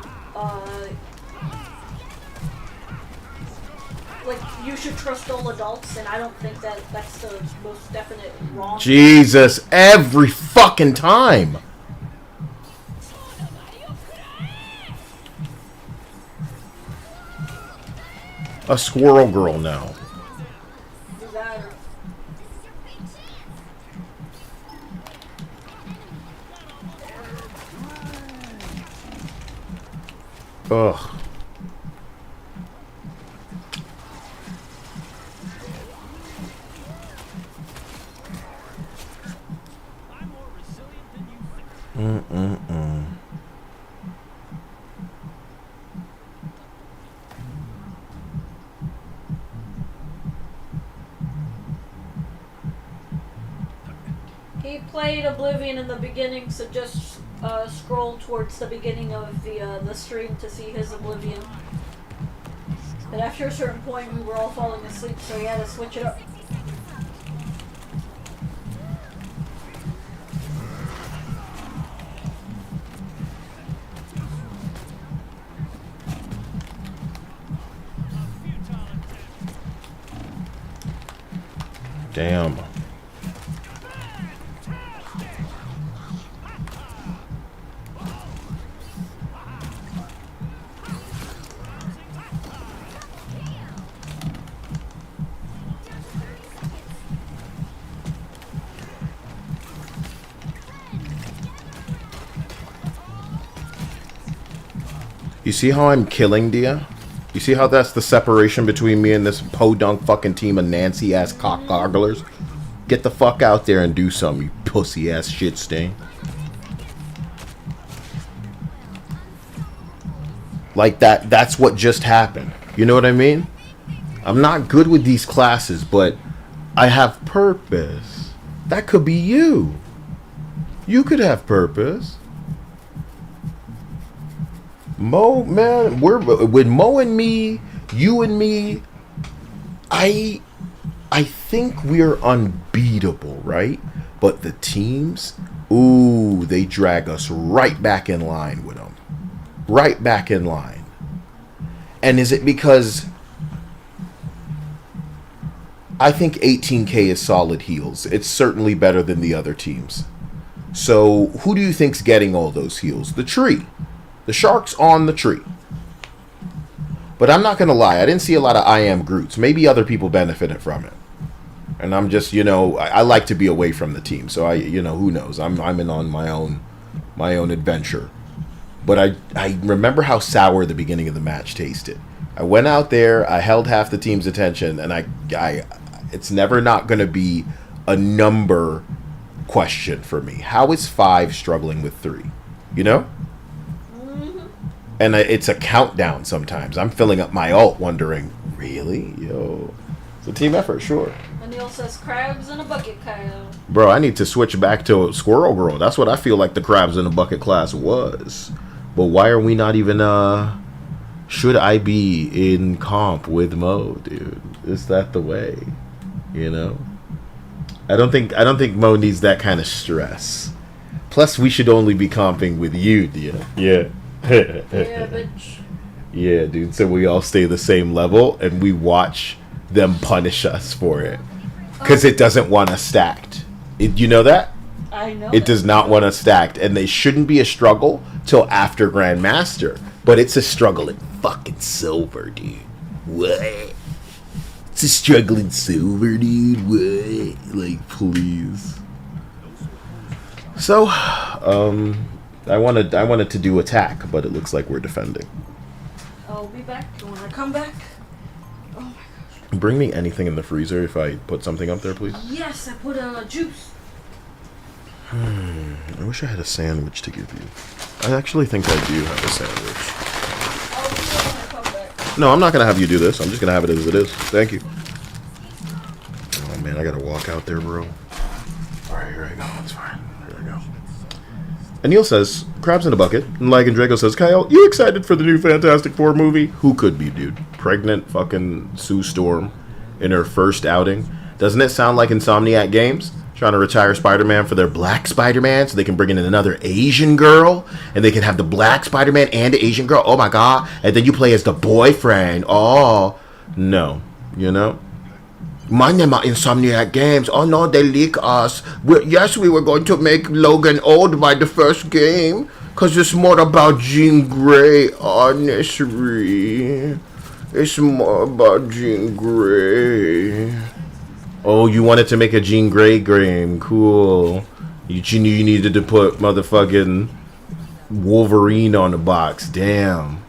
like you should trust all adults, and I don't think that that's the most definite wrong. Jesus, every fucking time. A squirrel girl now. Ugh. He played Oblivion in the beginning, so just scroll towards the beginning of the stream to see his Oblivion. But after a certain point, we were all falling asleep, so he had to switch it up. Damn. You see how I'm killing Dia? You see how that's the separation between me and this podunk fucking team of Nancy ass cock gogglers? Get the fuck out there and do something, you pussy ass shit stain. Like that's what just happened. You know what I mean? I'm not good with these classes, but I have purpose. That could be you. You could have purpose. Mo, man, we're with Mo and me, you and me. I think we're unbeatable, right? But the teams, ooh, they drag us right back in line with them. Right back in line. And is it because I think 18K is solid heals? It's certainly better than the other teams. So who do you think's getting all those heals? The tree. The shark's on the tree. But I'm not going to lie. I didn't see a lot of I am Groots. Maybe other people benefited from it. And I'm just, you know, I like to be away from the team. So you know, who knows? I'm in on my own adventure. But I remember how sour the beginning of the match tasted. I went out there, I held half the team's attention, and I it's never not going to be a number question for me. How is 5 struggling with 3? You know? And it's a countdown sometimes. I'm filling up my ult wondering, really? Yo. It's a team effort, sure. And Neil says, crabs in a bucket, Kyle. Bro, I need to switch back to Squirrel Girl. That's what I feel like the crabs in a bucket class was. But why are we not even, should I be in comp with Mo, dude? Is that the way? You know? I don't think Mo needs that kind of stress. Plus, we should only be comping with you, dear. Yeah. Yeah, bitch. Yeah, dude. So we all stay the same level and we watch them punish us for it. Because it doesn't want us stacked. You know that? I know. It does not want us stacked. And they shouldn't be a struggle till after Grandmaster. But it's a struggle in fucking silver, dude. What? It's a struggle in silver, dude. What? Like, please. So, I wanted to do attack, but it looks like we're defending. I'll be back. When I come back. Oh my gosh. Bring me anything in the freezer if I put something up there, please. Yes, I put a juice. I wish I had a sandwich to give you. I actually think I do have a sandwich. I'll do it when I come back. No, I'm not going to have you do this. I'm just going to have it as it is. Thank you. Oh, man, I got to walk out there, bro. All right, here I go. It's fine. Here I go. And Neil says, crabs in a bucket. And Lag and Drago says, Kyle, you excited for the new Fantastic Four movie? Who could be, dude? Pregnant fucking Sue Storm in her first outing. Doesn't it sound like Insomniac Games? Trying to retire Spider-Man for their black Spider-Man so they can bring in another Asian girl. And they can have the black Spider-Man and the Asian girl. Oh my god. And then you play as the boyfriend. Oh. No. You know? My name are Insomniac Games. Oh no, they leak us. Yes, we were going to make Logan old by the first game. Because it's more about Jean Grey, honestly. It's more about Jean Grey. Oh, you wanted to make a Jean Grey game. Cool. You knew you needed to put motherfucking Wolverine on the box. Damn.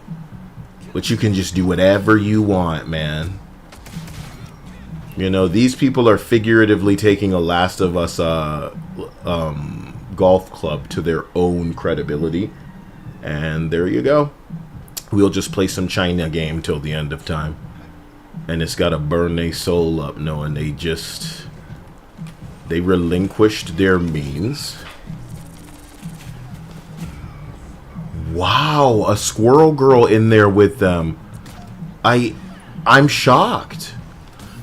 But you can just do whatever you want, man. You know, these people are figuratively taking a Last of Us golf club to their own credibility. And there you go. We'll just play some China game till the end of time. And it's got to burn their soul up knowing they relinquished their means. Wow, a squirrel girl in there with them. I'm shocked.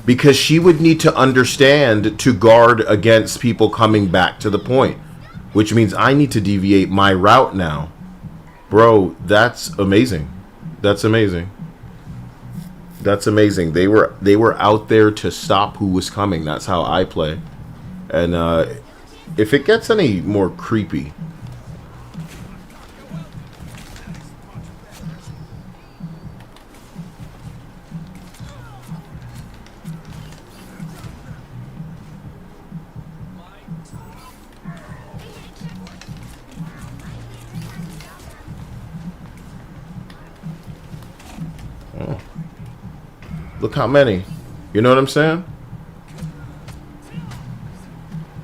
Because she would need to understand to guard against people coming back to the point. Which means I need to deviate my route now. Bro, that's amazing. That's amazing. That's amazing. They were out there to stop who was coming. That's how I play. And if it gets any more creepy... Oh. Look how many. You know what I'm saying?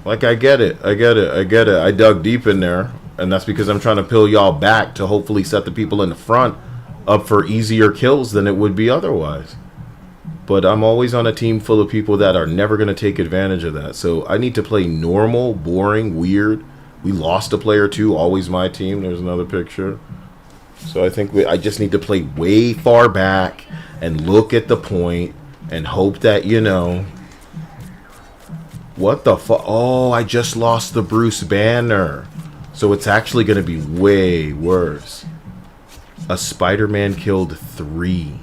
Like, I get it. I dug deep in there. And that's because I'm trying to peel y'all back to hopefully set the people in the front up for easier kills than it would be otherwise. But I'm always on a team full of people that are never going to take advantage of that. So I need to play normal, boring, weird. We lost a player too. Always my team. There's another picture. So I think I just need to play way far back and look at the point and hope that, you know... What the fuck? Oh, I just lost the Bruce Banner. So it's actually going to be way worse. A Spider-Man killed 3.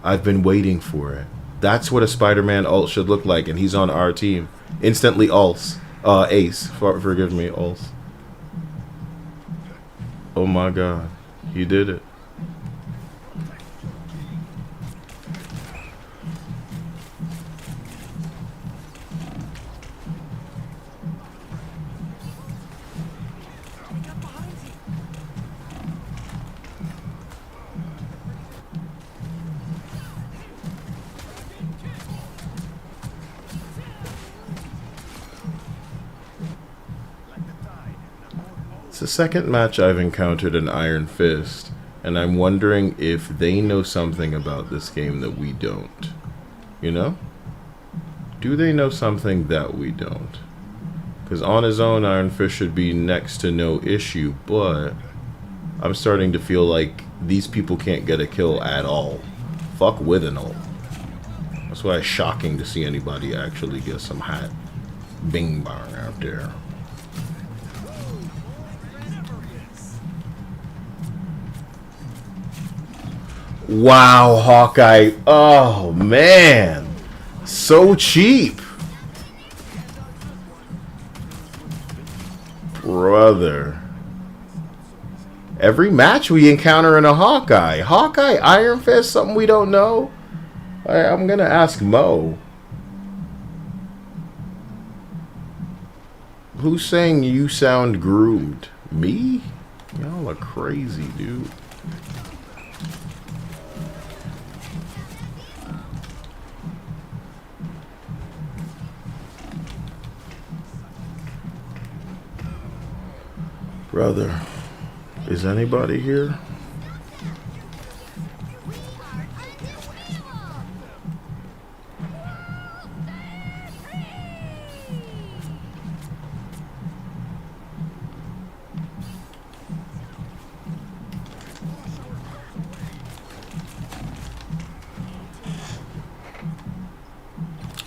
I've been waiting for it. That's what a Spider-Man ult should look like, and he's on our team. Instantly ults. Ace. Forgive me, ults. Oh my god. He did it. It's the second match I've encountered an Iron Fist, and I'm wondering if they know something about this game that we don't. You know? Do they know something that we don't? Because on his own, Iron Fist should be next to no issue, but I'm starting to feel like these people can't get a kill at all. Fuck with an ult. That's why it's shocking to see anybody actually get some hot bing bang out there. Wow, Hawkeye. Oh, man. So cheap. Brother. Every match we encounter in a Hawkeye. Hawkeye, Iron Fist, something we don't know? I'm going to ask Mo. Who's saying you sound groomed? Me? Y'all are crazy, dude. Brother, is anybody here?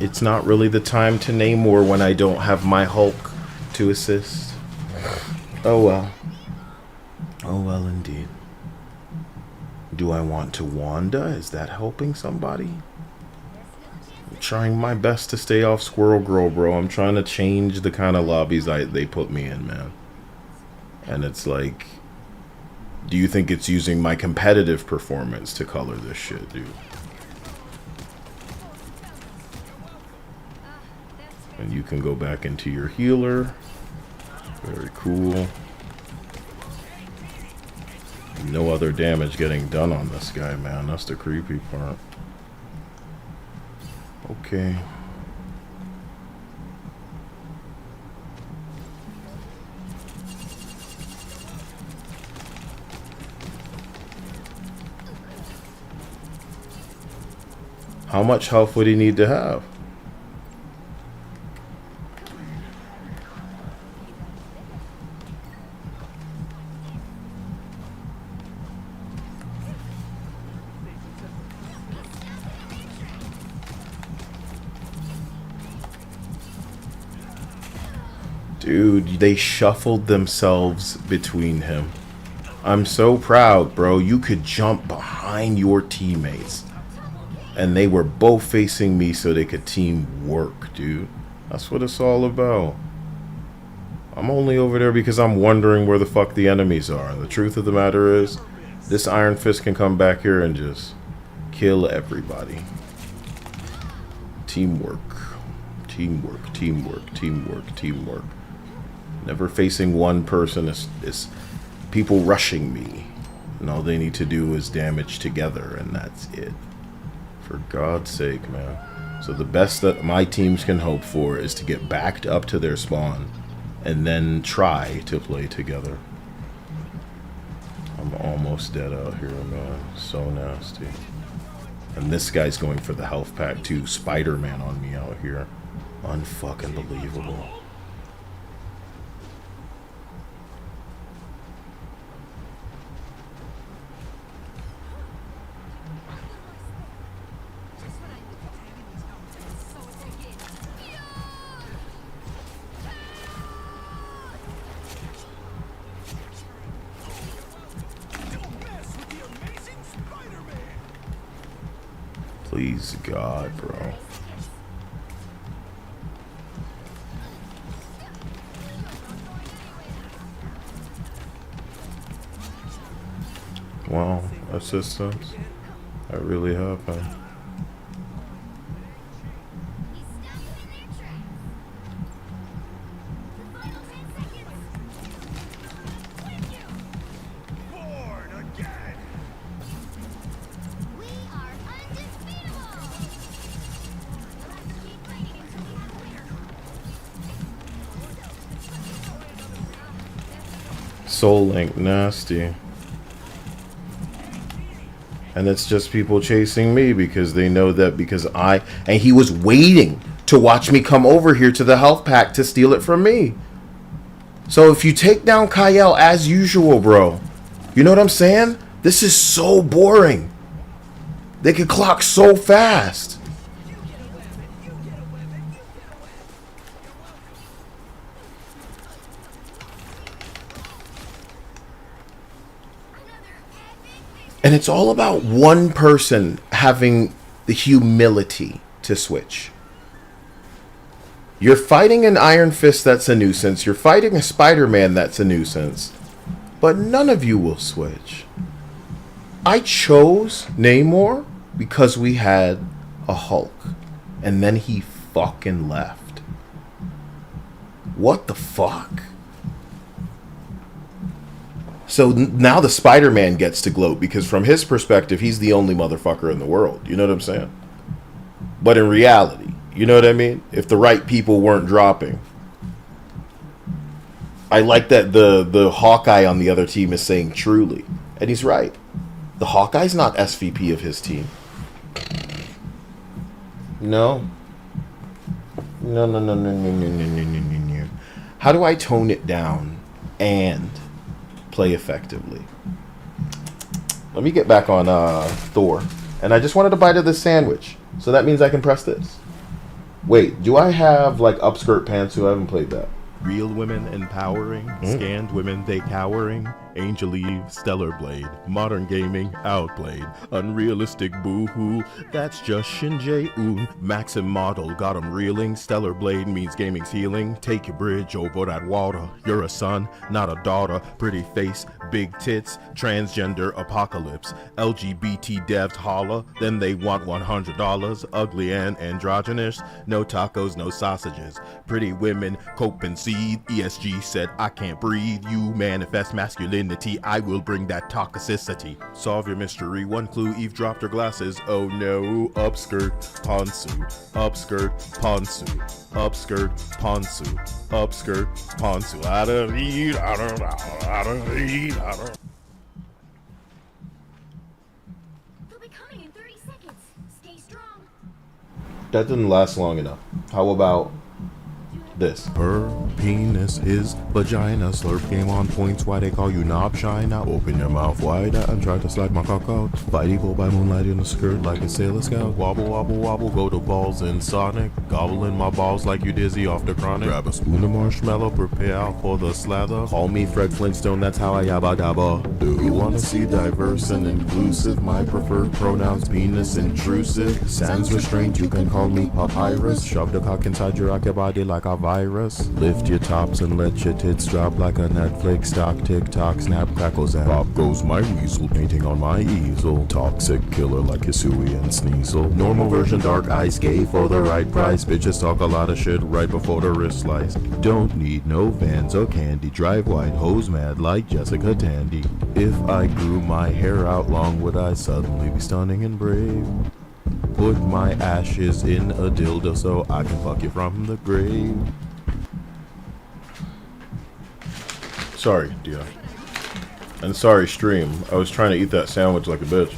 It's not really the time to Namor when I don't have my Hulk to assist. Oh well. Oh well indeed. Do I want to Wanda? Is that helping somebody? I'm trying my best to stay off Squirrel Girl, bro. I'm trying to change the kind of lobbies they put me in, man. And it's like, do you think it's using my competitive performance to color this shit, dude? And you can go back into your healer. Very cool. No other damage getting done on this guy, man. That's the creepy part. Okay. How much health would he need to have? Dude, they shuffled themselves between him. I'm so proud, bro. You could jump behind your teammates. And they were both facing me so they could team work, dude. That's what it's all about. I'm only over there because I'm wondering where the fuck the enemies are. And the truth of the matter is, this Iron Fist can come back here and just kill everybody. Teamwork. Teamwork, teamwork, teamwork, teamwork. Never facing one person is people rushing me. And all they need to do is damage together, and that's it. For God's sake, man. So the best that my teams can hope for is to get backed up to their spawn and then try to play together. I'm almost dead out here, man. So nasty. And this guy's going for the health pack too. Spider-Man on me out here. Unfucking believable. Please, God, bro. Wow, assistance. That really happened. Soul Link nasty. And it's just people chasing me because they know that and he was waiting to watch me come over here to the health pack to steal it from me. So if you take down Kyle as usual, bro, you know what I'm saying? This is so boring. They can clock so fast. And it's all about one person having the humility to switch. You're fighting an Iron Fist that's a nuisance. You're fighting a Spider-Man that's a nuisance. But none of you will switch. I chose Namor because we had a Hulk. And then he fucking left. What the fuck? So now the Spider-Man gets to gloat because from his perspective, he's the only motherfucker in the world. You know what I'm saying? But in reality, you know what I mean? If the right people weren't dropping. I like that the Hawkeye on the other team is saying truly. And he's right. The Hawkeye's not SVP of his team. No. No. How do I tone it down and play effectively? Let me get back on Thor. And I just wanted a bite of this sandwich. So that means I can press this. Wait, do I have like upskirt pantsuit? I haven't played that. Real women empowering, scanned women they cowering. Angel Eve, Stellar Blade, modern gaming outplayed. Unrealistic boo-hoo, that's just Shinjae-un. Maxim model, got 'em reeling. Stellar Blade means gaming's healing. Take your bridge over that water. You're a son, not a daughter. Pretty face, big tits, transgender apocalypse. LGBT devs holler, then they want $100. Ugly and androgynous, no tacos, no sausages. Pretty women, cope and seed. ESG said, I can't breathe. You manifest masculinity, I will bring that toxicity. Solve your mystery. One clue, Eve dropped her glasses. Oh no, upskirt, pantsuit. Upskirt, pantsuit. Upskirt, pantsuit. Upskirt, pantsuit. I don't need, I don't know, I don't need, I don't. They'll be coming in 30 seconds. Stay strong. That didn't last long enough. How about this? Her penis, his vagina. Slurp game on points. Why they call you knob shy? Now open your mouth wide and try to slide my cock out. Fight evil by moonlight in the skirt like a Sailor Scout. Wobble, wobble, wobble. Go to balls in Sonic. Gobbling my balls like you dizzy off the chronic. Grab a spoon of marshmallow. Prepare for the slather. Call me Fred Flintstone. That's how I yabba dabba. Do you wanna see diverse and inclusive? My preferred pronouns penis intrusive. Sans restraint. You can call me papyrus. Shove the cock inside your body like a virus. Lift your tops and let your tits drop like a Netflix stock. TikTok, snap, crackles, and pop goes my weasel. Painting on my easel. Toxic killer like Hisui and Sneasel. Normal version, dark eyes, gay for the right price. Bitches talk a lot of shit right before the wrist slice. Don't need no vans or candy. Drive white, hose mad like Jessica Tandy. If I grew my hair out long, would I suddenly be stunning and brave? Put my ashes in a dildo so I can fuck you from the grave. Sorry, Dio. And sorry, stream. I was trying to eat that sandwich like a bitch.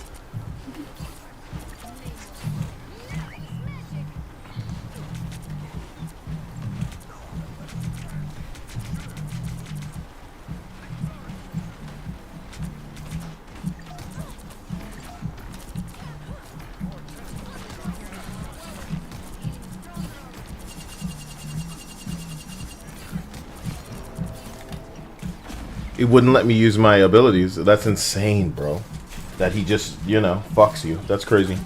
He wouldn't let me use my abilities. That's insane, bro. That he just, you know, fucks you. That's crazy.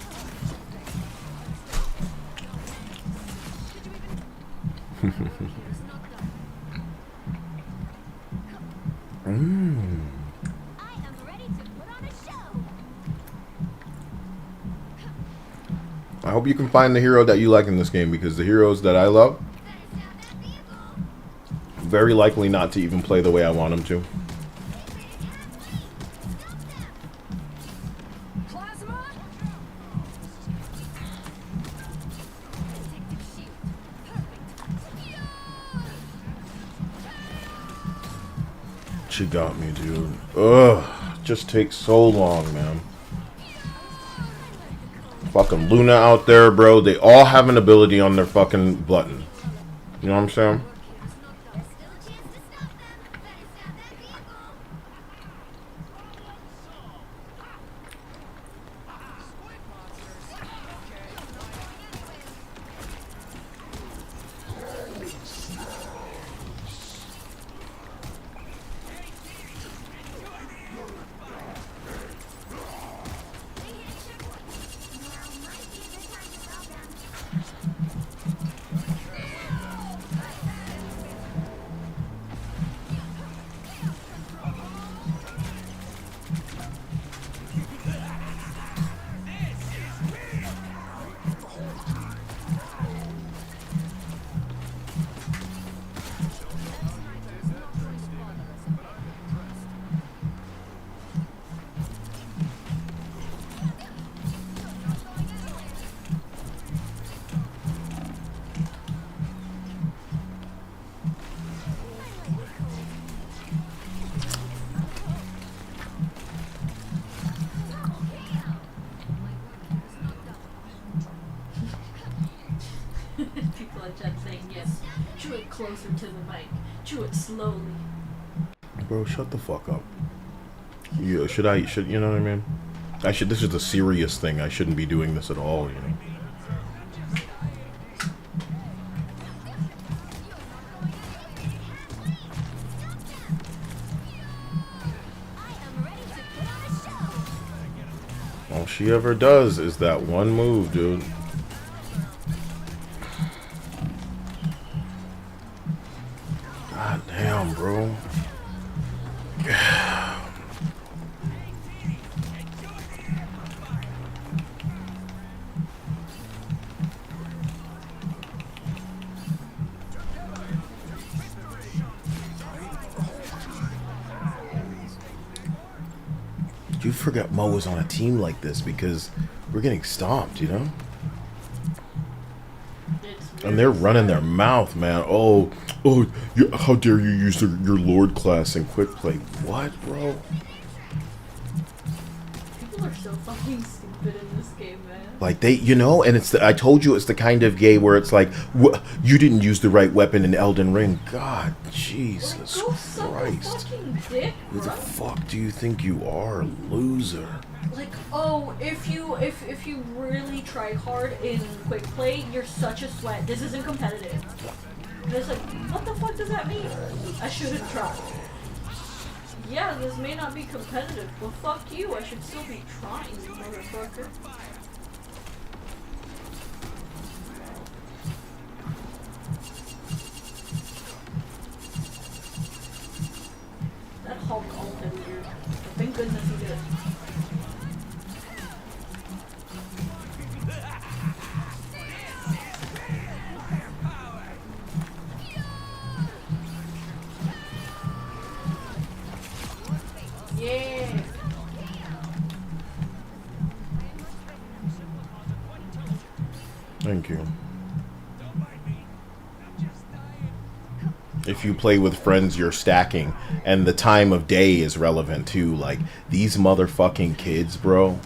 I hope you can find the hero that you like in this game, because the heroes that I love, very likely not to even play the way I want them to. She got me, dude. Ugh. Just takes so long, man. Fucking Luna out there, bro. They all have an ability on their fucking button. You know what I'm saying? People in chat saying yes. Chew it closer to the mic. Chew it slowly. Bro, shut the fuck up. You you know what I mean? This is a serious thing. I shouldn't be doing this at all, you know. All she ever does is that one move, dude. God damn, bro. You forgot Mo was on a team like this because we're getting stomped, you know? And they're running their mouth, man. Oh, how dare you use your Lord class in quick play? What, bro? People are so fucking stupid in this game, man. Like they, you know, and I told you it's the kind of game where it's like, you didn't use the right weapon in Elden Ring. God, Jesus Christ. Dick, Who the fuck do you think you are, loser? Like, oh, if you really try hard in quick play, you're such a sweat. This isn't competitive. And it's like, what the fuck does that mean? I shouldn't try. Yeah, this may not be competitive, but fuck you, I should still be trying, you motherfucker. That Hulk ulted weird. Thank goodness he did. Yeah. Thank you. If you play with friends, you're stacking, and the time of day is relevant too. Like, these motherfucking kids, bro.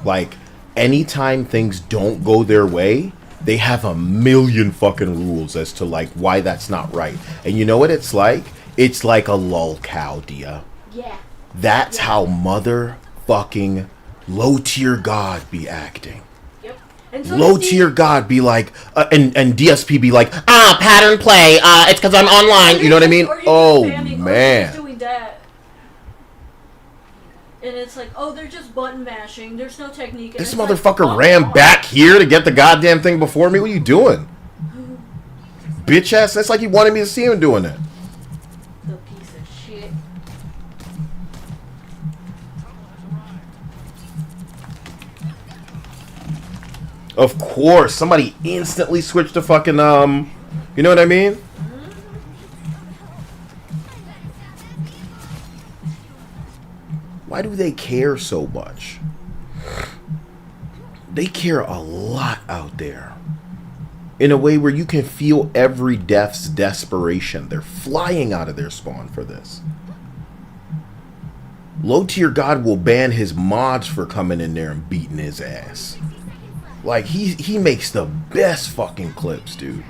Like, anytime things don't go their way, they have a million fucking rules as to, like, why that's not right. And you know what it's like? It's like a lol cow, Dia. Yeah. That's how motherfucking low-tier God be acting. Yep. And so Low-tier God be like, and DSP be like, pattern play, it's because I'm online, you know what I mean? Oh, man. Doing that. And it's like, oh, they're just button mashing, there's no technique. And This it's like, motherfucker oh, ran back here to get the goddamn thing before me? What are you doing? Bitch ass, that's like he wanted me to see him doing it. The piece of shit. Of course, somebody instantly switched to fucking, you know what I mean? Why do they care so much? They care a lot out there. In a way where you can feel every death's desperation. They're flying out of their spawn for this. Low tier God will ban his mods for coming in there and beating his ass. Like, he makes the best fucking clips, dude.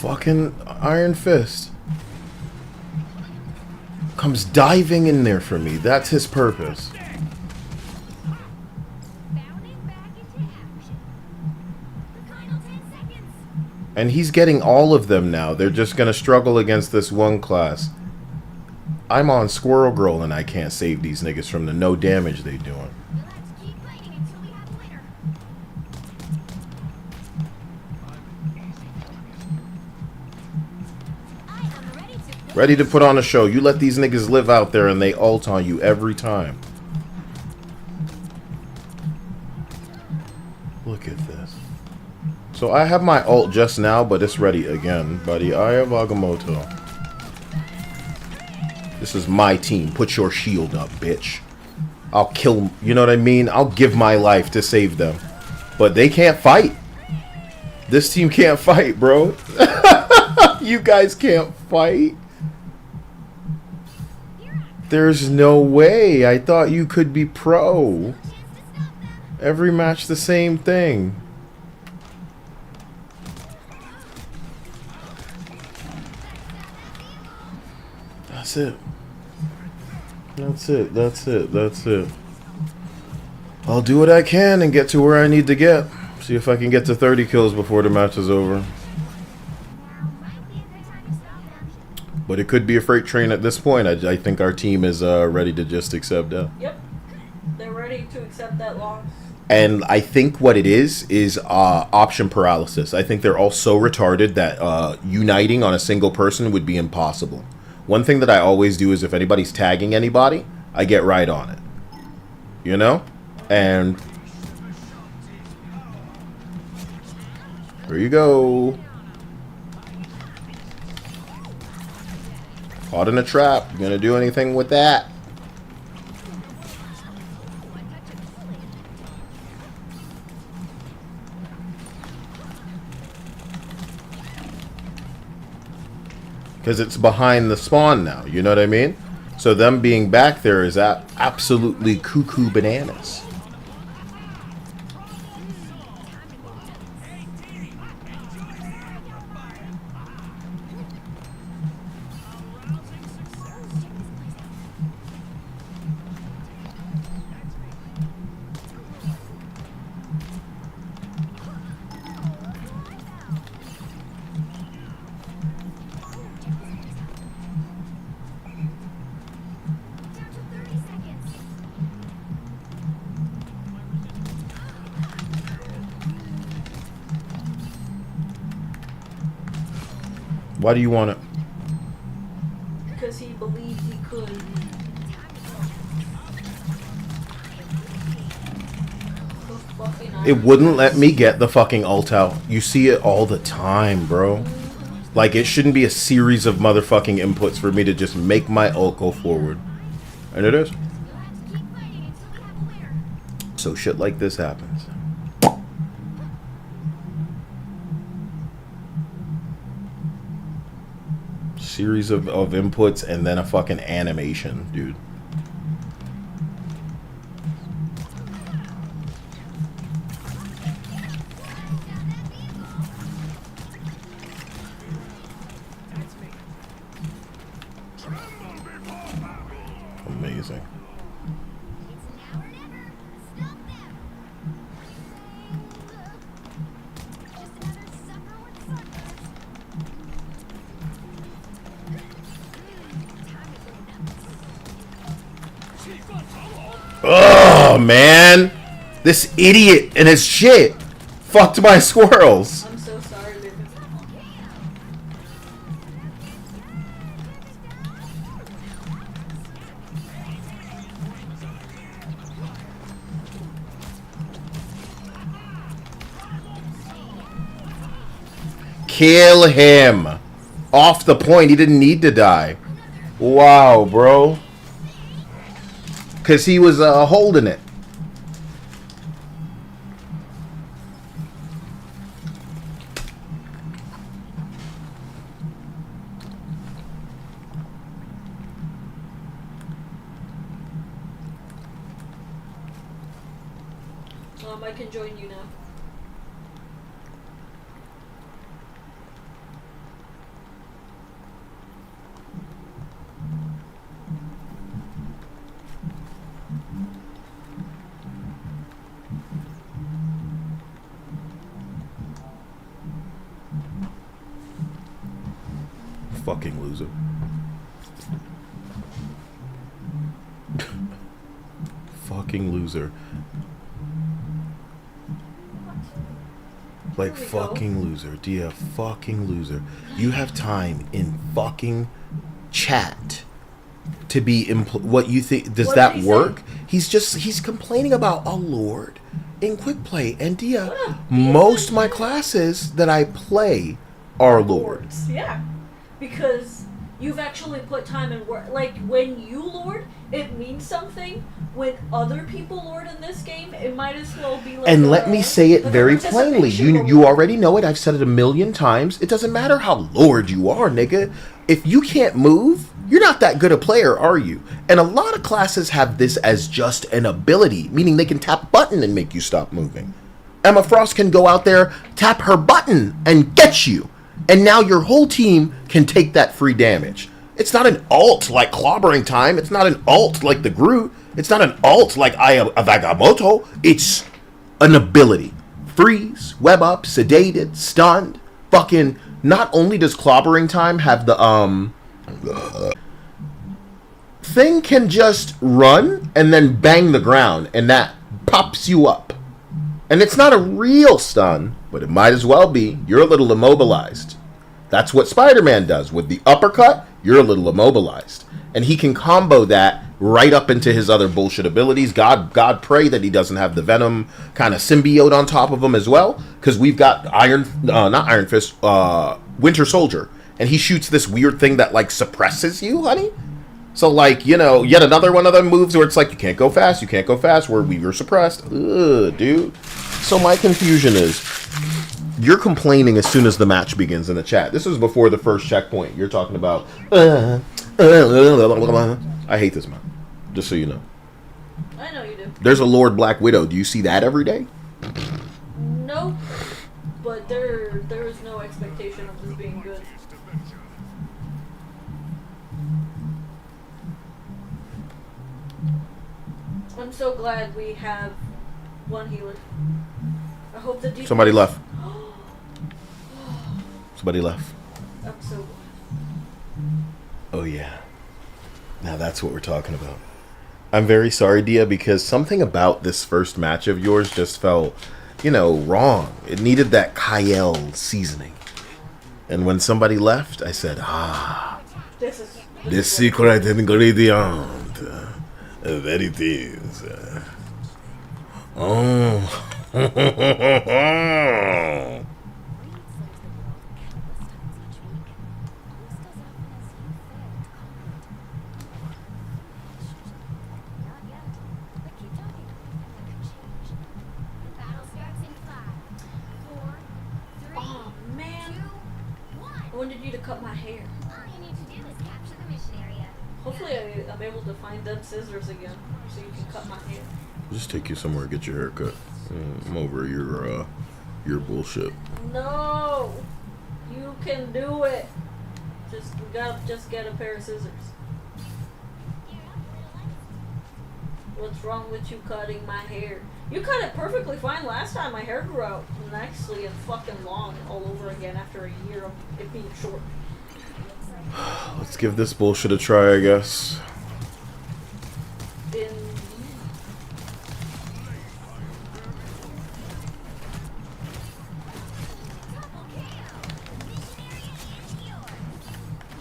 Fucking Iron Fist comes diving in there for me. That's his purpose. And he's getting all of them now. They're just gonna struggle against this one class. I'm on Squirrel Girl and I can't save these niggas from the no damage they doing. Ready to put on a show. You let these niggas live out there and they ult on you every time. Look at this. So I have my ult just now, but it's ready again, buddy. I have Agamotto. This is my team. Put your shield up, bitch. I'll kill, you know what I mean? I'll give my life to save them. But they can't fight. This team can't fight, bro. You guys can't fight. There's no way. I thought you could be pro. Every match the same thing. That's it. That's it. That's it. That's it. I'll do what I can and get to where I need to get. See if I can get to 30 kills before the match is over. But it could be a freight train at this point. I think our team is ready to just accept that. Yep. They're ready to accept that loss. And I think what it is option paralysis. I think they're all so retarded that uniting on a single person would be impossible. One thing that I always do is if anybody's tagging anybody, I get right on it. You know? And there you go. Caught in a trap. You gonna do anything with that? Because it's behind the spawn now, you know what I mean? So them being back there is absolutely cuckoo bananas. Why do you want it? Because he believed he could. It wouldn't let me get the fucking ult out. You see it all the time, bro. Like, it shouldn't be a series of motherfucking inputs for me to just make my ult go forward. And it is. So shit like this happens. Series of inputs and then a fucking animation, dude. Amazing. Oh man, this idiot and his shit fucked my squirrels. I'm so sorry, baby. Kill him. Off the point. He didn't need to die. Wow, bro. Because he was holding it. I can join you now. Fucking loser. Fucking loser. Like fucking loser. Dear fucking loser. You have time in fucking chat to be what you think. Does that work? He's complaining about a lord in quick play. And Dia, most my classes that I play are lords. Yeah. Because you've actually put time and work. Like, when you lord, it means something. When other people lord in this game, it might as well be like. And let me say it very plainly. You already know it. I've said it a million times. It doesn't matter how lord you are, nigga. If you can't move, you're not that good a player, are you? And a lot of classes have this as just an ability, meaning they can tap a button and make you stop moving. Emma Frost can go out there, tap her button, and get you. And now your whole team can take that free damage. It's not an alt like Clobbering Time. It's not an alt like the Groot. It's not an alt like Avagamoto. It's an ability. Freeze, web up, sedated, stunned. Fucking, not only does Clobbering Time have the, thing can just run and then bang the ground, and that pops you up. And it's not a real stun, but it might as well be. You're a little immobilized. That's what Spider-Man does. With the uppercut, you're a little immobilized. And he can combo that right up into his other bullshit abilities. God pray that he doesn't have the Venom kind of symbiote on top of him as well. Because we've got not Iron Fist, Winter Soldier. And he shoots this weird thing that, like, suppresses you, honey. So, like, you know, yet another one of them moves where it's like, you can't go fast, where we were suppressed. Ugh, dude. So my confusion is, you're complaining as soon as the match begins in the chat. This was before the first checkpoint. You're talking about, I hate this man, just so you know. I know you do. There's a Lord Black Widow. Do you see that every day? Nope. But there is no expectation of this being good. I'm so glad we have one healer. I hope that Somebody left. Somebody left. I'm so glad. Oh yeah. Now that's what we're talking about. I'm very sorry, Dia, because something about this first match of yours just felt, you know, wrong. It needed that Kyle seasoning. And when somebody left, I said, this secret ingredient. There it is. Oh. Oh man, I wanted you to cut my hair. Hopefully I'm able to find them scissors again so you can cut my hair. Just take you somewhere to get your hair cut. I'm over your bullshit. No! You can do it! Just get a pair of scissors. What's wrong with you cutting my hair? You cut it perfectly fine last time. My hair grew out nicely and fucking long all over again after a year of it being short. Let's give this bullshit a try, I guess.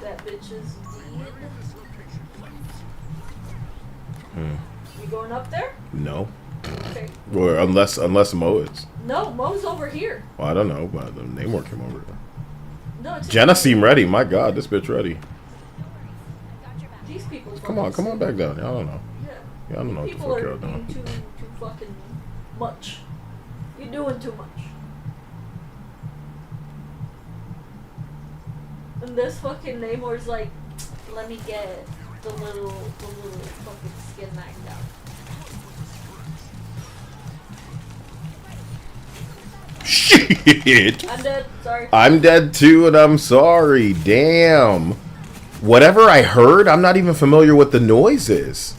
That bitch is dead. You going up there? No. Okay. Or unless Mo is. No, Mo's over here. Well, I don't know, but the Namor came over there. No, it's Jenna seemed ready. My God, this bitch ready. These people. Come on back down. I don't know. Yeah. I don't know what the People fuck are y'all being doing. too fucking much. You're doing too much. And this fucking Namor's like, let me get the little fucking skin knocked out. Shit. I'm dead. Sorry. I'm dead too, and I'm sorry. Damn. Whatever I heard, I'm not even familiar what the noise is.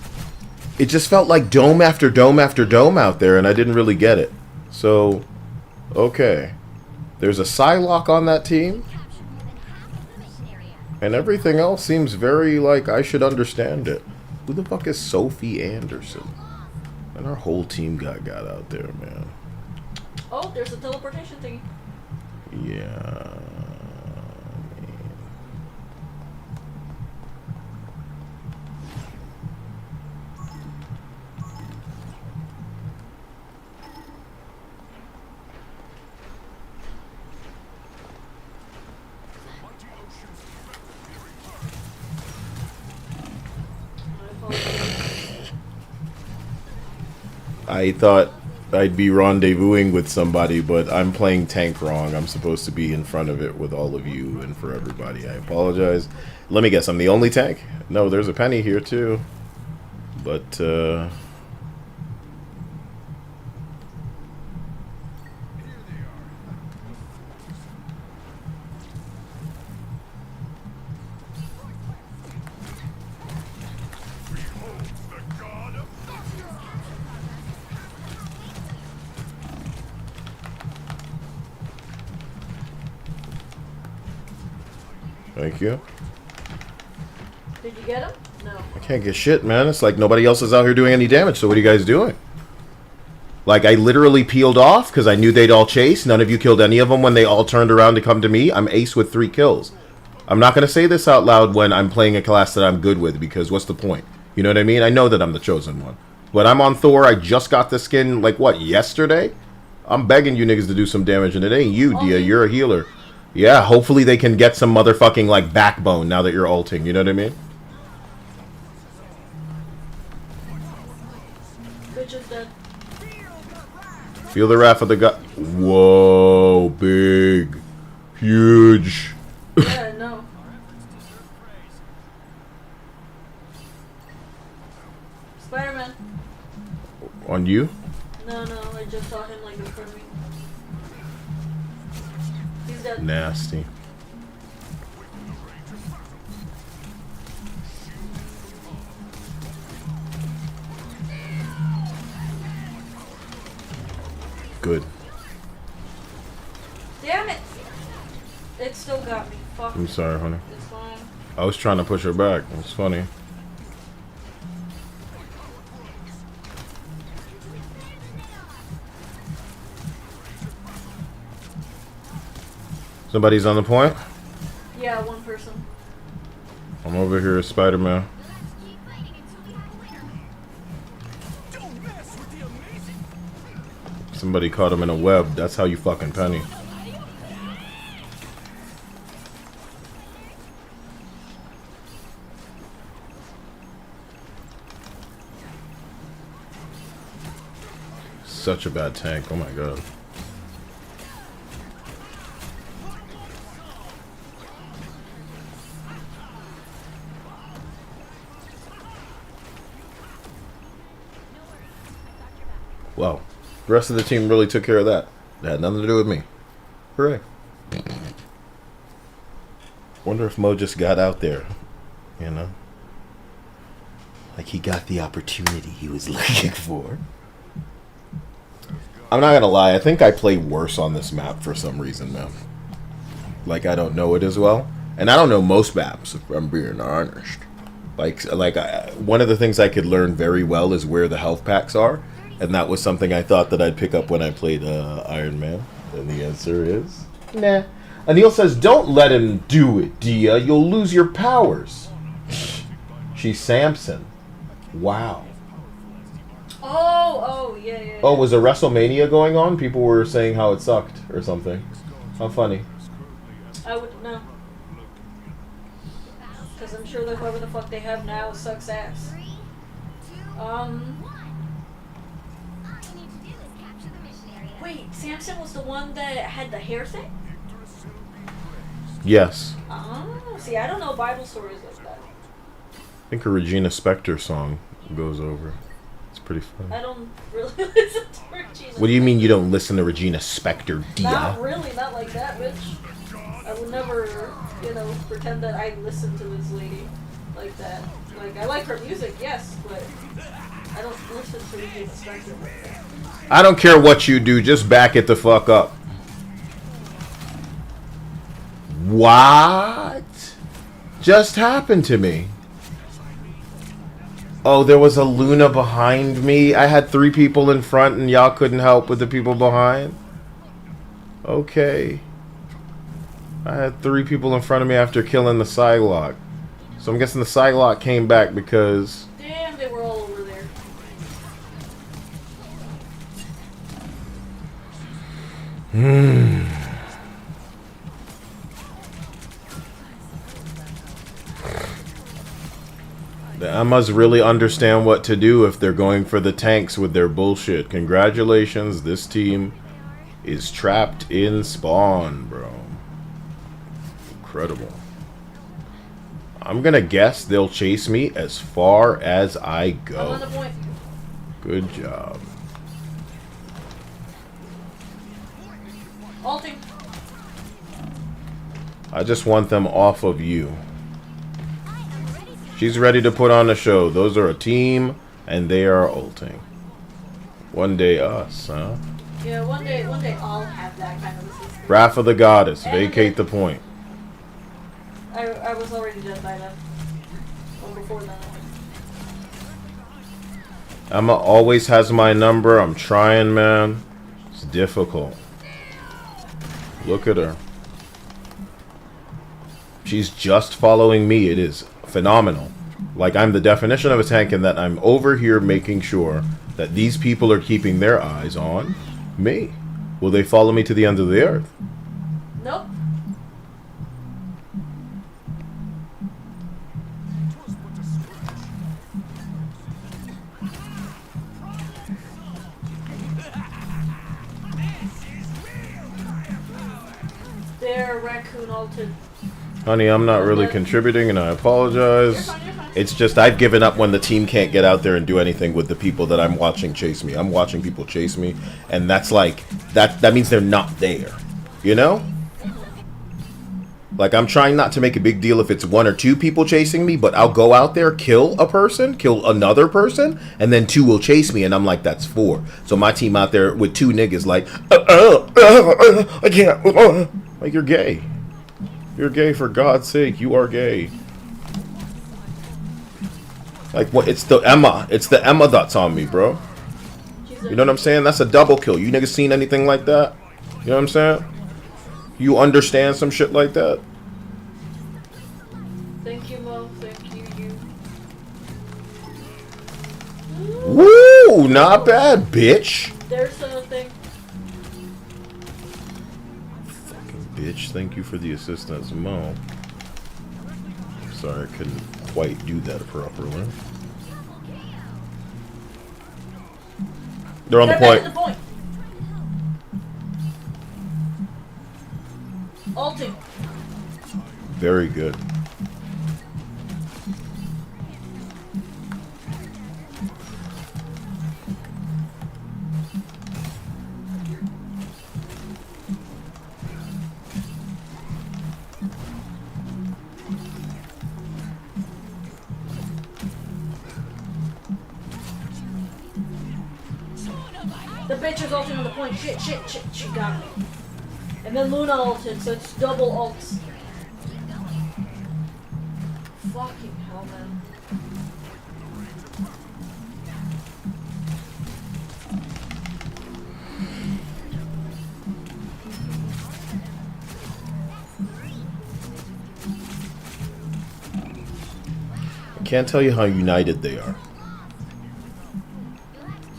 It just felt like dome after dome after dome out there, and I didn't really get it. So, okay. There's a Psylocke on that team. And everything else seems very like I should understand it. Who the fuck is Sophie Anderson? And our whole team got out there, man. Oh, there's a teleportation thingy. Yeah. I thought I'd be rendezvousing with somebody, but I'm playing tank wrong. I'm supposed to be in front of it with all of you and for everybody. I apologize. Let me guess, I'm the only tank? No, there's a Penny here too. But, thank you. Did you get him? No. I can't get shit, man. It's like nobody else is out here doing any damage, so what are you guys doing? Like, I literally peeled off because I knew they'd all chase. None of you killed any of them when they all turned around to come to me. I'm ace with 3 kills. I'm not going to say this out loud when I'm playing a class that I'm good with, because what's the point? You know what I mean? I know that I'm the chosen one. When I'm on Thor, I just got the skin, like, what, yesterday? I'm begging you niggas to do some damage, and it ain't you, Dia. You're a healer. Yeah, hopefully they can get some motherfucking, like, backbone now that you're ulting. You know what I mean? Feel the wrath of the god. Whoa, big. Huge. Yeah, no. Spider-Man. On you? No, I just saw him like in front of me. He's dead. Nasty. Good. Damn it! It still got me. Fuck. I'm sorry, honey. It's fine. I was trying to push her back. It's funny. Somebody's on the point? Yeah, one person. I'm over here as Spider-Man. Somebody caught him in a web. That's how you fucking penny. Such a bad tank. Oh my god. Wow. The rest of the team really took care of that. It had nothing to do with me. Hooray. Wonder if Mo just got out there. You know? Like he got the opportunity he was looking for. I'm not gonna lie, I think I play worse on this map for some reason, man. Like, I don't know it as well. And I don't know most maps, if I'm being honest. One of the things I could learn very well is where the health packs are. And that was something I thought that I'd pick up when I played Iron Man. And the answer is... nah. Anil says, don't let him do it, Dia. You'll lose your powers. She's Samson. Wow. Oh, yeah. Oh, was a WrestleMania going on? People were saying how it sucked or something. How funny. I would know. Because I'm sure that whoever the fuck they have now sucks ass. Wait, Samson was the one that had the hair thing? Yes. See, I don't know Bible stories like that. I think a Regina Spektor song goes over. It's pretty fun. I don't really listen to Regina. What do you mean you don't listen to Regina Spektor, Dia? Not really, not like that, bitch. I would never, pretend that I listen to this lady like that. Like, I like her music, yes, but I don't listen to Regina Spektor like that. I don't care what you do, just back it the fuck up. What just happened to me? Oh, there was a Luna behind me. I had 3 people in front and y'all couldn't help with the people behind. Okay. I had 3 people in front of me after killing the Psylocke. So I'm guessing the Psylocke came back because... Damn, they were all over there. Emmas really understand what to do if they're going for the tanks with their bullshit. Congratulations, this team is trapped in spawn, bro. Incredible. I'm gonna guess they'll chase me as far as I go. Good job. Ulting. I just want them off of you. She's ready to put on a show. Those are a team, and they are ulting. One day us, huh? Yeah, one day I'll have that kind of a system. Wrath of the Goddess. Vacate the point. I was already dead by then. Or before that. Emma always has my number. I'm trying, man. It's difficult. Look at her. She's just following me. It is phenomenal. Like, I'm the definition of a tank in that I'm over here making sure that these people are keeping their eyes on me. Will they follow me to the end of the earth? Nope. There, raccoon ulted. Honey, I'm not really contributing, and I apologize. It's just I've given up when the team can't get out there and do anything with the people that I'm watching chase me. I'm watching people chase me, and that's like that means they're not there. You know? Like, I'm trying not to make a big deal if it's 1 or 2 people chasing me, but I'll go out there, kill a person, kill another person, and then 2 will chase me, and I'm like, that's 4. So my team out there with 2 niggas like, I can't. Like, you're gay. You're gay, for God's sake. You are gay. Like, what? It's the Emma. It's the Emma that's on me, bro. You know what I'm saying? That's a double kill. You niggas seen anything like that? You know what I'm saying? You understand some shit like that? Thank you, Mo. Thank you, you. Woo! Not bad, bitch. There's a thing. Bitch, thank you for the assistance, Mo. Sorry, I couldn't quite do that properly. They're on the point. Ulting. Very good. The bitch is ulting on the point. Shit, she got me. And then Luna ulted, so it's double ults. Fucking hell, man. I can't tell you how united they are.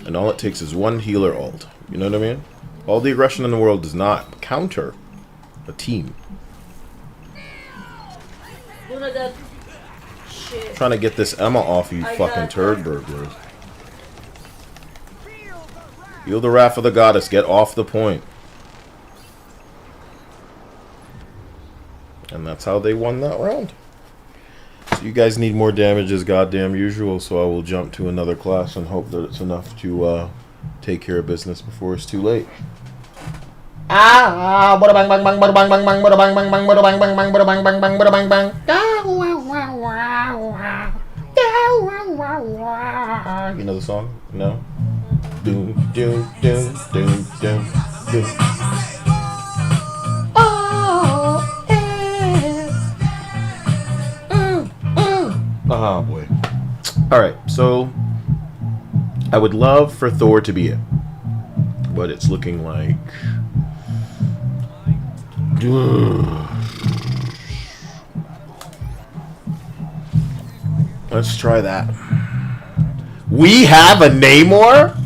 And all it takes is one healer ult. You know what I mean? All the aggression in the world does not counter a team. Luna dead. Shit. Trying to get this Emma off you, I fucking got turd burglars. Heal the Wrath of the Goddess. Get off the point. And that's how they won that round. So you guys need more damage as goddamn usual, so I will jump to another class and hope that it's enough to take care of business before it's too late. Bada bang bang bang, bada bang bang bang, bada bang bang bang, bada bang bang bang, bada bang bang bang, bada bang bang. You know the song? No? Doom, doom, doom, doom, doom, doom. Oh boy. Alright, so I would love for Thor to be it. But it's looking like let's try that. We have a Namor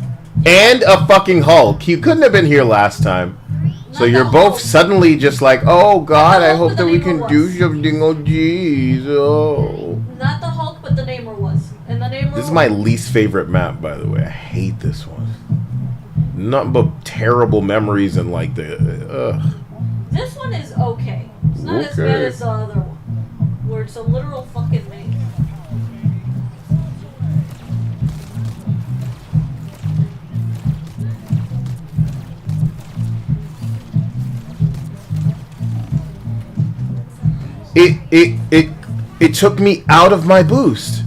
and a fucking Hulk. You couldn't have been here last time. So you're both suddenly just like, oh god, I hope that we can do something. Oh jeez. Oh. Not the Hulk, but the Namor was. This is my least favorite map, by the way. I hate this one. Nothing but terrible memories and like the. This one is okay. It's not as bad as the other one, where it's a literal fucking maze. It took me out of my boost.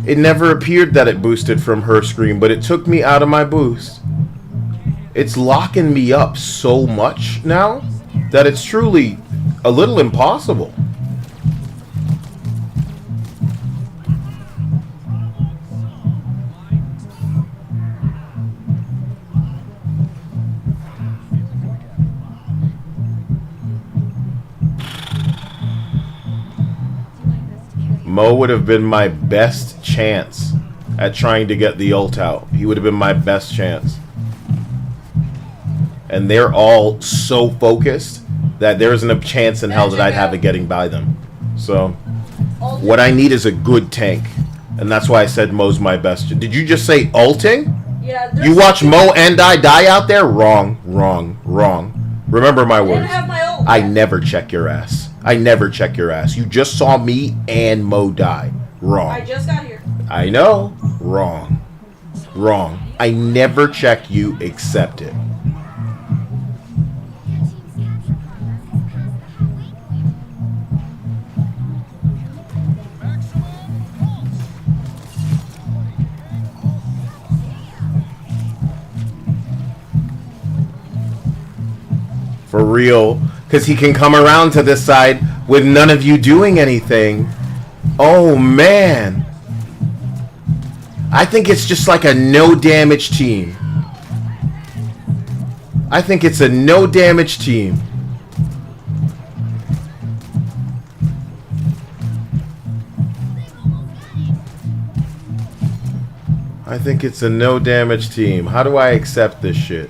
It never appeared that it boosted from her screen, but it took me out of my boost. It's locking me up so much now that it's truly a little impossible. Mo would have been my best chance at trying to get the ult out. He would have been my best chance. And they're all so focused that there isn't a chance in hell that I'd have it getting by them. So, what I need is a good tank. And that's why I said Mo's my best. Did you just say ulting? Yeah. You watch Mo and I die out there? Wrong, wrong, wrong. Remember my words. I never check your ass. I never check your ass. You just saw me and Mo die. Wrong. I just got here. I know. Wrong. Wrong. I never check you, accept it. For real. Because he can come around to this side with none of you doing anything. Oh, man. I think it's just like a no-damage team. I think it's a no-damage team. I think it's a no-damage team. How do I accept this shit?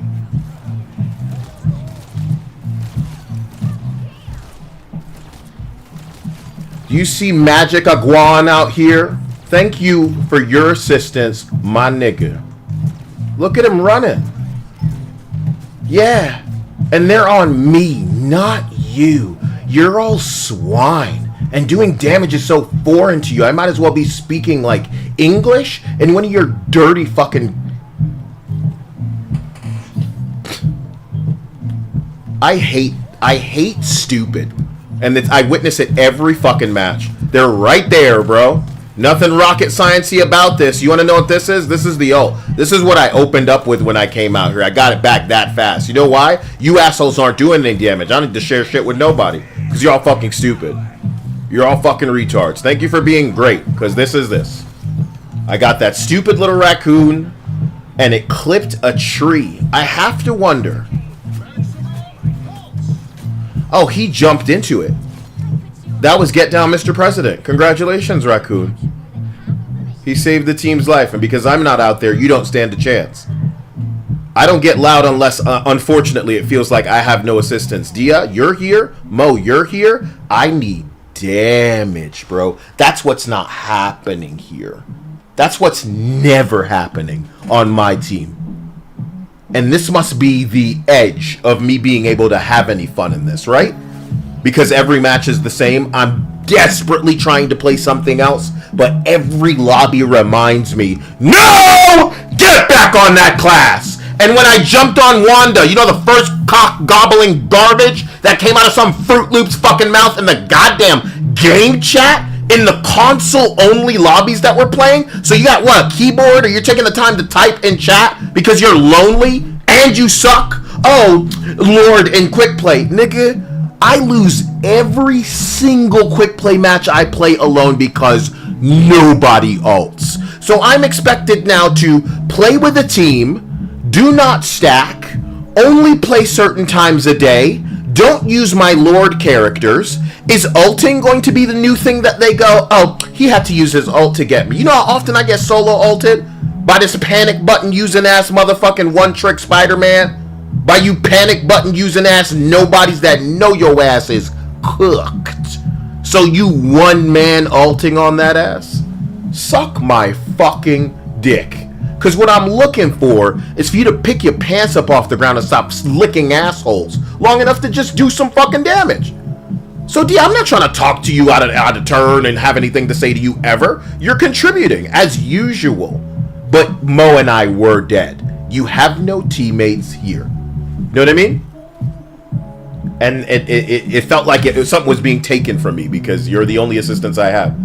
Do you see Magic Aguan out here? Thank you for your assistance, my nigga. Look at him running. Yeah. And they're on me, not you. You're all swine. And doing damage is so foreign to you. I might as well be speaking like English in one of your dirty fucking... I hate stupid. And I witness it every fucking match. They're right there, bro. Nothing rocket sciencey about this. You want to know what this is? This is the ult. This is what I opened up with when I came out here. I got it back that fast. You know why? You assholes aren't doing any damage. I don't need to share shit with nobody. Because you're all fucking stupid. You're all fucking retards. Thank you for being great. Because this is this. I got that stupid little raccoon. And it clipped a tree. I have to wonder... Oh, he jumped into it. That was get down, Mr. President. Congratulations, Raccoon. He saved the team's life, and because I'm not out there, you don't stand a chance. I don't get loud unless, unfortunately, it feels like I have no assistance. Dia, you're here. Mo, you're here. I need damage, bro. That's what's not happening here. That's what's never happening on my team. And this must be the edge of me being able to have any fun in this, right? Because every match is the same. I'm desperately trying to play something else, but every lobby reminds me, no! Get back on that class! And when I jumped on Wanda, you know the first cock-gobbling garbage that came out of some Fruit Loops fucking mouth in the goddamn game chat? In the console-only lobbies that we're playing? So you got, what, a keyboard? Or you're taking the time to type in chat because you're lonely and you suck? Oh, Lord, in quick play. Nigga, I lose every single quick play match I play alone because nobody ults. So I'm expected now to play with a team, do not stack, only play certain times a day, don't use my Lord characters. Is ulting going to be the new thing that they go, oh, he had to use his ult to get me? You know how often I get solo ulted? By this panic button using ass motherfucking one trick Spider-Man? By you panic button using ass nobodies that know your ass is cooked. So you one-man ulting on that ass? Suck my fucking dick. Because what I'm looking for is for you to pick your pants up off the ground and stop licking assholes long enough to just do some fucking damage. So, D, I'm not trying to talk to you out of turn and have anything to say to you ever. You're contributing, as usual. But Mo and I were dead. You have no teammates here. Know what I mean? And it felt like something was being taken from me because you're the only assistance I have.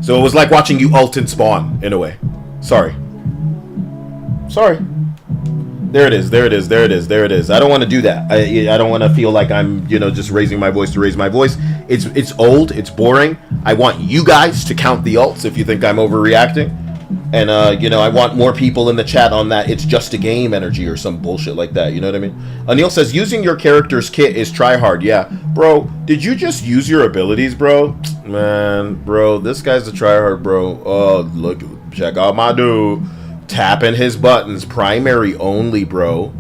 So it was like watching you ult and spawn, in a way. Sorry. There it is. I don't want to do that. I don't want to feel like I'm, just raising my voice to raise my voice. It's old. It's boring. I want you guys to count the ults if you think I'm overreacting. And, I want more people in the chat on that it's just a game energy or some bullshit like that. You know what I mean? Anil says, using your character's kit is tryhard. Yeah. Bro, did you just use your abilities, bro? Man, bro, this guy's a tryhard, bro. Oh, look, check out my dude. Tapping his buttons, primary only, bro.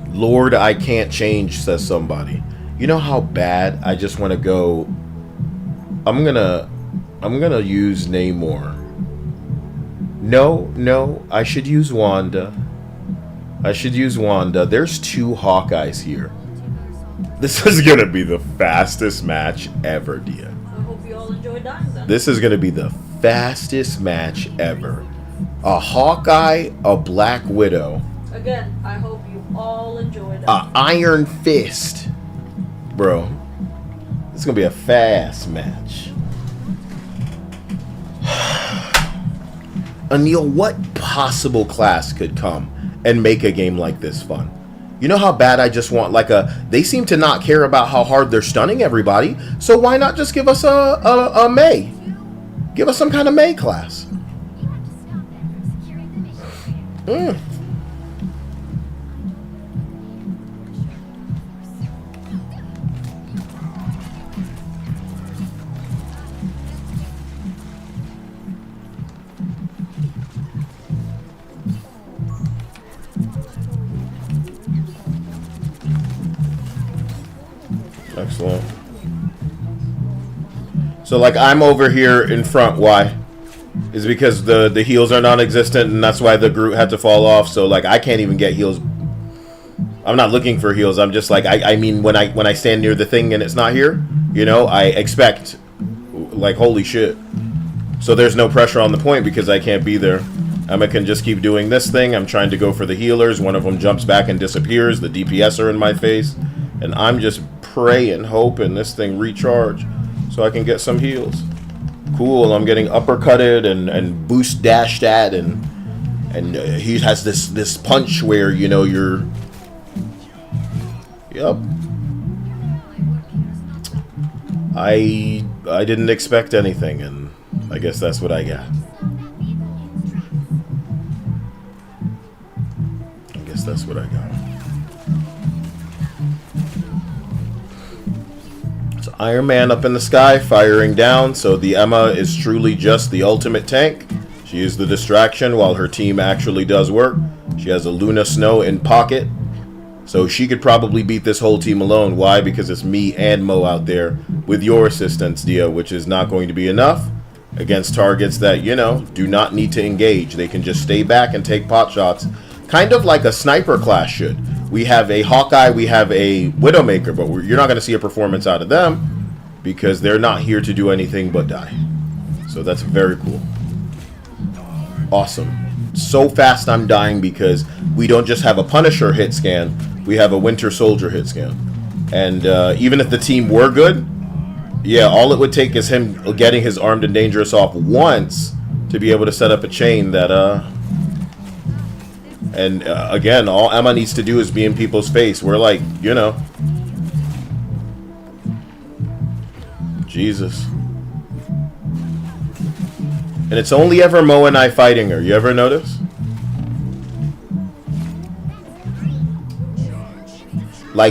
Lord, I can't change, says somebody. You know how bad I just want to go. I'm gonna use Namor. No, I should use Wanda. There's 2 Hawkeyes here. This is gonna be the fastest match ever, Dia. I hope you all enjoyed dying then. This is gonna be the fastest match ever. A Hawkeye, a Black Widow. Again, I hope you all enjoyed it. Iron Fist. Bro, this is gonna be a fast match. Anil, what possible class could come and make a game like this fun? You know how bad I just want they seem to not care about how hard they're stunning everybody, so why not just give us a Mei? Give us some kind of Mei class. Excellent. So I'm over here in front. Why? Is it because the heals are non-existent and that's why the Groot had to fall off? So I can't even get heals. I'm not looking for heals. I'm just I mean when I stand near the thing and it's not here, I expect holy shit. So there's no pressure on the point because I can't be there. Emma can just keep doing this thing. I'm trying to go for the healers. One of them jumps back and disappears. The DPS are in my face. And I'm just praying, hoping this thing recharge so I can get some heals. Cool, I'm getting uppercutted and boost dashed at, and he has this punch where you're. Yep. I didn't expect anything, and I guess that's what I got. So Iron Man up in the sky, firing down. So the Emma is truly just the ultimate tank. She is the distraction while her team actually does work. She has a Luna Snow in pocket. So she could probably beat this whole team alone. Why? Because it's me and Mo out there with your assistance, Dia, which is not going to be enough against targets that, do not need to engage. They can just stay back and take pot shots. Kind of like a sniper class should. We have a Hawkeye, we have a Widowmaker, but you're not going to see a performance out of them because they're not here to do anything but die. So that's very cool. Awesome. So fast I'm dying because we don't just have a Punisher hit scan, we have a Winter Soldier hit scan. And even if the team were good, yeah, all it would take is him getting his Armed and Dangerous off once to be able to set up a chain that, and again, all Emma needs to do is be in people's face. We're like, Jesus. And it's only ever Mo and I fighting her. You ever notice?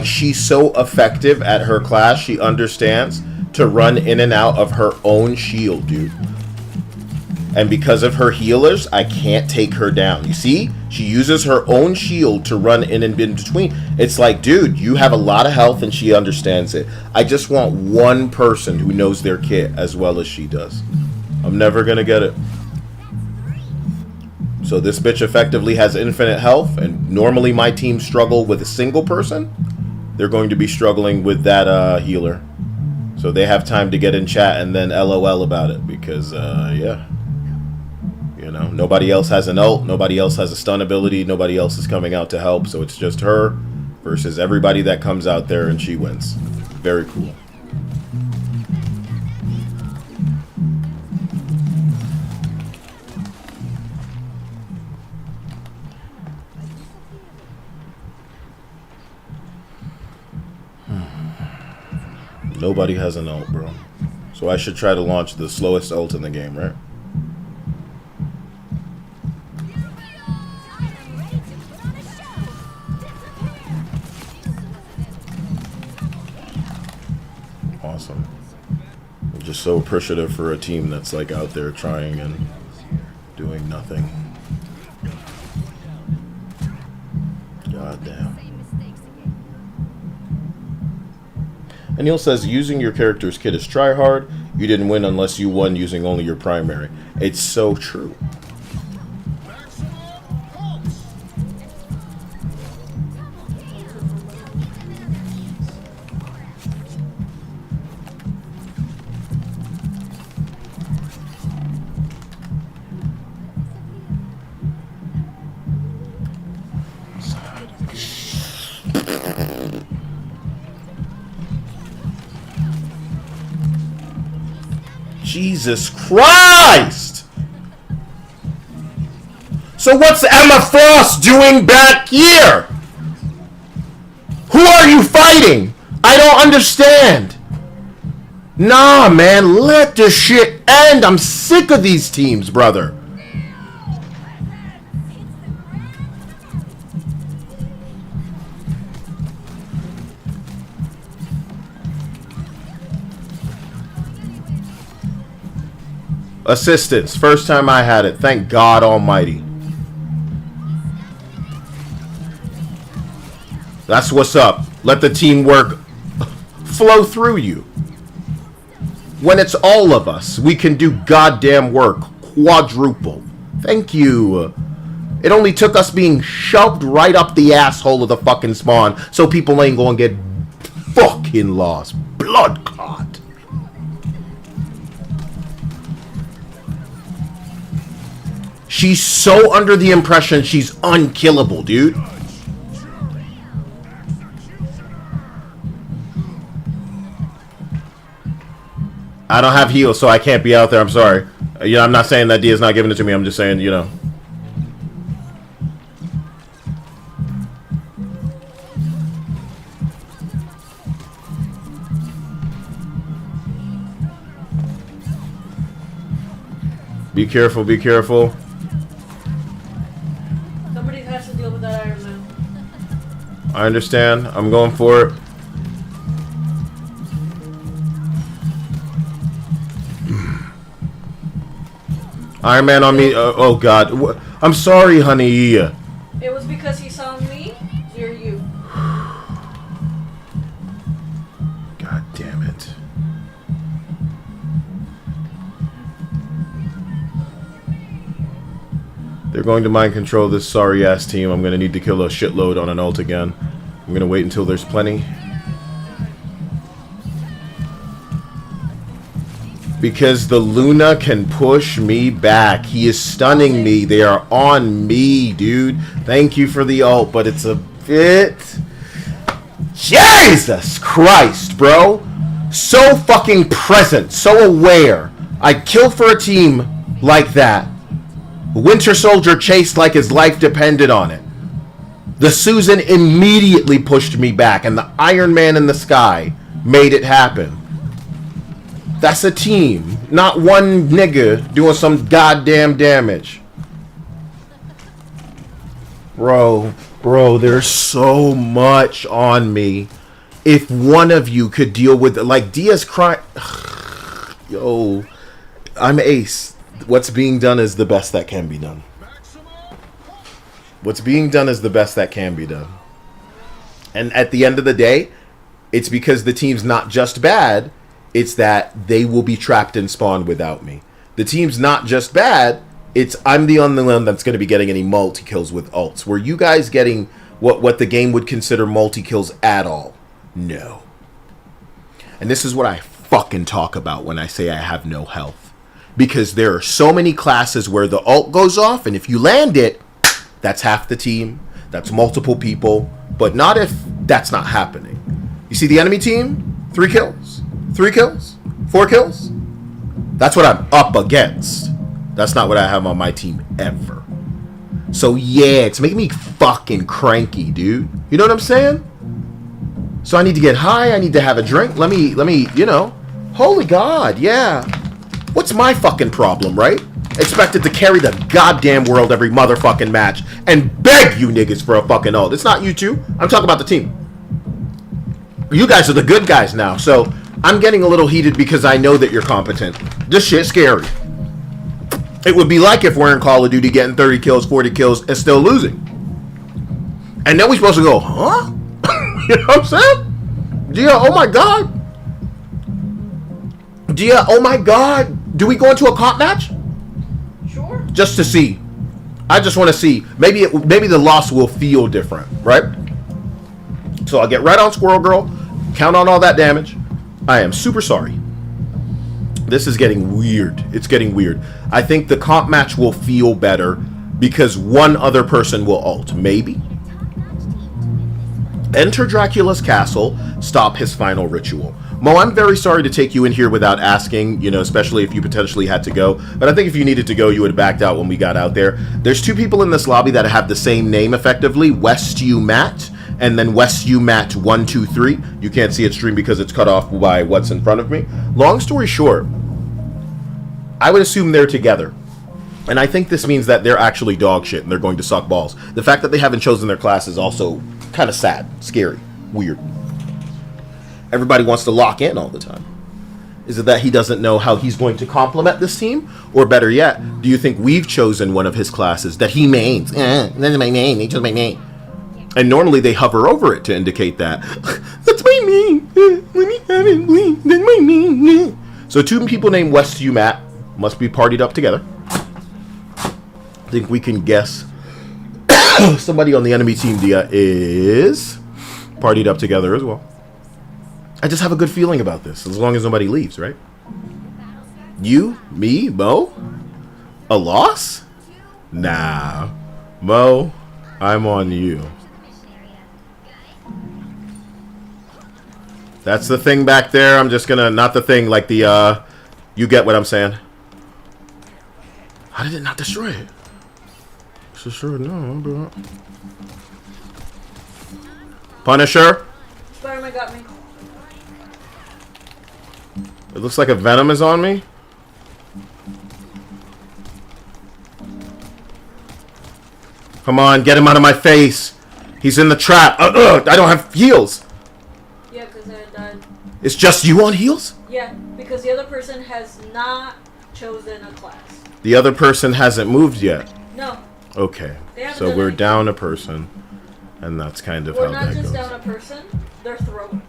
She's so effective at her class, she understands to run in and out of her own shield, dude. And because of her healers, I can't take her down. You see? She uses her own shield to run in and in between. It's like, dude, you have a lot of health and she understands it. I just want one person who knows their kit as well as she does. I'm never gonna get it. So this bitch effectively has infinite health, and normally my team struggle with a single person. They're going to be struggling with that healer. So they have time to get in chat and then LOL about it because, yeah. You know, nobody else has an ult, nobody else has a stun ability, nobody else is coming out to help, so it's just her versus everybody that comes out there and she wins. Very cool. Nobody has an ult, bro. So I should try to launch the slowest ult in the game, right? Awesome. I'm just so appreciative for a team that's like out there trying and doing nothing. God damn. And Neil says, using your character's kit is try hard. You didn't win unless you won using only your primary. It's so true. Jesus Christ! So what's Emma Frost doing back here? Who are you fighting? I don't understand. Nah, man, let this shit end. I'm sick of these teams, brother. Assistance. First time I had it. Thank God Almighty. That's what's up. Let the teamwork flow through you. When it's all of us, we can do goddamn work. Quadruple. Thank you. It only took us being shoved right up the asshole of the fucking spawn so people ain't gonna get fucking lost. Blood clot. She's so under the impression she's unkillable, dude. I don't have heals, so I can't be out there. I'm sorry. You know, I'm not saying that Dia's not giving it to me. I'm just saying, you know. Be careful, be careful. Somebody has to deal with that Iron Man. I understand. I'm going for it. Iron Man on me. Oh, God. I'm sorry, honey. It was because he saw me or you. God damn it. They're going to mind control this sorry-ass team. I'm going to need to kill a shitload on an ult again. I'm going to wait until there's plenty. Because the Luna can push me back. He is stunning me. They are on me, dude. Thank you for the ult, but it's a bit... Jesus Christ, bro. So fucking present. So aware. I'd kill for a team like that. Winter Soldier chased like his life depended on it. The Susan immediately pushed me back, and the Iron Man in the sky made it happen. That's a team, not one nigga doing some goddamn damage. Bro, there's so much on me. If one of you could deal with it, like Dia's crying. Yo, I'm ace. What's being done is the best that can be done. What's being done is the best that can be done. And at the end of the day, it's because the team's not just bad, it's that they will be trapped in spawn without me. The team's not just bad, it's I'm the only one that's going to be getting any multi-kills with ults. Were you guys getting what the game would consider multi-kills at all? No. And this is what I fucking talk about when I say I have no health. Because there are so many classes where the ult goes off, and if you land it, that's half the team, that's multiple people, but not if that's not happening. You see the enemy team? 3 kills, 3 kills, 4 kills. That's what I'm up against. That's not what I have on my team ever. So yeah, it's making me fucking cranky, dude. You know what I'm saying? So I need to get high, I need to have a drink. Let me, you know. Holy God, yeah. What's my fucking problem, right? Expected to carry the goddamn world every motherfucking match and beg you niggas for a fucking ult. It's not you two. I'm talking about the team. You guys are the good guys now, so I'm getting a little heated because I know that you're competent. This shit's scary. It would be like if we're in Call of Duty getting 30 kills, 40 kills, and still losing. And then we're supposed to go, huh? You know what I'm saying? Dia, oh my God. Dia, oh my God. Do we go into a comp match? Sure. Just to see. I just want to see. Maybe the loss will feel different, right? So I'll get right on Squirrel Girl. Count on all that damage. I am super sorry. This is getting weird. It's getting weird. I think the comp match will feel better because one other person will ult. Maybe. Enter Dracula's castle. Stop his final ritual. Mo, I'm very sorry to take you in here without asking, you know, especially if you potentially had to go. But I think if you needed to go, you would have backed out when we got out there. There's 2 people in this lobby that have the same name, effectively. Westview Matt. And then Westview Matt 123. You can't see it stream because it's cut off by what's in front of me. Long story short, I would assume they're together. And I think this means that they're actually dog shit and they're going to suck balls. The fact that they haven't chosen their class is also kind of sad, scary, weird. Everybody wants to lock in all the time. Is it that he doesn't know how he's going to complement this team? Or better yet, do you think we've chosen one of his classes that he mains? That's my main, he chose my main. And normally they hover over it to indicate that. That's my main. Let me have it, please. That's my main. So 2 people named Westview Matt must be partied up together. I think we can guess somebody on the enemy team, Dia, is partied up together as well. I just have a good feeling about this, as long as nobody leaves, right? You, me, Mo? A loss? Nah. Mo, I'm on you. That's the thing back there. I'm just gonna, not the thing, like the, you get what I'm saying. How did it not destroy it? Sure, no, bro. Punisher? Spider-Man got me. It looks like a Venom is on me. Come on, get him out of my face. He's in the trap. I don't have heals. Yeah, because I died. It's just you on heals? Yeah, because the other person has not chosen a class. The other person hasn't moved yet. No. Okay. They So we're down a person. And that's kind of We're how not that just goes. down a person, they're throwing.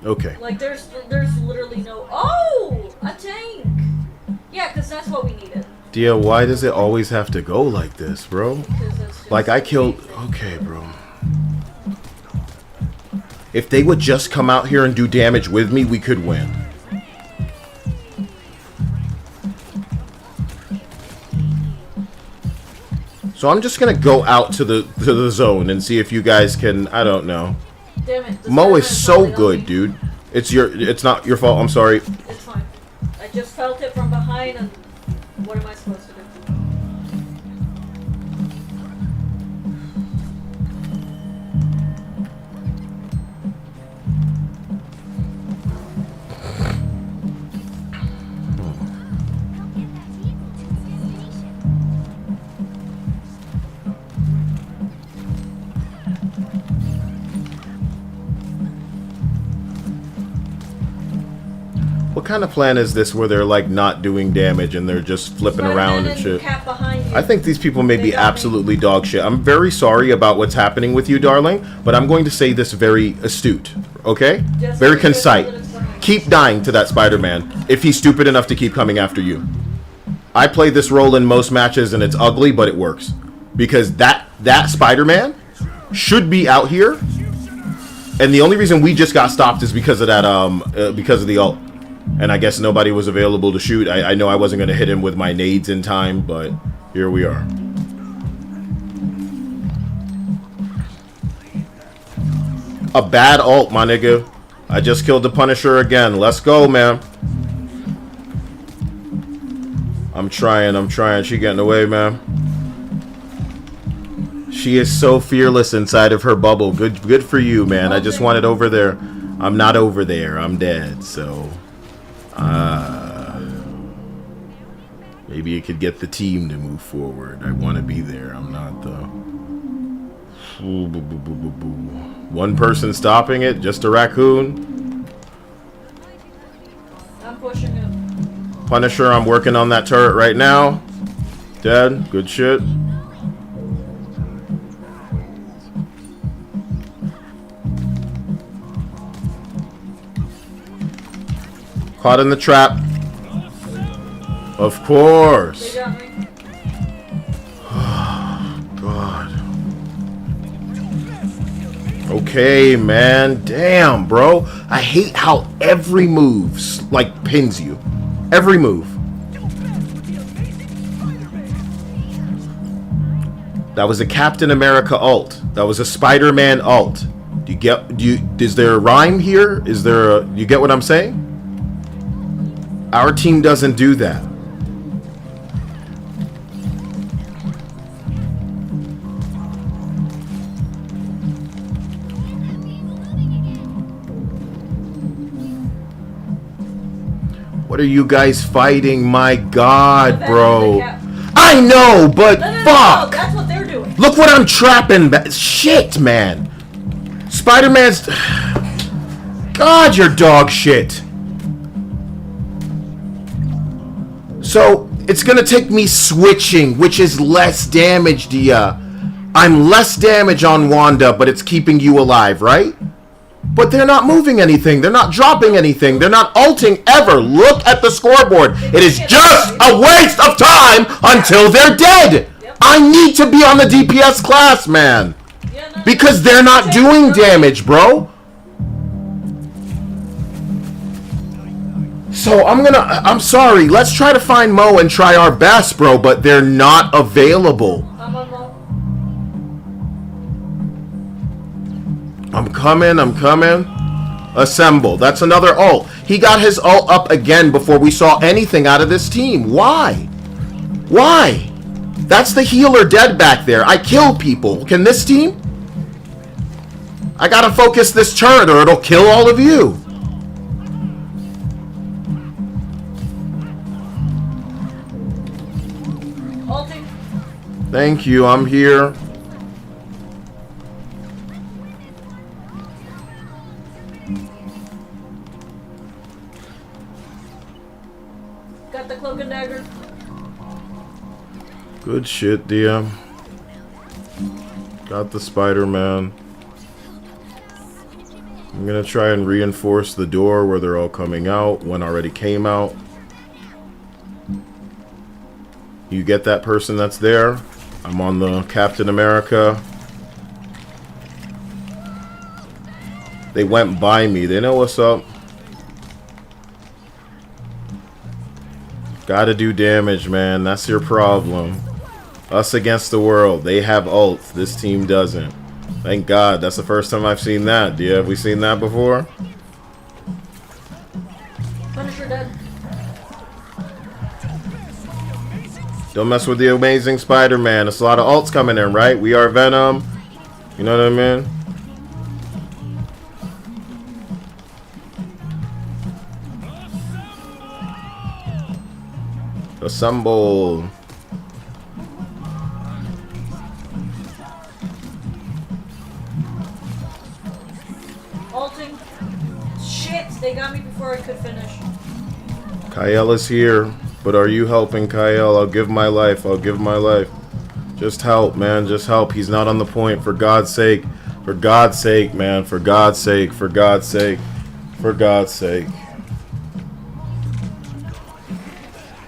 Okay. Like, there's literally no... Oh! A tank! Yeah, because that's what we needed. Dia, why does it always have to go like this, bro? Like, I killed... Okay, bro. If they would just come out here and do damage with me, we could win. So I'm just gonna go out to the zone and see if you guys can... I don't know. Damn it. Mo is so good, dude. It's not your fault. I'm sorry. It's fine. I just felt it from behind, and what am I supposed to do? What kind of plan is this where they're like not doing damage and they're just flipping around and shit? Cap behind I think these people may be absolutely dog shit. I'm very sorry about what's happening with you, darling, but I'm going to say this very astute, okay? Very concise. Keep dying to that Spider-Man if he's stupid enough to keep coming after you. I play this role in most matches and it's ugly, but it works. Because that Spider-Man should be out here, and the only reason we just got stopped is because of that, because of the ult. And I guess nobody was available to shoot. I know I wasn't going to hit him with my nades in time, but here we are. A bad ult, my nigga. I just killed the Punisher again. Let's go, man. I'm trying. She getting away, man. She is so fearless inside of her bubble. Good for you, man. I just wanted over there. I'm not over there. I'm dead, so... maybe you could get the team to move forward. I want to be there. I'm not, though. One person stopping it? Just a raccoon? I'm pushing it. Punisher, I'm working on that turret right now. Dead. Good shit. Caught in the trap. Of course. God. Okay, man. Damn, bro. I hate how every move, like, pins you. Every move. That was a Captain America ult. That was a Spider-Man ult. Is there a rhyme here? You get what I'm saying? Our team doesn't do that. What are you guys fighting? My God, bro. I know, but fuck. That's what they're doing. Look what I'm trapping. Shit, man. Spider-Man's... God, you're dog shit. So, it's gonna take me switching, which is less damage, Dia. I'm less damage on Wanda, but it's keeping you alive, right? But they're not moving anything. They're not dropping anything. They're not ulting ever. Look at the scoreboard. It is just a waste of time until they're dead. I need to be on the DPS class, man. Because they're not doing damage, bro. So I'm sorry. Let's try to find Mo and try our best, bro. But they're not available. I'm coming. Assemble. That's another ult. He got his ult up again before we saw anything out of this team. Why? Why? That's the healer dead back there. I kill people. Can this team? I gotta focus this turret or it'll kill all of you. Ulting. Thank you. I'm here. Got the cloak and dagger. Good shit, Dia. Got the Spider-Man. I'm gonna try and reinforce the door where they're all coming out. One already came out. You get that person that's there. I'm on the Captain America. They went by me. They know what's up. Gotta do damage, man. That's your problem. Us against the world. They have ults. This team doesn't. Thank God. That's the first time I've seen that. Have we seen that before? Punisher dead. Don't mess with the Amazing Spider-Man. There's a lot of ults coming in, right? We are Venom. You know what I mean? Assemble. Ulting. Shit, they got me before I could finish. Kael is here. But are you helping Kyle? I'll give my life. I'll give my life. Just help, man. Just help. He's not on the point. For God's sake. For God's sake, man. For God's sake. For God's sake. For God's sake.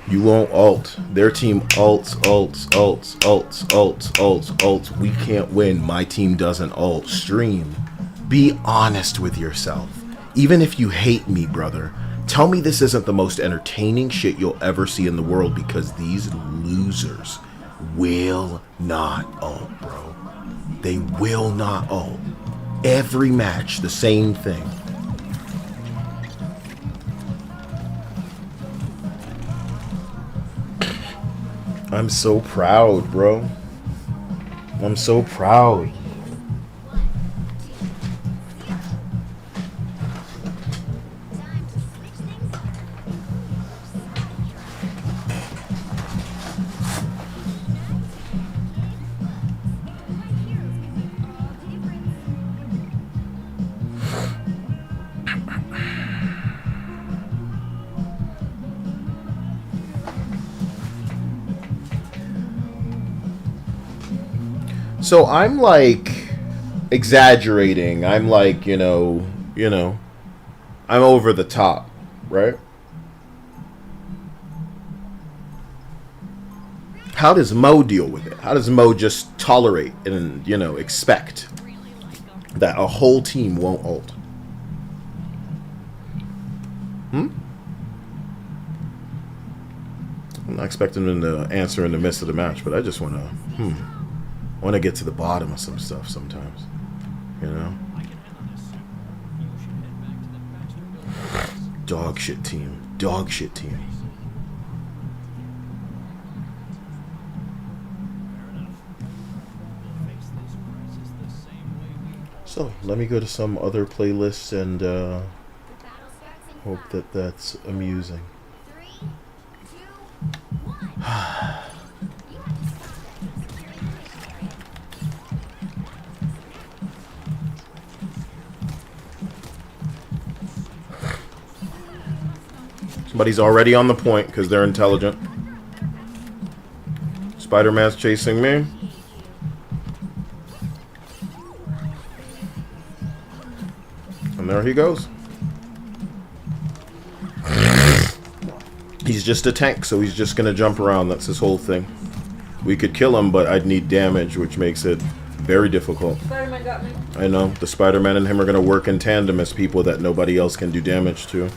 You won't ult. Their team ults, ults, ults, ults, ults, ults, ults. We can't win. My team doesn't ult. Stream. Be honest with yourself. Even if you hate me, brother. Tell me this isn't the most entertaining shit you'll ever see in the world, because these losers will not ult, bro. They will not ult. Every match, the same thing. I'm so proud, bro. I'm so proud. So I'm like exaggerating. I'm like, you know, I'm over the top, right? How does Mo deal with it? How does Mo just tolerate and, you know, expect that a whole team won't ult? I'm not expecting him to answer in the midst of the match, but I just want to get to the bottom of some stuff sometimes, you know? Dog shit team. Dog shit team. So, let me go to some other playlists and hope that that's amusing. Somebody's already on the point because they're intelligent. Spider-Man's chasing me. And there he goes. He's just a tank, so he's just going to jump around. That's his whole thing. We could kill him, but I'd need damage, which makes it very difficult. Spider-Man got me. I know. The Spider-Man and him are going to work in tandem as people that nobody else can do damage to.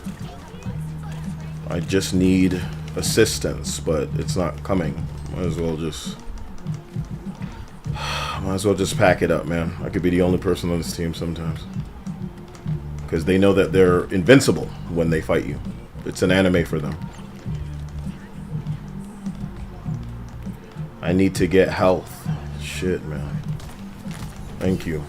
I just need assistance, but it's not coming. Might as well just pack it up, man. I could be the only person on this team sometimes. Because they know that they're invincible when they fight you. It's an anime for them. I need to get health. Shit, man. Thank you.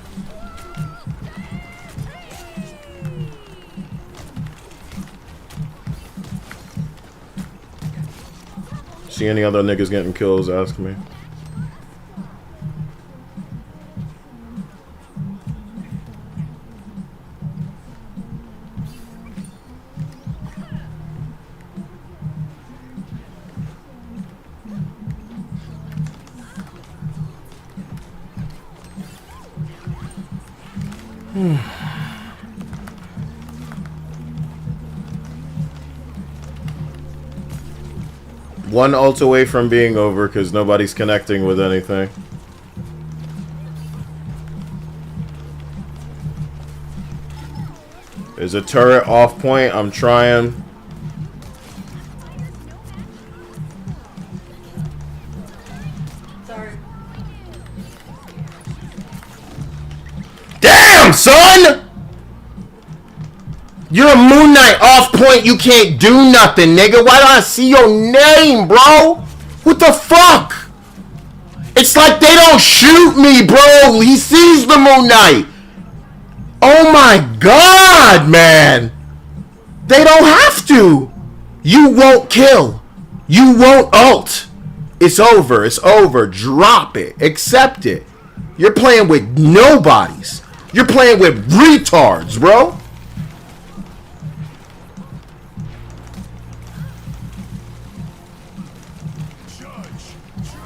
See any other niggas getting kills, ask me. One ult away from being over because nobody's connecting with anything. There's a turret off point. I'm trying. Sorry. Damn, son! You're a Moon Knight off point. You can't do nothing, nigga. Why don't I see your name, bro? What the fuck? It's like they don't shoot me, bro. He sees the Moon Knight. Oh my god, man. They don't have to. You won't kill. You won't ult. It's over. It's over. Drop it. Accept it. You're playing with nobodies. You're playing with retards, bro.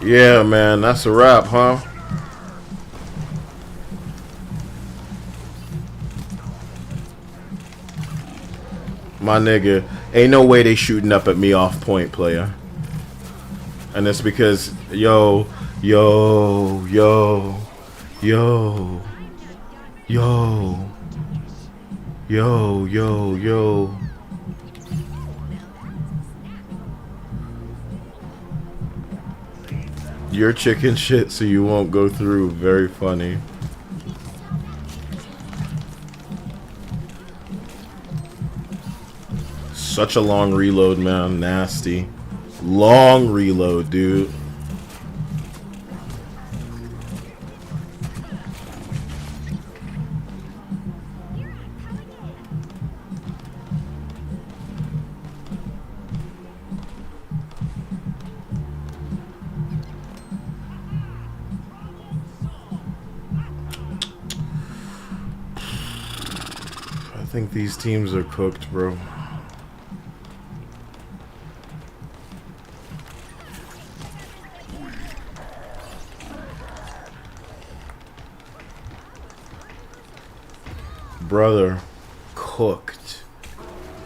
Yeah, man, that's a wrap, huh? My nigga, ain't no way they shooting up at me off point, player. And it's because, yo, yo, yo, yo, yo, yo, yo, yo. You're chicken shit, so you won't go through. Very funny. Such a long reload, man. Nasty. Long reload, dude. I think these teams are cooked, bro. Brother, cooked.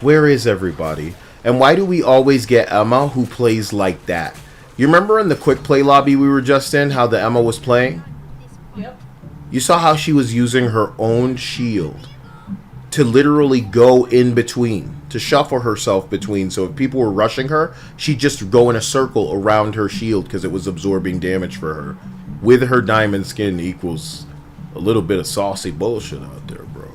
Where is everybody? And why do we always get Emma who plays like that? You remember in the quick play lobby we were just in, how the Emma was playing? Yep. You saw how she was using her own shield to literally go in between, to shuffle herself between. So if people were rushing her, she'd just go in a circle around her shield because it was absorbing damage for her. With her diamond skin equals a little bit of saucy bullshit out there, bro.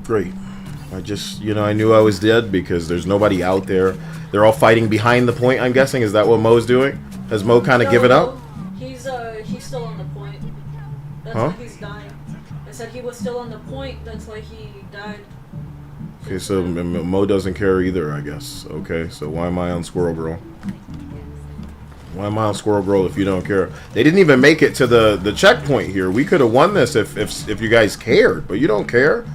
Great. I just, I knew I was dead because there's nobody out there. They're all fighting behind the point, I'm guessing. Is that what Mo's doing? Has Mo kind of given up? He's still on the point. That's Huh? why he's dying. I said he was still on the point, that's why he died. Okay, so Mo doesn't care either, I guess. Okay, so why am I on Squirrel Girl? Why am I on Squirrel Girl if you don't care? They didn't even make it to the checkpoint here. We could have won this if you guys cared, but you don't care.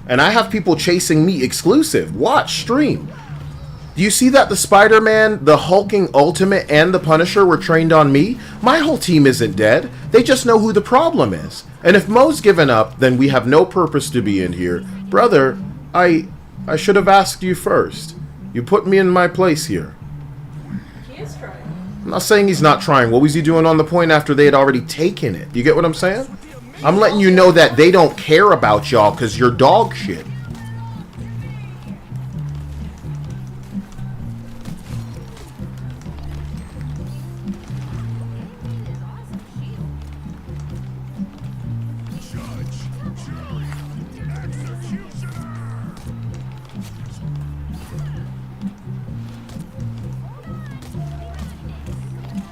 And I have people chasing me exclusive. Watch, stream. Do you see that the Spider-Man, the Hulking Ultimate, and the Punisher were trained on me? My whole team isn't dead. They just know who the problem is. And if Mo's given up, then we have no purpose to be in here. Brother, I should have asked you first. You put me in my place here. He is trying. I'm not saying he's not trying. What was he doing on the point after they had already taken it? You get what I'm saying? I'm letting you know that they don't care about y'all because you're dog shit.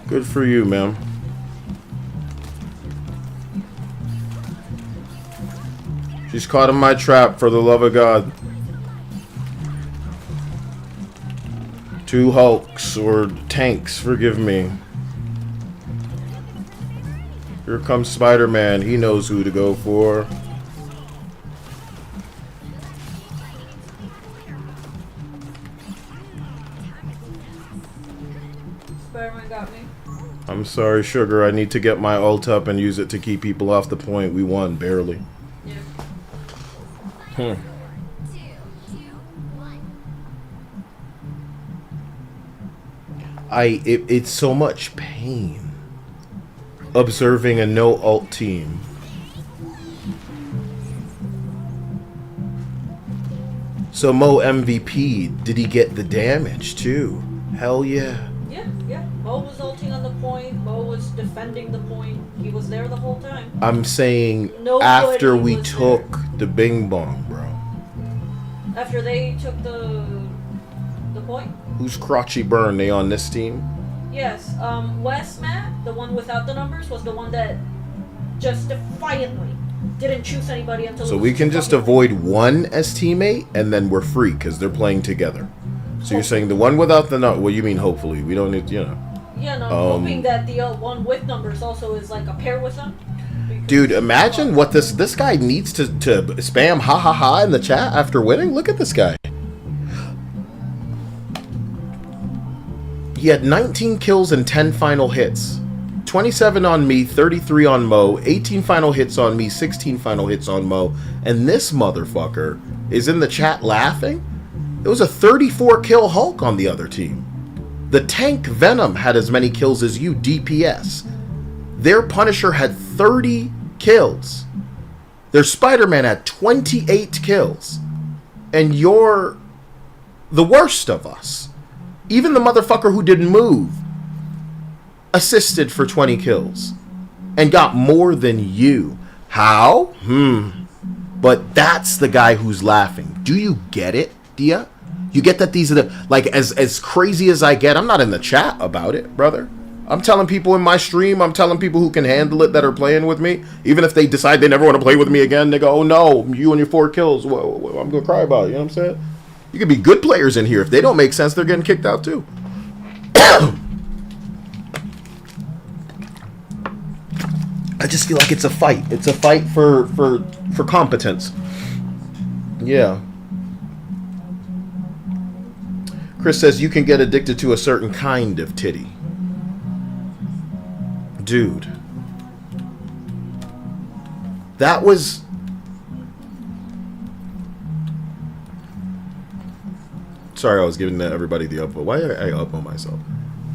Good for you, man. She's caught in my trap, for the love of God. 2 Hulks, or tanks, forgive me. Here comes Spider-Man. He knows who to go for. Spider-Man got me. I'm sorry, Sugar. I need to get my ult up and use it to keep people off the point. We won, barely. Yeah. It's so much pain observing a no ult team. So Mo MVP, did he get the damage too? Hell yeah. Yeah. Mo was ulting on the point. Mo was defending the point. He was there the whole time. I'm saying Nobody after we was took the Bing Bong, bro. After they took the point? Who's Crotchy Burn? They on this team? Yes. Wes Matt, the one without the numbers, was the one that just defiantly didn't choose anybody until. So we can just avoid one as teammate, and then we're free because they're playing together. So you're saying the one without the number? What do you mean? Hopefully, we don't need, Yeah, no. I'm hoping that the one with numbers also is like a pair with them, Dude, imagine what this guy needs to spam ha ha ha in the chat after winning. Look at this guy. He had 19 kills and 10 final hits. 27 on me, 33 on Mo, 18 final hits on me, 16 final hits on Mo. And this motherfucker is in the chat laughing? It was a 34 kill Hulk on the other team. The tank Venom had as many kills as you, DPS. Their Punisher had 30 kills. Their Spider-Man had 28 kills. And you're the worst of us. Even the motherfucker who didn't move assisted for 20 kills. And got more than you. How? But that's the guy who's laughing. Do you get it, Dia? You get that these are the... Like, as crazy as I get, I'm not in the chat about it, brother. I'm telling people in my stream, I'm telling people who can handle it that are playing with me, even if they decide they never want to play with me again, they go, oh no, you and your 4 kills, well, I'm going to cry about it, you know what I'm saying? You could be good players in here. If they don't make sense, they're getting kicked out too. I just feel like it's a fight. It's a fight for competence. Yeah. Chris says you can get addicted to a certain kind of titty. Dude. That was... Sorry, I was giving everybody the upvote. Why did I upvote myself?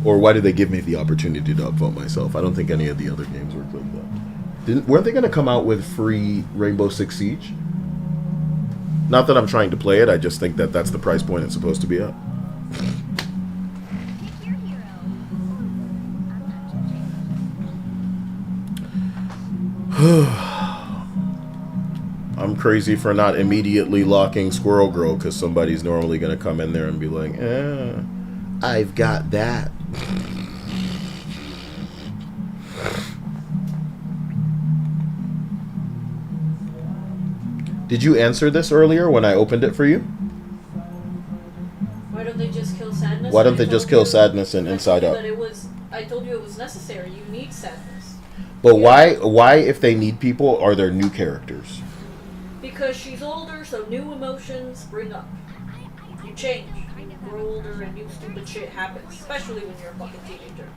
Or why did they give me the opportunity to upvote myself? I don't think any of the other games worked like that. Weren't they going to come out with free Rainbow Six Siege? Not that I'm trying to play it, I just think that that's the price point it's supposed to be at. I'm crazy for not immediately locking Squirrel Girl because somebody's normally going to come in there and be like, I've got that. Did you answer this earlier when I opened it for you? Why don't they just kill Sadness? Why don't they just kill Sadness and Inside Out? I told you it was necessary. You need Sadness. But why, if they need people, are there new characters? Because she's older, so new emotions spring up. You change. You grow older and new stupid shit happens. Especially when you're a fucking teenager.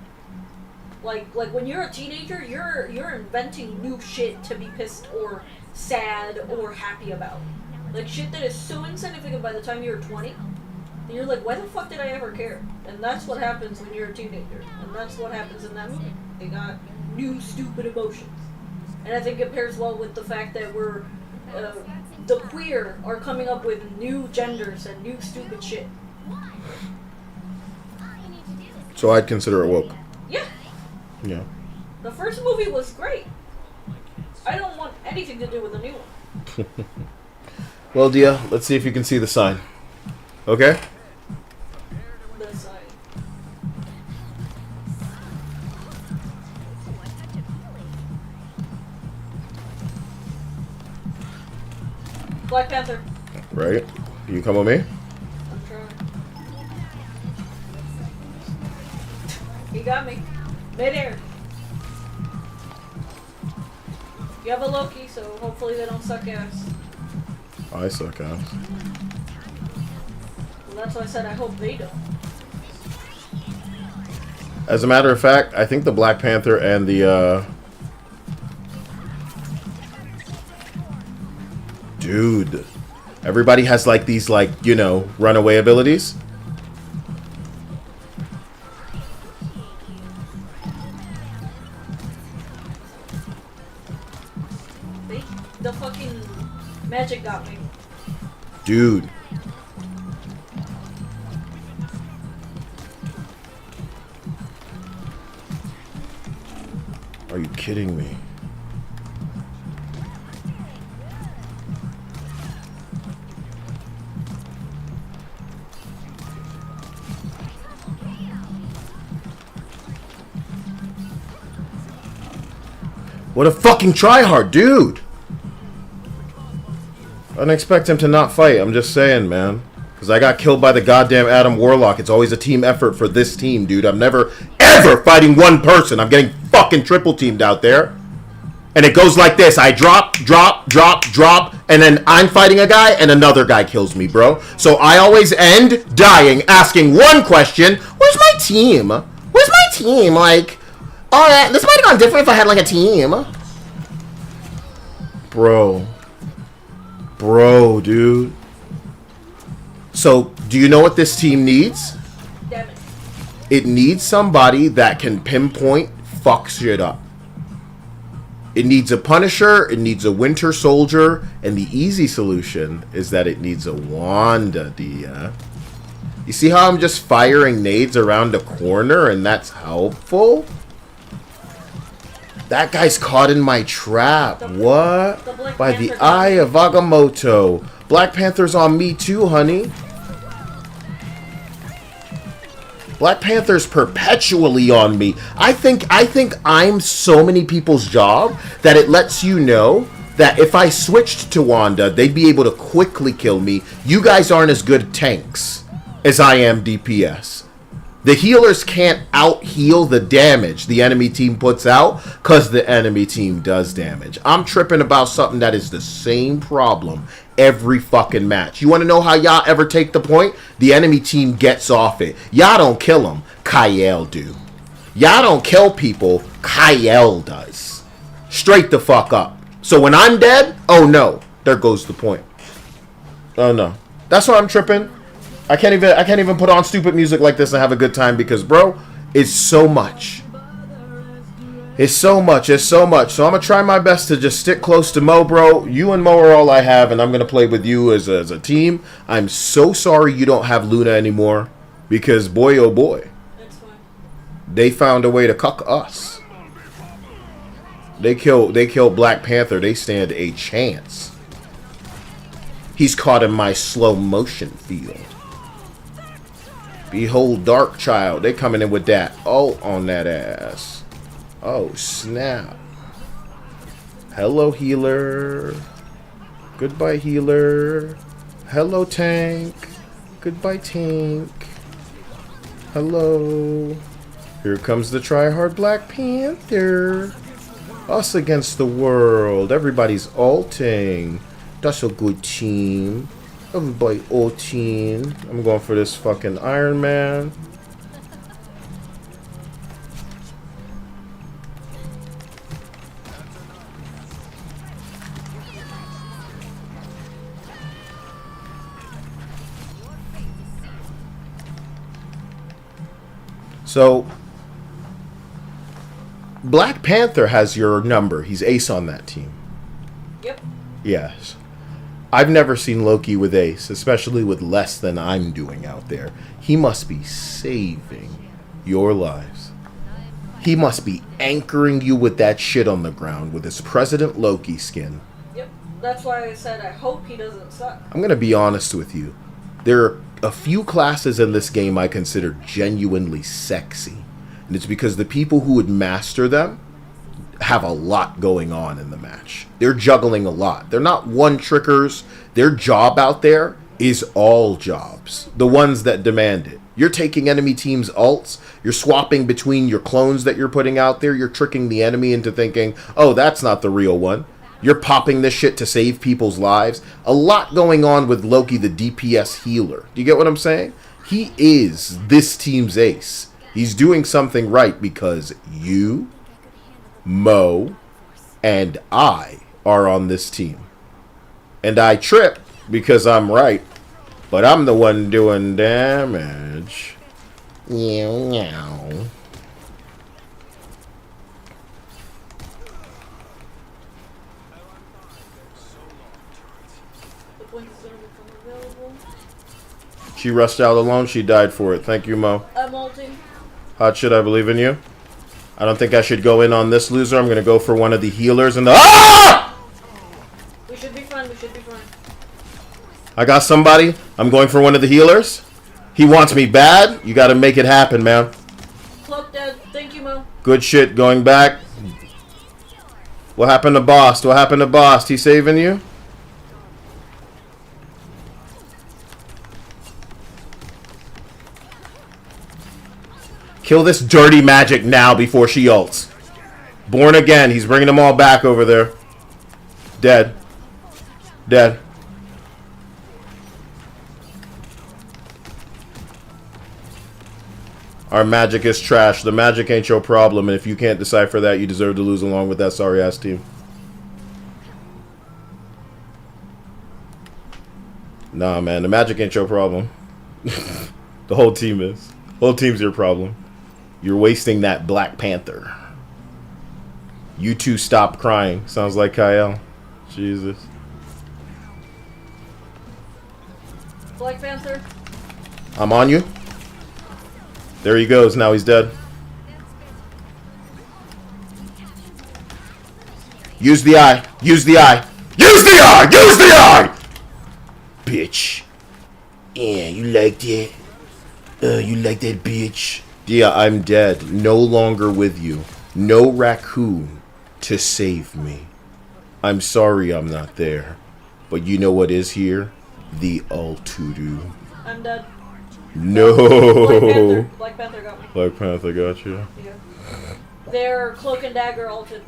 Like when you're a teenager, you're inventing new shit to be pissed or sad or happy about. Like shit that is so insignificant by the time you're 20. And you're like, why the fuck did I ever care? And that's what happens when you're a teenager. And that's what happens in that movie. They got new stupid emotions. And I think it pairs well with the fact that we're the queer are coming up with new genders and new stupid shit. So I'd consider it woke. Yeah. Yeah. The first movie was great. I don't want anything to do with the new one. Well, Dia, let's see if you can see the sign. Okay? The sign. Black Panther. Right. Can you come with me? I'm trying. He got me. Mid-air. You have a Loki, so hopefully they don't suck ass. I suck ass. Well, that's why I said I hope they don't. As a matter of fact, I think the Black Panther and the dude, everybody has like these runaway abilities. The fucking magic got me. Dude. Are you kidding me? What a fucking tryhard, dude! I didn't expect him to not fight, I'm just saying, man. Because I got killed by the goddamn Adam Warlock. It's always a team effort for this team, dude. I'm never, ever fighting one person. I'm getting fucking triple teamed out there. And it goes like this. I drop, drop, drop, drop, and then I'm fighting a guy, and another guy kills me, bro. So I always end dying, asking one question, where's my team? Where's my team? Like, oh, this might have gone different if I had, like, a team. Bro. Bro, dude. So, do you know what this team needs? Damn it. It needs somebody that can pinpoint fuck shit up. It needs a Punisher, it needs a Winter Soldier, and the easy solution is that it needs a Wanda, Dia. You see how I'm just firing nades around a corner and that's helpful? That guy's caught in my trap. What? By the eye of Agamotto. Black Panther's on me too, honey. Black Panther's perpetually on me. I think I'm so many people's job that it lets you know that if I switched to Wanda, they'd be able to quickly kill me. You guys aren't as good tanks as I am DPS. The healers can't out-heal the damage the enemy team puts out because the enemy team does damage. I'm tripping about something that is the same problem every fucking match. You want to know how y'all ever take the point? The enemy team gets off it. Y'all don't kill them. Kyle do. Y'all don't kill people. Kyle does. Straight the fuck up. So when I'm dead, oh no. There goes the point. Oh no. That's why I'm tripping. I can't even put on stupid music like this and have a good time because, bro, it's so much. It's so much. It's so much. So I'm going to try my best to just stick close to Mo, bro. You and Mo are all I have, and I'm going to play with you as a team. I'm so sorry you don't have Luna anymore because, boy, oh boy, they found a way to cuck us. They killed Black Panther. They stand a chance. He's caught in my slow motion field. Behold, Dark Child. They coming in with that. Oh, on that ass. Oh, snap. Hello, healer. Goodbye, healer. Hello, tank. Goodbye, tank. Hello. Here comes the tryhard Black Panther. Us against the world. Everybody's ulting. That's a good team. Everybody ulting. I'm going for this fucking Iron Man. So, Black Panther has your number. He's ace on that team. Yep. Yes. I've never seen Loki with ace, especially with less than I'm doing out there. He must be saving your lives. He must be anchoring you with that shit on the ground with his President Loki skin. Yep. That's why I said I hope he doesn't suck. I'm going to be honest with you. There are a few classes in this game I consider genuinely sexy. And it's because the people who would master them have a lot going on in the match. They're juggling a lot. They're not one-trickers. Their job out there is all jobs. The ones that demand it. You're taking enemy teams' ults. You're swapping between your clones that you're putting out there. You're tricking the enemy into thinking, oh, that's not the real one. You're popping this shit to save people's lives. A lot going on with Loki, the DPS healer. Do you get what I'm saying? He is this team's ace. He's doing something right because you, Mo, and I are on this team. And I trip because I'm right, but I'm the one doing damage. Meow, meow. She rushed out alone. She died for it. Thank you, Mo. I'm ulting. Hot shit, I believe in you. I don't think I should go in on this loser. I'm going to go for one of the healers and the... Ah! We should be fine. We should be fine. I got somebody. I'm going for one of the healers. He wants me bad. You got to make it happen, man. Cloak dead. Thank you, Mo. Good shit. Going back. What happened to Boss? What happened to Boss? He saving you? Kill this dirty magic now before she ults. Born again. He's bringing them all back over there. Dead. Dead. Our magic is trash. The magic ain't your problem, and if you can't decipher that, you deserve to lose along with that sorry-ass team. Nah, man, the magic ain't your problem. The whole team is. The whole team's your problem. You're wasting that Black Panther. You two stop crying. Sounds like Kyle. Jesus. Black Panther. I'm on you. There he goes. Now he's dead. Use the eye. Use the eye. Use the eye! Use the eye! Bitch. Yeah, you like that? You like that, bitch? Yeah, I'm dead. No longer with you. No raccoon to save me. I'm sorry I'm not there. But you know what is here? The Altudu. I'm dead. No. Black Panther got me. Black Panther got you. Yeah. They're cloak and dagger altered.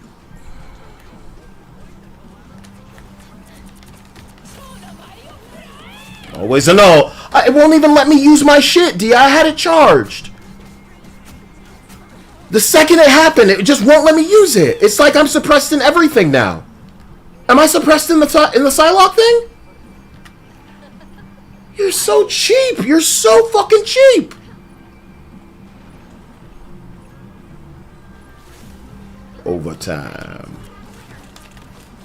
Always a no. It won't even let me use my shit, D. I had it charged. The second it happened, it just won't let me use it. It's like I'm suppressed in everything now. Am I suppressed in the Psylocke thing? You're so cheap. You're so fucking cheap. Overtime.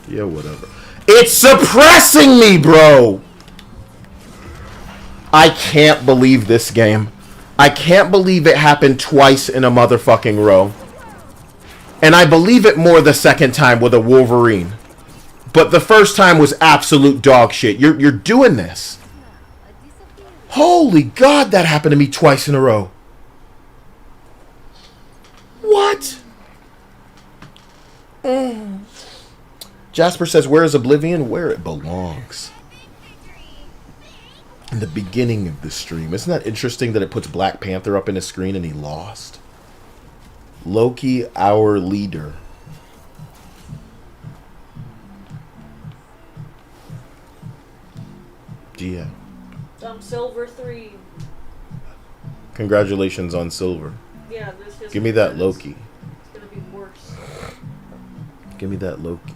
Yeah, whatever. It's suppressing me, bro. I can't believe this game. I can't believe it happened twice in a motherfucking row. And I believe it more the second time with a Wolverine. But the first time was absolute dog shit. You're doing this. Holy God, that happened to me twice in a row. What? Jasper says, where is Oblivion? Where it belongs. In the beginning of the stream. Isn't that interesting that it puts Black Panther up in his screen and he lost? Loki, our leader. Yeah. Silver 3. Congratulations on Silver. Yeah, this just give me that Loki. It's gonna be worse. Give me that Loki.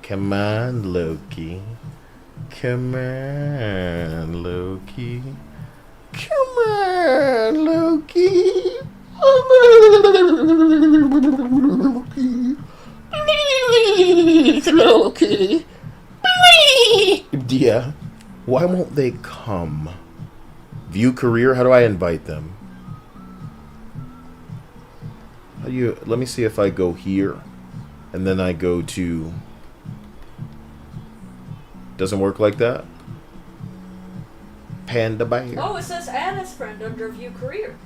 Come on, Loki. Come on, Loki. Come on, Loki. Loki. Please, Loki. Please. Yeah. Why won't they come? View career? How do I invite them? How do you... Let me see if I go here. And then I go to... Doesn't work like that? Panda Bear. Oh, it says add as friend under view career.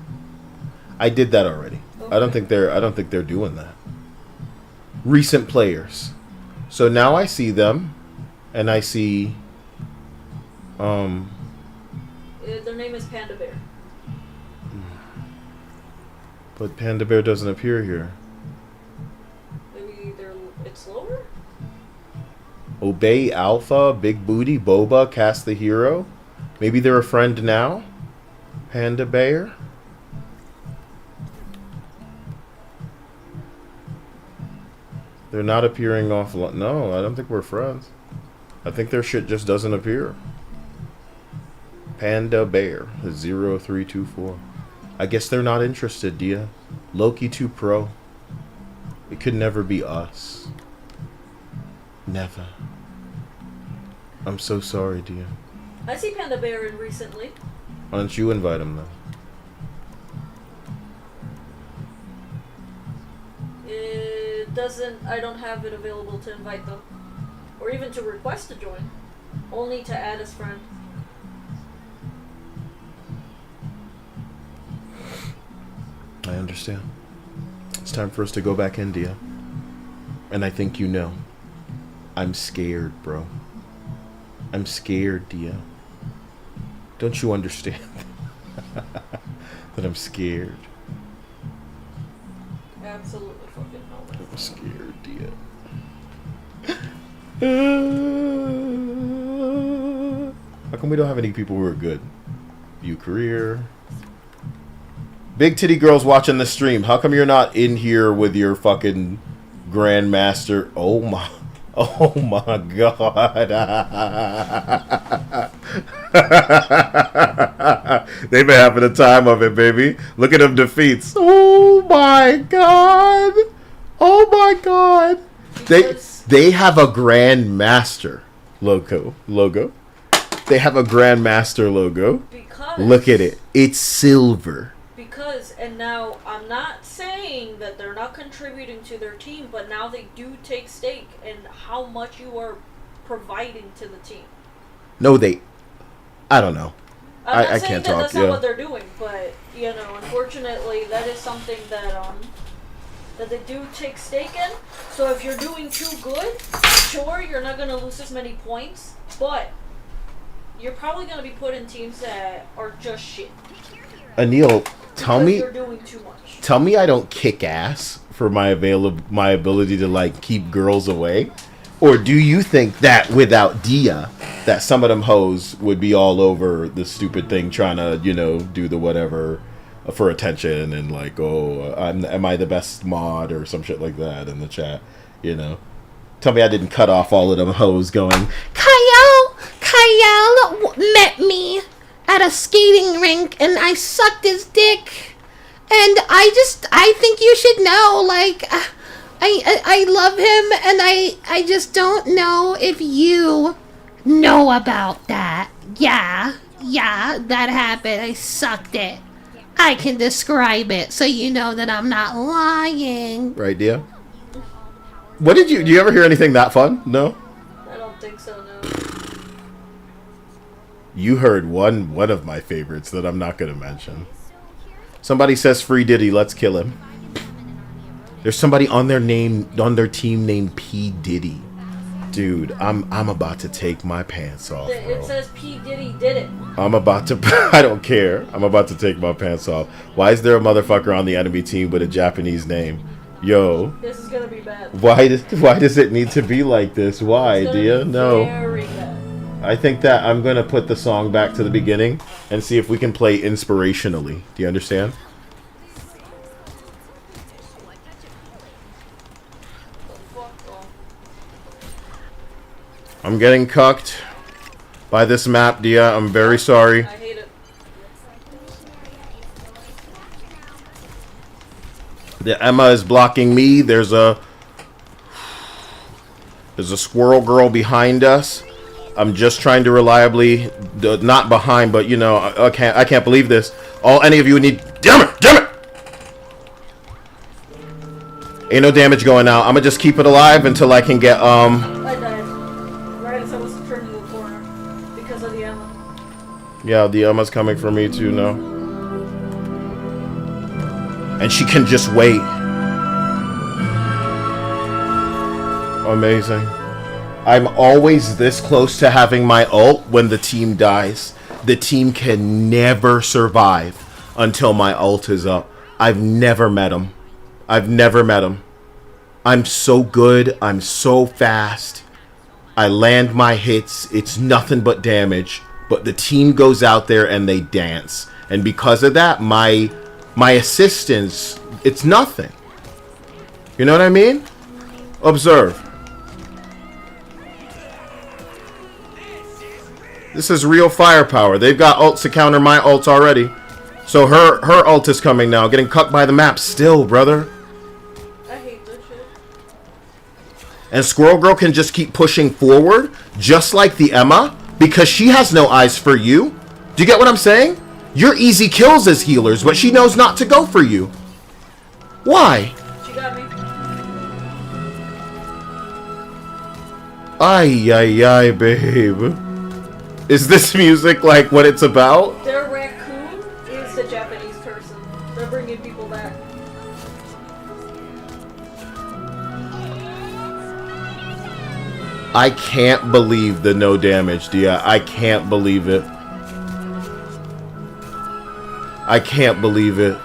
I did that already. Okay. I don't think they're doing that. Recent players. So now I see them, and I see. Their name is Panda Bear. But Panda Bear doesn't appear here. Maybe it's lower. Obey Alpha, Big Booty, Boba, Cast the Hero. Maybe they're a friend now. Panda Bear. They're not appearing off. No, I don't think we're friends. I think their shit just doesn't appear. Panda Bear 0324. I guess they're not interested, Dia. Loki 2 Pro. It could never be us. Never. I'm so sorry, Dia. I see Panda Bear in recently. Why don't you invite him then? It doesn't. I don't have it available to invite them, or even to request to join. Only to add as friend. I understand. It's time for us to go back in, Dia. And I think you know. I'm scared, bro. I'm scared, Dia. Don't you understand? But I'm scared. Absolutely fucking no. I'm scared, dear. How come we don't have any people who are good? View career. Big titty girls watching the stream. How come you're not in here with your fucking grandmaster? Oh my god. They've been having a time of it, baby. Look at them defeats. Oh my god. Oh my god. They have a grandmaster logo. They have a grandmaster logo. Because look at it. It's silver. Because, and now I'm not saying that they're not contributing to their team, but now they do take stake in how much you are providing to the team. No, I don't know. I can't that talk. That's not what they're doing, but you know, unfortunately, that is something that that they do take stake in. So if you're doing too good, sure, you're not gonna lose as many points, but you're probably gonna be put in teams that are just shit. Anil, tell me. You're doing too much. Tell me I don't kick ass for my ability to like keep girls away, or do you think that without Dia, that some of them hoes would be all over the stupid thing trying to do the whatever for attention and like am I the best mod or some shit like that in the chat? Tell me I didn't cut off all of them hoes going. Kyle met me at a skating rink and I sucked his dick. And I think you should know, like, I love him and I just don't know if you know about that. Yeah, that happened. I sucked it. I can describe it so you know that I'm not lying. Right, Dia? What do you ever hear anything that fun? No? I don't think so, no. You heard one of my favorites that I'm not gonna mention. Somebody says free Diddy, let's kill him. There's somebody on their team named P Diddy. Dude, I'm about to take my pants off, bro. It says P Diddy did it. I'm about to I don't care. I'm about to take my pants off. Why is there a motherfucker on the enemy team with a Japanese name? Yo. This is gonna be bad. Why does it need to be like this? Why, Dia? No. Very bad. I think that I'm going to put the song back to the beginning and see if we can play inspirationally. Do you understand? I'm getting cucked by this map, Dia. I'm very sorry. I hate it. The Emma is blocking me. There's a squirrel girl behind us. I'm just trying to reliably, not behind, but I can't believe this. All any of you need, damn it! Ain't no damage going out. I'm gonna just keep it alive until I can get I died. Right as I was turning the corner because of the Emma. Yeah, the Emma's coming for me too now. And she can just wait. Amazing. I'm always this close to having my ult when the team dies. The team can never survive until my ult is up. I've never met him. I'm so good. I'm so fast. I land my hits. It's nothing but damage. But the team goes out there and they dance. And because of that, my assistance, it's nothing. You know what I mean? Observe. This is real firepower. They've got ults to counter my ults already. So her ult is coming now. Getting cucked by the map still, brother. I hate this shit. And Squirrel Girl can just keep pushing forward, just like the Emma, because she has no eyes for you. Do you get what I'm saying? You're easy kills as healers, but she knows not to go for you. Why? She got me. Ay, babe. Is this music like what it's about? Their raccoon is the Japanese person. They're bringing people back. I can't believe the no damage, Dia. I can't believe it. I can't believe it.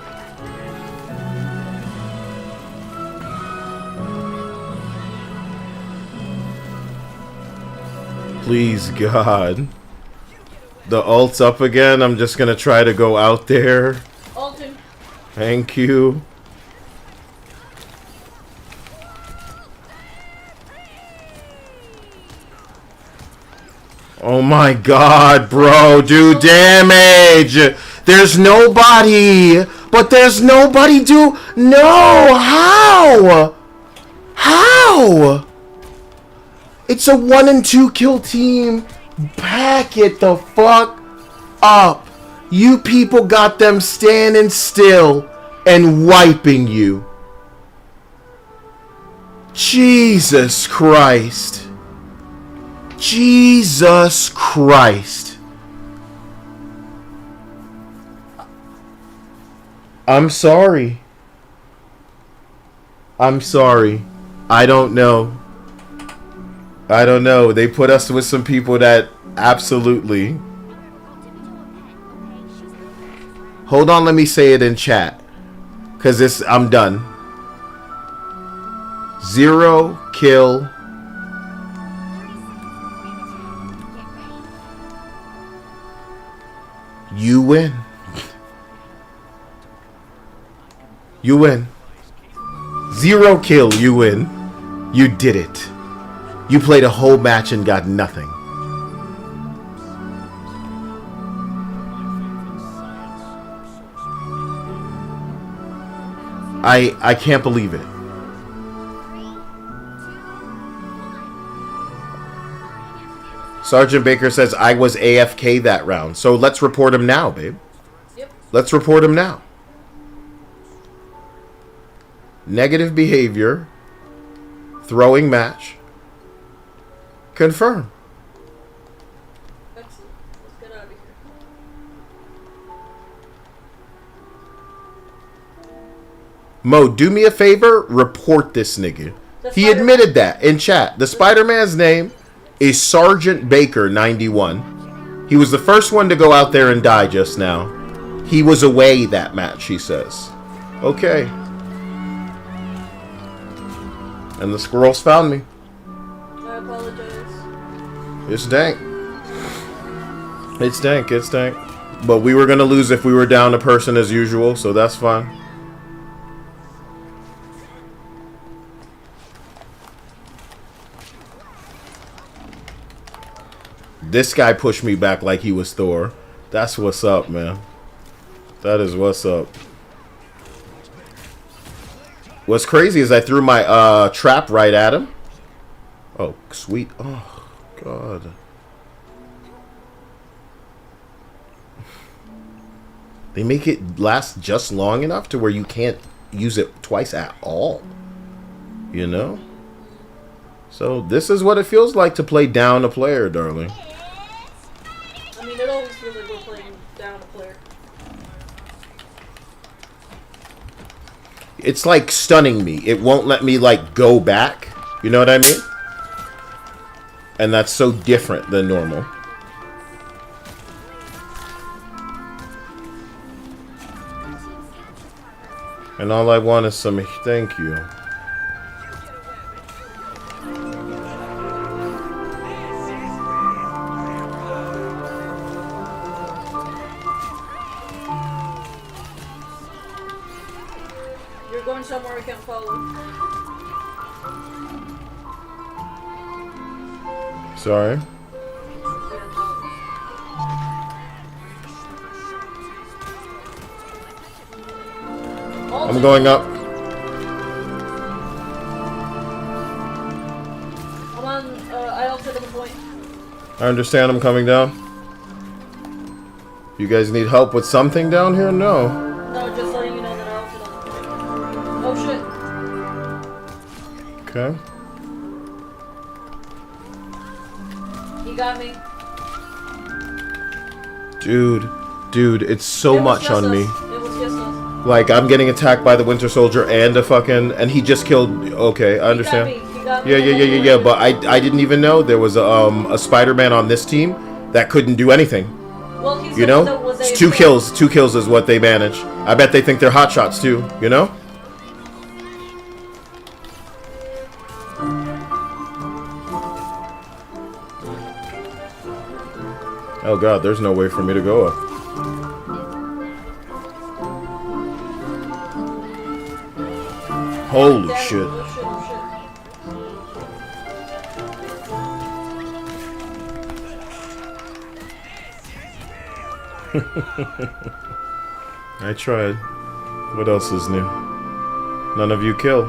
Please, God. The ult's up again. I'm just gonna try to go out there. Ulting. Thank you. Oh my God, bro. Do damage. There's nobody. But there's nobody No, how? How? It's a 1 and 2 kill team. Pack it the fuck up. You people got them standing still and wiping you. Jesus Christ. Jesus Christ. I'm sorry. I'm sorry. I don't know. I don't know. They put us with some people that absolutely... Hold on, let me say it in chat. Because this, I'm done. 0 kill. You win. You win. 0 kill, you win. You did it. You played a whole match and got nothing. I can't believe it. Sergeant Baker says I was AFK that round. So let's report him now, babe. Yep. Let's report him now. Negative behavior. Throwing match. Confirm. Excellent. Let's get out of here. Mo, do me a favor. Report this nigga. He admitted that in chat. The Spider-Man's name is Sergeant Baker 91. He was the first one to go out there and die just now. He was away that match, he says. Okay. And the squirrels found me. I apologize. It's dank. It's dank, it's dank. But we were going to lose if we were down a person as usual, so that's fine. This guy pushed me back like he was Thor. That's what's up, man. That is what's up. What's crazy is I threw my trap right at him. Oh, sweet. Oh, God. They make it last just long enough to where you can't use it twice at all. You know? So this is what it feels like to play down a player, darling. I mean, it always feels like we're playing down a player. It's like stunning me. It won't let me like go back. You know what I mean? And that's so different than normal. And all I want is some thank you. You're going somewhere I can't follow. Sorry. I'm going up. I'm on, I ulted at the point. I understand I'm coming down. You guys need help with something down here? No. No, just letting you know that I ulted on the point. Oh shit. Okay. He got me. Dude, it's so much on me. It was just us. Like, I'm getting attacked by the Winter Soldier and a fucking... And he just killed... Okay, I understand. He got me. Yeah. But I didn't even know there was a Spider-Man on this team that couldn't do anything. Well, he's You the one know? that was It's AFK. 2 kills. 2 kills is what they manage. I bet they think they're hot shots too, you know? Oh god, there's no way for me to go up. Holy shit. I tried. What else is new? None of you kill.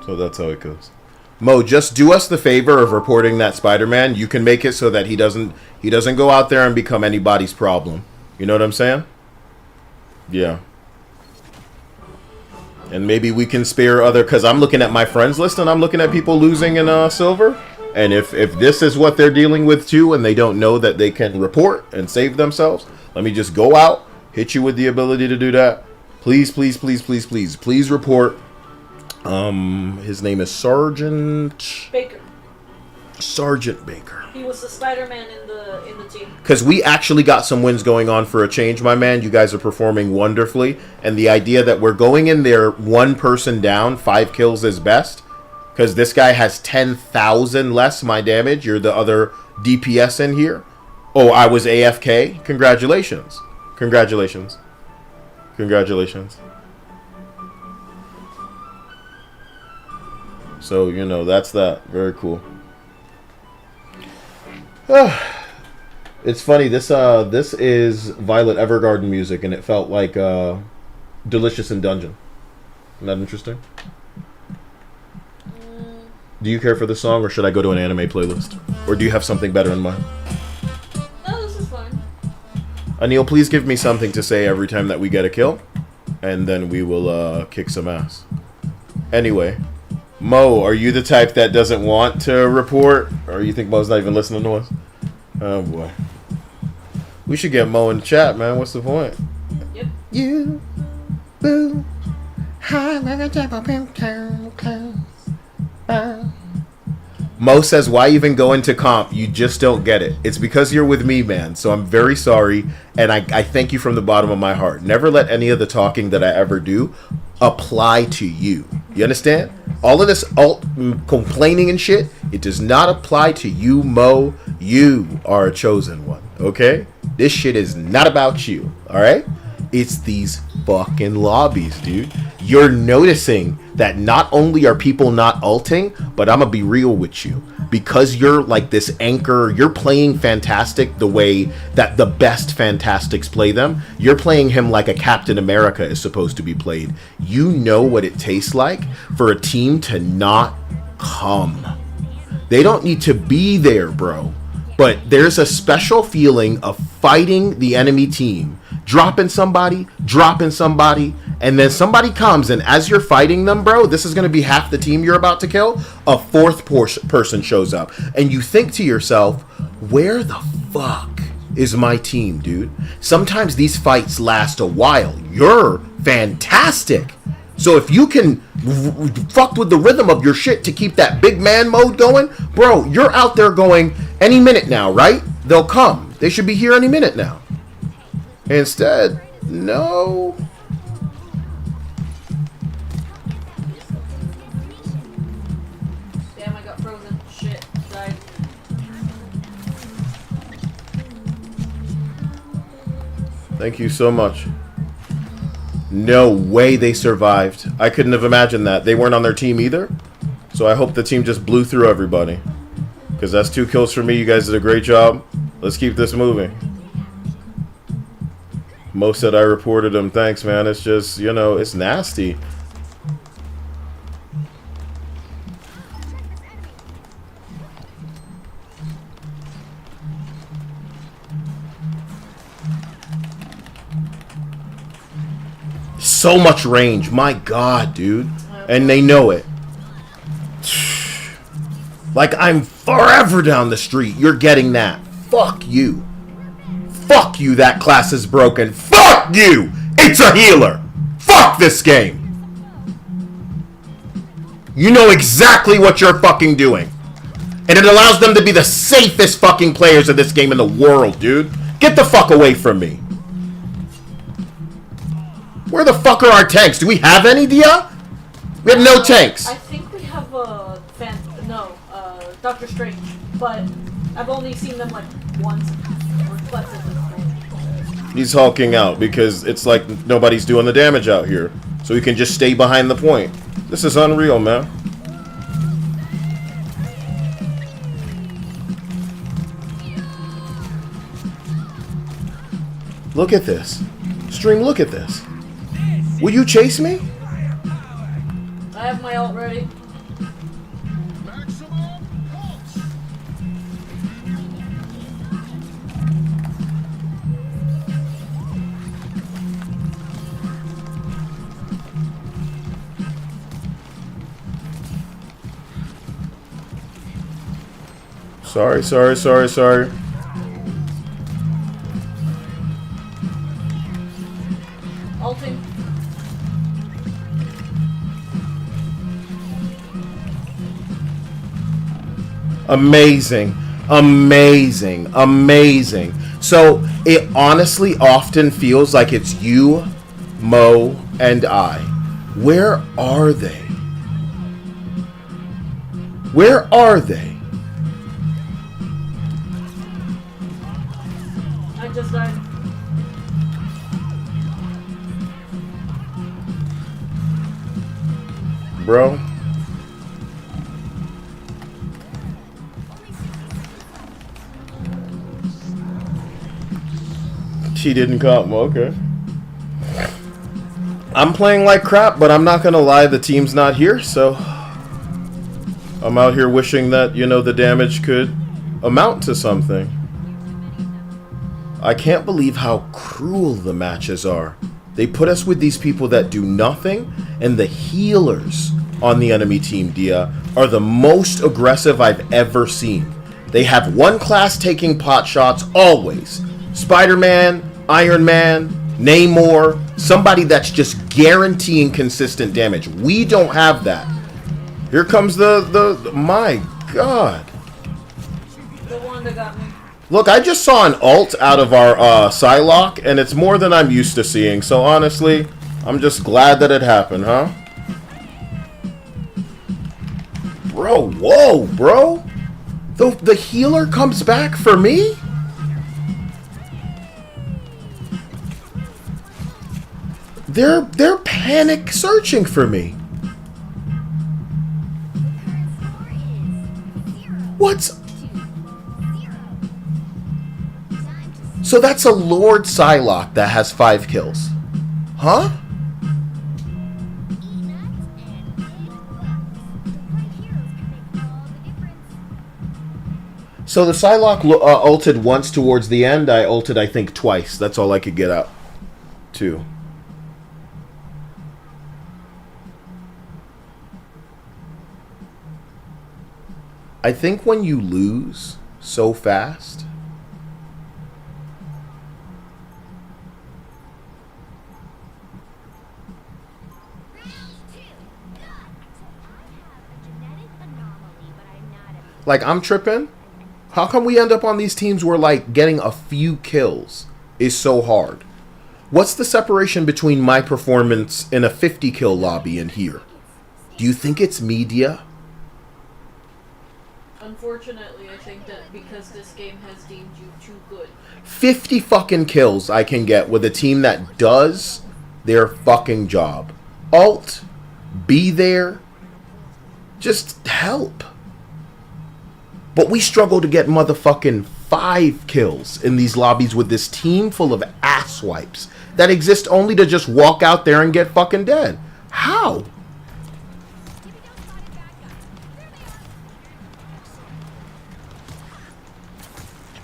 So that's how it goes. Mo, just do us the favor of reporting that Spider-Man. You can make it so that he doesn't go out there and become anybody's problem. You know what I'm saying? Yeah. And maybe we can spare other, because I'm looking at my friends list and I'm looking at people losing in silver. And if this is what they're dealing with too, and they don't know that they can report and save themselves, let me just go out, hit you with the ability to do that. Please, please, please, please, please, please report. His name is Sergeant Baker. Sergeant Baker. He was the Spider-Man in the team. Because we actually got some wins going on for a change, my man. You guys are performing wonderfully. And the idea that we're going in there 1 person down, 5 kills is best. Because this guy has 10,000 less my damage. You're the other DPS in here. Oh, I was AFK? Congratulations. Congratulations. Congratulations. So, you know, that's that. Very cool. It's funny, this is Violet Evergarden music, and it felt like Delicious in Dungeon. Isn't that interesting? Do you care for this song, or should I go to an anime playlist? Or do you have something better in mind? No, this is fine. Anil, please give me something to say every time that we get a kill, and then we will kick some ass. Anyway, Mo, are you the type that doesn't want to report? Or you think Mo's not even listening to us? Oh boy. We should get Mo in the chat, man. What's the point? Yep. You, boo, Mo says, why even go into comp? You just don't get it. It's because you're with me, man. So I'm very sorry. And I thank you from the bottom of my heart. Never let any of the talking that I ever do apply to you. You understand? All of this complaining and shit, it does not apply to you, Mo. You are a chosen one, okay? This shit is not about you, all right? It's these fucking lobbies, dude. You're noticing that not only are people not ulting, but I'm gonna be real with you. Because you're like this anchor, you're playing Fantastic the way that the best Fantastics play them. You're playing him like a Captain America is supposed to be played. You know what it tastes like for a team to not come. They don't need to be there, bro. But there's a special feeling of fighting the enemy team, dropping somebody, and then somebody comes, and as you're fighting them, bro, this is going to be half the team you're about to kill, a 4th person shows up. And you think to yourself, where the fuck is my team, dude? Sometimes these fights last a while. You're fantastic. So if you can fuck with the rhythm of your shit to keep that big man mode going, bro, you're out there going any minute now, right? They'll come. They should be here any minute now. Instead, no. Damn, I got frozen. Shit, died. Thank you so much. No way they survived. I couldn't have imagined that. They weren't on their team either. So I hope the team just blew through everybody. Because that's 2 kills for me. You guys did a great job. Let's keep this moving. Mo said I reported him. Thanks, man. It's just, you know, it's nasty. So much range. My God, dude. And they know it. Like I'm forever down the street. You're getting that. Fuck you. Fuck you, that class is broken. Fuck you! It's a healer! Fuck this game! You know exactly what you're fucking doing. And it allows them to be the safest fucking players of this game in the world, dude. Get the fuck away from me. Where the fuck are our tanks? Do we have any, Dia? We have no tanks. I think we have Doctor Strange, but I've only seen them like once or twice at this point. He's hulking out because it's like nobody's doing the damage out here. So he can just stay behind the point. This is unreal, man. Look at this. Stream, look at this. Will you chase me? I have my ult ready. Sorry. Ulting. Amazing. So it honestly often feels like it's you, Mo, and I. Where are they? Where are they? I just died. Bro. She didn't come, okay. I'm playing like crap, but I'm not gonna lie, the team's not here, so I'm out here wishing that, you know, the damage could amount to something. I can't believe how cruel the matches are. They put us with these people that do nothing, and the healers on the enemy team, Dia, are the most aggressive I've ever seen. They have one class taking pot shots always. Spider-Man, Iron Man, Namor, somebody that's just guaranteeing consistent damage. We don't have that. Here comes the my God. The one that got me. Look, I just saw an ult out of our Psylocke, and it's more than I'm used to seeing. So honestly, I'm just glad that it happened, huh? Bro, whoa, bro. The healer comes back for me? They're panic searching for me. What's... So that's a Lord Psylocke that has 5 kills. Huh? So the Psylocke ulted once towards the end. I ulted, I think, twice. That's all I could get out to. I think when you lose so fast... Like, I'm tripping. How come we end up on these teams where, like, getting a few kills is so hard? What's the separation between my performance in a 50-kill lobby and here? Do you think it's media? Unfortunately, I think that because this game has deemed you too good. 50 fucking kills I can get with a team that does their fucking job. Ult, be there, just help. But we struggle to get motherfucking 5 kills in these lobbies with this team full of asswipes that exist only to just walk out there and get fucking dead. How?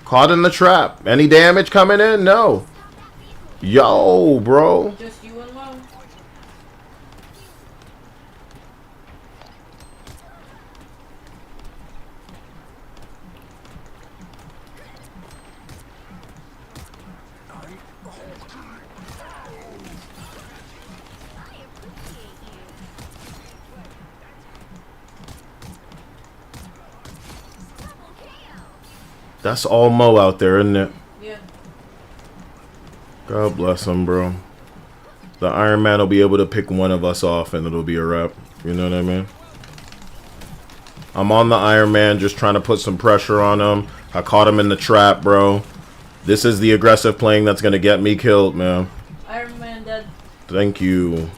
Caught in the trap. Any damage coming in? No. Yo, bro. Just you and Lo. That's all Mo out there, isn't it? Yeah. God bless him, bro. The Iron Man will be able to pick one of us off and it'll be a wrap. You know what I mean? I'm on the Iron Man, just trying to put some pressure on him. I caught him in the trap, bro. This is the aggressive playing that's going to get me killed, man. Iron Man dead. Thank you.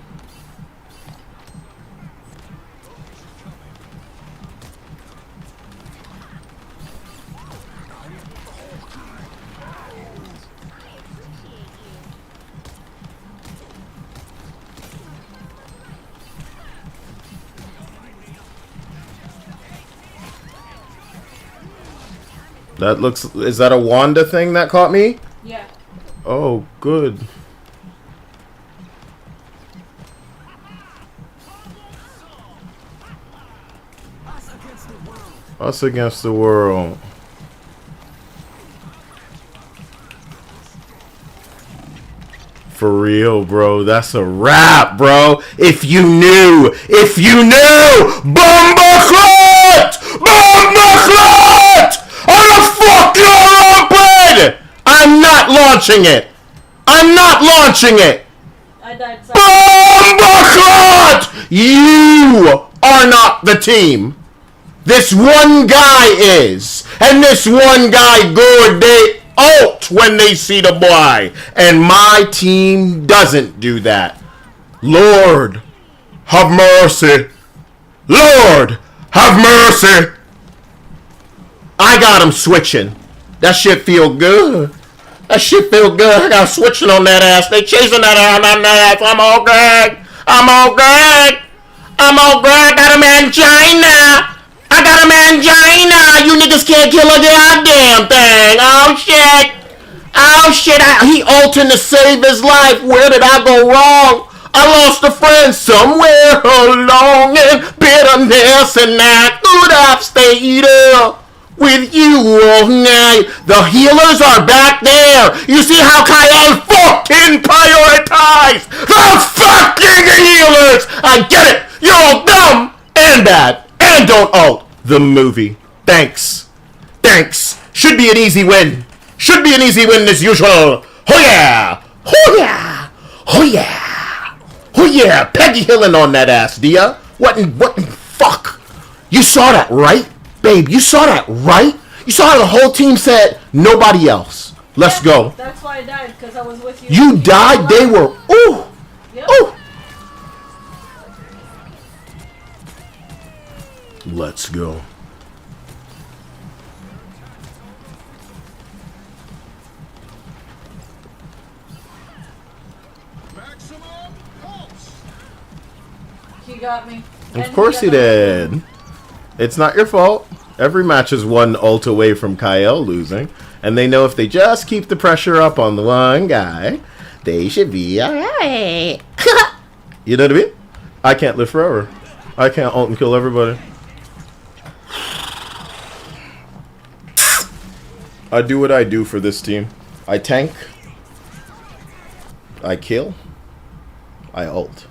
That looks... Is that a Wanda thing that caught me? Yeah. Oh, good. Us against the world. For real, bro. That's a wrap, bro. If you knew. If you knew. Bumbleclot! Bumbleclot! On a fucking open! I'm not launching it. I'm not launching it. I died. Bumbleclot! You are not the team. This one guy is. And this one guy good. They ult when they see the boy. And my team doesn't do that. Lord, have mercy. Lord, have mercy. I got him switching. That shit feel good. That shit feel good. I got him switching on that ass. They chasing that ass on that ass. I'm all good. I'm all good. I'm all good. I got him angina. I got him angina. You niggas can't kill a goddamn thing. Oh shit. Oh shit. He ulting to save his life. Where did I go wrong? I lost a friend somewhere along in bitterness, and I could have stayed up with you all night. The healers are back there. You see how Kyle fucking prioritized the fucking healers. I get it. You're all dumb and bad and don't ult. The movie. Thanks. Thanks. Should be an easy win. Should be an easy win as usual. Oh yeah. Oh yeah. Oh yeah. Oh yeah. Peggy Hillen on that ass, Dia. What in fuck? You saw that, right? Babe, you saw that, right? You saw how the whole team said, nobody else. Let's go. That's why I died, because I was with you. You died? They were... Ooh! Yep. Ooh! Let's go. He got me. Of course he did. It's not your fault. Every match is one ult away from Kyle losing. And they know if they just keep the pressure up on the one guy, they should be alright. You know what I mean? I can't live forever. I can't ult and kill everybody. I do what I do for this team. I tank. I kill. I ult.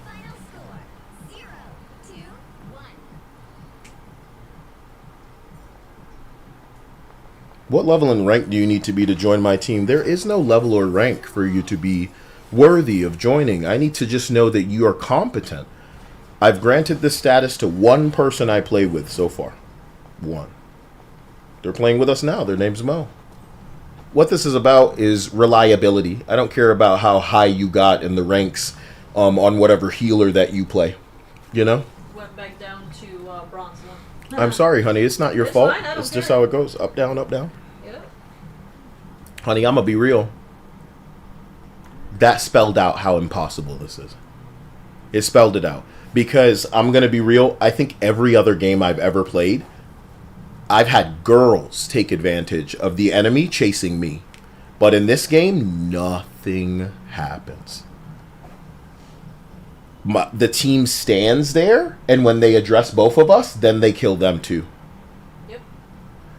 What level and rank do you need to be to join my team? There is no level or rank for you to be worthy of joining. I need to just know that you are competent. I've granted this status to one person I play with so far. One. They're playing with us now. Their name's Mo. What this is about is reliability. I don't care about how high you got in the ranks on whatever healer that you play. You know? Went back down to bronze one. I'm sorry, honey. It's not your It's fault. fine, I don't It's just care. how it goes. Up, down, up, down. Yeah. Honey, I'm going to be real. That spelled out how impossible this is. It spelled it out. Because I'm going to be real. I think every other game I've ever played, I've had girls take advantage of the enemy chasing me. But in this game, nothing happens. The team stands there, and when they address both of us, then they kill them too. Yep.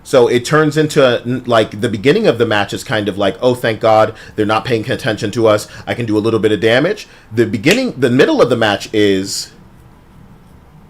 So it turns into, like, the beginning of the match is kind of like, oh, thank God, they're not paying attention to us. I can do a little bit of damage. The middle of the match is,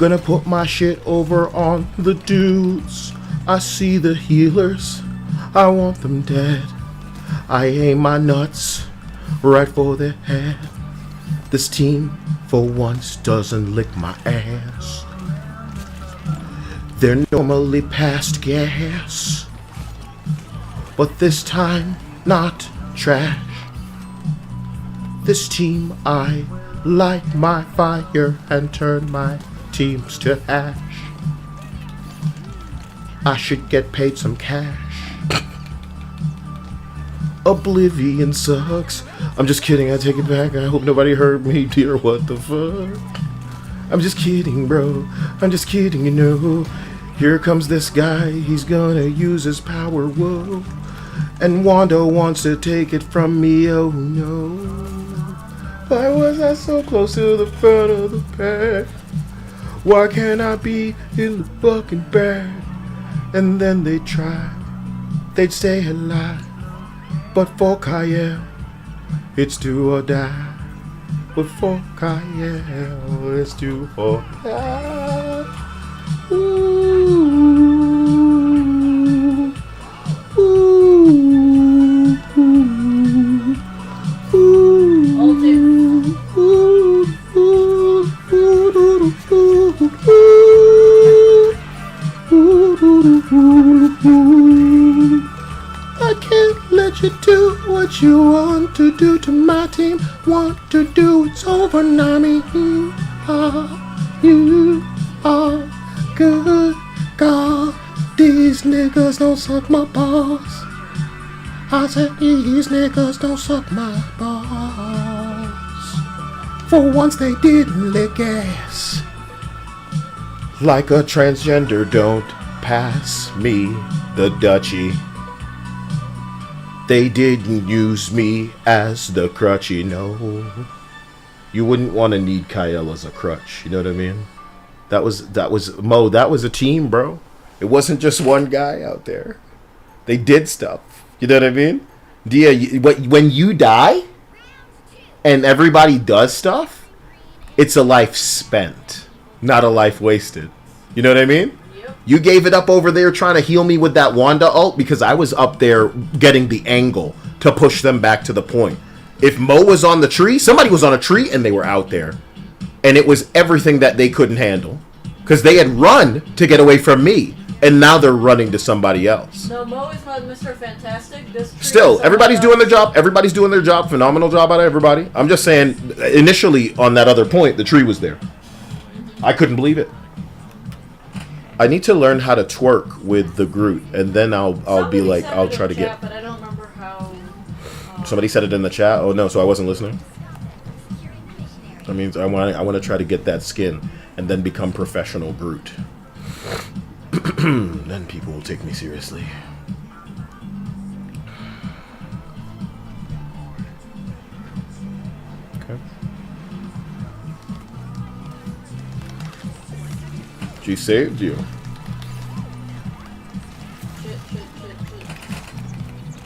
Gonna put my shit over on the dudes. I see the healers, I want them dead. I aim my nuts right for their head. This team for once doesn't lick my ass. They're normally past gas, but this time not trash. This team I light my fire and turn my teams to ash. I should get paid some cash. Oblivion sucks. I'm just kidding, I take it back. I hope nobody heard me, dear. What the fuck? I'm just kidding, bro. I'm just kidding, you know. Here comes this guy, he's gonna use his power, whoa. And Wanda wants to take it from me, oh no. Why was I so close to the front of the pack? Why can't I be in the fucking back? And then they try, they'd stay alive. But for Kyle, it's do or die. But for Kyle, it's do or die. Ooh, ooh, ooh, I can't let you do what you want to do to my team. Want to do it's over now. You are good. God, these niggas don't suck my balls. I said these niggas don't suck my balls. For once they didn't lick ass. Like a transgender, don't pass me the duchy. They didn't use me as the crutch, you know. You wouldn't want to need Kyle as a crutch, you know what I mean? That was Mo, that was a team, bro. It wasn't just one guy out there. They did stuff. You know what I mean? Dia, when you die and everybody does stuff, it's a life spent, not a life wasted. You know what I mean? Yep. You gave it up over there trying to heal me with that Wanda ult because I was up there getting the angle to push them back to the point. If Mo was on the tree, somebody was on a tree and they were out there. And it was everything that they couldn't handle. Because they had run to get away from me. And now they're running to somebody else. No, Mo is not Mr. Fantastic. Still, everybody's doing their job. Everybody's doing their job. Phenomenal job out of everybody. I'm just saying, initially, on that other point, the tree was there. I couldn't believe it. I need to learn how to twerk with the Groot. And then I'll be like, I'll try to get... But I don't remember how... Somebody said it in the chat? Oh, no, so I wasn't listening? That means I want to try to get that skin and then become professional Groot. Then people will take me seriously. Okay. She saved you. Shit.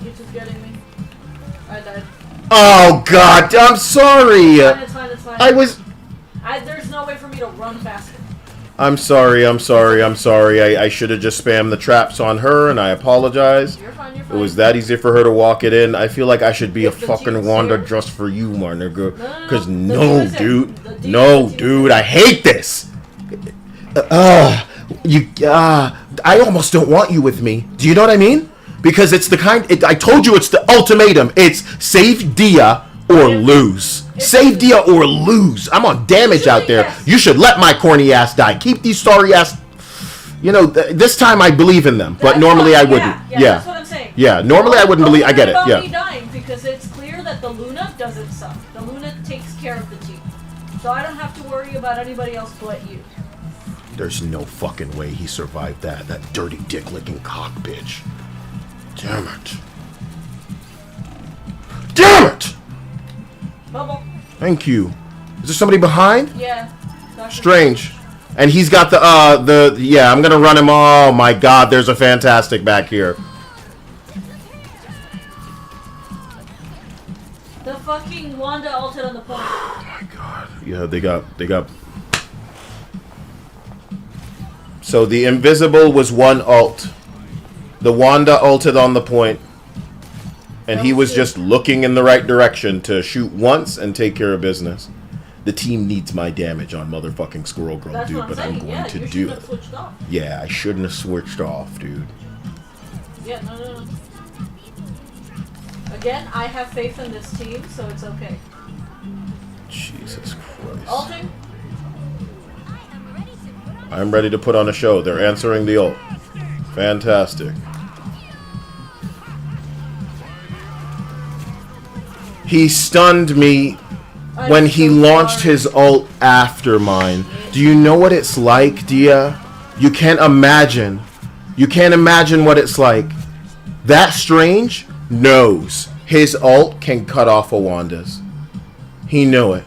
You're just getting me. I died. Oh God, I'm sorry. It's fine. There's no way for me to run faster. I'm sorry. I should have just spammed the traps on her, and I apologize. You're fine. It was that easy for her to walk it in. I feel like I should be a fucking Wanda just for you, my nigga. Because no, dude, I hate this. I almost don't want you with me. Do you know what I mean? Because it's the kind... I told you it's the ultimatum. It's save Dia or lose. Save Dia or lose. I'm on damage out there. You should let my corny ass die. Keep these sorry ass... You know, this time I believe in them. But normally I wouldn't. Yeah, that's what I'm saying. Yeah, normally I wouldn't believe... I get it, yeah. yeah. Dying because it's clear that the Luna doesn't suck. The Luna takes care of the team. So I don't have to worry about anybody else but you. There's no fucking way he survived that. That dirty dick-licking cock bitch. Damn it. Damn it! Bubble. Thank you. Is there somebody behind? Yeah. Strange. And he's got yeah, I'm gonna run him. Oh my God, there's a Fantastic back here. The fucking Wanda ulted on the point. Oh my God. Yeah, they got So the invisible was one ult. The Wanda ulted on the point. And he was just looking in the right direction to shoot once and take care of business. The team needs my damage on motherfucking Squirrel Girl, That's dude, what I'm but saying. I'm going Yeah, to you do shouldn't it. have switched off. Yeah, I shouldn't have switched off, dude. Yeah, no. Again, I have faith in this team, so it's okay. Jesus Christ. Alting? I'm ready to put on a show. They're answering the ult. Fantastic. He stunned me when he launched his ult after mine. Do you know what it's like, Dia? You can't imagine. You can't imagine what it's like. That Strange knows his ult can cut off a Wanda's. He knew it.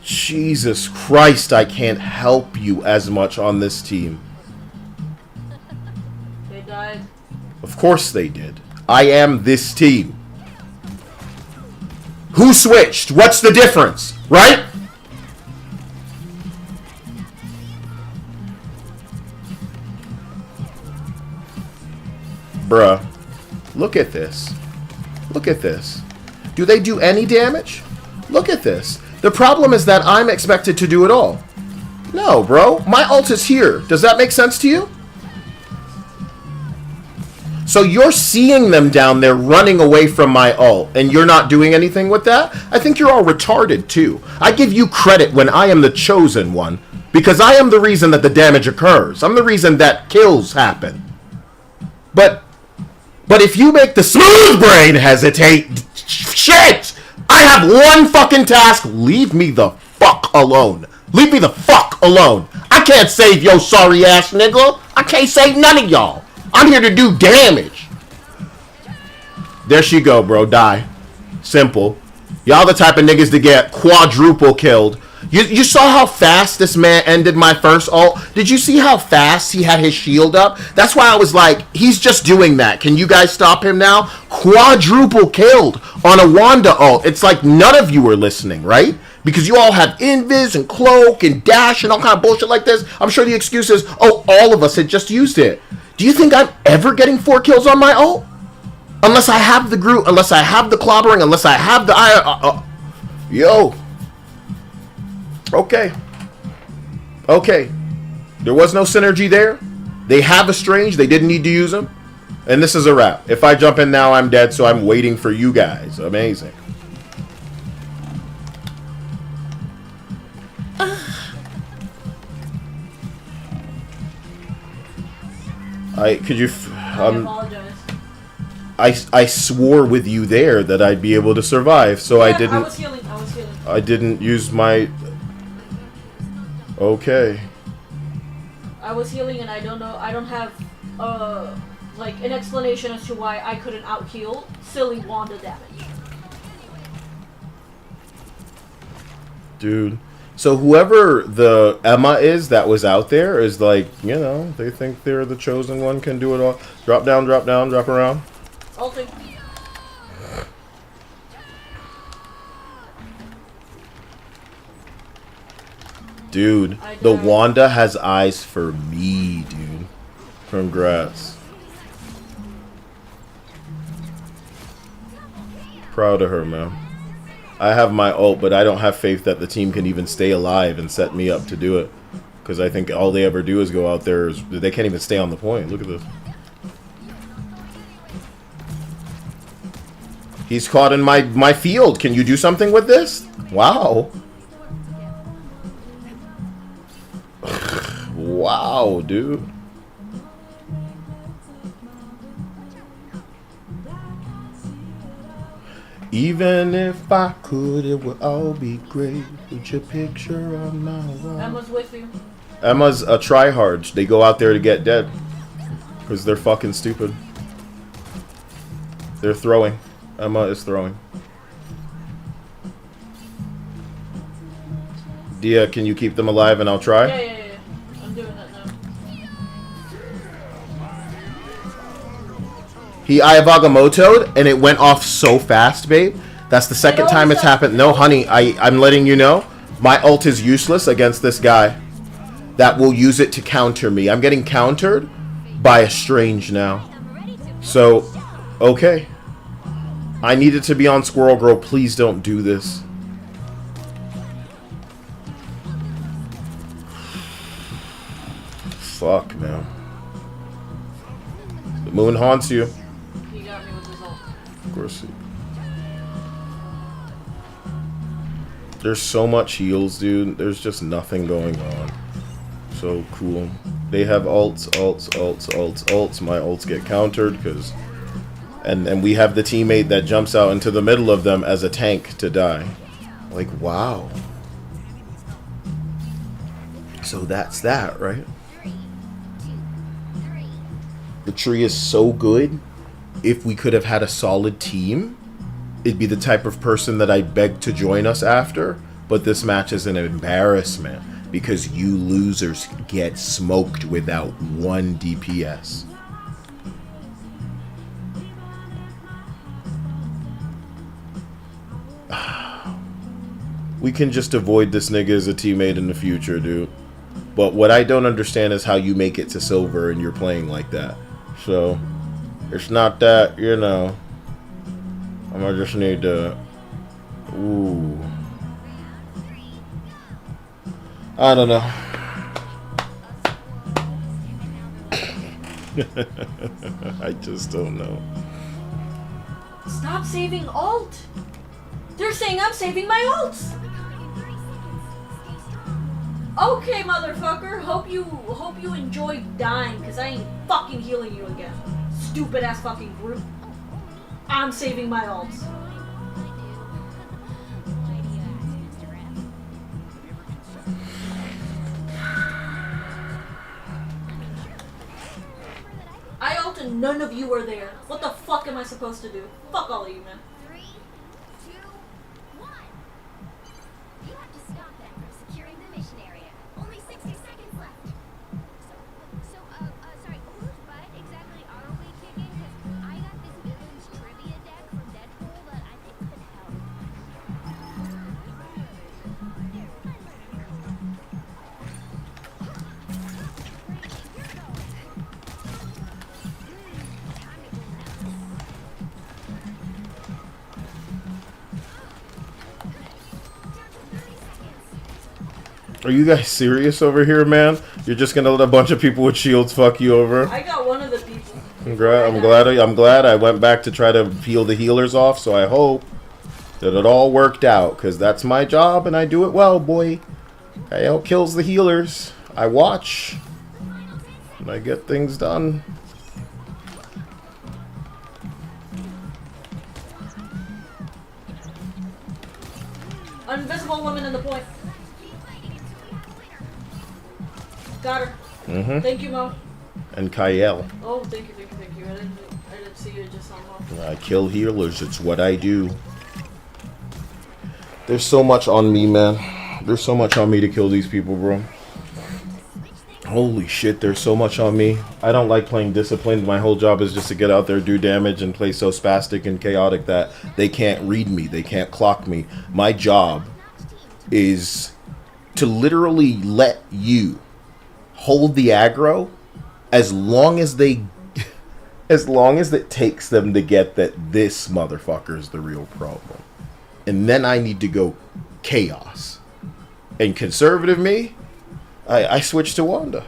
Jesus Christ, I can't help you as much on this team. They died. Of course they did. I am this team. Who switched? What's the difference? Right? Bruh. Look at this. Look at this. Do they do any damage? Look at this. The problem is that I'm expected to do it all. No, bro. My ult is here. Does that make sense to you? So you're seeing them down there running away from my ult, and you're not doing anything with that? I think you're all retarded, too. I give you credit when I am the chosen one, because I am the reason that the damage occurs. I'm the reason that kills happen. But if you make the smooth brain hesitate, shit! I have one fucking task. Leave me the fuck alone. Leave me the fuck alone. I can't save yo sorry ass nigga. I can't save none of y'all. I'm here to do damage. There she go, bro. Die. Simple. Y'all the type of niggas to get quadruple killed. You saw how fast this man ended my first ult? Did you see how fast he had his shield up? That's why I was like, he's just doing that. Can you guys stop him now? Quadruple killed on a Wanda ult. It's like none of you are listening, right? Because you all have invis and cloak and dash and all kind of bullshit like this. I'm sure the excuse is, oh, all of us had just used it. Do you think I'm ever getting 4 kills on my ult? Unless I have the Groot, unless I have the clobbering, unless I have the... Yo. Okay. Okay. There was no synergy there. They have a Strange. They didn't need to use them. And this is a wrap. If I jump in now, I'm dead, so I'm waiting for you guys. Amazing. I swore with you there that I'd be able to survive, so I didn't. I was healing. I didn't use my. Okay. I was healing, and I don't know. I don't have like an explanation as to why I couldn't out heal silly Wanda damage. Dude. So whoever the Emma is that was out there is like, you know, they think they're the chosen one, can do it all. Drop down, drop around. Ulting. Dude, the Wanda has eyes for me, dude. Congrats. Proud of her, man. I have my ult, but I don't have faith that the team can even stay alive and set me up to do it. Because I think all they ever do is go out there. They can't even stay on the point. Look at this. He's caught in my field. Can you do something with this? Wow. Wow, dude. Even if I could, it would all be great. Put your picture on my wall. Emma's with you. Emma's a tryhard. They go out there to get dead. Because they're fucking stupid. They're throwing. Emma is throwing. Dia, can you keep them alive and I'll try? Yeah. I'm doing that now. He Ayavagamoto'd and it went off so fast, babe. That's the second time it's happened. No, honey, I'm letting you know. My ult is useless against this guy. that will use it to counter me. I'm getting countered by a strange now. So, okay. I needed to be on Squirrel Girl. Please don't do this. Fuck, man. The moon haunts you. He got me with his ult. Of course. There's so much heals, dude. There's just nothing going on. So cool. They have ults. My ults get countered because... And we have the teammate that jumps out into the middle of them as a tank to die. Like, wow. So that's that, right? The tree is so good. If we could have had a solid team, it'd be the type of person that I'd beg to join us after. But this match is an embarrassment because you losers get smoked without 1 DPS. We can just avoid this nigga as a teammate in the future, dude. But what I don't understand is how you make it to silver and you're playing like that. So, it's not that, you know. I just need to... Ooh. I don't know. I just don't know. Stop saving ult! They're saying I'm saving my ults! Okay, motherfucker. Hope you enjoyed dying, because I ain't fucking healing you again. Stupid ass fucking group. I'm saving my ults. I ult and none of you were there. What the fuck am I supposed to do? Fuck all of you, man. Are you guys serious over here, man? You're just gonna let a bunch of people with shields fuck you over? I got one of the people. I'm glad I went back to try to peel the healers off, so I hope that it all worked out, because that's my job and I do it well, boy. I out kills the healers. I watch and I get things done. Invisible woman in the point. Got her. Mm-hmm. Thank you, Mo. And Kyle. Oh, thank you. I didn't see you just on Mo. I kill healers. It's what I do. There's so much on me, man. There's so much on me to kill these people, bro. Holy shit, there's so much on me. I don't like playing disciplined. My whole job is just to get out there, do damage, and play so spastic and chaotic that they can't read me. They can't clock me. My job is to literally let you hold the aggro as long as it takes them to get that this motherfucker is the real problem. And then I need to go chaos. And conservative me, I switch to Wanda.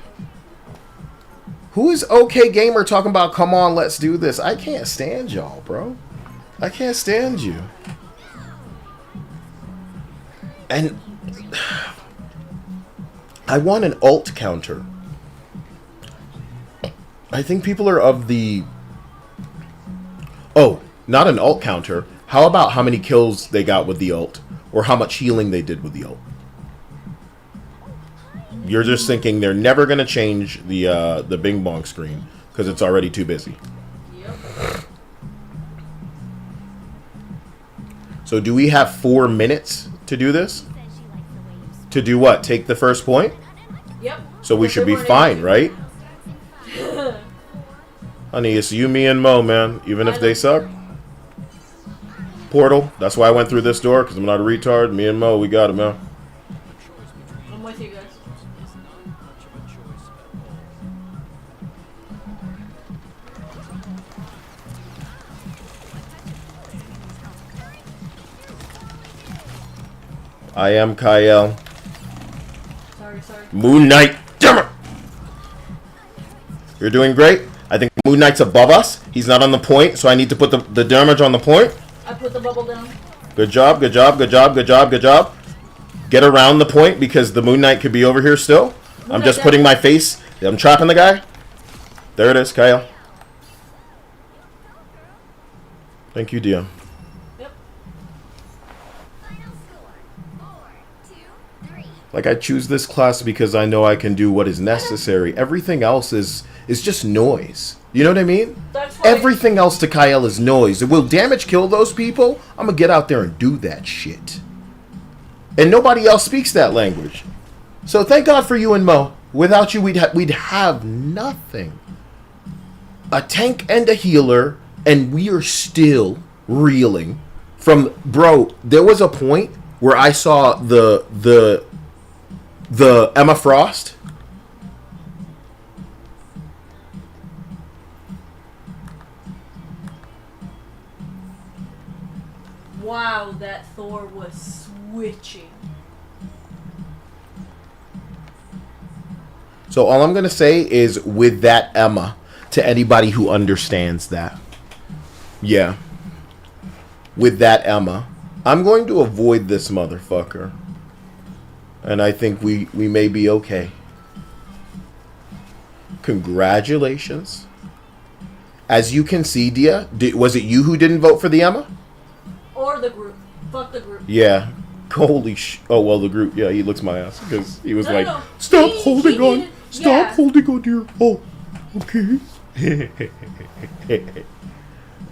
Who is OK Gamer talking about, come on, let's do this? I can't stand y'all, bro. I can't stand you. And I want an ult counter. I think people are of the... Oh, not an ult counter. How about how many kills they got with the ult? Or how much healing they did with the ult? You're just thinking they're never going to change the bing bong screen because it's already too busy. Yep. So do we have 4 minutes to do this? To do what? Take the first point? Yep. So we should be fine, right? Honey, it's you, me, and Mo, man. Even if they suck. Portal. That's why I went through this door, because I'm not a retard. Me and Mo, we got it, man. I'm with you guys. I am Kyle. Sorry. Moon Knight. Damn it! You're doing great. I think Moon Knight's above us. He's not on the point, so I need to put the damage on the point. I put the bubble down. Good job. Get around the point because the Moon Knight could be over here still. I'm just putting my face. I'm trapping the guy. There it is, Kyle. Thank you, DM. Like, I choose this class because I know I can do what is necessary. Everything else is just noise. You know what I mean? Everything else to Kyle is noise. Will damage kill those people? I'm gonna get out there and do that shit. And nobody else speaks that language. So thank God for you and Mo. Without you, we'd have nothing. A tank and a healer, and we are still reeling from... Bro, there was a point where I saw the Emma Frost. Wow, that Thor was switching. So all I'm going to say is with that Emma, to anybody who understands that. Yeah. With that Emma, I'm going to avoid this motherfucker. And I think we may be okay. Congratulations. As you can see, Dia, was it you who didn't vote for the Emma? Or the group. Fuck the group. Yeah. Holy oh, well, the group. Yeah, he looks my ass. Because he was No. Stop holding on. Stop holding on, dear. Oh, okay.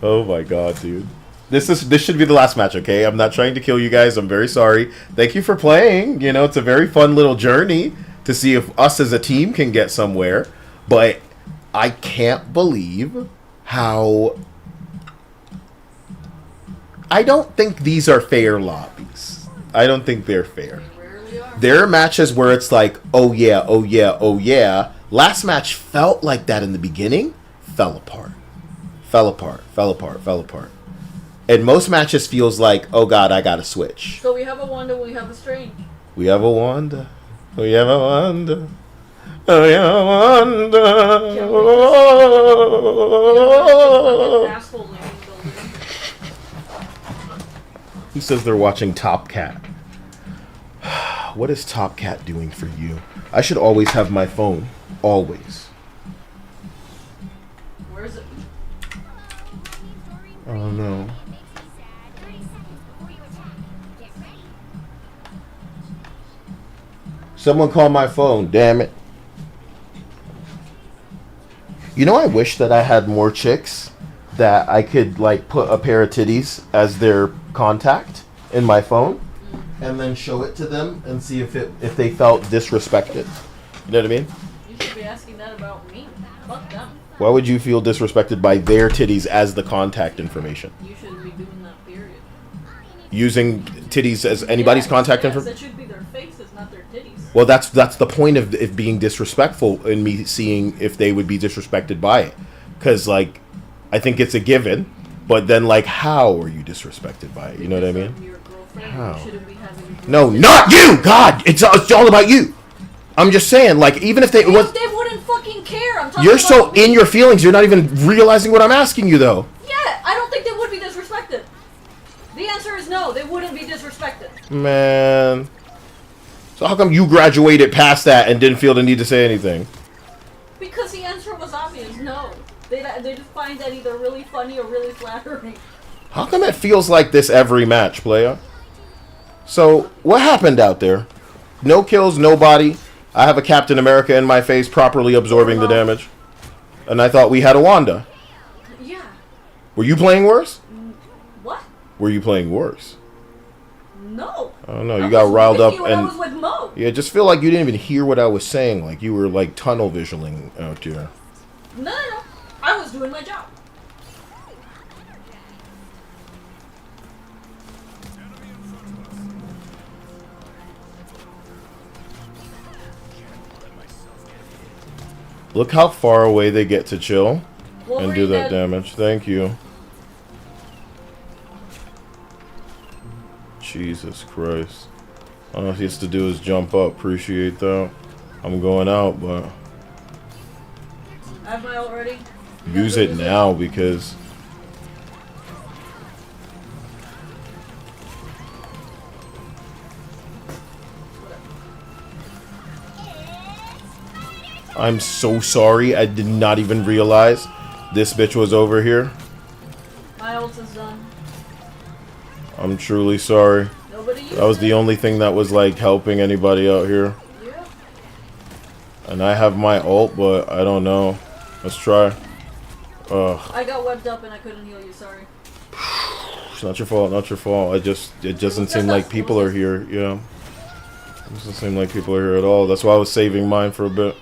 Oh my god, dude. This should be the last match, okay? I'm not trying to kill you guys. I'm very sorry. Thank you for playing. You know, it's a very fun little journey to see if us as a team can get somewhere. But I can't believe how... I don't think these are fair lobbies. I don't think they're fair. There are matches where it's like, oh yeah, oh yeah, oh yeah. Last match felt like that in the beginning. Fell apart. And most matches feels like, oh god, I gotta switch. So we have a Wanda, we have a Strange. We have a Wanda. We have a Wanda. Oh yeah, Wanda. Who says they're watching Top Cat? What is Top Cat doing for you? I should always have my phone. Always. Where is it? Oh no. Someone call my phone, damn it. You know, I wish that I had more chicks that I could, like, put a pair of titties as their contact in my phone and then show it to them and see if they felt disrespected. You know what I mean? You should be asking that about me. Fuck them. Why would you feel disrespected by their titties as the contact information? You shouldn't be doing that, period. Using titties as anybody's contact information? That should be their faces, not their titties. Well, that's the point of it being disrespectful and me seeing if they would be disrespected by it. Because, like, I think it's a given, but then, like, how are you disrespected by it? You know what I mean? How? No, not you! God! It's all about you! I'm just saying, like, even if they... They wouldn't fucking care. I'm talking You're about so me. in your feelings, you're not even realizing what I'm asking you, though. Yeah, I don't think they would be disrespected. The answer is no, they wouldn't be disrespected. Man. So how come you graduated past that and didn't feel the need to say anything? Because the answer was obvious, no. They just find that either really funny or really flattering. How come it feels like this every match, player? So, what happened out there? No kills, no body. I have a Captain America in my face properly absorbing the damage. And I thought we had a Wanda. Yeah. Were you playing worse? What? Were you playing worse? No. Oh no, you got riled up and I was with Mo. Yeah, just feel like you didn't even hear what I was saying, like you were like tunnel visioning out there. No. I was doing my job. Look how far away they get to chill and do that dead. damage. Thank you. Jesus Christ. All he has to do is jump up. Appreciate that. I'm going out, but I have my ult ready. use it now because I'm so sorry. I did not even realize this bitch was over here. My ult is done. I'm truly sorry. That was the only thing that was like helping anybody out here. Yeah. And I have my ult, but I don't know. Let's try. Ugh. I got webbed up and I couldn't heal you, sorry. It's not your fault, not your fault. It doesn't seem like people are here, yeah. It doesn't seem like people are here at all. That's why I was saving mine for a bit.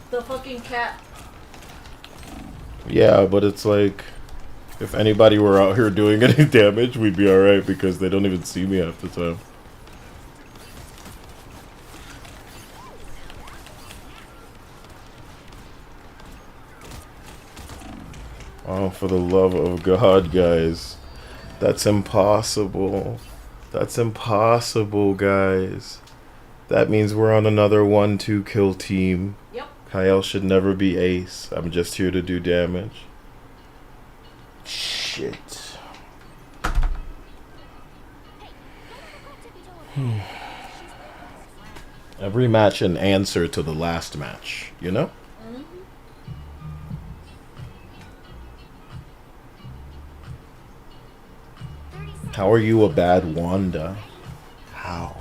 The fucking cat. Yeah, but it's like, if anybody were out here doing any damage, we'd be alright because they don't even see me half the time. Oh, for the love of God, guys. That's impossible. That's impossible, guys. That means we're on another 1-2 kill team. Yep. Kyle should never be ace. I'm just here to do damage. Shit. Every match an answer to the last match, you know? How are you a bad Wanda? How?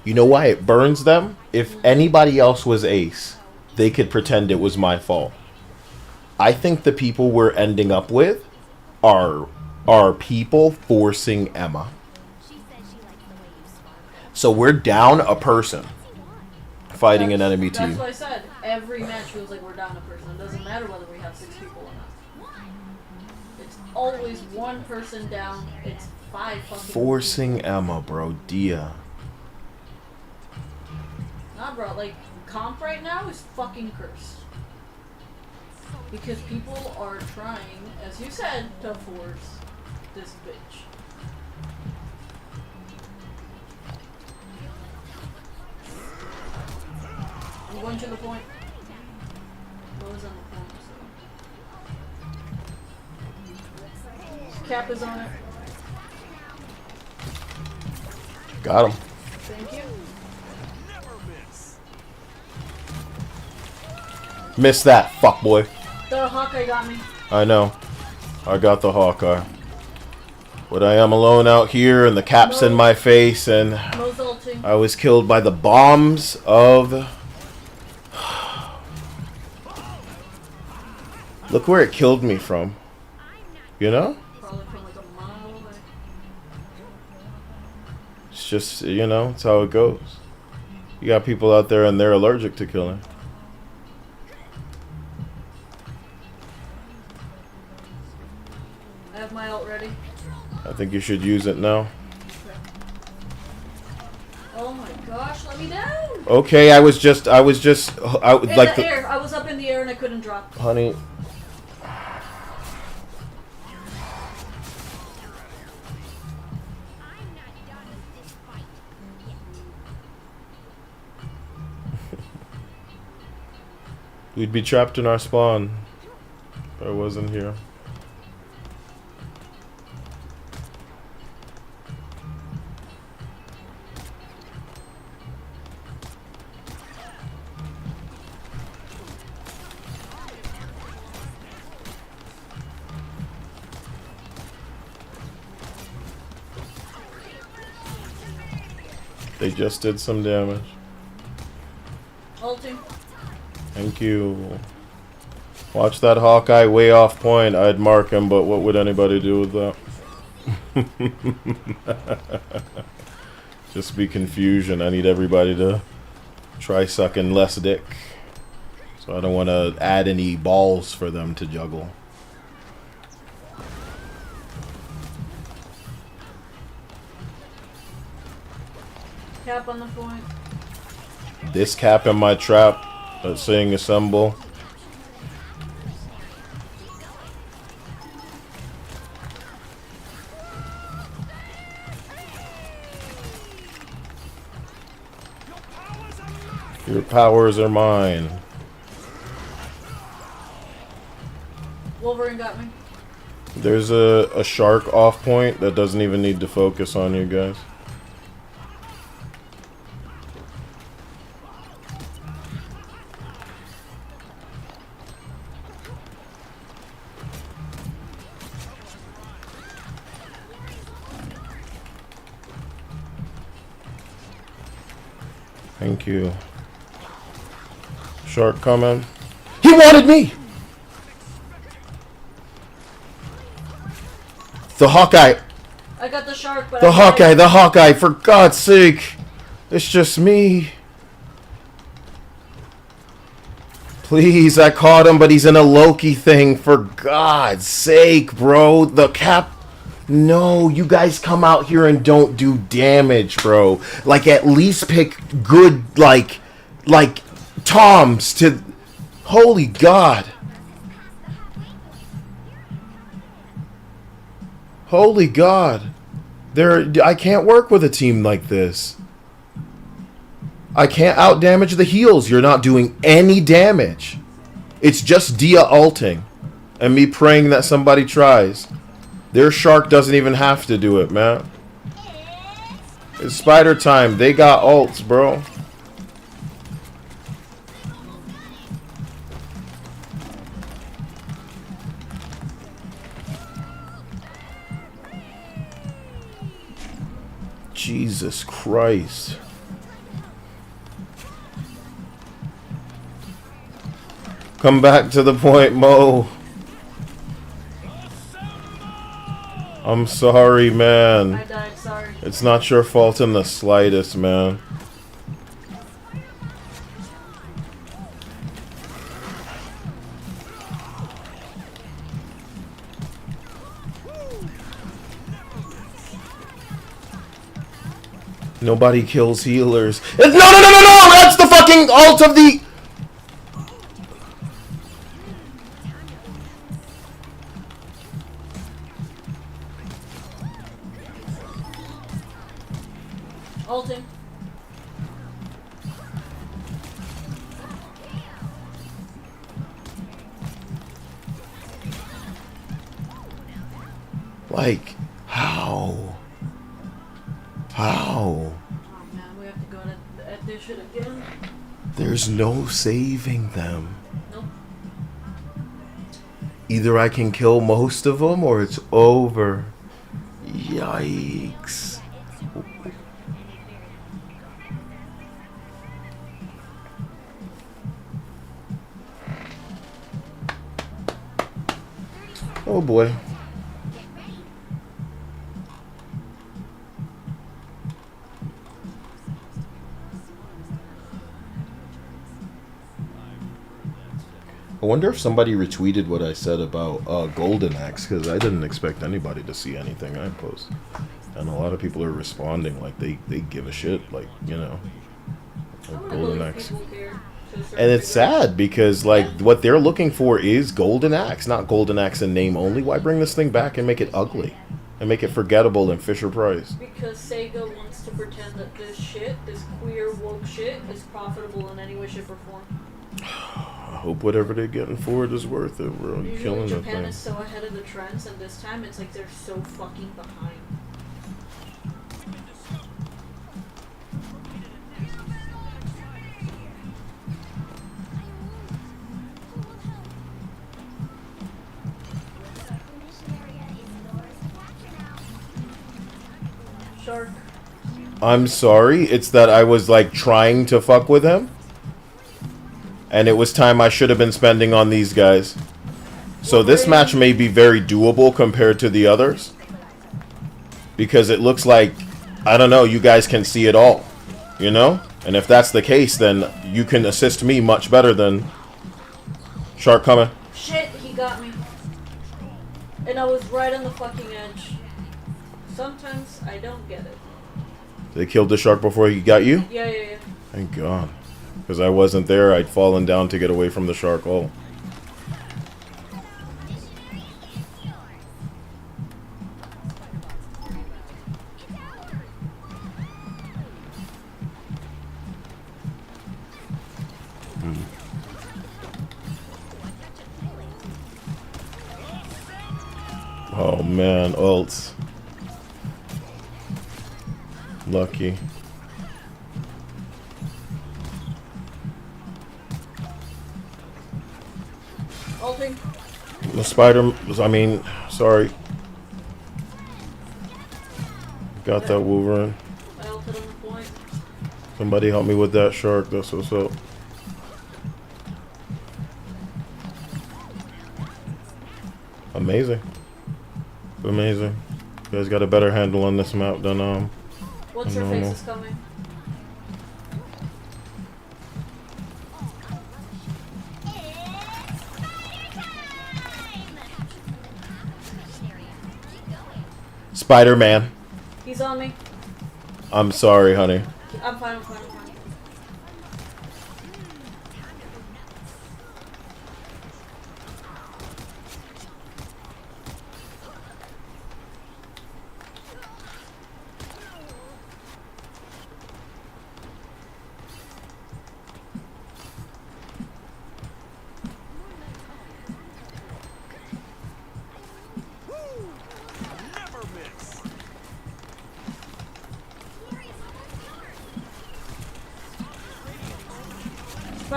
You know why it burns them? If anybody else was ace, they could pretend it was my fault. I think the people we're ending up with are people forcing Emma. So we're down a person fighting an enemy team. That's what I said. Every match feels like we're down a person. It doesn't matter whether we have 6 people or not. It's always one person down. It's 5 fucking Forcing Emma, bro. Dia. Nah, bro. Like, comp right now is fucking cursed. Because people are trying, as you said, to force this bitch. I'm going to the point. Bo's on the point, so. Cap is on it. Got him. Thank you. Missed that, fuckboy. The Hawkeye got me. I know. I got the Hawkeye. But I am alone out here, and the cap's in my face, and Mo's ulting. I was killed by the bombs of... Look where it killed me from. You know? Probably from like a mile away. It's just, you know, it's how it goes. You got people out there and they're allergic to killing. I have my ult ready. I think you should use it now. Oh my gosh, let me down! Okay, I was just, In like the air. I was up in the air and I couldn't drop. Honey. We'd be trapped in our spawn if I wasn't here. They just did some damage. Ulting. Thank you. Watch that Hawkeye way off point. I'd mark him, but what would anybody do with that? Just be confusion. I need everybody to Try sucking less dick. So I don't want to add any balls for them to juggle. Cap on the point. This cap in my trap. That's saying assemble. Your powers are mine. Wolverine got me. There's a shark off point that doesn't even need to focus on you guys. Thank you. Shark coming. He wanted me! The Hawkeye! I got the shark, but The Hawkeye, for God's sake! It's just me. Please, I caught him, but he's in a Loki thing, for God's sake, bro. The cap... No, you guys come out here and don't do damage, bro. Like, at least pick good, like, Toms to... Holy God. Holy God. I can't work with a team like this. I can't out-damage the heals. You're not doing any damage. It's just Dia ulting. And me praying that somebody tries. Their shark doesn't even have to do it, man. It's spider time. They got ults, bro. Jesus Christ. Come back to the point, Mo. I'm sorry, man. I died, sorry. It's not your fault in the slightest, man. Nobody kills healers. No, no, no, no, no! That's the fucking ult of the... Ulting. Like, how? How? Oh man, we have to go at this shit again. There's no saving them. Nope. Either I can kill most of them or it's over. Yikes. Oh boy. I wonder if somebody retweeted what I said about Golden Axe, because I didn't expect anybody to see anything I post. And a lot of people are responding like they give a shit, like, you know, like Golden Axe. And it's sad because, like, what they're looking for is Golden Axe, not Golden Axe in name only. Why bring this thing back and make it ugly? And make it forgettable in Fisher-Price? Because Sega wants to pretend that this shit, this queer woke shit, is profitable in any way, shape, or form. I hope whatever they're getting for it is worth it, bro. You're Usually killing the Japan thing. is so ahead of the trends, and this time it's like they're so fucking behind. Shark. I'm sorry, it's that I was, like, trying to fuck with him. And it was time I should have been spending on these guys. So this match may be very doable compared to the others. Because it looks like, I don't know, you guys can see it all. You know? And if that's the case, then you can assist me much better than shark coming. Shit, he got me. And I was right on the fucking edge. Sometimes I don't get it. They killed the shark before he got you? Yeah, yeah, yeah. Thank God. Because I wasn't there, I'd fallen down to get away from the shark hole. Oh man, ults. Lucky. Ulting. The spider, I mean, sorry. Got that Wolverine. I ulted on the point. Somebody help me with that shark, that's what's up. Amazing. Amazing. You guys got a better handle on this map than What's your face is coming? Spider-Man. He's on me. I'm sorry, honey. I'm fine, I'm fine, I'm fine.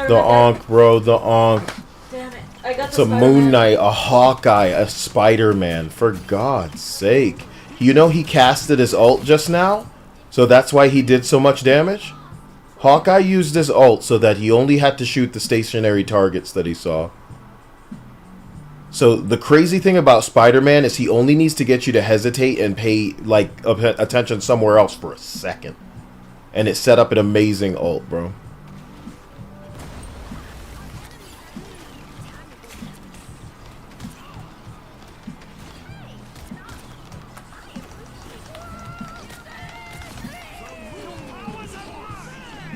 The Onk, bro, the Onk. Damn it. I got It's the a Moon Knight, a Hawkeye, a Spider-Man. For God's sake. You know he casted his ult just now? So that's why he did so much damage? Hawkeye used his ult so that he only had to shoot the stationary targets that he saw. So the crazy thing about Spider-Man is he only needs to get you to hesitate and pay like attention somewhere else for a second. And it set up an amazing ult, bro.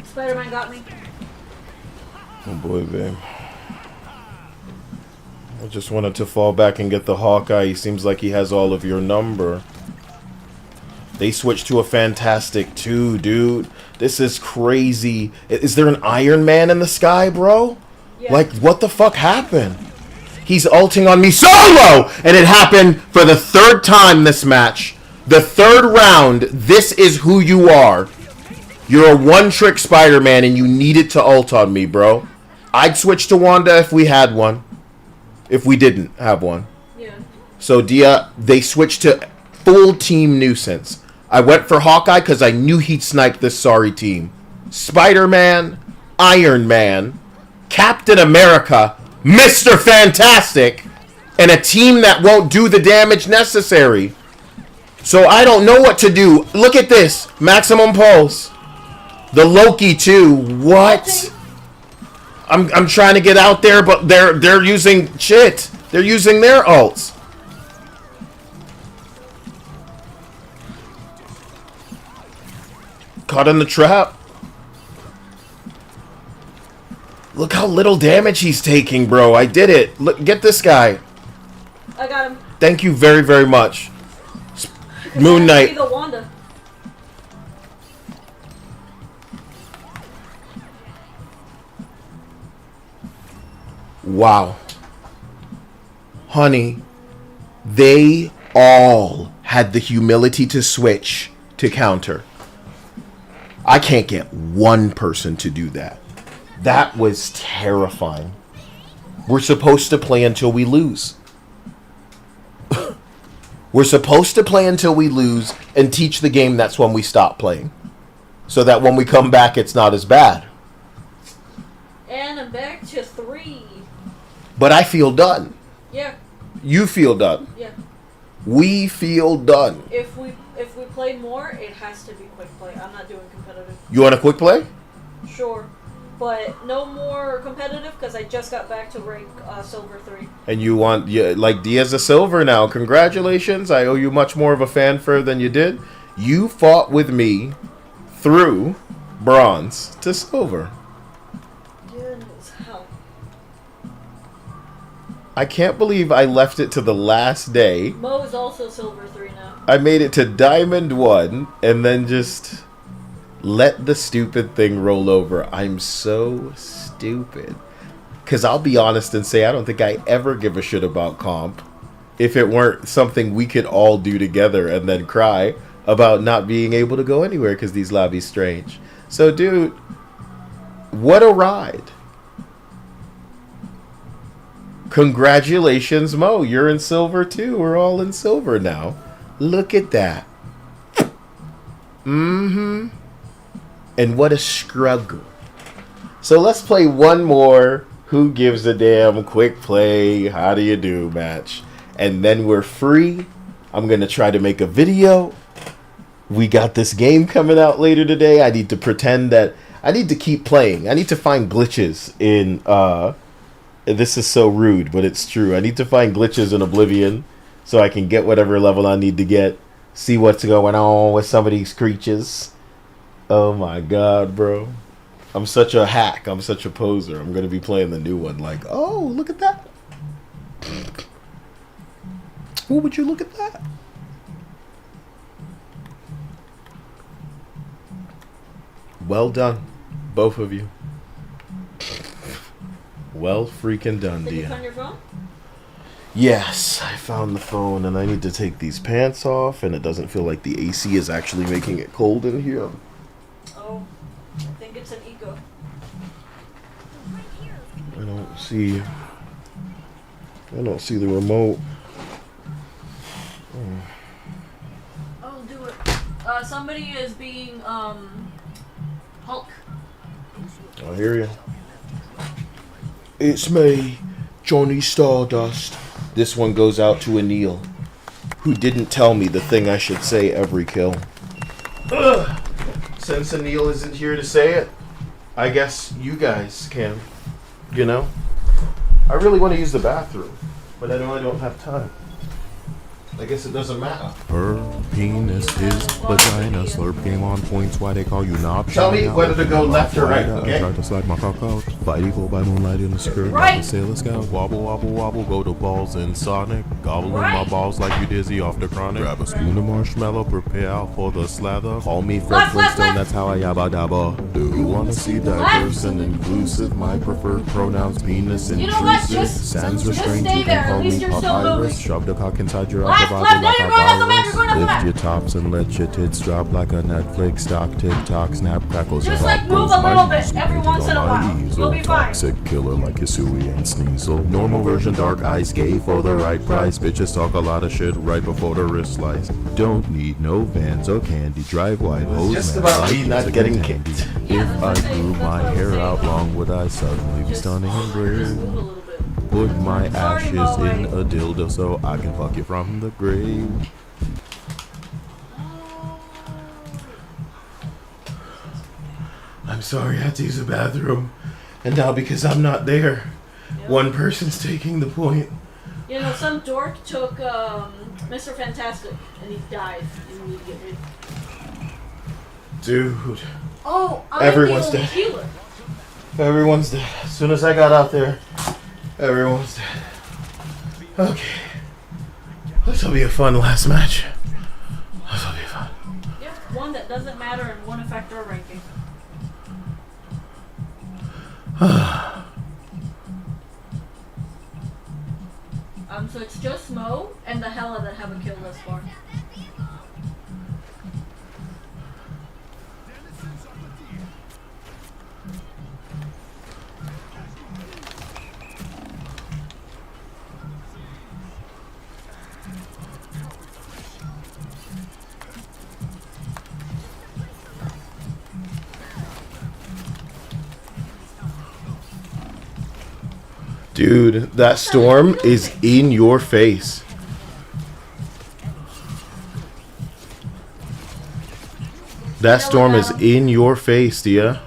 Spider-Man got me. Oh boy, babe. I just wanted to fall back and get the Hawkeye. He seems like he has all of your number. They switched to a Fantastic 2, dude. This is crazy. Is there an Iron Man in the sky, bro? Yeah. Like, what the fuck happened? He's ulting on me solo! And it happened for the third time this match. The third round, this is who you are. You're a one-trick Spider-Man and you needed to ult on me, bro. I'd switch to Wanda if we had one. If we didn't have one. Yeah. So, Dia, they switched to full team nuisance. I went for Hawkeye because I knew he'd snipe this sorry team. Spider-Man, Iron Man, Captain America, Mr. Fantastic, and a team that won't do the damage necessary. So I don't know what to do. Look at this. Maximum Pulse. The Loki too. What? I'm trying to get out there, but they're using shit. They're using their ults. Caught in the trap. Look how little damage he's taking, bro. I did it. Look, get this guy. I got him. Thank you very, very much. Moon Knight. The Wanda. Wow. Honey, they all had the humility to switch to counter. I can't get one person to do that. That was terrifying. We're supposed to play until we lose. We're supposed to play until we lose and teach the game that's when we stop playing. So that when we come back, it's not as bad. And I'm back to 3. But I feel done. Yeah. You feel done. Yeah. We feel done. If we play more, it has to be quick play. I'm not doing competitive. You want a quick play? sure. But no more competitive because I just got back to rank silver 3. And you want, like, Diaz a silver now. Congratulations. I owe you much more of a fanfare than you did. You fought with me through bronze to silver. Goodness, how? I can't believe I left it to the last day. Mo is also silver 3 now. I made it to diamond 1 and then just let the stupid thing roll over. I'm so stupid. Because I'll be honest and say I don't think I ever give a shit about comp if it weren't something we could all do together and then cry about not being able to go anywhere because these lobbies strange. So, dude, what a ride. Congratulations, Mo. You're in silver too. We're all in silver now. Look at that. Mm-hmm. And what a struggle. So let's play one more Who Gives a Damn quick play, how do you do match. And then we're free. I'm going to try to make a video. We got this game coming out later today. I need to pretend that I need to keep playing. I need to find glitches in this is so rude, but it's true. I need to find glitches in Oblivion so I can get whatever level I need to get. See what's going on with some of these creatures. Oh my god, bro. I'm such a hack. I'm such a poser. I'm going to be playing the new one like, oh, look at that. Oh, would you look at that? Well done, both of you. Well freaking done, Did you dear. find your phone? Yes, I found the phone and I need to take these pants off and it doesn't feel like the AC is actually making it cold in here. Oh, I think it's an eco. I don't see the remote. Oh, do it. Somebody is being, Hulk. I hear you. It's me, Johnny Stardust. This one goes out to Anil, who didn't tell me the thing I should say every kill. Ugh. Since Anil isn't here to say it, I guess you guys can. You know? I really want to use the bathroom, but I know I don't have time. I guess it doesn't matter. Her penis, his vagina, slurp game on points, why they call you knob. Tell me whether to go left or right, okay? I tried to slide my cock out. Fight eagle by moonlight in the skirt. Right. Like a Sailor Scout. Wobble, wobble, wobble, go to balls in Sonic. Gobbling my balls like you dizzy off the chronic. Grab a spoon of marshmallow, prepare out for the slather. Call me Fred Flintstone, that's how I yabba dabba. Do you wanna see diverse and inclusive? My preferred pronouns, penis, You know what? intrusive. Sans just restraint, stay you there. can call At least me you're still papyrus. moving. Shove the cock inside your Left, upper body left, no, like you're a going off the map, virus. you're going off the Lift map. your tops and let your tits drop like a Netflix stock. Tick-tock, snap, crackles, Just and like pop move goes a little my bit easel, every painted once on in a my while. easel. You'll be fine. Toxic killer like Yasui and Sneasel. Normal version, dark ice, gay for the right price. Bitches talk a lot of shit right before the wrist slice. Don't need no vans or candy. Drive white hose, just man, about like me not it's a getting candy. kicked. If I grew my hair out long, would I suddenly be stunning and brave? Put my ashes in a dildo so I can fuck you from the grave. I'm sorry, I had to use the bathroom. And now because I'm not there, one person's taking the point. You know, some dork took Mr. Fantastic and he died immediately. Dude. Oh, I'm Everyone's the only dead. healer. Everyone's dead. As soon as I got out there, everyone's dead. Okay. This will be a fun last match. This will be fun. Yep, one that doesn't matter and won't affect our ranking. So it's just Mo and the Hella that haven't killed thus far. Dude, that storm is in your face. That storm is in your face, Dia.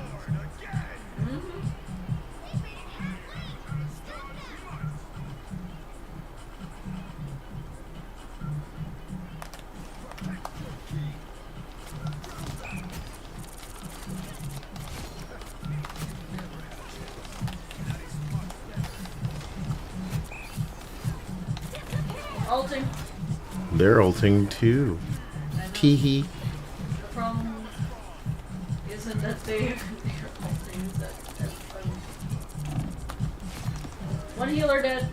ulting. They're ulting too. Teehee. The problem isn't that they're ulting, is that one healer dead.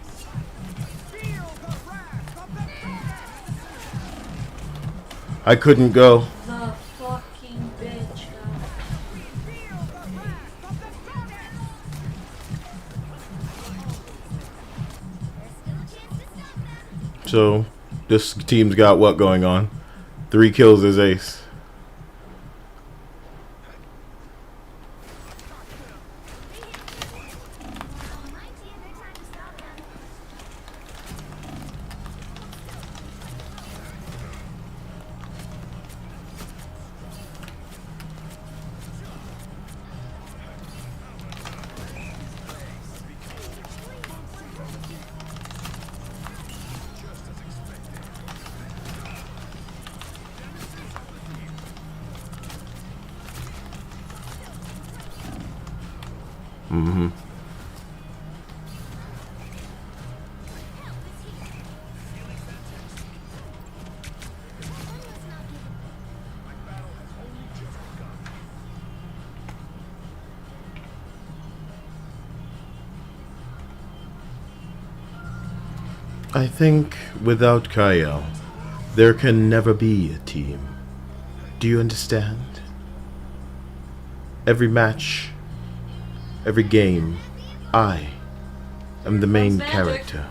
I couldn't go. The fucking bitch. So, this team's got what going on? 3 kills as ace. Mm-hmm. I think without Kyle, there can never be a team. Do you understand? Every match, every game, I am the main character.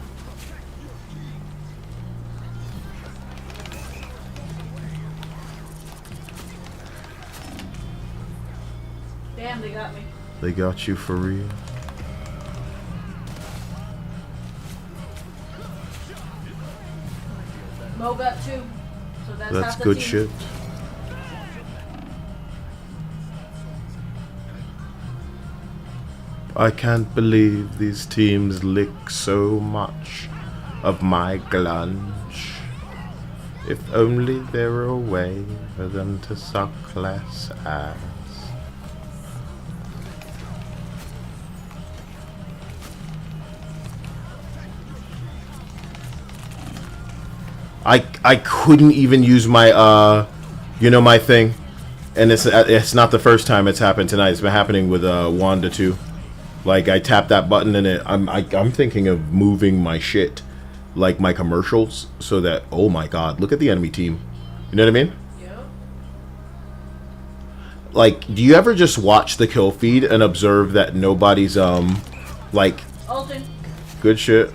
Damn, they got me. They got you for real? Mo got 2. So that's That's half the good team. shit. I can't believe these teams lick so much of my glunch. If only there were a way for them to suck less ass. I couldn't even use my you know, my thing, and it's not the first time it's happened tonight. It's been happening with Wanda too. Like, I tap that button and I'm thinking of moving my shit, like my commercials, so that, oh my god, look at the enemy team. You know what I mean? Yep. Like, do you ever just watch the kill feed and observe that nobody's like Ulting. good shit?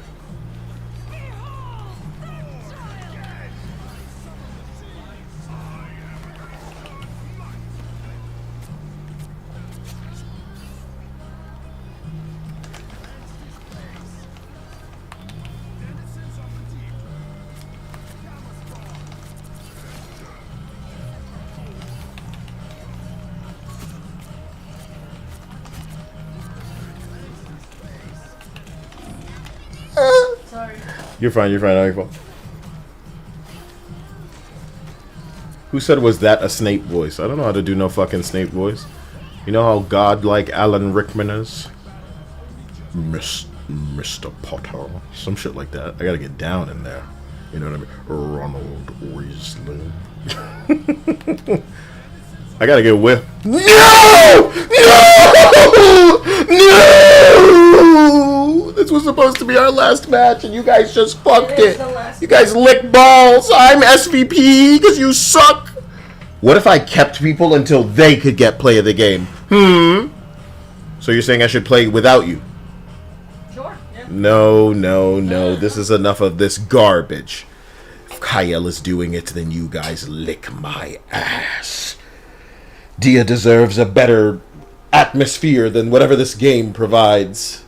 Sorry. You're fine, you're fine, you're fine. Who said was that a Snape voice? I don't know how to do no fucking Snape voice. You know how godlike Alan Rickman is? Mr. Potter. Some shit like that. I gotta get down in there. You know what I mean? Ronald Weasley. I gotta get with. No! No! No! This was supposed to be our last match, and you guys just fucked it. You guys lick balls. I'm SVP because you suck. What if I kept people until they could get play of the game? So you're saying I should play without you? Sure. Yeah. No. This is enough of this garbage. If Kyle is doing it, then you guys lick my ass. Dia deserves a better atmosphere than whatever this game provides.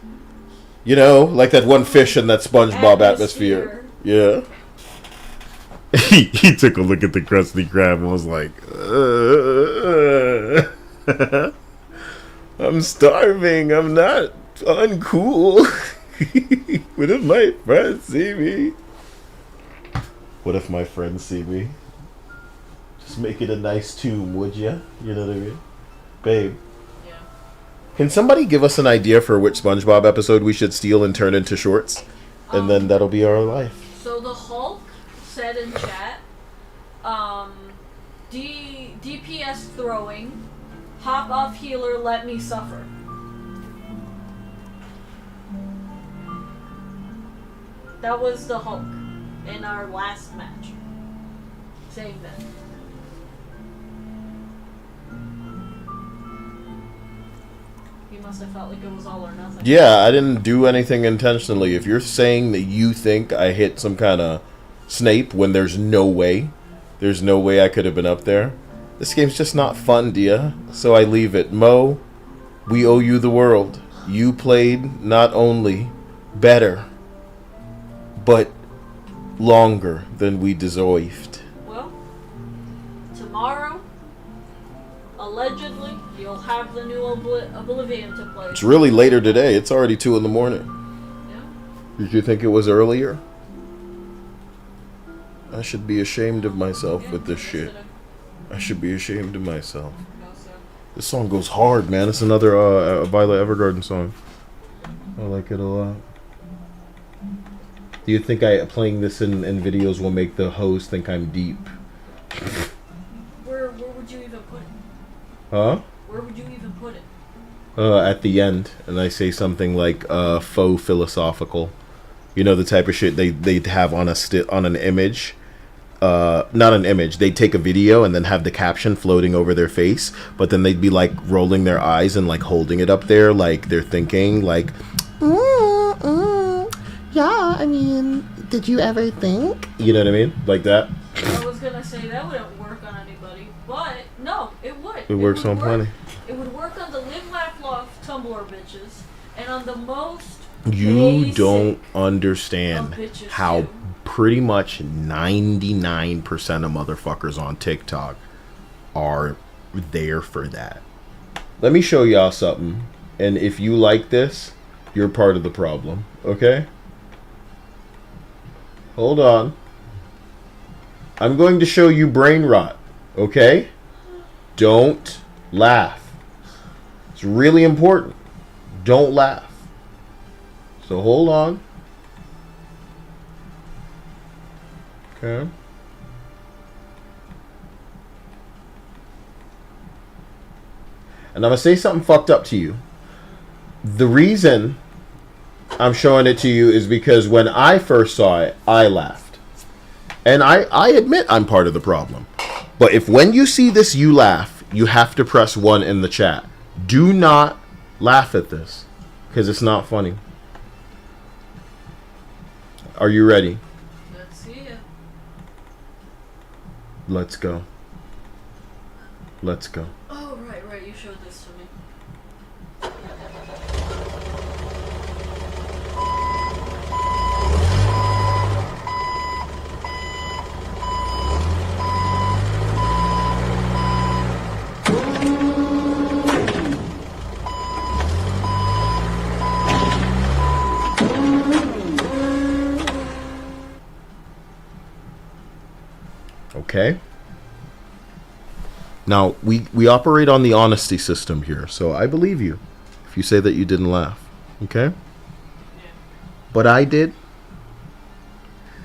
You know, like that one fish in that SpongeBob atmosphere. Yeah. He took a look at the Krusty Krab and was like, I'm starving. I'm not uncool. What if my friends see me? What if my friends see me? Just make it a nice tomb, would ya? You know what I mean? Babe. Yeah. Can somebody give us an idea for which SpongeBob episode we should steal and turn into shorts? And then that'll be our life. So the Hulk said in chat, DPS throwing, hop off healer, let me suffer. That was the Hulk in our last match. Saying that. He must have felt like it was all or nothing. Yeah, I didn't do anything intentionally. If you're saying that you think I hit some kind of Snape when there's no way I could have been up there, this game's just not fun, Dia. So I leave it. Mo, we owe you the world. You played not only better, but longer than we deserved. Well, tomorrow, allegedly, you'll have the new Oblivion to play. It's really later today. It's already 2 in the morning. Yeah. Did you think it was earlier? I should be ashamed of myself with this shit. I should be ashamed of myself. This song goes hard, man. It's another Violet Evergarden song. I like it a lot. Do you think playing this in videos will make the host think I'm deep? Where would you even put it? Huh? Where would you even put it? At the end, and I say something like faux philosophical. You know, the type of shit they'd have on an image. Not an image. They'd take a video and then have the caption floating over their face, but then they'd be like rolling their eyes and like holding it up there, like they're thinking, like, yeah, I mean, did you ever think? You know what I mean? Like that. I was gonna say that wouldn't work on anybody, but no, it would. It works on plenty. It would work on the Live Laugh Love Tumblr bitches, and on the most. You don't understand bitches how too. pretty much 99% of motherfuckers on TikTok are there for that. Let me show y'all something, and if you like this, you're part of the problem, okay? Hold on. I'm going to show you brain rot, okay? Don't laugh. It's really important. Don't laugh. So hold on. Okay. And I'm going to say something fucked up to you. The reason I'm showing it to you is because when I first saw it, I laughed. And I admit I'm part of the problem. But if when you see this you laugh, you have to press 1 in the chat. Do not laugh at this, because it's not funny. Are you ready? Let's see it. Let's go. Let's go. Oh, right. You showed this to me. Okay. Now, we operate on the honesty system here, so I believe you if you say that you didn't laugh. Okay? But I did.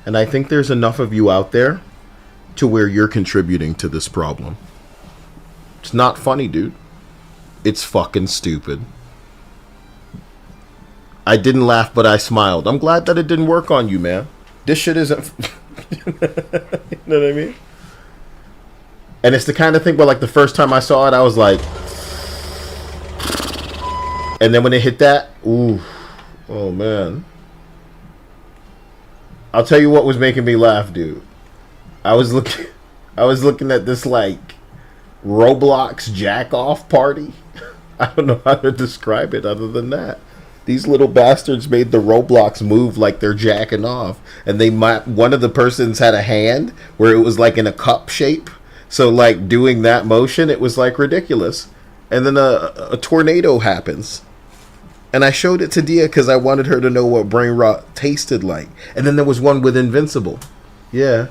And I think there's enough of you out there to where you're contributing to this problem. It's not funny, dude. It's fucking stupid. I didn't laugh, but I smiled. I'm glad that it didn't work on you, man. This shit isn't... You know what I mean? And it's the kind of thing where, like, the first time I saw it, I was like... And then when it hit that, ooh, oh, man. I'll tell you what was making me laugh, dude. I was looking at this, like, Roblox jack-off party. I don't know how to describe it other than that. These little bastards made the Roblox move like they're jacking off. And one of the persons had a hand where it was like in a cup shape. So like doing that motion, it was like ridiculous. And then a tornado happens. And I showed it to Dia because I wanted her to know what brain rot tasted like. And then there was one with Invincible. Yeah.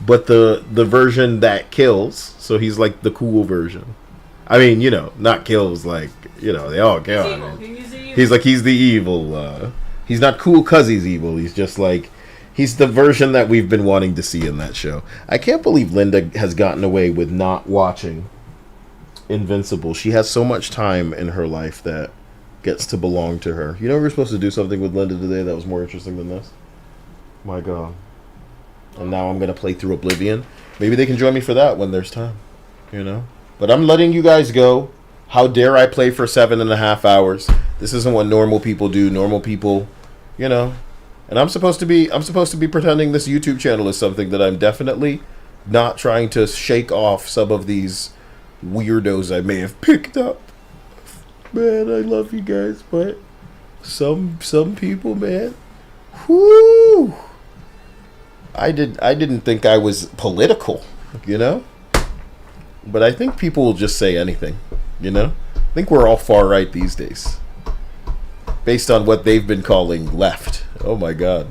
But the version that kills. So he's like the cool version. I mean, you know, not kills like, you know, they all kill. He's the evil. He's not cool because he's evil. He's just like, He's the version that we've been wanting to see in that show. I can't believe Linda has gotten away with not watching Invincible. She has so much time in her life that gets to belong to her. You know, we were supposed to do something with Linda today that was more interesting than this. My God. And now I'm going to play through Oblivion. Maybe they can join me for that when there's time. You know? But I'm letting you guys go. How dare I play for 7.5 hours? This isn't what normal people do. Normal people, you know. And I'm supposed to be pretending this YouTube channel is something that I'm definitely not trying to shake off some of these weirdos I may have picked up. Man, I love you guys, but some people, man. Whoo! I didn't think I was political, you know? But I think people will just say anything, you know? I think we're all far right these days. Based on what they've been calling left. Oh my God.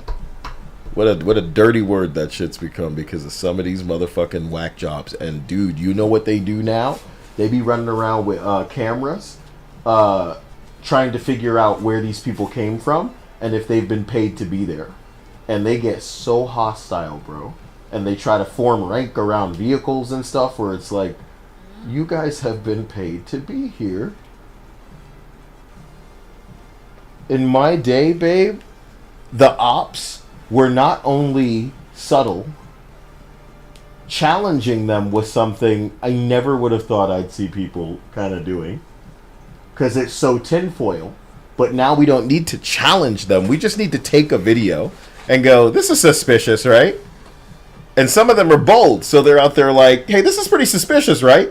What a dirty word that shit's become because of some of these motherfucking whack jobs. And dude, you know what they do now? They be running around with cameras trying to figure out where these people came from and if they've been paid to be there. And they get so hostile, bro. And they try to form rank around vehicles and stuff where it's like, you guys have been paid to be here. In my day, babe, the ops were not only subtle, challenging them with something I never would have thought I'd see people kind of doing. Because it's so tinfoil. But now we don't need to challenge them. We just need to take a video and go, this is suspicious, right? And some of them are bold. So they're out there like, hey, this is pretty suspicious, right?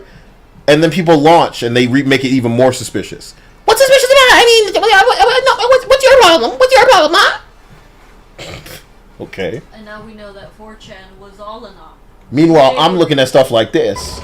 And then people launch and they make it even more suspicious. What's suspicious about it? I mean, what's your problem? What's your problem, huh? Okay. And now we know that 4chan was all an op. Meanwhile, I'm looking at stuff like this.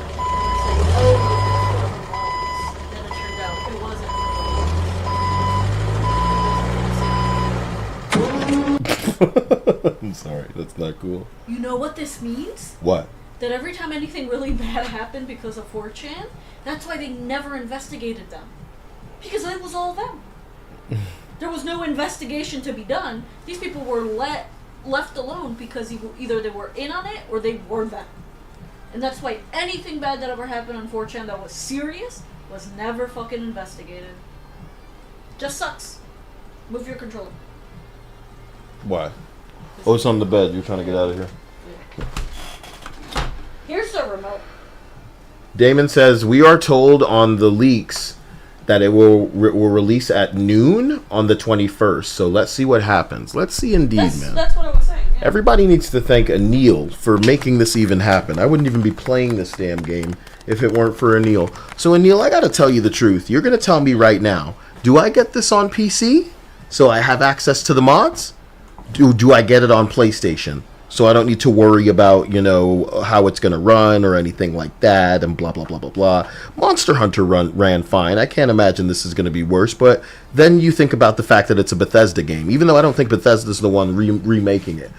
I'm sorry, that's not cool. You know what this means? What? That every time anything really bad happened because of 4chan, that's why they never investigated them. Because it was all them. There was no investigation to be done. These people were left alone because either they were in on it or they were them. And that's why anything bad that ever happened on 4chan that was serious was never fucking investigated. Just sucks. Move your controller. Why? Oh, it's on the bed. You're trying to get out of here. Here's the remote. Damon says, we are told on the leaks that it will release at noon on the 21st. So let's see what happens. Let's see indeed, man. That's what I was saying. Yeah. Everybody needs to thank Anil for making this even happen. I wouldn't even be playing this damn game if it weren't for Anil. So Anil, I gotta tell you the truth. You're gonna tell me right now, do I get this on PC so I have access to the mods? Do I get it on PlayStation so I don't need to worry about, you know, how it's going to run or anything like that and blah, blah, blah, blah, blah. Monster Hunter ran fine. I can't imagine this is going to be worse. But then you think about the fact that it's a Bethesda game, even though I don't think Bethesda's the one remaking it.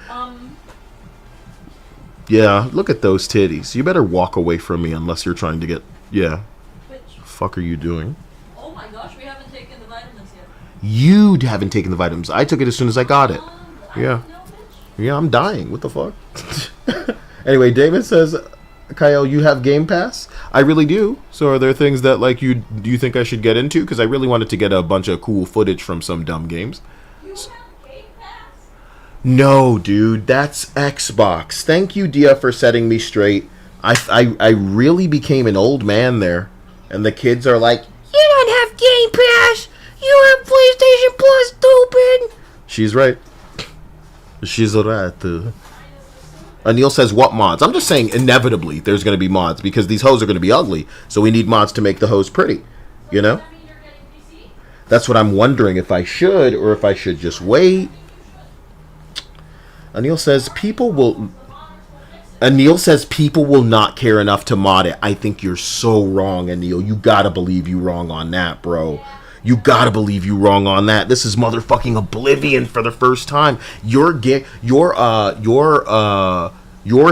Yeah, look at those titties. You better walk away from me unless you're trying to get... Yeah. Which? Fuck are you doing? Oh my gosh, we haven't taken the vitamins yet. You haven't taken the vitamins. I took it as soon as I got it. Yeah. Yeah, I'm dying. What the fuck? Anyway, David says, Kyle, you have Game Pass? I really do. So are there things that, like, do you think I should get into? Because I really wanted to get a bunch of cool footage from some dumb games. You have Game Pass? No, dude. That's Xbox. Thank you, Dia, for setting me straight. I really became an old man there. And the kids are like, you don't have Game Pass. You have PlayStation Plus, stupid. She's right. She's right. Anil says, what mods? I'm just saying, inevitably, there's going to be mods, because these hoes are going to be ugly, so we need mods to make the hoes pretty, you know? That's what I'm wondering, if I should, or if I should just wait. Anil says, people will not care enough to mod it. I think you're so wrong, Anil. You gotta believe you wrong on that, bro. You gotta believe you wrong on that. This is motherfucking Oblivion for the first time. You're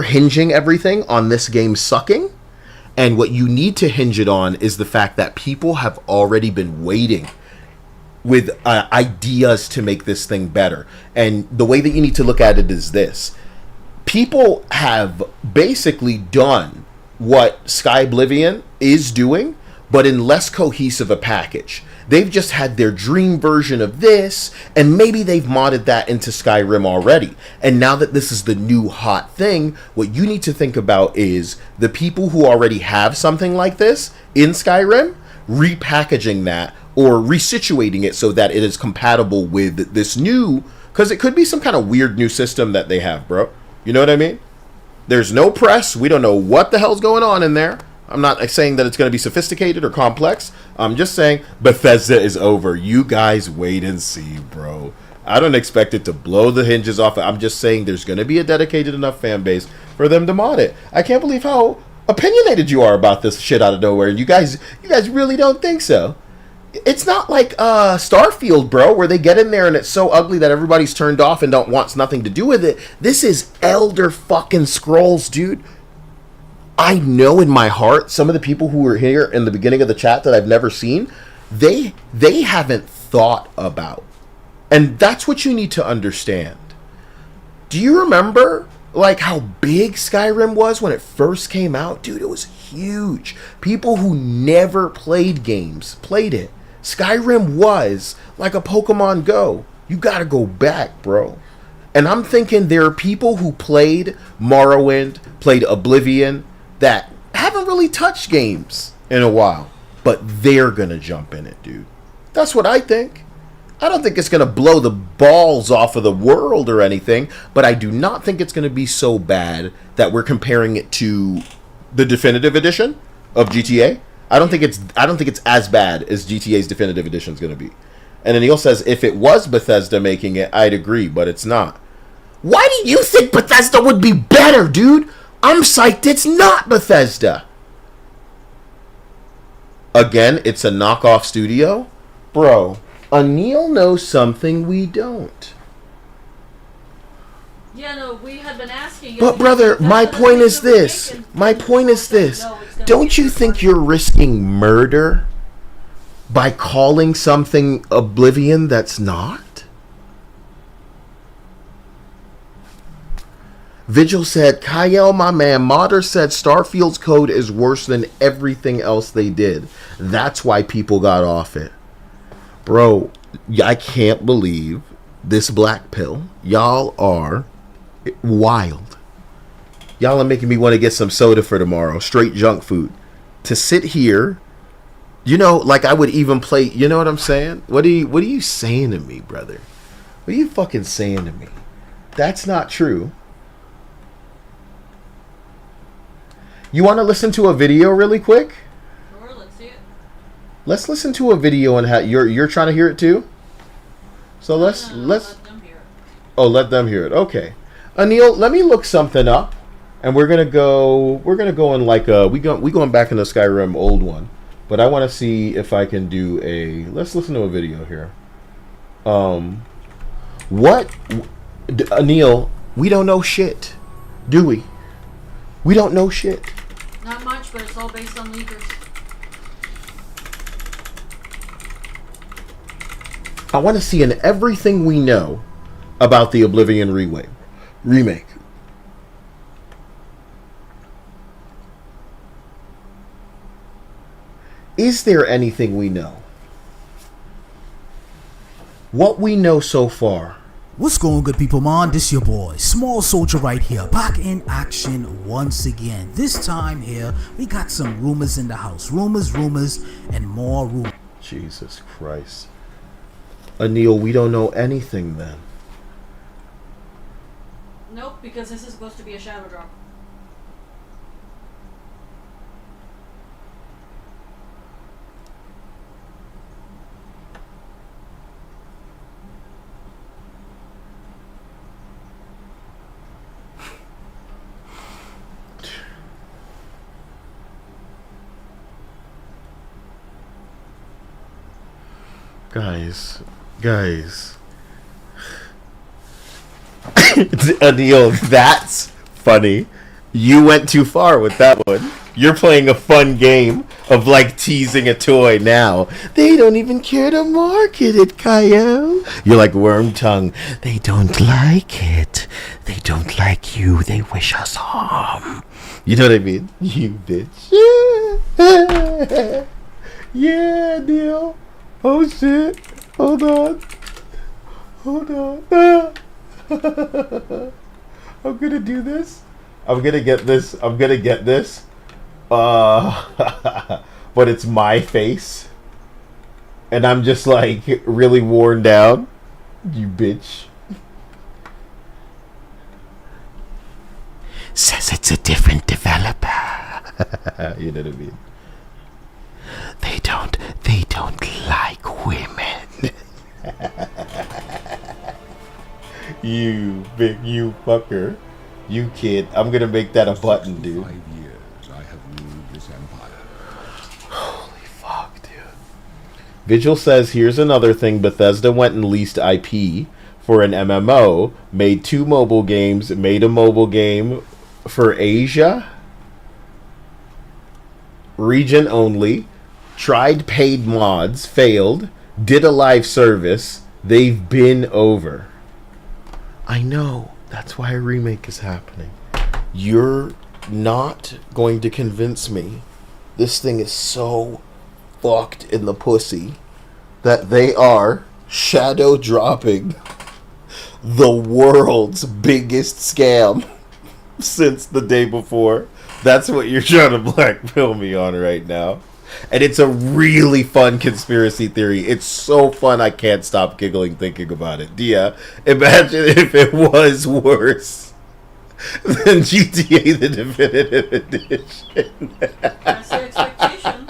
hinging everything on this game sucking, and what you need to hinge it on is the fact that people have already been waiting. with ideas to make this thing better. And the way that you need to look at it is this. People have basically done what Sky Oblivion is doing, but in less cohesive a package. They've just had their dream version of this, and maybe they've modded that into Skyrim already. And now that this is the new hot thing, what you need to think about is the people who already have something like this in Skyrim, repackaging that or resituating it so that it is compatible with this new, because it could be some kind of weird new system that they have, bro. You know what I mean? There's no press. We don't know what the hell's going on in there. I'm not saying that it's going to be sophisticated or complex. I'm just saying Bethesda is over. You guys wait and see, bro. I don't expect it to blow the hinges off. I'm just saying there's going to be a dedicated enough fan base for them to mod it. I can't believe how opinionated you are about this shit out of nowhere. You guys really don't think so. It's not like Starfield, bro, where they get in there and it's so ugly that everybody's turned off and wants nothing to do with it. This is Elder fucking Scrolls, dude. I know in my heart some of the people who were here in the beginning of the chat that I've never seen, they haven't thought about. And that's what you need to understand. Do you remember like how big Skyrim was when it first came out? Dude, it was huge. People who never played games played it. Skyrim was like a Pokemon Go. You gotta go back, bro. And I'm thinking there are people who played Morrowind, played Oblivion, that haven't really touched games in a while, but they're gonna jump in it, dude. That's what I think. I don't think it's gonna blow the balls off of the world or anything, but I do not think it's gonna be so bad that we're comparing it to the definitive edition of GTA. I don't think it's as bad as GTA's definitive edition is gonna be. And then Neil says if it was Bethesda making it, I'd agree, but it's not. Why do you think Bethesda would be better, dude? I'm psyched it's not Bethesda. Again, it's a knockoff studio. Bro, Anil knows something we don't. Yeah, no, we had been asking. But brother, my point is this. My point is this. Don't you think you're risking murder by calling something Oblivion that's not? Vigil said, Kyle, my man, Modder said Starfield's code is worse than everything else they did. That's why people got off it. Bro, I can't believe this black pill. Y'all are wild. Y'all are making me want to get some soda for tomorrow. Straight junk food. To sit here, you know, like I would even play, you know what I'm saying? What are you saying to me, brother? What are you fucking saying to me? That's not true. You want to listen to a video really quick? Sure, let's see it. Let's listen to a video and you're trying to hear it too? So let's let them hear it. Oh, let them hear it. Okay. Anil, let me look something up and we're going to go in like we going back in the Skyrim old one. But I want to see if I can do let's listen to a video here. Anil, we don't know shit. Do we? We don't know shit. Not much, but it's all based on leakers. I want to see in everything we know about the Oblivion remake. Is there anything we know? What we know so far. What's going on, good people, man? This your boy, Small Soldier right here, back in action once again. This time here, we got some rumors in the house. Rumors, and more rumors. Jesus Christ. Anil, we don't know anything then. Nope, because this is supposed to be a shadow drop. Guys. Anil, that's funny. You went too far with that one. You're playing a fun game of like teasing a toy now. They don't even care to market it, Kyle. You're like Worm Tongue. They don't like it. They don't like you. They wish us harm. You know what I mean? You bitch. Yeah, Neil. Oh shit. Hold on. Hold on. I'm gonna do this. I'm gonna get this. But it's my face. And I'm just like really worn down. You bitch. Says it's a different developer. You know what I mean? They don't like women. You fucker. You kid. I'm gonna make that a button, dude. 5 years I have ruled this empire. Holy fuck, dude. Vigil says, here's another thing. Bethesda went and leased IP for an MMO, made 2 mobile games, made a mobile game for Asia region only, tried paid mods, failed, did a live service. They've been over. I know. That's why a remake is happening. You're not going to convince me. This thing is so fucked in the pussy that they are shadow dropping the world's biggest scam since the day before. That's what you're trying to blackmail me on right now. And it's a really fun conspiracy theory. It's so fun I can't stop giggling thinking about it. Dia, imagine if it was worse than GTA the Definitive Edition. That's the expectation.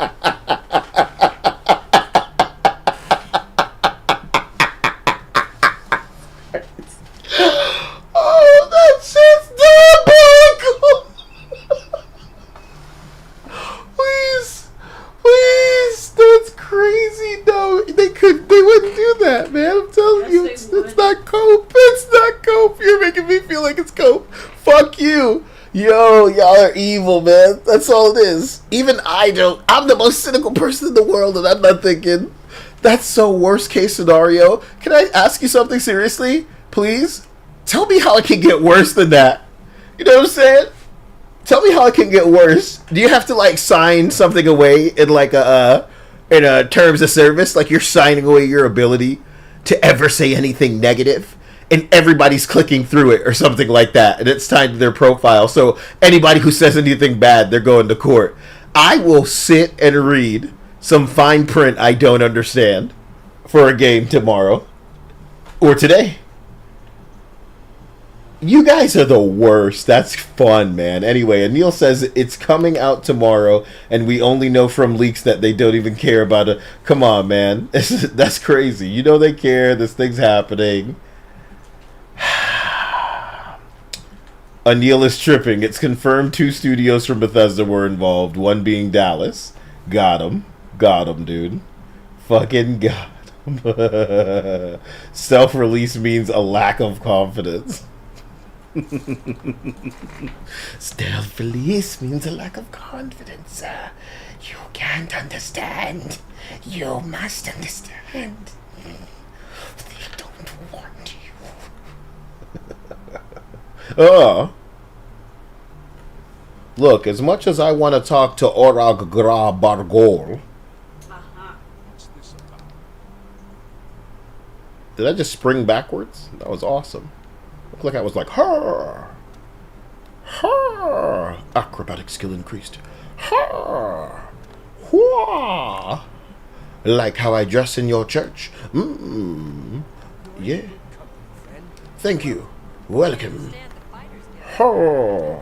Oh, that shit's diabolical! Please, that's crazy. No, they wouldn't do that, man. I'm telling you, it's not cope. It's not cope. You're making me feel like it's cope. Fuck you. Yo, y'all are evil, man. That's all it is. Even I'm the most cynical person in the world, and I'm not thinking, that's so worst case scenario. Can I ask you something seriously? Please? Tell me how it can get worse than that. You know what I'm saying? Tell me how it can get worse. Do you have to like sign something away in like a terms of service? Like you're signing away your ability to ever say anything negative, and everybody's clicking through it or something like that, and it's tied to their profile. So anybody who says anything bad, they're going to court. I will sit and read some fine print I don't understand for a game tomorrow or today. You guys are the worst. That's fun, man. Anyway, Anil says it's coming out tomorrow, and we only know from leaks that they don't even care about it. Come on, man. That's crazy. You know they care. This thing's happening. Anil is tripping. It's confirmed 2 studios from Bethesda were involved, one being Dallas. Got him. Got him, dude. Fucking got him. Self-release means a lack of confidence. Stealth release means a lack of confidence. You can't understand. You must understand. They don't want you. Look, as much as I want to talk to Orag Gra Bargol. Did I just spring backwards? That was awesome. Looked like I was like, ha! Ha! Acrobatic skill increased. Ha! Wah! Like how I dress in your church. Yeah. Thank you. Welcome. Ha!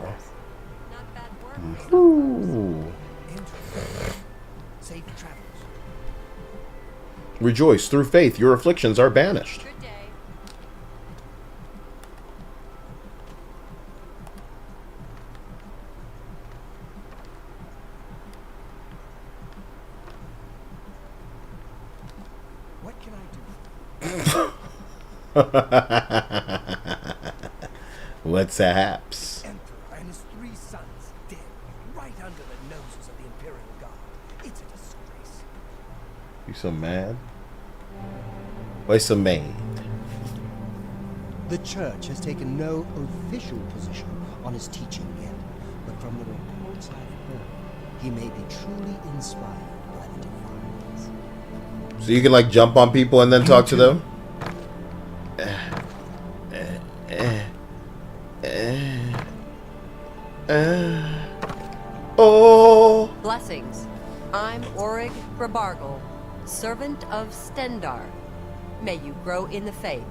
Rejoice through faith, your afflictions are banished. What's haps? Emperor and his 3 sons dead, right under the noses of the Imperial Guard. You so mad? Why so mad? The church has taken no official position on his teaching yet, but from the reports I've heard, he may be truly inspired by the divines. So you can like jump on people and then talk to them? Oh. Blessings. I'm Orig Grabargle, servant of Stendar. May you grow in the faith.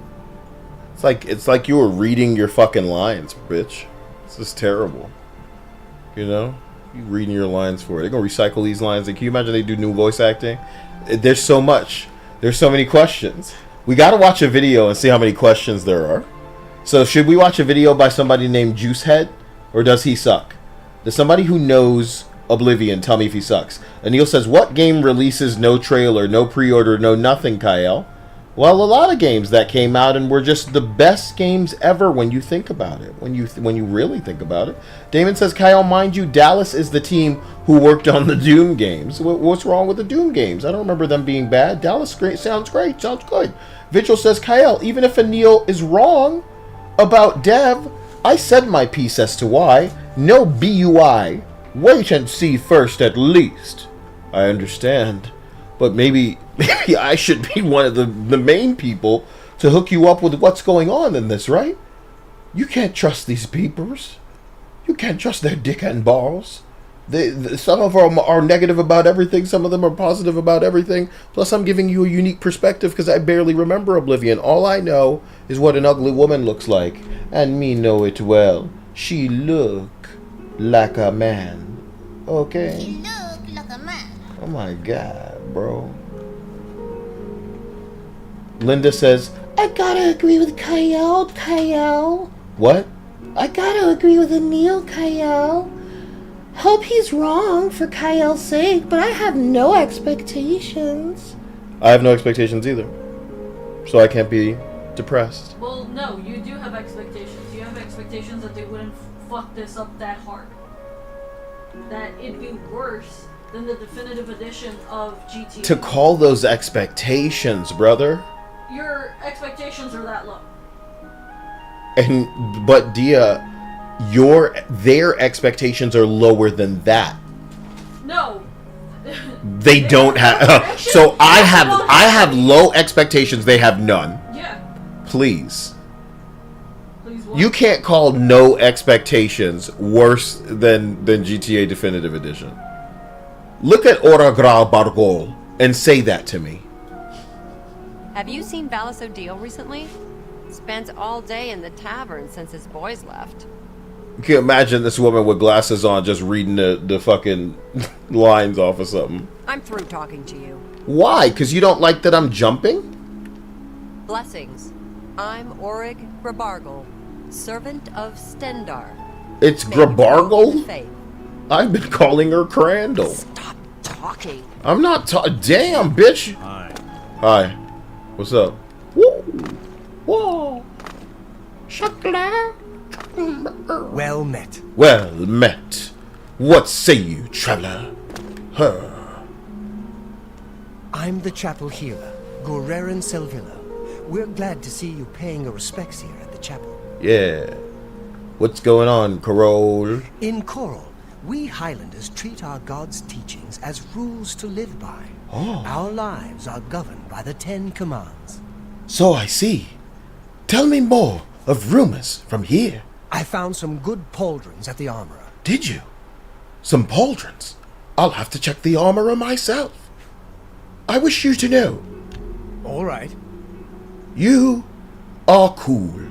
It's like you were reading your fucking lines, bitch. This is terrible. You know? You reading your lines for it. They're gonna recycle these lines. Can you imagine they do new voice acting? There's so much. There's so many questions. We gotta watch a video and see how many questions there are. So should we watch a video by somebody named Juicehead? Or does he suck? Does somebody who knows Oblivion tell me if he sucks? Anil says, what game releases no trailer, no pre-order, no nothing, Kyle? Well, a lot of games that came out and were just the best games ever when you think about it. When you really think about it. Damon says, Kyle, mind you, Dallas is the team who worked on the Doom games. What's wrong with the Doom games? I don't remember them being bad. Dallas sounds great. Sounds good. Vigil says, Kyle, even if Anil is wrong about Dev, I said my piece as to why. No BUI. Wait and see first at least. I understand. But maybe I should be one of the main people to hook you up with what's going on in this, right? You can't trust these peepers. You can't trust their dick and balls. Some of them are negative about everything. Some of them are positive about everything. Plus, I'm giving you a unique perspective because I barely remember Oblivion. All I know is what an ugly woman looks like. And me know it well. She look like a man. Okay? She look like a man. Oh my god, bro. Linda says, I gotta agree with Kyle. what? I gotta agree with Anil, Kyle. Hope he's wrong for Kyle's sake, but I have no expectations. I have no expectations either. So I can't be depressed. Well, no, you do have expectations. You have expectations that they wouldn't fuck this up that hard. That it'd be worse than the definitive edition of GTA. To call those expectations, brother. Your expectations are that low. But Dia, their expectations are lower than that. No. They don't have. So I have low expectations. They have none. Yeah. Please. Please what? You can't call no expectations worse than GTA Definitive Edition. Look at Ora Grabargol and say that to me. Have you seen Valis O'Deal recently? Spends all day in the tavern since his boys left. You can imagine this woman with glasses on just reading the fucking lines off of something. I'm through talking to you. Why? Because you don't like that I'm jumping? Blessings. I'm Orig Grabargle, servant of Stendar. It's Grabargle? I've been calling her Crandall. Stop talking. I'm not talking. Damn, bitch. Hi. Hi. What's up? Woo. Whoa. Well met. Well met. What say you, traveler? I'm the chapel healer, Gorerin Selvilla. We're glad to see you paying your respects here at the chapel. Yeah. What's going on, Corol? In Coral, we Highlanders treat our god's teachings as rules to live by. Oh. Our lives are governed by the 10 Commands. So I see. Tell me more of rumors from here. I found some good pauldrons at the armorer. Did you? Some pauldrons? I'll have to check the armorer myself. I wish you to know. All right. You are cool.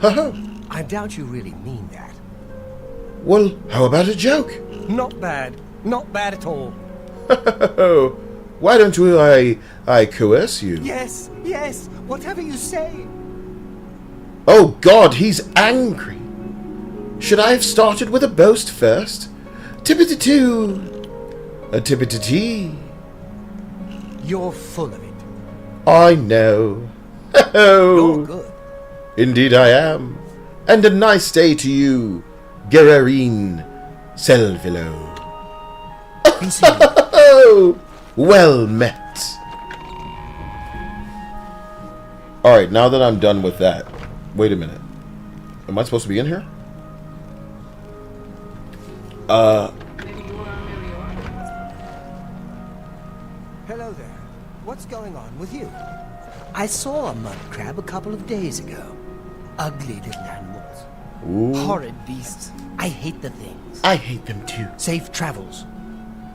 Haha. I doubt you really mean that. Well, how about a joke? Not bad. Not bad at all. Why don't I coerce you? Yes, yes, whatever you say. Oh God, he's angry. Should I have started with a boast first? Tippity-too. A tippity-tee. You're full of it. I know. You're good. Indeed I am. And a nice day to you, Gerarine Selvilo. Be seeing. Well met. Alright, now that I'm done with that. Wait a minute. Am I supposed to be in here? Hello there. What's going on with you? I saw a mud crab a couple of days ago. Ugly little animals. Ooh. Horrid beasts. I hate the things. I hate them too. Safe travels.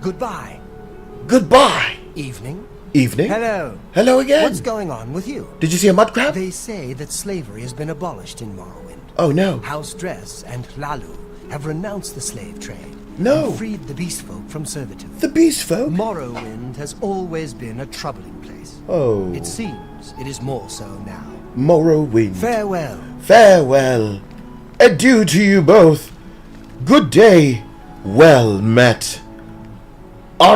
Goodbye. Goodbye. Evening. Evening. Hello. Hello again. What's going on with you? Did you see a mud crab? They say that slavery has been abolished in Morrowind. Oh no. House Dress and Lalu have renounced the slave trade. No. And freed the beast folk from servitude. The beast folk? Morrowind has always been a troubling place. Oh. It seems it is more so now. Morrowind. Farewell. Farewell. Adieu to you both. Good day. Well met. Woo!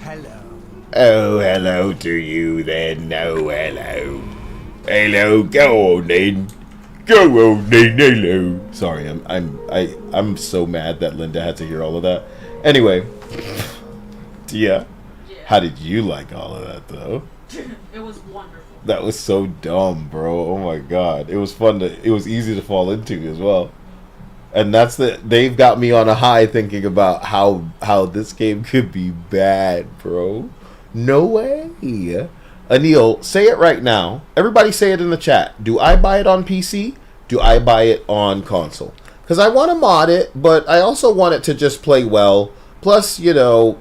Hello. Oh, hello to you then. Oh, hello. Hello, go on then. Go on then, hello. Sorry, I'm so mad that Linda had to hear all of that. Anyway, yeah. How did you like all of that though? It was wonderful. That was so dumb, bro. Oh my god. It was fun to it was easy to fall into as well. And they've got me on a high thinking about how this game could be bad, bro. No way. Anil, say it right now. Everybody say it in the chat. Do I buy it on PC? Do I buy it on console? Because I want to mod it, but I also want it to just play well. Plus, you know,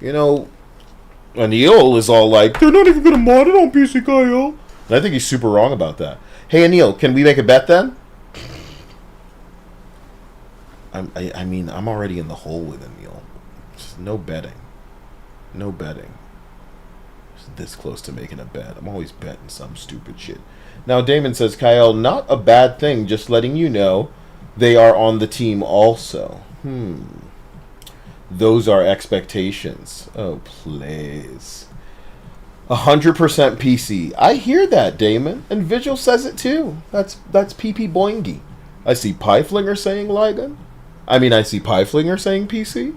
Anil is all like, they're not even going to mod it on PC, Kyle. And I think he's super wrong about that. Hey, Anil, can we make a bet then? I mean, I'm already in the hole with Anil. Just no betting. No betting. Just this close to making a bet. I'm always betting some stupid shit. Now, Damon says, Kyle, not a bad thing, just letting you know they are on the team also. Those are expectations. Oh, please. 100% PC. I hear that, Damon. And Vigil says it too. That's PP Boingy. I see Pieflinger saying Ligon. I mean, I see Pieflinger saying PC.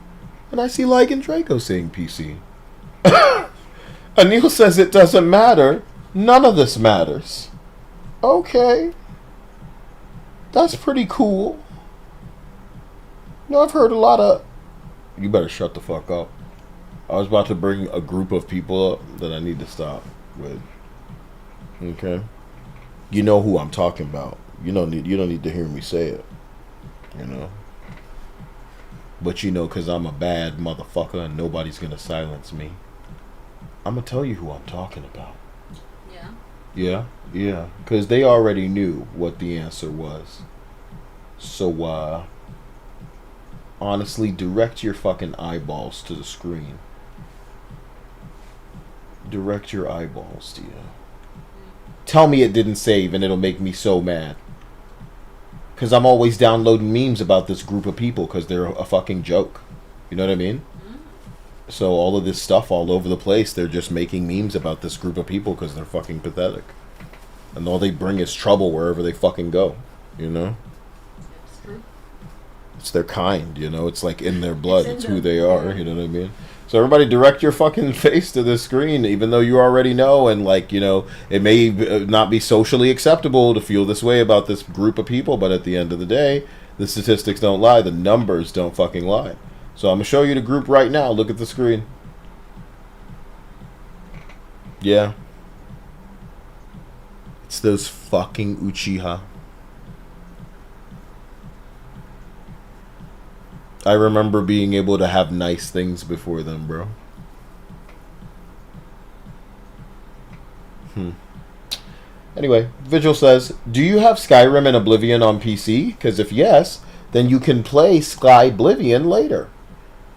And I see Ligon Draco saying PC. Anil says it doesn't matter. None of this matters. Okay. That's pretty cool. I've heard a lot of... You better shut the fuck up. I was about to bring a group of people up that I need to stop with. Okay? You know who I'm talking about. You don't need to hear me say it. You know? But you know, because I'm a bad motherfucker and nobody's going to silence me. I'm going to tell you who I'm talking about. Yeah? Yeah. Because they already knew what the answer was. So, honestly, direct your fucking eyeballs to the screen. Direct your eyeballs to you. Tell me it didn't save and it'll make me so mad. Because I'm always downloading memes about this group of people because they're a fucking joke. You know what I mean? So all of this stuff all over the place, they're just making memes about this group of people because they're fucking pathetic. And all they bring is trouble wherever they fucking go. You know? It's true. It's their kind, you know? It's like in their blood. It's who they are, you know what I mean? So everybody direct your fucking face to the screen, even though you already know, and like, you know, it may not be socially acceptable to feel this way about this group of people, but at the end of the day, the statistics don't lie, the numbers don't fucking lie. So I'm going to show you the group right now. Look at the screen. Yeah. It's those fucking Uchiha. I remember being able to have nice things before them, bro. Anyway, Vigil says, do you have Skyrim and Oblivion on PC? Because if yes, then you can play Sky Oblivion later.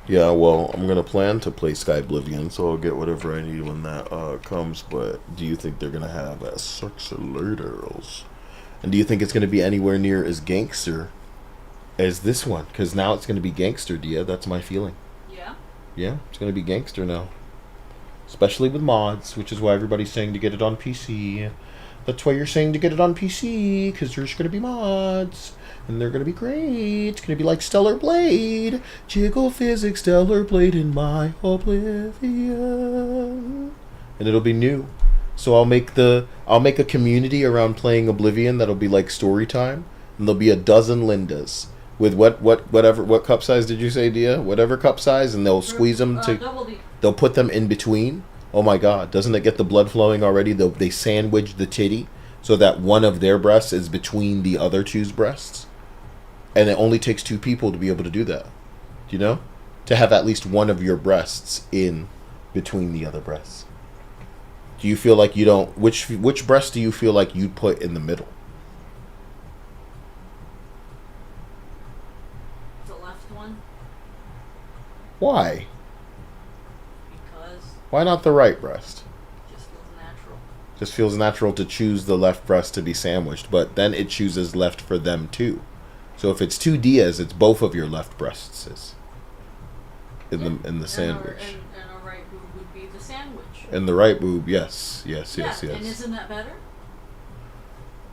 Yeah, well, I'm going to plan to play Sky Oblivion, so I'll get whatever I need when that comes. But do you think they're going to have a Successors? And do you think it's going to be anywhere near as gangster as this one? Because now it's going to be gangster, Dia. That's my feeling. Yeah? Yeah, it's going to be gangster now. Especially with mods, which is why everybody's saying to get it on PC. That's why you're saying to get it on PC, because there's going to be mods. And they're going to be great. It's going to be like Stellar Blade. Jiggle physics, Stellar Blade in my Oblivion. And it'll be new. So I'll make a community around playing Oblivion that'll be like story time. And there'll be a dozen Lindas. With what cup size did you say, Dia? Whatever cup size, and they'll squeeze them Double D. they'll put them in between. Oh my god, doesn't it get the blood flowing already? They sandwich the titty so that one of their breasts is between the other two's breasts. And it only takes 2 people to be able to do that. Do you know? To have at least one of your breasts in between the other breasts. Do you feel like you don't... Which breast do you feel like you'd put in the middle? The left one. Why? Because Why not the right breast? it just feels natural. Just feels natural to choose the left breast to be sandwiched, but then it chooses left for them too. So if it's 2 Dias, it's both of your left breasts in the sandwich. And a right boob would be the sandwich. And the right boob, yes. And isn't that better?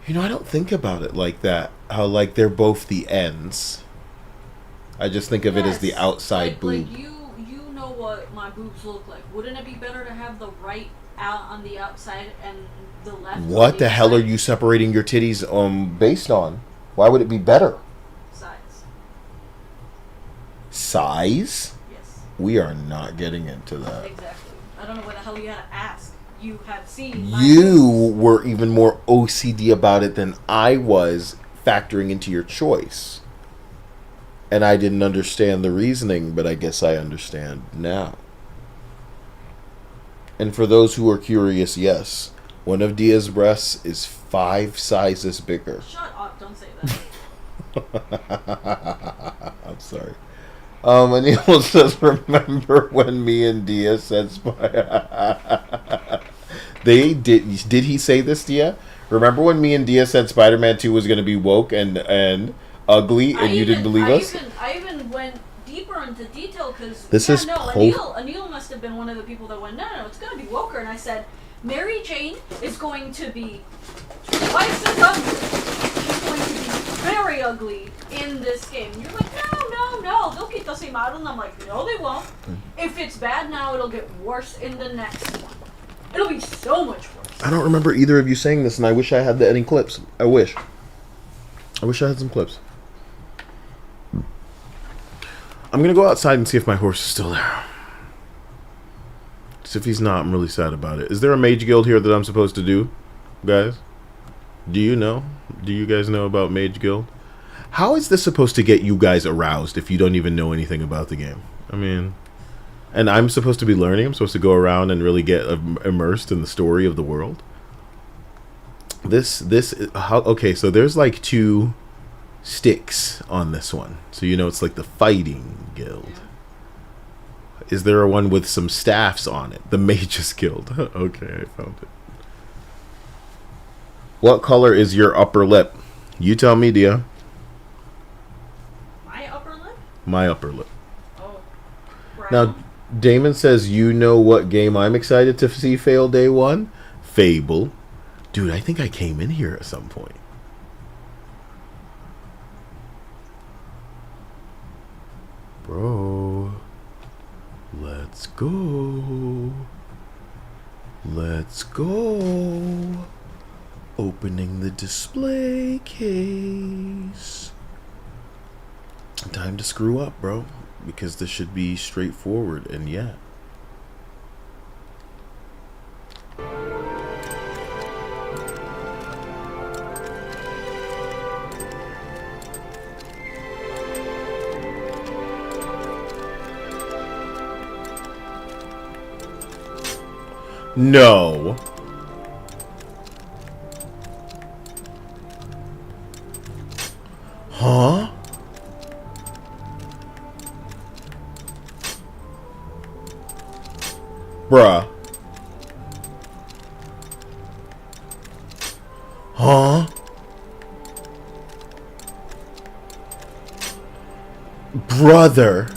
You know, I don't think about it like that. How like they're both the ends. I just think of it as the outside boob. Like you know what my boobs look like. Wouldn't it be better to have the right out on the outside and the left? What the hell are you separating your titties based on? Why would it be better? Size? Yes. We are not getting into that. Exactly. I don't know what the hell you had to ask. You have seen. You were even more OCD about it than I was, factoring into your choice. And I didn't understand the reasoning, but I guess I understand now. And for those who are curious, yes, one of Dia's breasts is 5 sizes bigger. Shut up! Don't say that. I'm sorry. Anil says, remember when me and Dia said did he say this, Dia? Remember when me and Dia said Spider-Man 2 was going to be woke and ugly, and you didn't believe us? I even went deeper into detail because Anil must have been one of the people that went, no, it's going to be woker. And I said, Mary Jane is going to be twice as ugly. She's going to be very ugly in this game. And you're like, no, they'll keep the same model. And I'm like, no, they won't. If it's bad now, it'll get worse in the next one. It'll be so much worse. I don't remember either of you saying this, and I wish I had any clips. I wish I had some clips. I'm gonna go outside and see if my horse is still there. Because if he's not, I'm really sad about it. Is there a mage guild here that I'm supposed to do, guys? Do you know? Do you guys know about mage guild? How is this supposed to get you guys aroused if you don't even know anything about the game? I mean, and I'm supposed to be learning. I'm supposed to go around and really get immersed in the story of the world. Okay, so there's like 2 sticks on this one, so you know it's like the fighting guild. Is there a one with some staffs on it? The mages guild. Okay, I found it. What color is your upper lip? You tell me, Dia. My upper lip? My upper lip. Oh. Now, Damon says, you know what game I'm excited to see fail day 1? Fable. Dude, I think I came in here at some point. Bro. Let's go. Let's go. Opening the display case. Time to screw up, bro. Because this should be straightforward, and yeah. No. Huh? Bruh. Huh? Brother.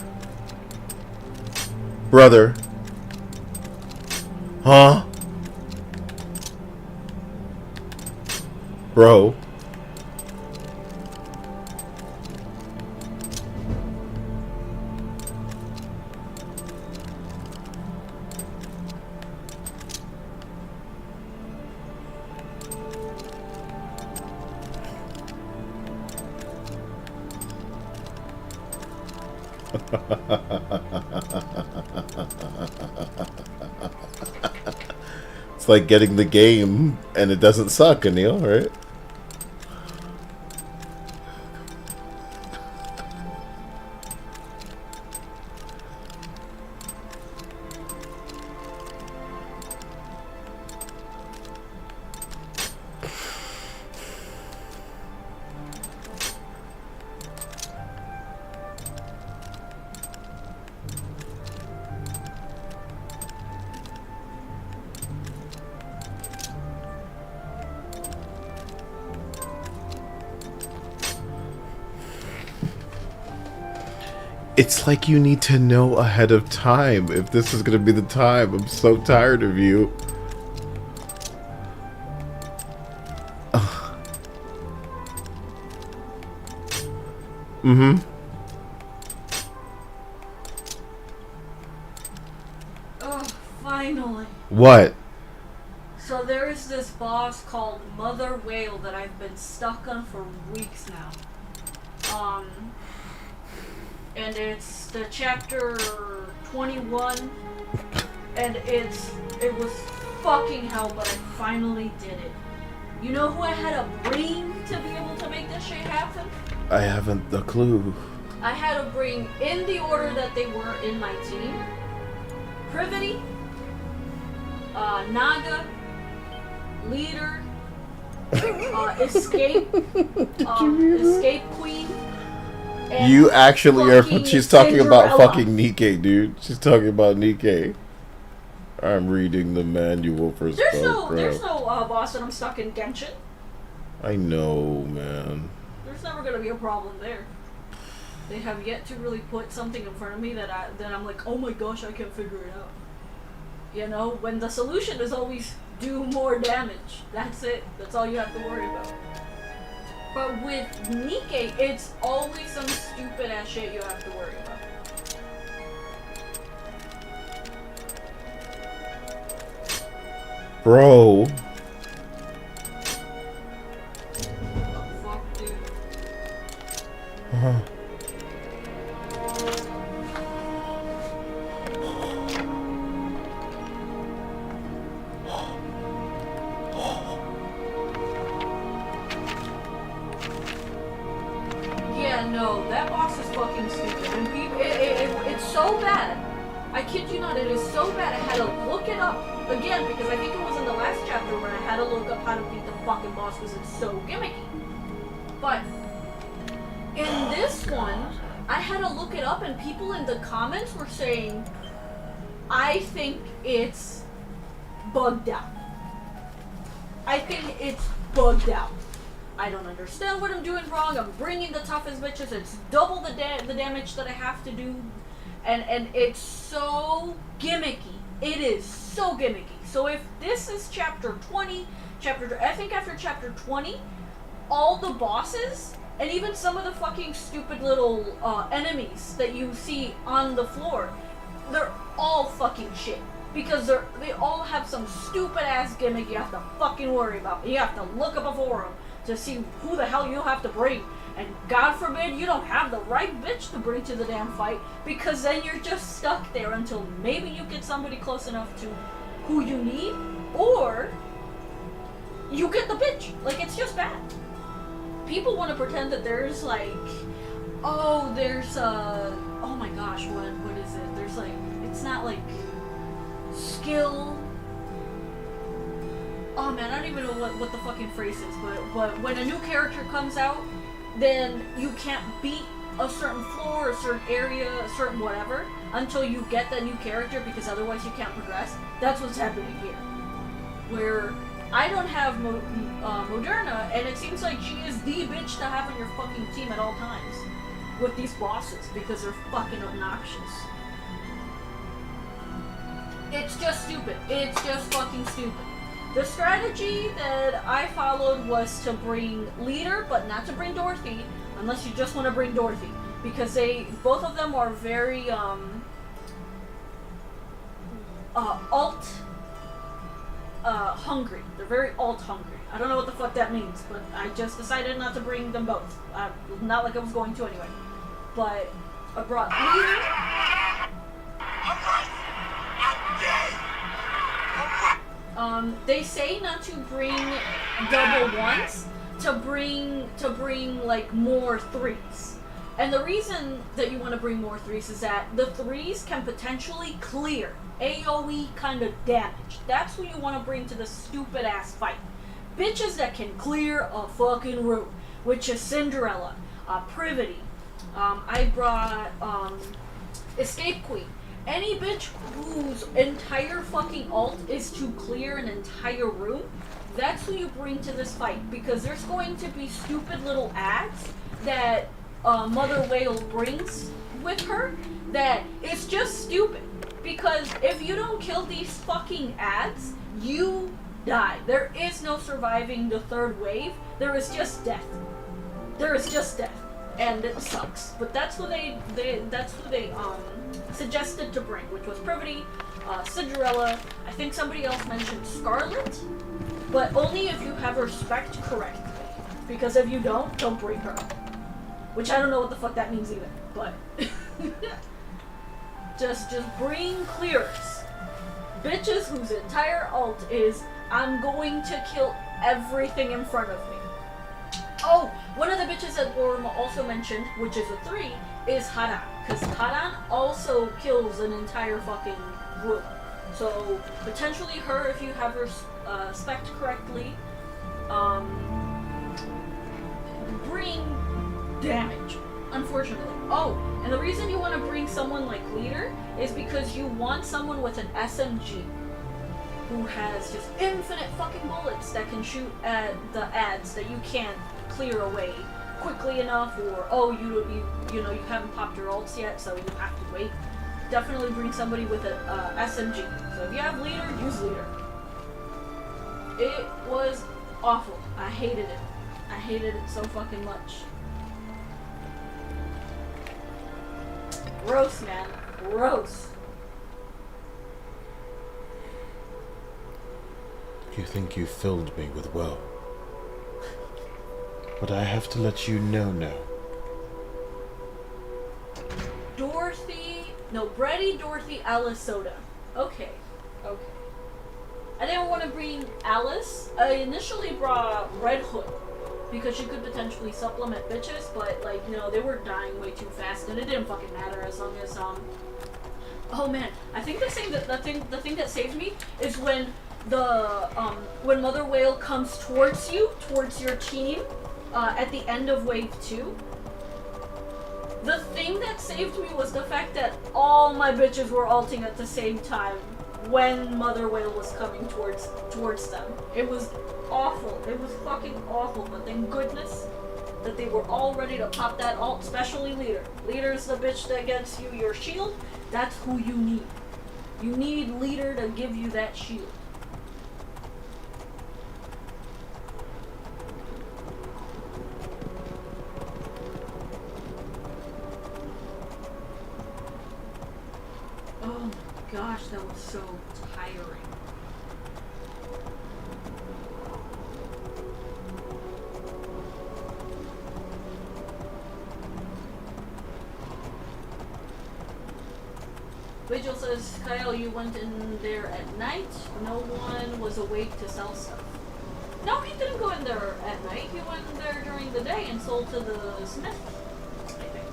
Huh? Bro. It's like getting the game and it doesn't suck, Anil, right? It's like you need to know ahead of time if this is going to be the time. I'm so tired of you. Mm-hmm. Oh, finally. What? So there is this boss called Mother Whale that I've been stuck on for weeks now. And it's the chapter 21, and it was fucking hell, but I finally did it. You know who I had to bring to be able to make this shit happen? I haven't a clue. I had to bring in the order that they were in my team. Privity, Naga, Leader, Escape, Escape Queen. You actually are. She's talking about Cinderella. fucking Nikkei, dude. She's talking about Nikkei. I'm reading the manual for There's no spellcraft. boss that I'm stuck in Genshin. I know, man. There's never gonna be a problem there. They have yet to really put something in front of me that I'm like, oh my gosh, I can't figure it out. You know, when the solution is always do more damage. That's it. That's all you have to worry about. But with Nikkei, it's always some stupid ass shit you have to worry about. Bro. Fuck, dude. Yeah, no, that boss is fucking stupid. And it's so bad. I kid you not, it is so bad. I had to look it up again because I think it was in the last chapter when I had to look up how to beat the fucking boss because it's so gimmicky. But in this one, I had to look it up and people in the comments were saying, I think it's bugged out. I think it's bugged out. I don't understand what I'm doing wrong. I'm bringing the toughest bitches. It's double the damage that I have to do. And it's so gimmicky. It is so gimmicky. So if this is chapter 20, I think after chapter 20, all the bosses, and even some of the fucking stupid little enemies that you see on the floor, they're all fucking shit. Because they all have some stupid ass gimmick you have to fucking worry about. You have to look up a forum to see who the hell you have to bring. And God forbid you don't have the right bitch to bring to the damn fight, because then you're just stuck there until maybe you get somebody close enough to who you need, or you get the bitch. Like, it's just bad. People want to pretend that there's like, oh, there's oh my gosh, what is it? There's like, it's not like skill. Oh man, I don't even know what the fucking phrase is, but when a new character comes out, then you can't beat a certain floor, a certain area, a certain whatever, until you get that new character, because otherwise you can't progress. That's what's happening here. Where I don't have Moderna, and it seems like she is the bitch to have on your fucking team at all times with these bosses, because they're fucking obnoxious. It's just stupid. It's just fucking stupid. The strategy that I followed was to bring Leader, but not to bring Dorothy, unless you just want to bring Dorothy. Because both of them are very, alt, hungry. They're very alt hungry. I don't know what the fuck that means, but I just decided not to bring them both. Not like I was going to anyway. But I brought Leader. They say not to bring double ones, to bring like more threes. And the reason that you want to bring more threes is that the threes can potentially clear AoE kind of damage. That's who you want to bring to the stupid ass fight. Bitches that can clear a fucking room, which is Cinderella, Privity. I brought Escape Queen. Any bitch whose entire fucking ult is to clear an entire room, that's who you bring to this fight. Because there's going to be stupid little ads that Mother Whale brings with her that it's just stupid. Because if you don't kill these fucking ads, you die. There is no surviving the third wave. There is just death. There is just death. And it sucks. But that's who they suggested to bring, which was Privity, Cinderella. I think somebody else mentioned Scarlet, but only if you have her spec'd correctly. Because if you don't bring her. Which I don't know what the fuck that means either, but just bring clearers. Bitches whose entire ult is, I'm going to kill everything in front of me. Oh, one of the bitches that Orm also mentioned, which is a 3, is Haran. Because Haran also kills an entire fucking room. So, potentially her, if you have her spec'd correctly, bring damage, unfortunately. Oh, and the reason you want to bring someone like Leader is because you want someone with an SMG who has just infinite fucking bullets that can shoot at the ads that you can't clear away quickly enough, or you know you haven't popped your ults yet, so you have to wait. Definitely bring somebody with a SMG. So if you have Leader, use Leader. It was awful. I hated it. I hated it so fucking much. Gross, man. Gross. You think you filled me with woe. But I have to let you know now. Bready, Dorothy, Alice, Soda. Okay. I didn't want to bring Alice. I initially brought Red Hood because she could potentially supplement bitches, but like, you know, they were dying way too fast and it didn't fucking matter as long as oh man, I think the thing that saved me is when when Mother Whale comes towards your team at the end of wave 2. The thing that saved me was the fact that all my bitches were ulting at the same time when Mother Whale was coming towards them. It was awful. It was fucking awful, but thank goodness that they were all ready to pop that ult, especially Leader. Leader's the bitch that gets you your shield. That's who you need. You need Leader to give you that shield. Oh my gosh, that was so tiring. Vigil says, Kyle, you went in there at night. No one was awake to sell stuff. No, he didn't go in there at night. He went in there during the day and sold to the smith, I think.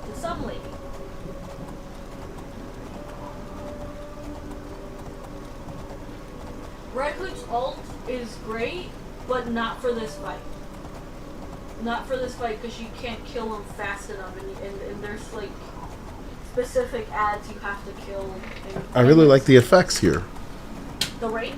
To some lady. Red Hood's ult is great, but not for this fight. Not for this fight, because you can't kill him fast enough, and there's like specific ads you have to kill. I really like the effects here. The rate?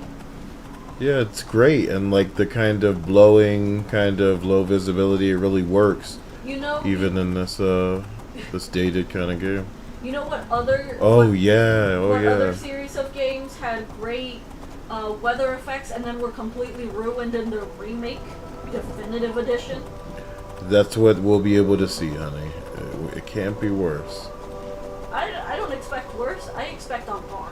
Yeah, it's great, and like the kind of blowing, kind of low visibility, it really works. You know, even in this this dated kind of game. You know what other? Oh yeah, Other series of games had great weather effects and then were completely ruined in the remake definitive edition. That's what we'll be able to see, honey. It can't be worse. I don't expect worse. I expect on par.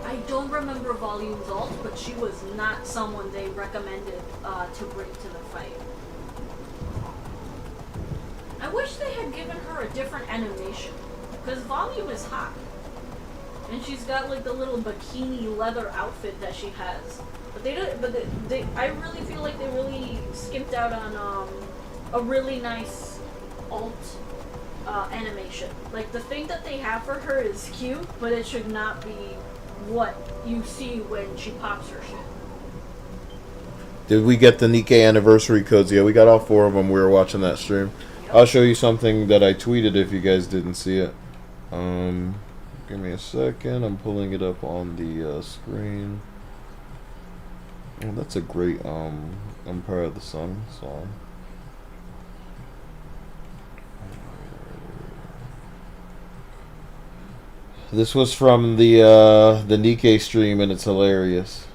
I don't remember Volume's ult, but she was not someone they recommended to bring to the fight. I wish they had given her a different animation, because Volume is hot. And she's got like the little bikini leather outfit that she has. But they don't. But I really feel like they really skimped out on a really nice alt animation. Like the thing that they have for her is cute, but it should not be what you see when she pops her shit. Did we get the Nikkei anniversary codes? Yeah, we got all 4 of them. We were watching that stream. Yep. I'll show you something that I tweeted if you guys didn't see it. Give me a second. I'm pulling it up on the screen. Oh, that's a great Empire of the Sun song. This was from the Nikkei stream, and it's hilarious.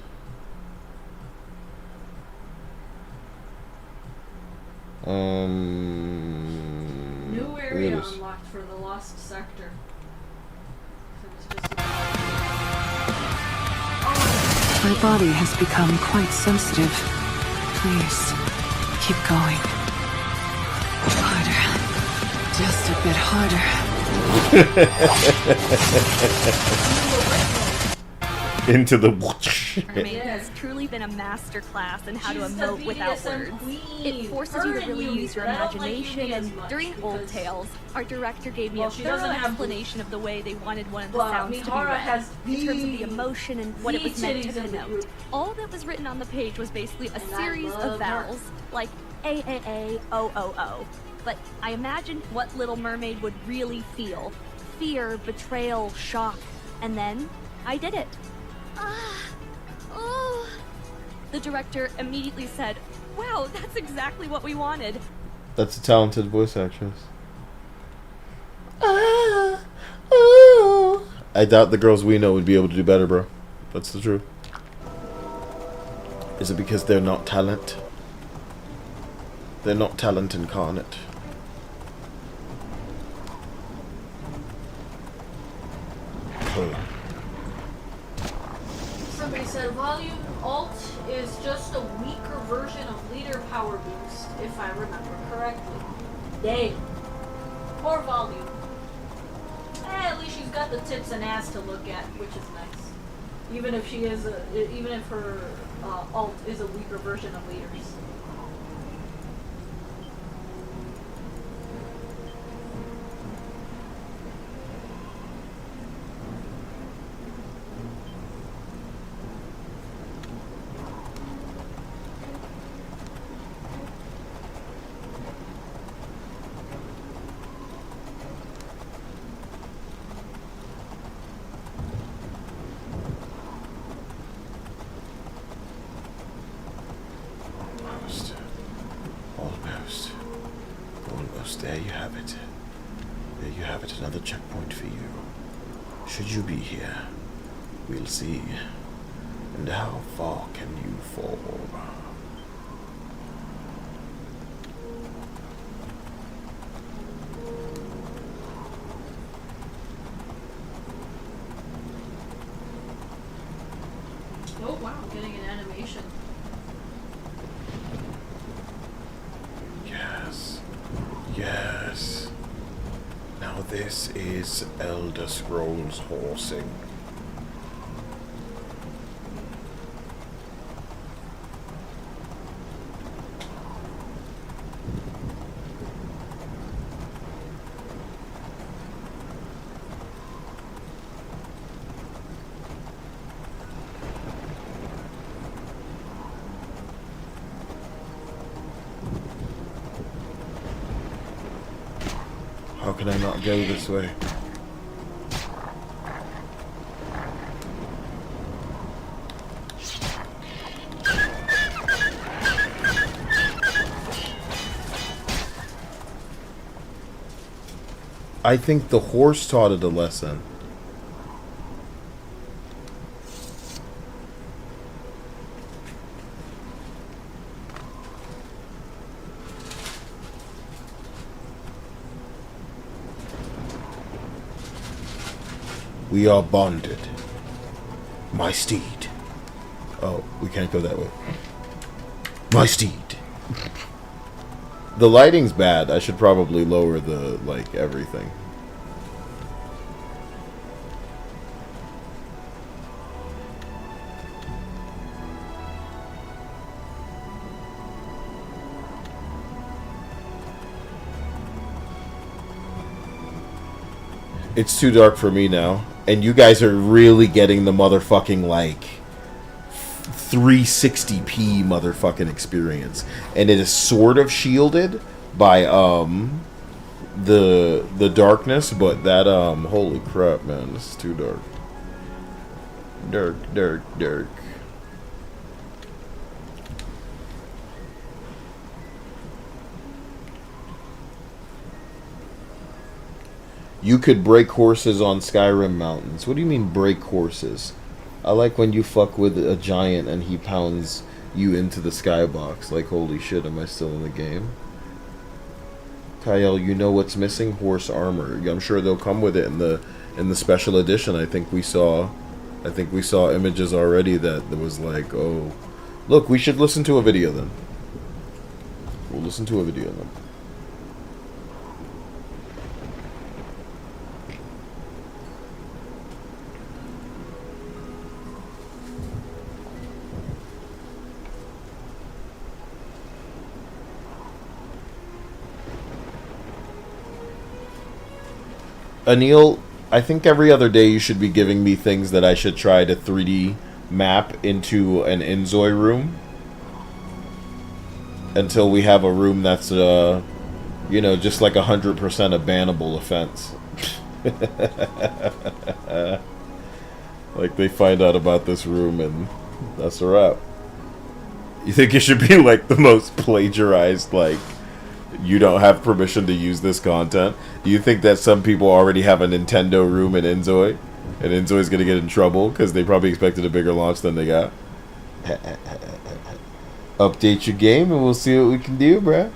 New area unlocked for the Lost Sector. My body has become quite sensitive. Please, keep going. Harder. Just a bit harder. Into the Mermaid has truly been a masterclass in how to emote without words. It forces you to really use your imagination, and during Old Tales, our director gave me a thorough explanation of the way they wanted one of the sounds to be read, in terms of the emotion and what it was meant to connote. All that was written on the page was basically a series of vowels, like A, O. But I imagined what Little Mermaid would really feel. Fear, betrayal, shock. And then, I did it. The director immediately said, "Wow, that's exactly what we wanted." That's a talented voice actress. I doubt the girls we know would be able to do better, bro. That's the truth. Is it because they're not talent? They're not talent incarnate. Somebody said Volume alt is just a weaker version of Leader Power Boost, if I remember correctly. Dang. Poor Volume. At least she's got the tits and ass to look at, which is nice. Even if she is even if her alt is a weaker version of Leader's. Almost. There you have it. There you have it, another checkpoint for you. Should you be here, we'll see. And how far can you fall? Oh wow, getting an animation. Yes. Now this is Elder Scrolls horsing. How can I not go this way? I think the horse taught it a lesson. We are bonded. My steed. Oh, we can't go that way. My steed. The lighting's bad. I should probably lower the, like, everything. It's too dark for me now. And you guys are really getting the motherfucking, like, 360p motherfucking experience. And it is sort of shielded by, the darkness, but that, holy crap, man, this is too dark. Dark. You could break horses on Skyrim mountains. What do you mean break horses? I like when you fuck with a giant and he pounds you into the skybox. Like, holy shit, am I still in the game? Kyle, you know what's missing? Horse armor. I'm sure they'll come with it in the special edition. I think we saw images already that there was like, oh, look, we should listen to a video then. We'll listen to a video then. Anil, I think every other day you should be giving me things that I should try to 3D map into an Inzoi room. Until we have a room that's, you know, just like 100% a bannable offense. Like, they find out about this room and that's a wrap. You think it should be, like, the most plagiarized, like, you don't have permission to use this content? Do you think that some people already have a Nintendo room in Inzoi? And Inzoi's gonna get in trouble because they probably expected a bigger launch than they got? Update your game and we'll see what we can do, bruh.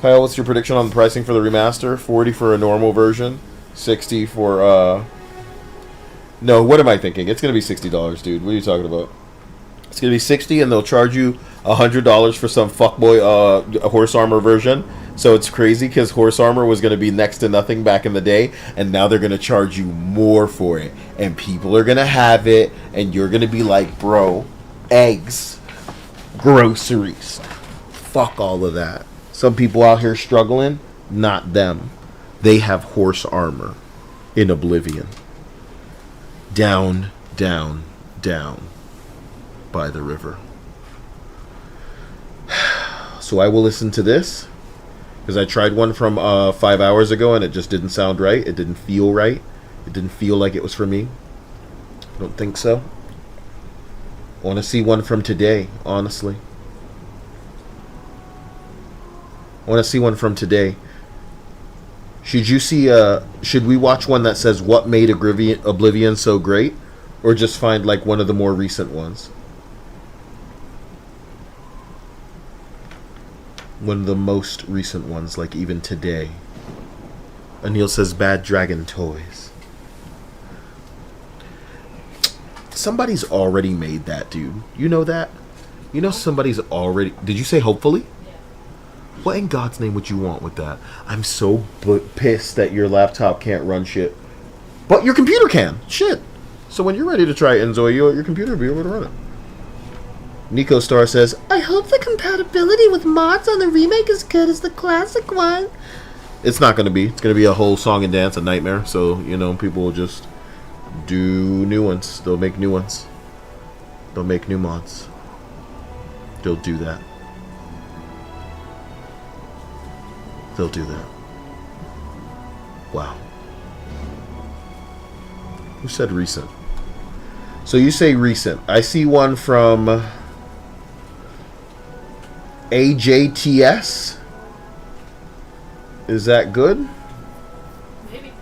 Kyle, what's your prediction on the pricing for the remaster? 40 for a normal version, 60 for, no, what am I thinking? It's gonna be $60, dude. What are you talking about? It's gonna be 60 and they'll charge you $100 for some fuckboy horse armor version. So it's crazy because horse armor was gonna be next to nothing back in the day, and now they're gonna charge you more for it, and people are gonna have it, and you're gonna be like, bro, eggs, groceries, fuck all of that. Some people out here struggling, not them. They have horse armor in Oblivion. Down, down, down by the river. So I will listen to this, because I tried one from 5 hours ago and it just didn't sound right. It didn't feel right. It didn't feel like it was for me. I don't think so. I want to see one from today, honestly. I want to see one from today. Should you see, should we watch one that says what made Oblivion so great? Or just find like one of the more recent ones? One of the most recent ones, like even today. Anil says bad dragon toys. Somebody's already made that, dude. You know that? You know somebody's already... Did you say hopefully? What in God's name would you want with that? I'm so pissed that your laptop can't run shit. But your computer can. Shit. So when you're ready to try Inzoi, your computer will be able to run it. Nico Star says, I hope the compatibility with mods on the remake is good as the classic one. It's not going to be. It's going to be a whole song and dance, a nightmare. So, you know, people will just do new ones. They'll make new ones. They'll make new mods. They'll do that. They'll do that. Wow. Who said recent? So you say recent. I see one from AJTS. Is that good? Maybe.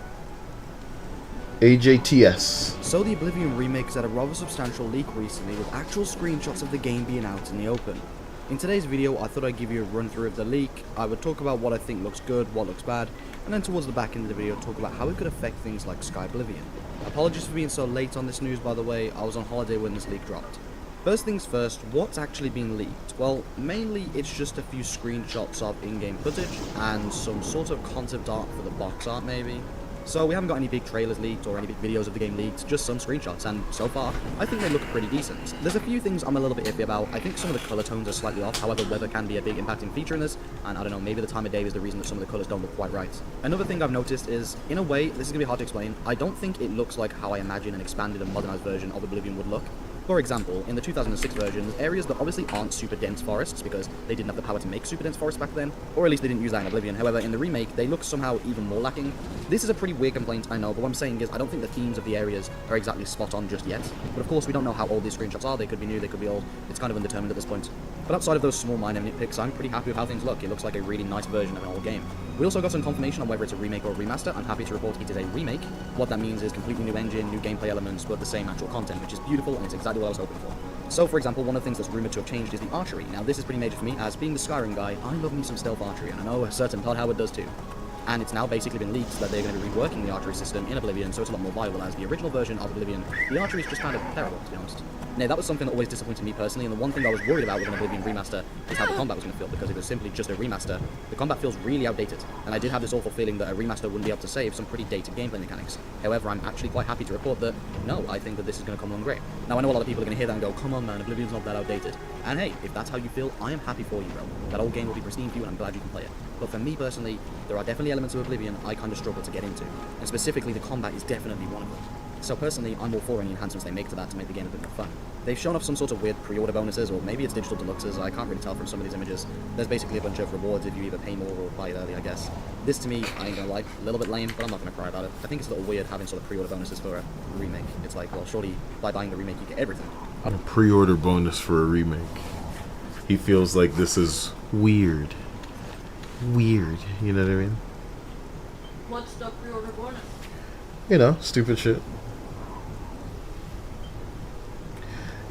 AJTS. So the Oblivion remake has had a rather substantial leak recently with actual screenshots of the game being out in the open. In today's video, I thought I'd give you a run through of the leak. I would talk about what I think looks good, what looks bad, and then towards the back end of the video talk about how it could affect things like Sky Oblivion. Apologies for being so late on this news, by the way. I was on holiday when this leak dropped. First things first, what's actually been leaked? Well, mainly it's just a few screenshots of in-game footage and some sort of concept art for the box art maybe. So we haven't got any big trailers leaked or any big videos of the game leaked, just some screenshots, and so far, I think they look pretty decent. There's a few things I'm a little bit iffy about. I think some of the colour tones are slightly off, however weather can be a big impacting feature in this, and I don't know, maybe the time of day is the reason that some of the colours don't look quite right. Another thing I've noticed is, in a way, this is going to be hard to explain, I don't think it looks like how I imagine an expanded and modernised version of Oblivion would look. For example, in the 2006 version, there's areas that obviously aren't super dense forests because they didn't have the power to make super dense forests back then, or at least they didn't use that in Oblivion. However, in the remake, they look somehow even more lacking. This is a pretty weird complaint, I know, but what I'm saying is I don't think the themes of the areas are exactly spot on just yet. But of course, we don't know how old these screenshots are. They could be new, they could be old. It's kind of undetermined at this point. But outside of those small minor nitpicks, I'm pretty happy with how things look. It looks like a really nice version of an old game. We also got some confirmation on whether it's a remake or a remaster. I'm happy to report it is a remake. What that means is completely new engine, new gameplay elements, but the same actual content, which is beautiful and it's exactly what I was hoping for. So, for example, one of the things that's rumoured to have changed is the archery. Now, this is pretty major for me, as being the Skyrim guy, I love me some stealth archery, and I know a certain Todd Howard does too. And it's now basically been leaked that they're going to be reworking the archery system in Oblivion, so it's a lot more viable, as the original version of Oblivion, the archery is just kind of terrible, to be honest. Now, that was something that always disappointed me personally, and the one thing I was worried about with an Oblivion remaster is how the combat was going to feel, because it was simply just a remaster. The combat feels really outdated, and I did have this awful feeling that a remaster wouldn't be able to save some pretty dated gameplay mechanics. However, I'm actually quite happy to report that, no, I think that this is going to come along great. Now, I know a lot of people are going to hear that and go, come on man, Oblivion's not that outdated. And hey, if that's how you feel, I am happy for you, bro. That old game will be pristine for you, and I'm glad you can play it. But for me personally, there are definitely elements of Oblivion I kind of struggle to get into, and specifically the combat is definitely one of them. So personally, I'm all for any enhancements they make to that to make the game a bit more fun. They've shown off some sort of weird pre-order bonuses, or maybe it's digital deluxes, I can't really tell from some of these images. There's basically a bunch of rewards if you either pay more or buy it early, I guess. This to me, I ain't gonna lie, a little bit lame, but I'm not gonna cry about it. I think it's a little weird having sort of pre-order bonuses for a remake. It's like, well, surely by buying the remake you get everything. A pre-order bonus for a remake. He feels like this is weird. Weird, you know what I mean? What's the pre-order bonus? You know, stupid shit.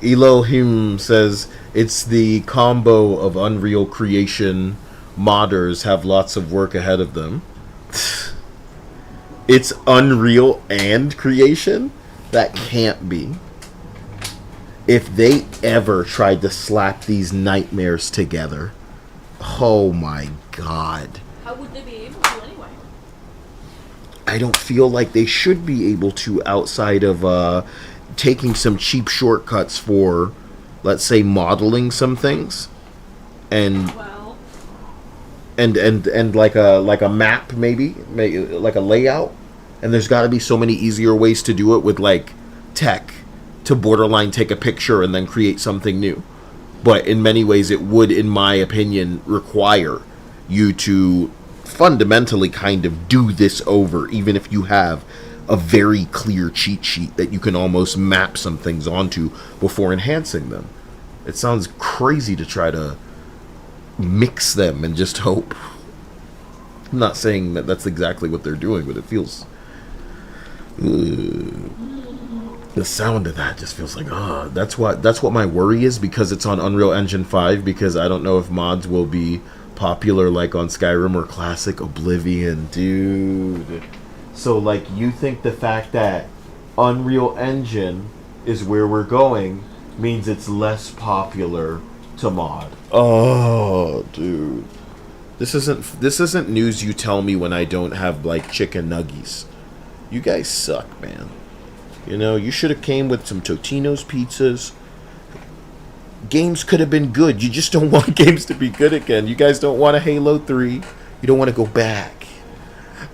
Elohim says it's the combo of Unreal Creation. Modders have lots of work ahead of them. It's Unreal and Creation? That can't be. If they ever tried to slap these nightmares together, oh my god. How would they be able to anyway? I don't feel like they should be able to, outside of taking some cheap shortcuts for, let's say, modeling some things, and and like a map, maybe like a layout. And there's got to be so many easier ways to do it with like tech to borderline take a picture and then create something new. But in many ways, it would, in my opinion, require you to fundamentally kind of do this over, even if you have a very clear cheat sheet that you can almost map some things onto before enhancing them. It sounds crazy to try to mix them and just hope. I'm not saying that that's exactly what they're doing, but it feels... the sound of that just feels like, that's what my worry is, because it's on Unreal Engine 5, because I don't know if mods will be popular like on Skyrim or classic Oblivion, dude. So like, you think the fact that Unreal Engine is where we're going means it's less popular to mod? Oh, dude. This isn't news you tell me when I don't have like chicken nuggies. You guys suck, man. You know, you should have came with some Totino's pizzas. Games could have been good. You just don't want games to be good again. You guys don't want a Halo 3. You don't want to go back.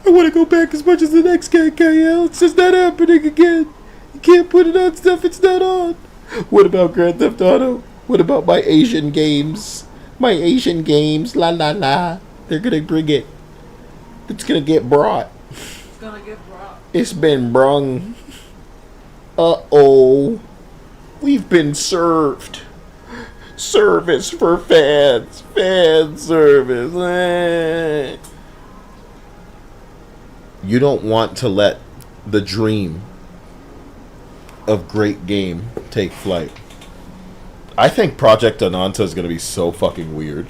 I want to go back as much as the next guy, Kyle. It's just not happening again. You can't put it on stuff it's not on. What about Grand Theft Auto? What about my Asian games? My Asian games, la la la. They're gonna bring it. It's gonna get brought. It's gonna get brought. It's been brung. Uh-oh. We've been served. Service for fans. Fan service. You don't want to let the dream of great game take flight. I think Project Ananta is going to be so fucking weird.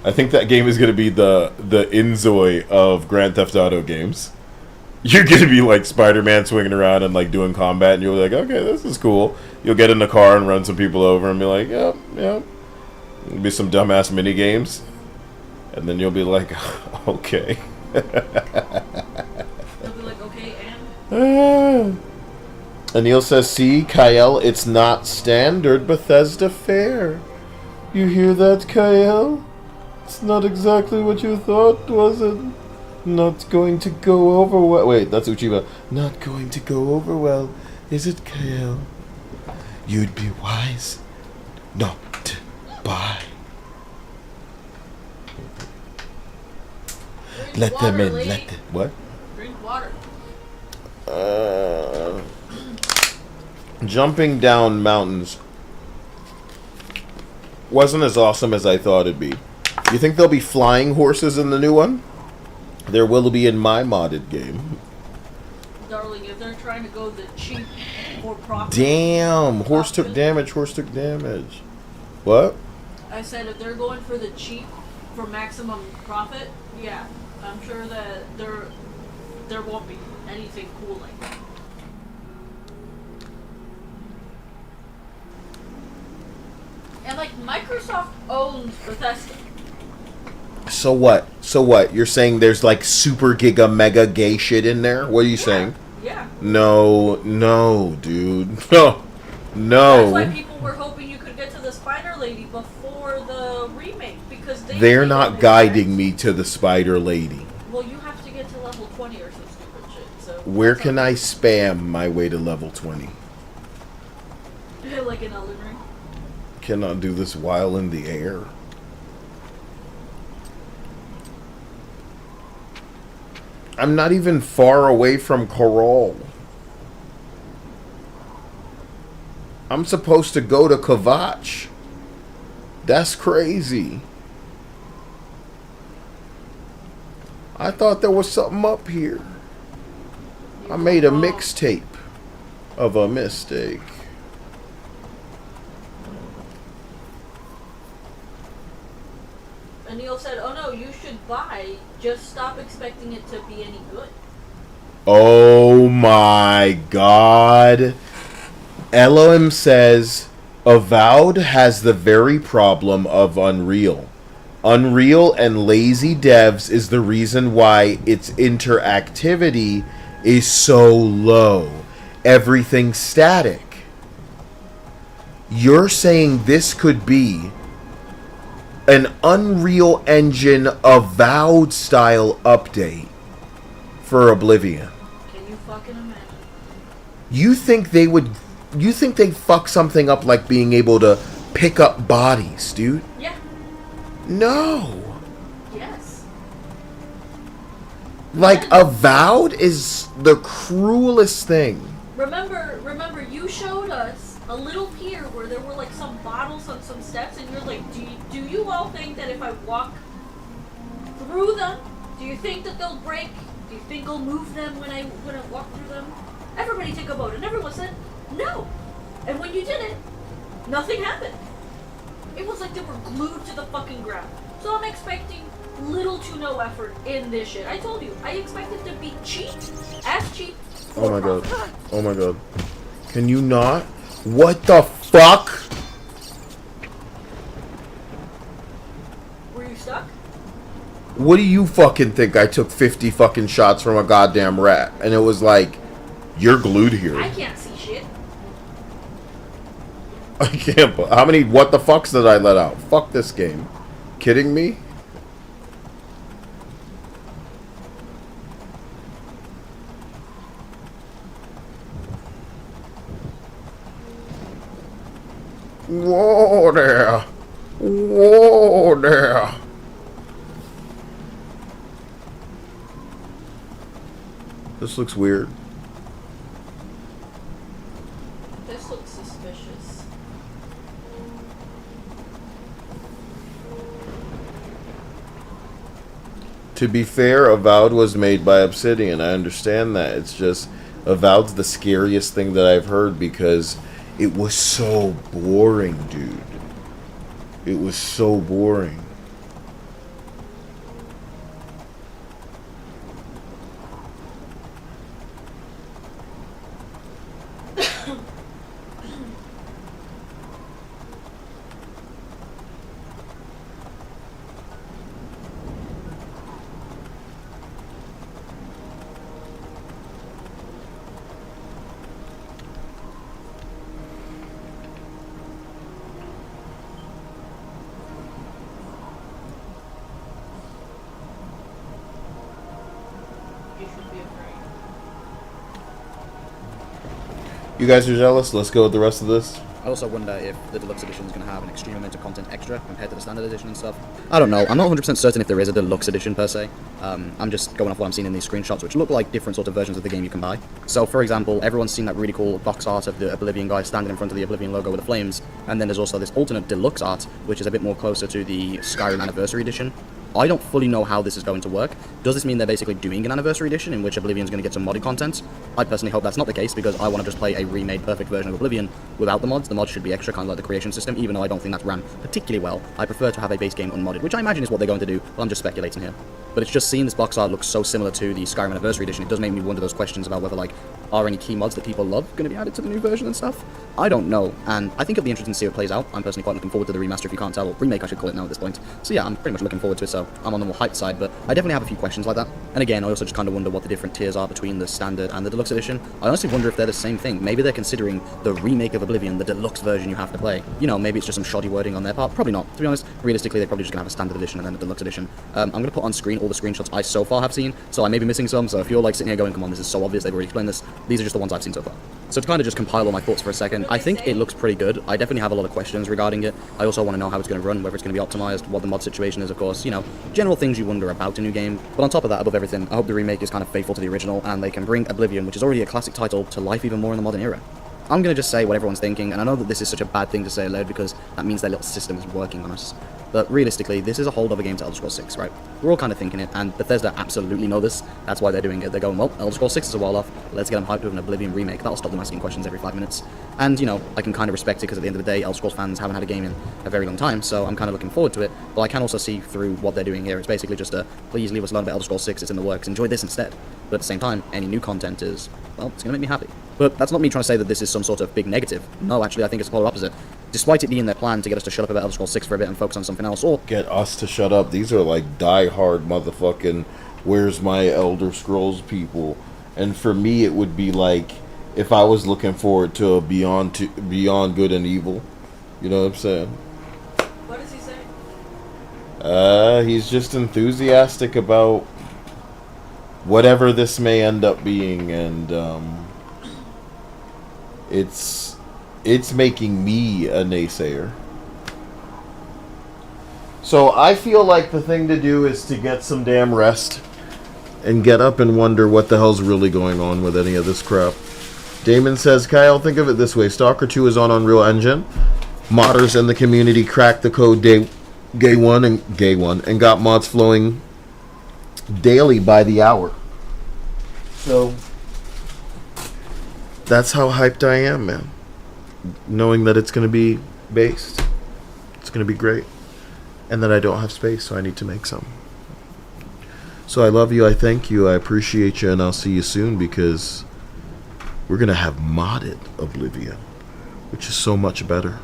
I think that game is going to be the Inzoi of Grand Theft Auto games. You're going to be like Spider-Man swinging around and like doing combat, and you'll be like, okay, this is cool. You'll get in the car and run some people over and be like, yep. There'll be some dumbass mini games, and then you'll be like, okay. They'll be like, okay, and? Anil says, see, Kyle, it's not standard Bethesda fare. You hear that, Kyle? It's not exactly what you thought, was it? Not going to go over well. Wait, that's Uchiba. Not going to go over well, is it, Kyle? You'd be wise not to buy. Let them in. Let them. What? Drink water. Jumping down mountains wasn't as awesome as I thought it'd be. You think there'll be flying horses in the new one? There will be in my modded game. Darling, if they're trying to go the cheap for profit. Damn, horse took damage. Horse took damage. What? I said if they're going for the cheap for maximum profit, yeah, I'm sure that there won't be anything cool like that. And like Microsoft owns Bethesda. So what? So what? You're saying there's like super giga mega gay shit in there? What are you saying? Yeah. No, dude. No. That's why people were hoping you could get to the Spider Lady before the remake, because They're not guiding me to the Spider Lady. Well, you have to get to level 20 or some stupid shit. So Where can I spam my way to level 20? like in Elden Ring. Cannot do this while in the air. I'm not even far away from Corral. I'm supposed to go to Kavach. That's crazy. I thought there was something up here. I made a mixtape of a mistake. And Neil said, oh no, you should buy, just stop expecting it to be any good. Oh my god. Elohim says, Avowed has the very problem of Unreal. Unreal and lazy devs is the reason why its interactivity is so low. Everything's static. You're saying this could be an Unreal Engine Avowed style update for Oblivion. Can you fucking imagine? You think they'd fuck something up like being able to pick up bodies, dude? Yeah. No. Yes. Like, Avowed is the cruelest thing. Remember, you showed us a little pier where there were like some bottles on some steps, and you're like, do you all think that if I walk through them, do you think that they'll break? Do you think I'll move them when I walk through them? Everybody take a vote, and everyone said no. And when you did it, nothing happened. It was like they were glued to the fucking ground. So I'm expecting little to no effort in this shit. I told you, I expect it to be cheap, as cheap. Oh my god. Oh my god. Can you not? What the fuck? Were you stuck? What do you fucking think? I took 50 fucking shots from a goddamn rat, and it was like, you're glued here. I can't see shit. I can't. How many what the fucks did I let out? Fuck this game. Kidding me? Whoa there. Whoa there. This looks weird. This looks suspicious. To be fair, Avowed was made by Obsidian. I understand that. It's just Avowed's the scariest thing that I've heard because it was so boring, dude. It was so boring. You guys are jealous? Let's go with the rest of this. I also wonder if the deluxe edition is going to have an extreme amount of content extra compared to the standard edition and stuff. I don't know. I'm not 100% certain if there is a deluxe edition per se. I'm just going off what I'm seeing in these screenshots, which look like different sort of versions of the game you can buy. So, for example, everyone's seen that really cool box art of the Oblivion guy standing in front of the Oblivion logo with the flames, and then there's also this alternate deluxe art, which is a bit more closer to the Skyrim Anniversary Edition. I don't fully know how this is going to work. Does this mean they're basically doing an Anniversary Edition in which Oblivion's going to get some modded content? I personally hope that's not the case because I want to just play a remade perfect version of Oblivion without the mods. The mods should be extra, kind of like the creation system, even though I don't think that's ran particularly well. I prefer to have a base game unmodded, which I imagine is what they're going to do, but I'm just speculating here. But it's just seeing this box art look so similar to the Skyrim Anniversary Edition, it does make me wonder those questions about whether, like, are any key mods that people love going to be added to the new version and stuff? I don't know, and I think it'll be interesting to see how it plays out. I'm personally quite looking forward to the remaster, if you can't tell, or remake I should call it now at this point. So yeah, I'm pretty much looking forward to it, so I'm on the more hyped side, but I definitely have a few questions like that. And again, I also just kind of wonder what the different tiers are between the standard and the deluxe edition. I honestly wonder if they're the same thing. Maybe they're considering the remake of Oblivion, the deluxe version you have to play. You know, maybe it's just some shoddy wording on their part. Probably not. To be honest, realistically, they're probably just going to have a standard edition and then a deluxe edition. I'm going to put on screen all the screenshots I so far have seen, so I may be missing some, so if you're like sitting here going, come on, this is so obvious, they've already explained this, these are just the ones I've seen so far. So to kind of just compile all my thoughts for a second, I think it looks pretty good. I definitely have a lot of questions regarding it. I also want to know how it's going to run, whether it's going to be optimized, what the mod situation is, of course, you know, general things you wonder about a new game. But on top of that, above everything, I hope the remake is kind of faithful to the original, and they can bring Oblivion, which is already a classic title, to life even more in the modern era. I'm going to just say what everyone's thinking, and I know that this is such a bad thing to say aloud because that means their little system is working on us. But realistically, this is a holdover game to Elder Scrolls 6, right? We're all kind of thinking it, and Bethesda absolutely know this. That's why they're doing it. They're going, well, Elder Scrolls 6 is a while off. Let's get them hyped with an Oblivion remake. That'll stop them asking questions every 5 minutes. And, you know, I can kind of respect it because at the end of the day, Elder Scrolls fans haven't had a game in a very long time, so I'm kind of looking forward to it. But I can also see through what they're doing here. It's basically just a, please leave us alone about Elder Scrolls 6, it's in the works, enjoy this instead. But at the same time, any new content is, well, it's going to make me happy. But that's not me trying to say that this is some sort of big negative. No, actually, I think it's the polar opposite. Despite it being their plan to get us to shut up about Elder Scrolls 6 for a bit and focus on something else, or get us to shut up. These are like die-hard motherfucking where's my Elder Scrolls people. And for me, it would be like if I was looking forward to a Beyond Good and Evil. You know what I'm saying? What does he say? He's just enthusiastic about whatever this may end up being, and it's making me a naysayer. So I feel like the thing to do is to get some damn rest and get up and wonder what the hell's really going on with any of this crap. Damon says, Kyle, think of it this way. Stalker 2 is on Unreal Engine. Modders in the community cracked the code day one and got mods flowing daily by the hour. So that's how hyped I am, man. Knowing that it's going to be based. It's going to be great. And that I don't have space, so I need to make some. So I love you, I thank you, I appreciate you, and I'll see you soon because we're going to have modded Oblivion, which is so much better.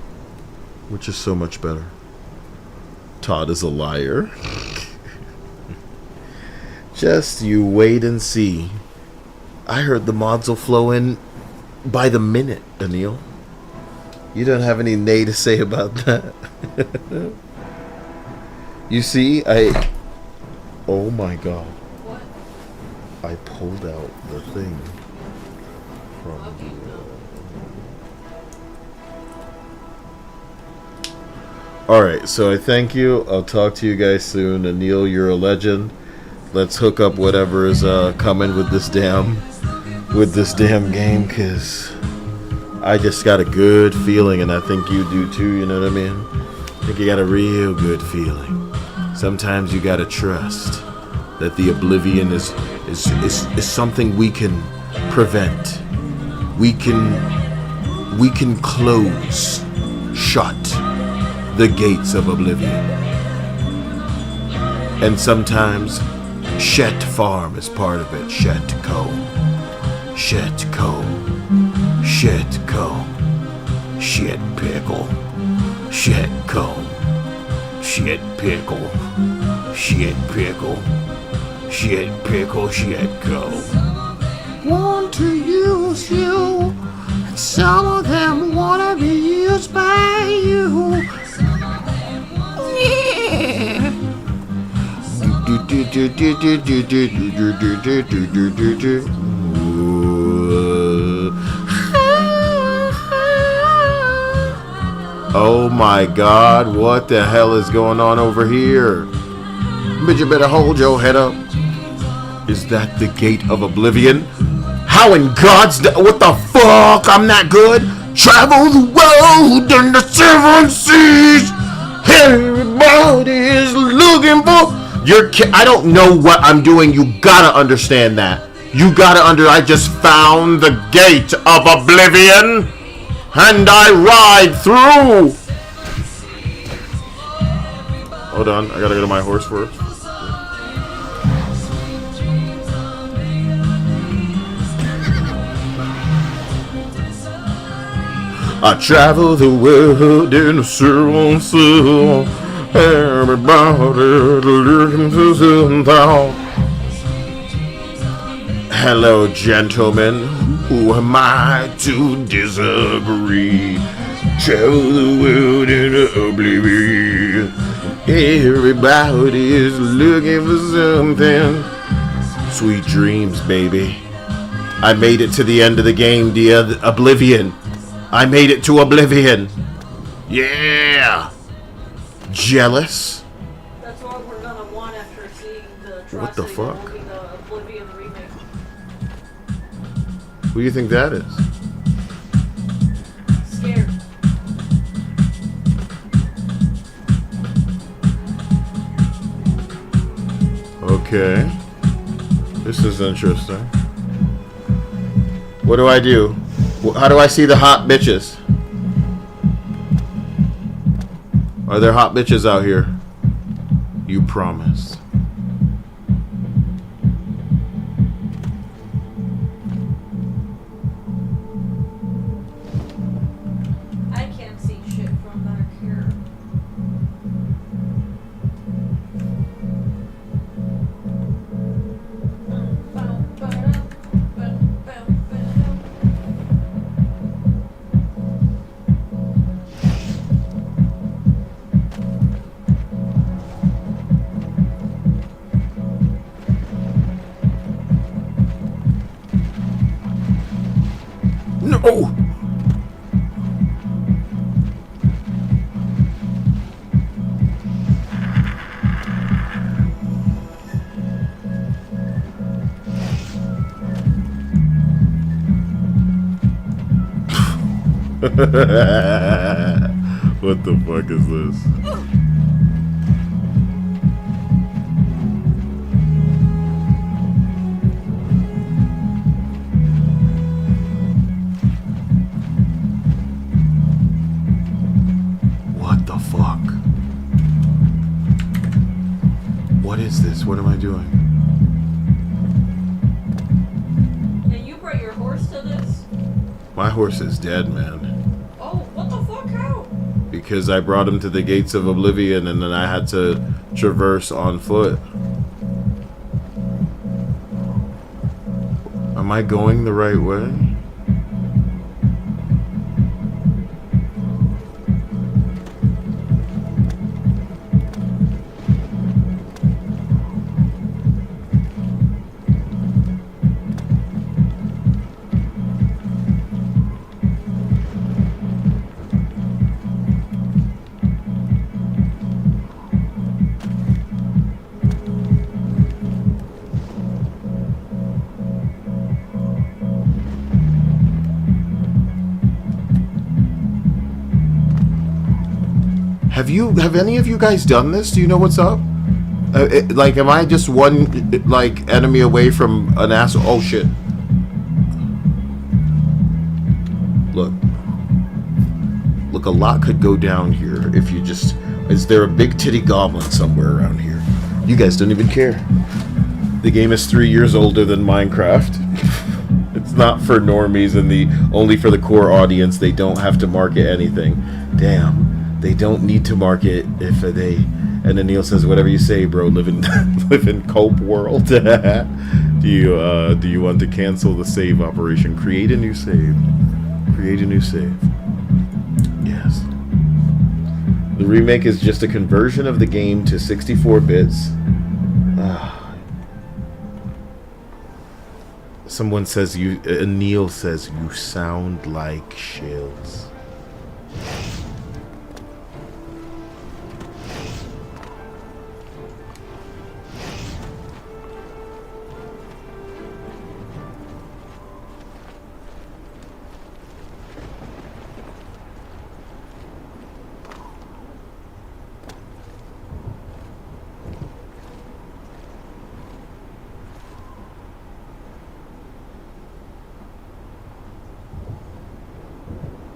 Todd is a liar. Just you wait and see. I heard the mods will flow in by the minute, Anil. You don't have any nay to say about that. You see, oh my god. What? I pulled out the thing from the... Alright, so I thank you. I'll talk to you guys soon. Anil, you're a legend. Let's hook up whatever is coming with this damn game, because I just got a good feeling, and I think you do too, you know what I mean? I think you got a real good feeling. Sometimes you gotta trust that the Oblivion is something we can prevent. We can close, shut the gates of Oblivion. And sometimes Shet Farm is part of it. Shet Co. Shet Co. Shet Co. Shet Pickle. Shet Co. Shet Pickle. Shet Pickle. Shet Pickle. Shet Co. Want to use you, and some of them wanna be used by you. Yeah. Oh my God, what the hell is going on over here? But you better hold your head up. Is that the gate of Oblivion? How in God's what the fuck? I'm not good. Travel the world and the seven seas. Everybody is looking for I don't know what I'm doing. You gotta understand that. You gotta I just found the gate of Oblivion, and I ride through. Hold on, I gotta go to my horse first. I travel the world in a seven seas. Everybody looking for something. Hello, gentlemen. Who am I to disagree? Travel the world in Oblivion. Everybody is looking for something. Sweet dreams, baby. I made it to the end of the game, dear. Oblivion. I made it to Oblivion. Yeah. Jealous? That's what we're gonna want after seeing the What the fuck? The Oblivion remake. Who do you think that is? Scared. Okay. This is interesting. What do I do? How do I see the hot bitches? Are there hot bitches out here? You promised. I can't see shit from back here. No! What the fuck is this? What the fuck? What is this? What am I doing? And you brought your horse to this? My horse is dead, man. Oh, what the fuck? How? Because I brought him to the gates of Oblivion and then I had to traverse on foot. Am I going the right way? Have any of you guys done this? Do you know what's up? Like, am I just one, like, enemy away from an asshole? Oh, shit. Look. Look, a lot could go down here if you just... Is there a big titty goblin somewhere around here? You guys don't even care. The game is 3 years older than Minecraft. It's not for normies and only for the core audience. They don't have to market anything. Damn. They don't need to market if they... And then Neil says, whatever you say, bro, live in Cope world. Do you want to cancel the save operation? Create a new save. Create a new save. Yes. The remake is just a conversion of the game to 64 bits. Someone says Neil says you sound like Shills.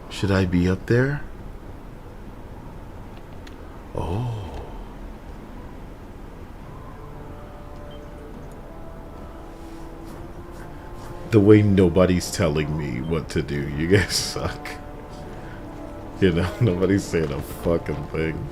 Should I be up there? Oh. The way nobody's telling me what to do. You guys suck. You know, nobody's saying a fucking thing.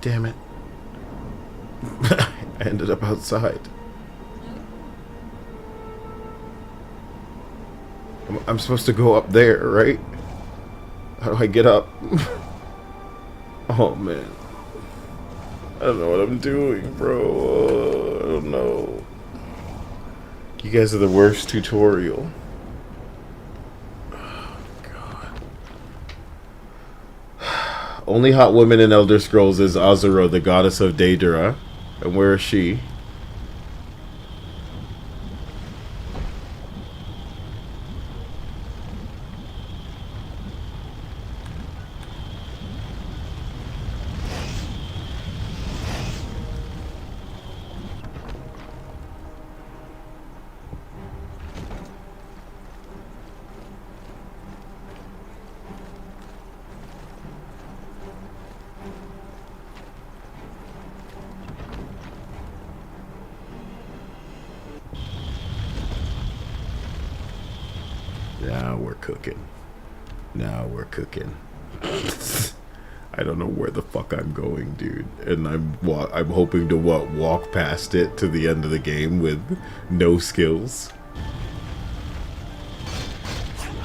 Damn it. I ended up outside. I'm supposed to go up there, right? How do I get up? Oh, man. I don't know what I'm doing, bro. I don't know. You guys are the worst tutorial. Only hot woman in Elder Scrolls is Azura, the goddess of Daedra. And where is she? Now we're cooking. Now we're cooking. I don't know where the fuck I'm going, dude. And I'm hoping to walk past it to the end of the game with no skills.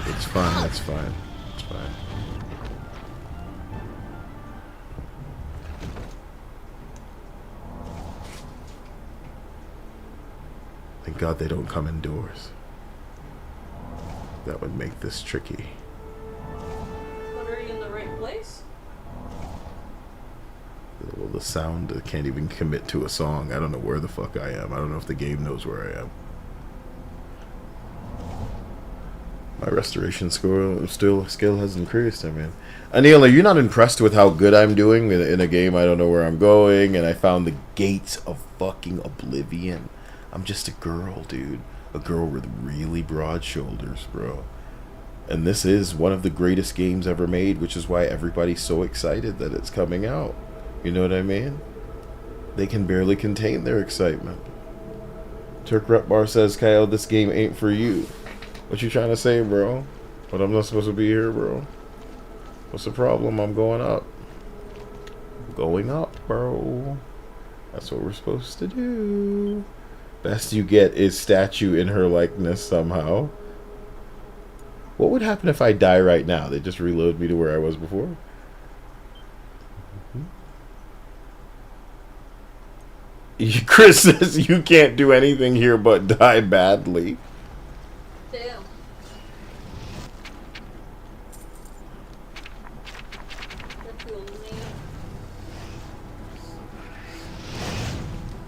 It's fine. It's fine. It's fine. Thank God they don't come indoors. That would make this tricky. But are you in the right place? Well, the sound can't even commit to a song. I don't know where the fuck I am. I don't know if the game knows where I am. My restoration skill has increased. I mean, Anil, are you not impressed with how good I'm doing in a game I don't know where I'm going, and I found the gates of fucking Oblivion? I'm just a girl, dude. A girl with really broad shoulders, bro. And this is one of the greatest games ever made, which is why everybody's so excited that it's coming out. You know what I mean? They can barely contain their excitement. Turk Repbar says, Kyle, this game ain't for you. What you trying to say, bro? But I'm not supposed to be here, bro. What's the problem? I'm going up. Going up, bro. That's what we're supposed to do. Best you get is statue in her likeness somehow. What would happen if I die right now? They just reload me to where I was before? Chris says you can't do anything here but die badly. Damn.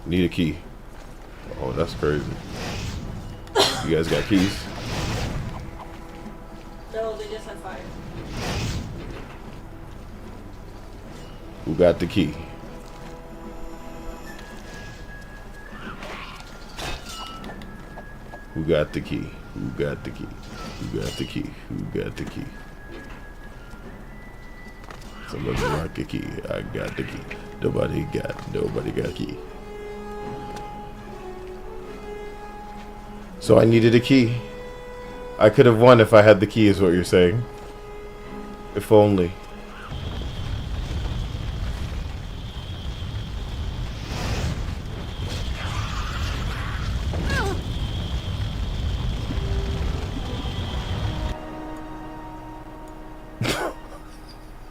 Need a key. Oh, that's crazy. You guys got keys? No, they just had fire. Who got the key? Who got the key? Who got the key? Who got the key? Who got the key? Somebody got the key. I got the key. Nobody got key. So I needed a key. I could have won if I had the key, is what you're saying. If only.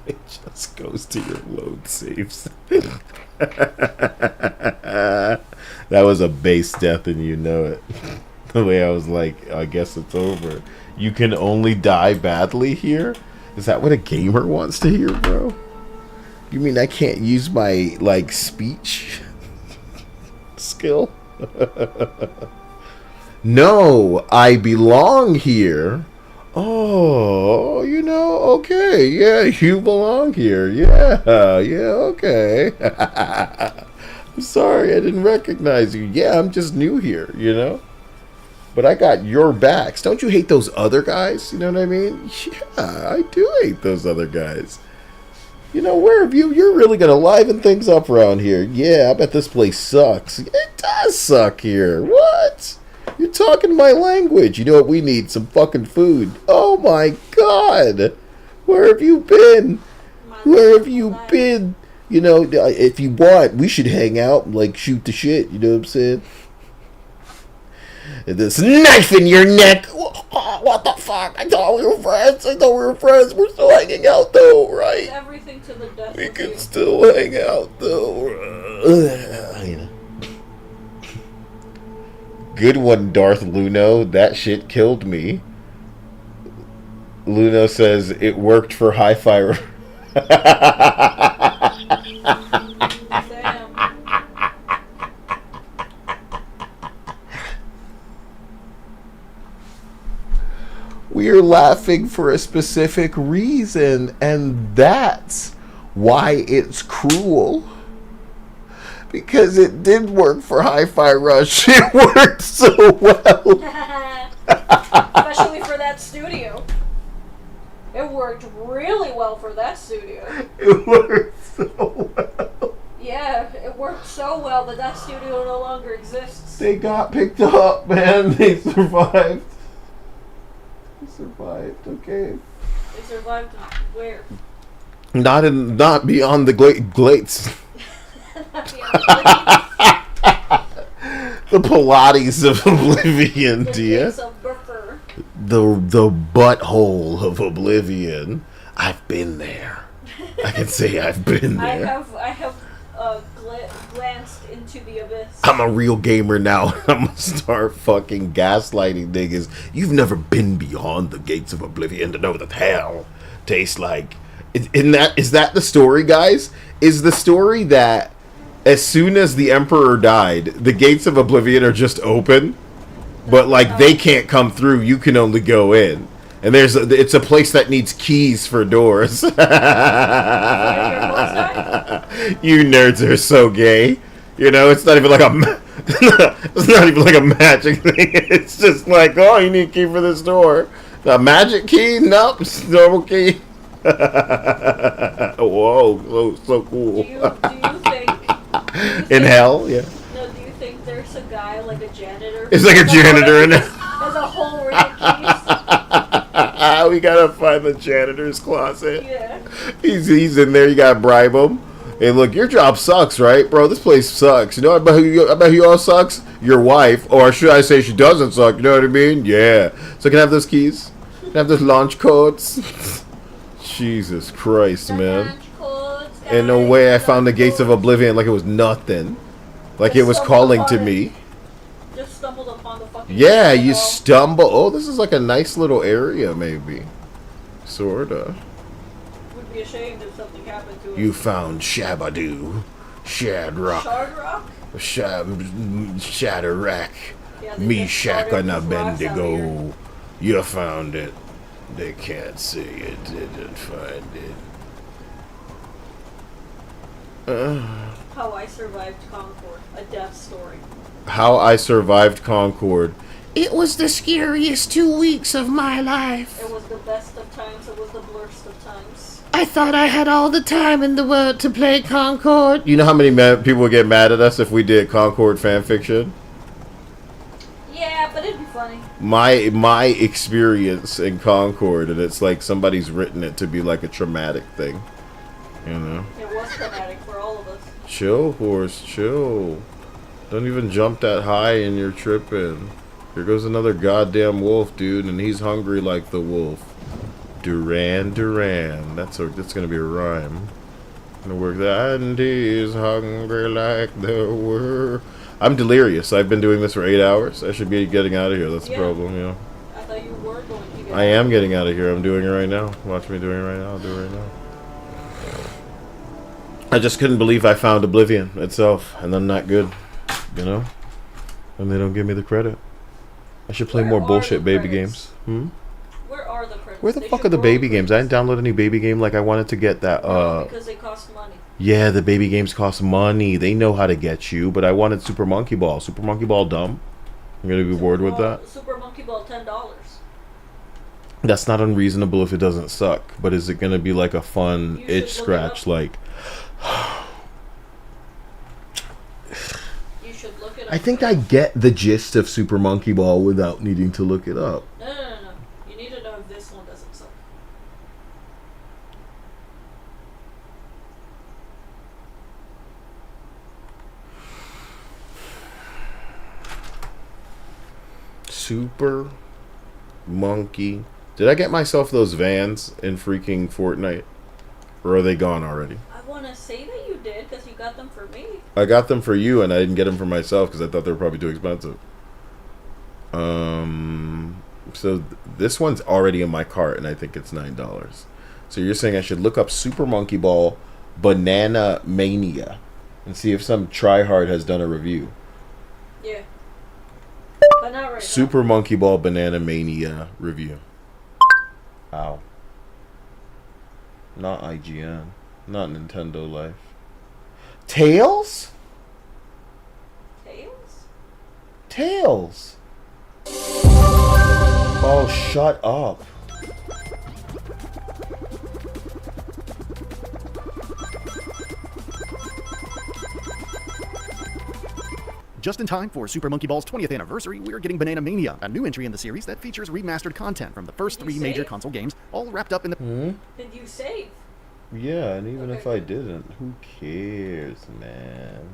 It just goes to your load saves. That was a base death and you know it. The way I was like, I guess it's over. You can only die badly here? Is that what a gamer wants to hear, bro? You mean I can't use my, like, speech skill? No, I belong here. Oh, you know, okay, yeah, you belong here. Yeah, okay. I'm sorry, I didn't recognize you. Yeah, I'm just new here, you know? But I got your backs. Don't you hate those other guys? You know what I mean? Yeah, I do hate those other guys. You know, where have you? You're really going to liven things up around here. Yeah, I bet this place sucks. It does suck here. What? You're talking my language. You know what we need? Some fucking food. Oh my god. Where have you been? Where have you been? You know, if you want, we should hang out and, like, shoot the shit. You know what I'm saying? This knife in your neck. Oh, what the fuck? I thought we were friends. We're still hanging out, though, right? Everything to the death. We can still hang out, though. Good one, Darth Luno. That shit killed me. Luno says it worked for Hi-Fi. We're laughing for a specific reason, and that's why it's cruel. Because it did work for Hi-Fi Rush. It worked so well. Especially for that studio. It worked really well for that studio. It worked so well. Yeah, it worked so well that that studio no longer exists. They got picked up, man. They survived. They survived, okay. They survived where? Not beyond the glates. The Pilates of Oblivion, dear. The butthole of Oblivion. I've been there. I can say I've been there. I have glanced into the abyss. I'm a real gamer now. I'm gonna start fucking gaslighting niggas. You've never been beyond the gates of Oblivion to know that hell tastes like. Is that the story, guys? Is the story that as soon as the Emperor died, the gates of Oblivion are just open, but like they can't come through, you can only go in. And it's a place that needs keys for doors. You nerds are so gay. You know, it's not even like it's not even like a magic thing. It's just like, oh, you need a key for this door. A magic key? Nope, it's a normal key. Whoa, so cool. Do you think in hell? Yeah. No, do you think there's a guy like a janitor? It's like a janitor in there. Has a whole ring of keys. We gotta find the janitor's closet. Yeah. He's in there. You gotta bribe him. Hey, look, your job sucks, right, bro? This place sucks. You know, I bet who all sucks? Your wife, or should I say she doesn't suck? You know what I mean? Yeah. So can I have those keys? Can I have those launch codes? Jesus Christ, man. In no way I found the gates of Oblivion like it was nothing. Like it was calling to me. Just stumbled upon the fucking. Yeah, you stumble. Oh, this is like a nice little area, maybe. Sorta. Would be ashamed if something happened to us. You found Shabadoo. Shadrock. Shardrock? Shatterack. Yeah, Meshach and Abednego. You found it. They can't say you didn't find it. How I survived Concord. A death story. How I survived Concord. It was the scariest 2 weeks of my life. It was the best of times. It was the worst of times. I thought I had all the time in the world to play Concord. You know how many people would get mad at us if we did Concord fanfiction? Yeah, but it'd be funny. My experience in Concord, and it's like somebody's written it to be like a traumatic thing. You know? It was traumatic for all of us. Chill, horse, chill. Don't even jump that high and you're tripping. Here goes another goddamn wolf, dude, and he's hungry like the wolf. Duran Duran. That's gonna be a rhyme. Gonna work that, and he's hungry like the world. I'm delirious. I've been doing this for 8 hours. I should be getting out of here. That's the problem, you know. I thought you were going to get I am getting out of here. I'm doing it right now. Watch me doing it right now. I'll do it right now. I just couldn't believe I found Oblivion itself, and I'm not good, you know? And they don't give me the credit. I should play more bullshit baby games. Where are the credits? Where the fuck are the baby games? I didn't download any baby game. Like, I wanted to get that, because they cost money. Yeah, the baby games cost money. They know how to get you, but I wanted Super Monkey Ball. Super Monkey Ball dumb? I'm gonna be bored with that. Super Monkey Ball, $10. That's not unreasonable if it doesn't suck, but is it gonna be like a fun itch scratch, like... You should look it up. I think I get the gist of Super Monkey Ball without needing to look it up. No. You need to know if this one doesn't suck. Super Monkey. Did I get myself those Vans in freaking Fortnite? Or are they gone already? I want to say that you did because you got them for me. I got them for you and I didn't get them for myself because I thought they were probably too expensive. So this one's already in my cart and I think it's $9. So you're saying I should look up Super Monkey Ball Banana Mania and see if some tryhard has done a review. Yeah. But not right Super Monkey Ball Banana Mania review. Ow. Not IGN. Not Nintendo Life. Tails? Tails? Oh, shut up. Just in time for Super Monkey Ball's 20th anniversary, we're getting Banana Mania, a new entry in the series that features remastered content from the first 3 major console games, all wrapped up in the... Did you save? Yeah, and even if I didn't, who cares, man?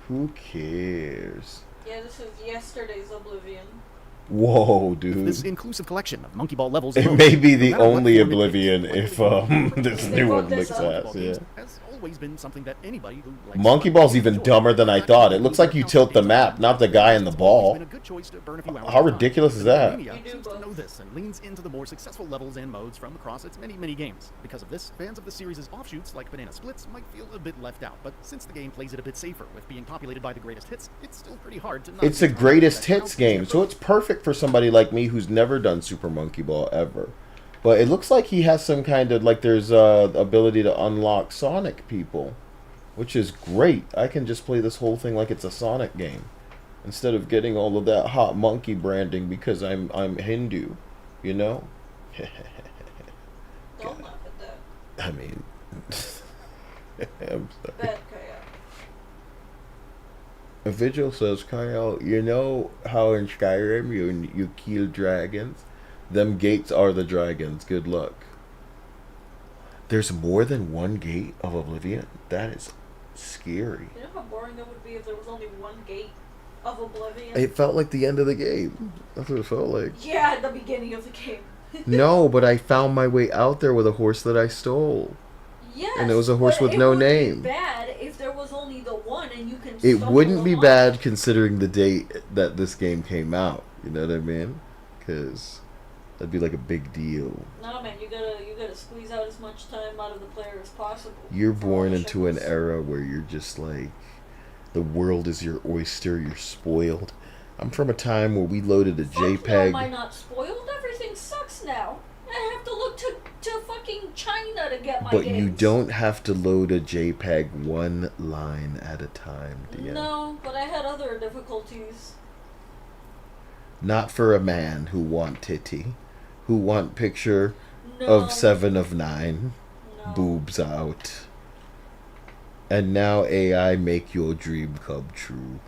Who cares? Yeah, this is yesterday's Oblivion. Whoa, dude. This inclusive collection of Monkey Ball levels... It may be the only Oblivion if this new one looks ass, yeah. As always been something that anybody who likes Monkey Ball's even dumber than I thought. It looks like you tilt the map, not the guy in the ball. How ridiculous is that? Seems to know this and leans into the more successful levels and modes from across its many games. Because of this, fans of the series' offshoots like Banana Splits might feel a bit left out, but since the game plays it a bit safer with being populated by the greatest hits, it's still pretty hard to not. It's a greatest hits game, so it's perfect for somebody like me who's never done Super Monkey Ball ever. But it looks like he has some kind of, like, there's ability to unlock Sonic people, which is great. I can just play this whole thing like it's a Sonic game, instead of getting all of that hot monkey branding because I'm Hindu, you know? Don't laugh at that. I mean, I'm sorry. Bad Kyle. A Vigil says, Kyle, you know how in Skyrim you kill dragons? Them gates are the dragons. Good luck. There's more than one gate of Oblivion? That is scary. You know how boring that would be if there was only one gate of Oblivion? It felt like the end of the game. That's what it felt like. Yeah, at the beginning of the game. No, but I found my way out there with a horse that I stole. Yes, and it was a horse with no name. It would be bad if there was only the one and you can It stumble wouldn't be along. bad considering the date that this game came out. You know what I mean? Because that'd be like a big deal. No, man, you gotta squeeze out as much time out of the player as possible. You're born into an era where you're just like, the world is your oyster, you're spoiled. I'm from a time where we loaded a No, am JPEG. I not spoiled? Everything sucks now. I have to look to fucking China to get my But games. you don't have to load a JPEG one line at a time, dear. No, but I had other difficulties. Not for a man who want titty, who want picture No. of 7 of 9, boobs out. And now AI make your dream come true.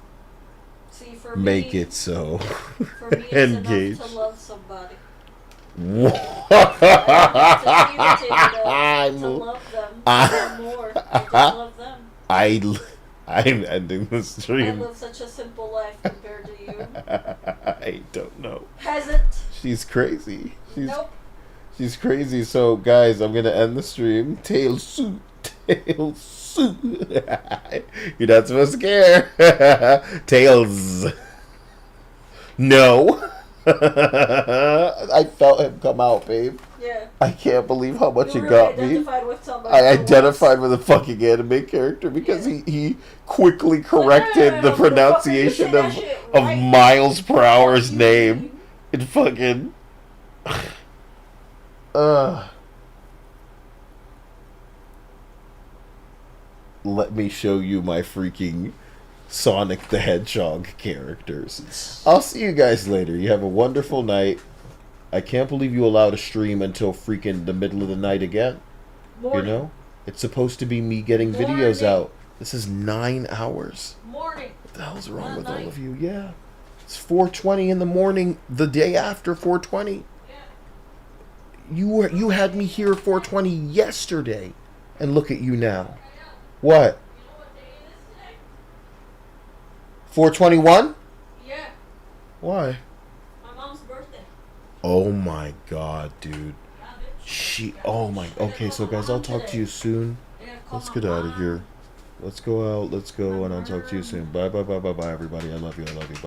See, for Make me, it so. For me, it's Engage. enough to love somebody. What? I love them. I more. I just love them. I'm ending the I stream. live such a simple life compared to you. I don't know. Hasn't. She's crazy. Nope. She's crazy. So, guys, I'm gonna end the stream. Tail suit. Tail suit. You're not supposed to care. Tails. No. I felt him come out, babe. Yeah. I can't believe how much You it really got me. identified with somebody I for identified with a fucking anime character because he quickly corrected the pronunciation of Miles per Hour's name. It fucking let me show you my freaking Sonic the Hedgehog characters. I'll see you guys later. You have a wonderful night. I can't believe you allowed a stream until freaking the middle of the night again. Morning. You know? It's supposed to be me getting videos out. This is 9 hours. Morning. What the hell's wrong with all of you? Yeah. It's 4:20 in the morning, the day after 4:20. You had me here at 4:20 yesterday, and look at you now. What? 4:21? Yeah. Why? My mom's birthday. Oh my god, dude. Oh my. Okay, so guys, I'll talk to you soon. Let's get out of here. Let's go out. Let's go, and I'll talk to you soon. Bye, bye, bye, bye, bye, everybody. I love you. I love you. Bye.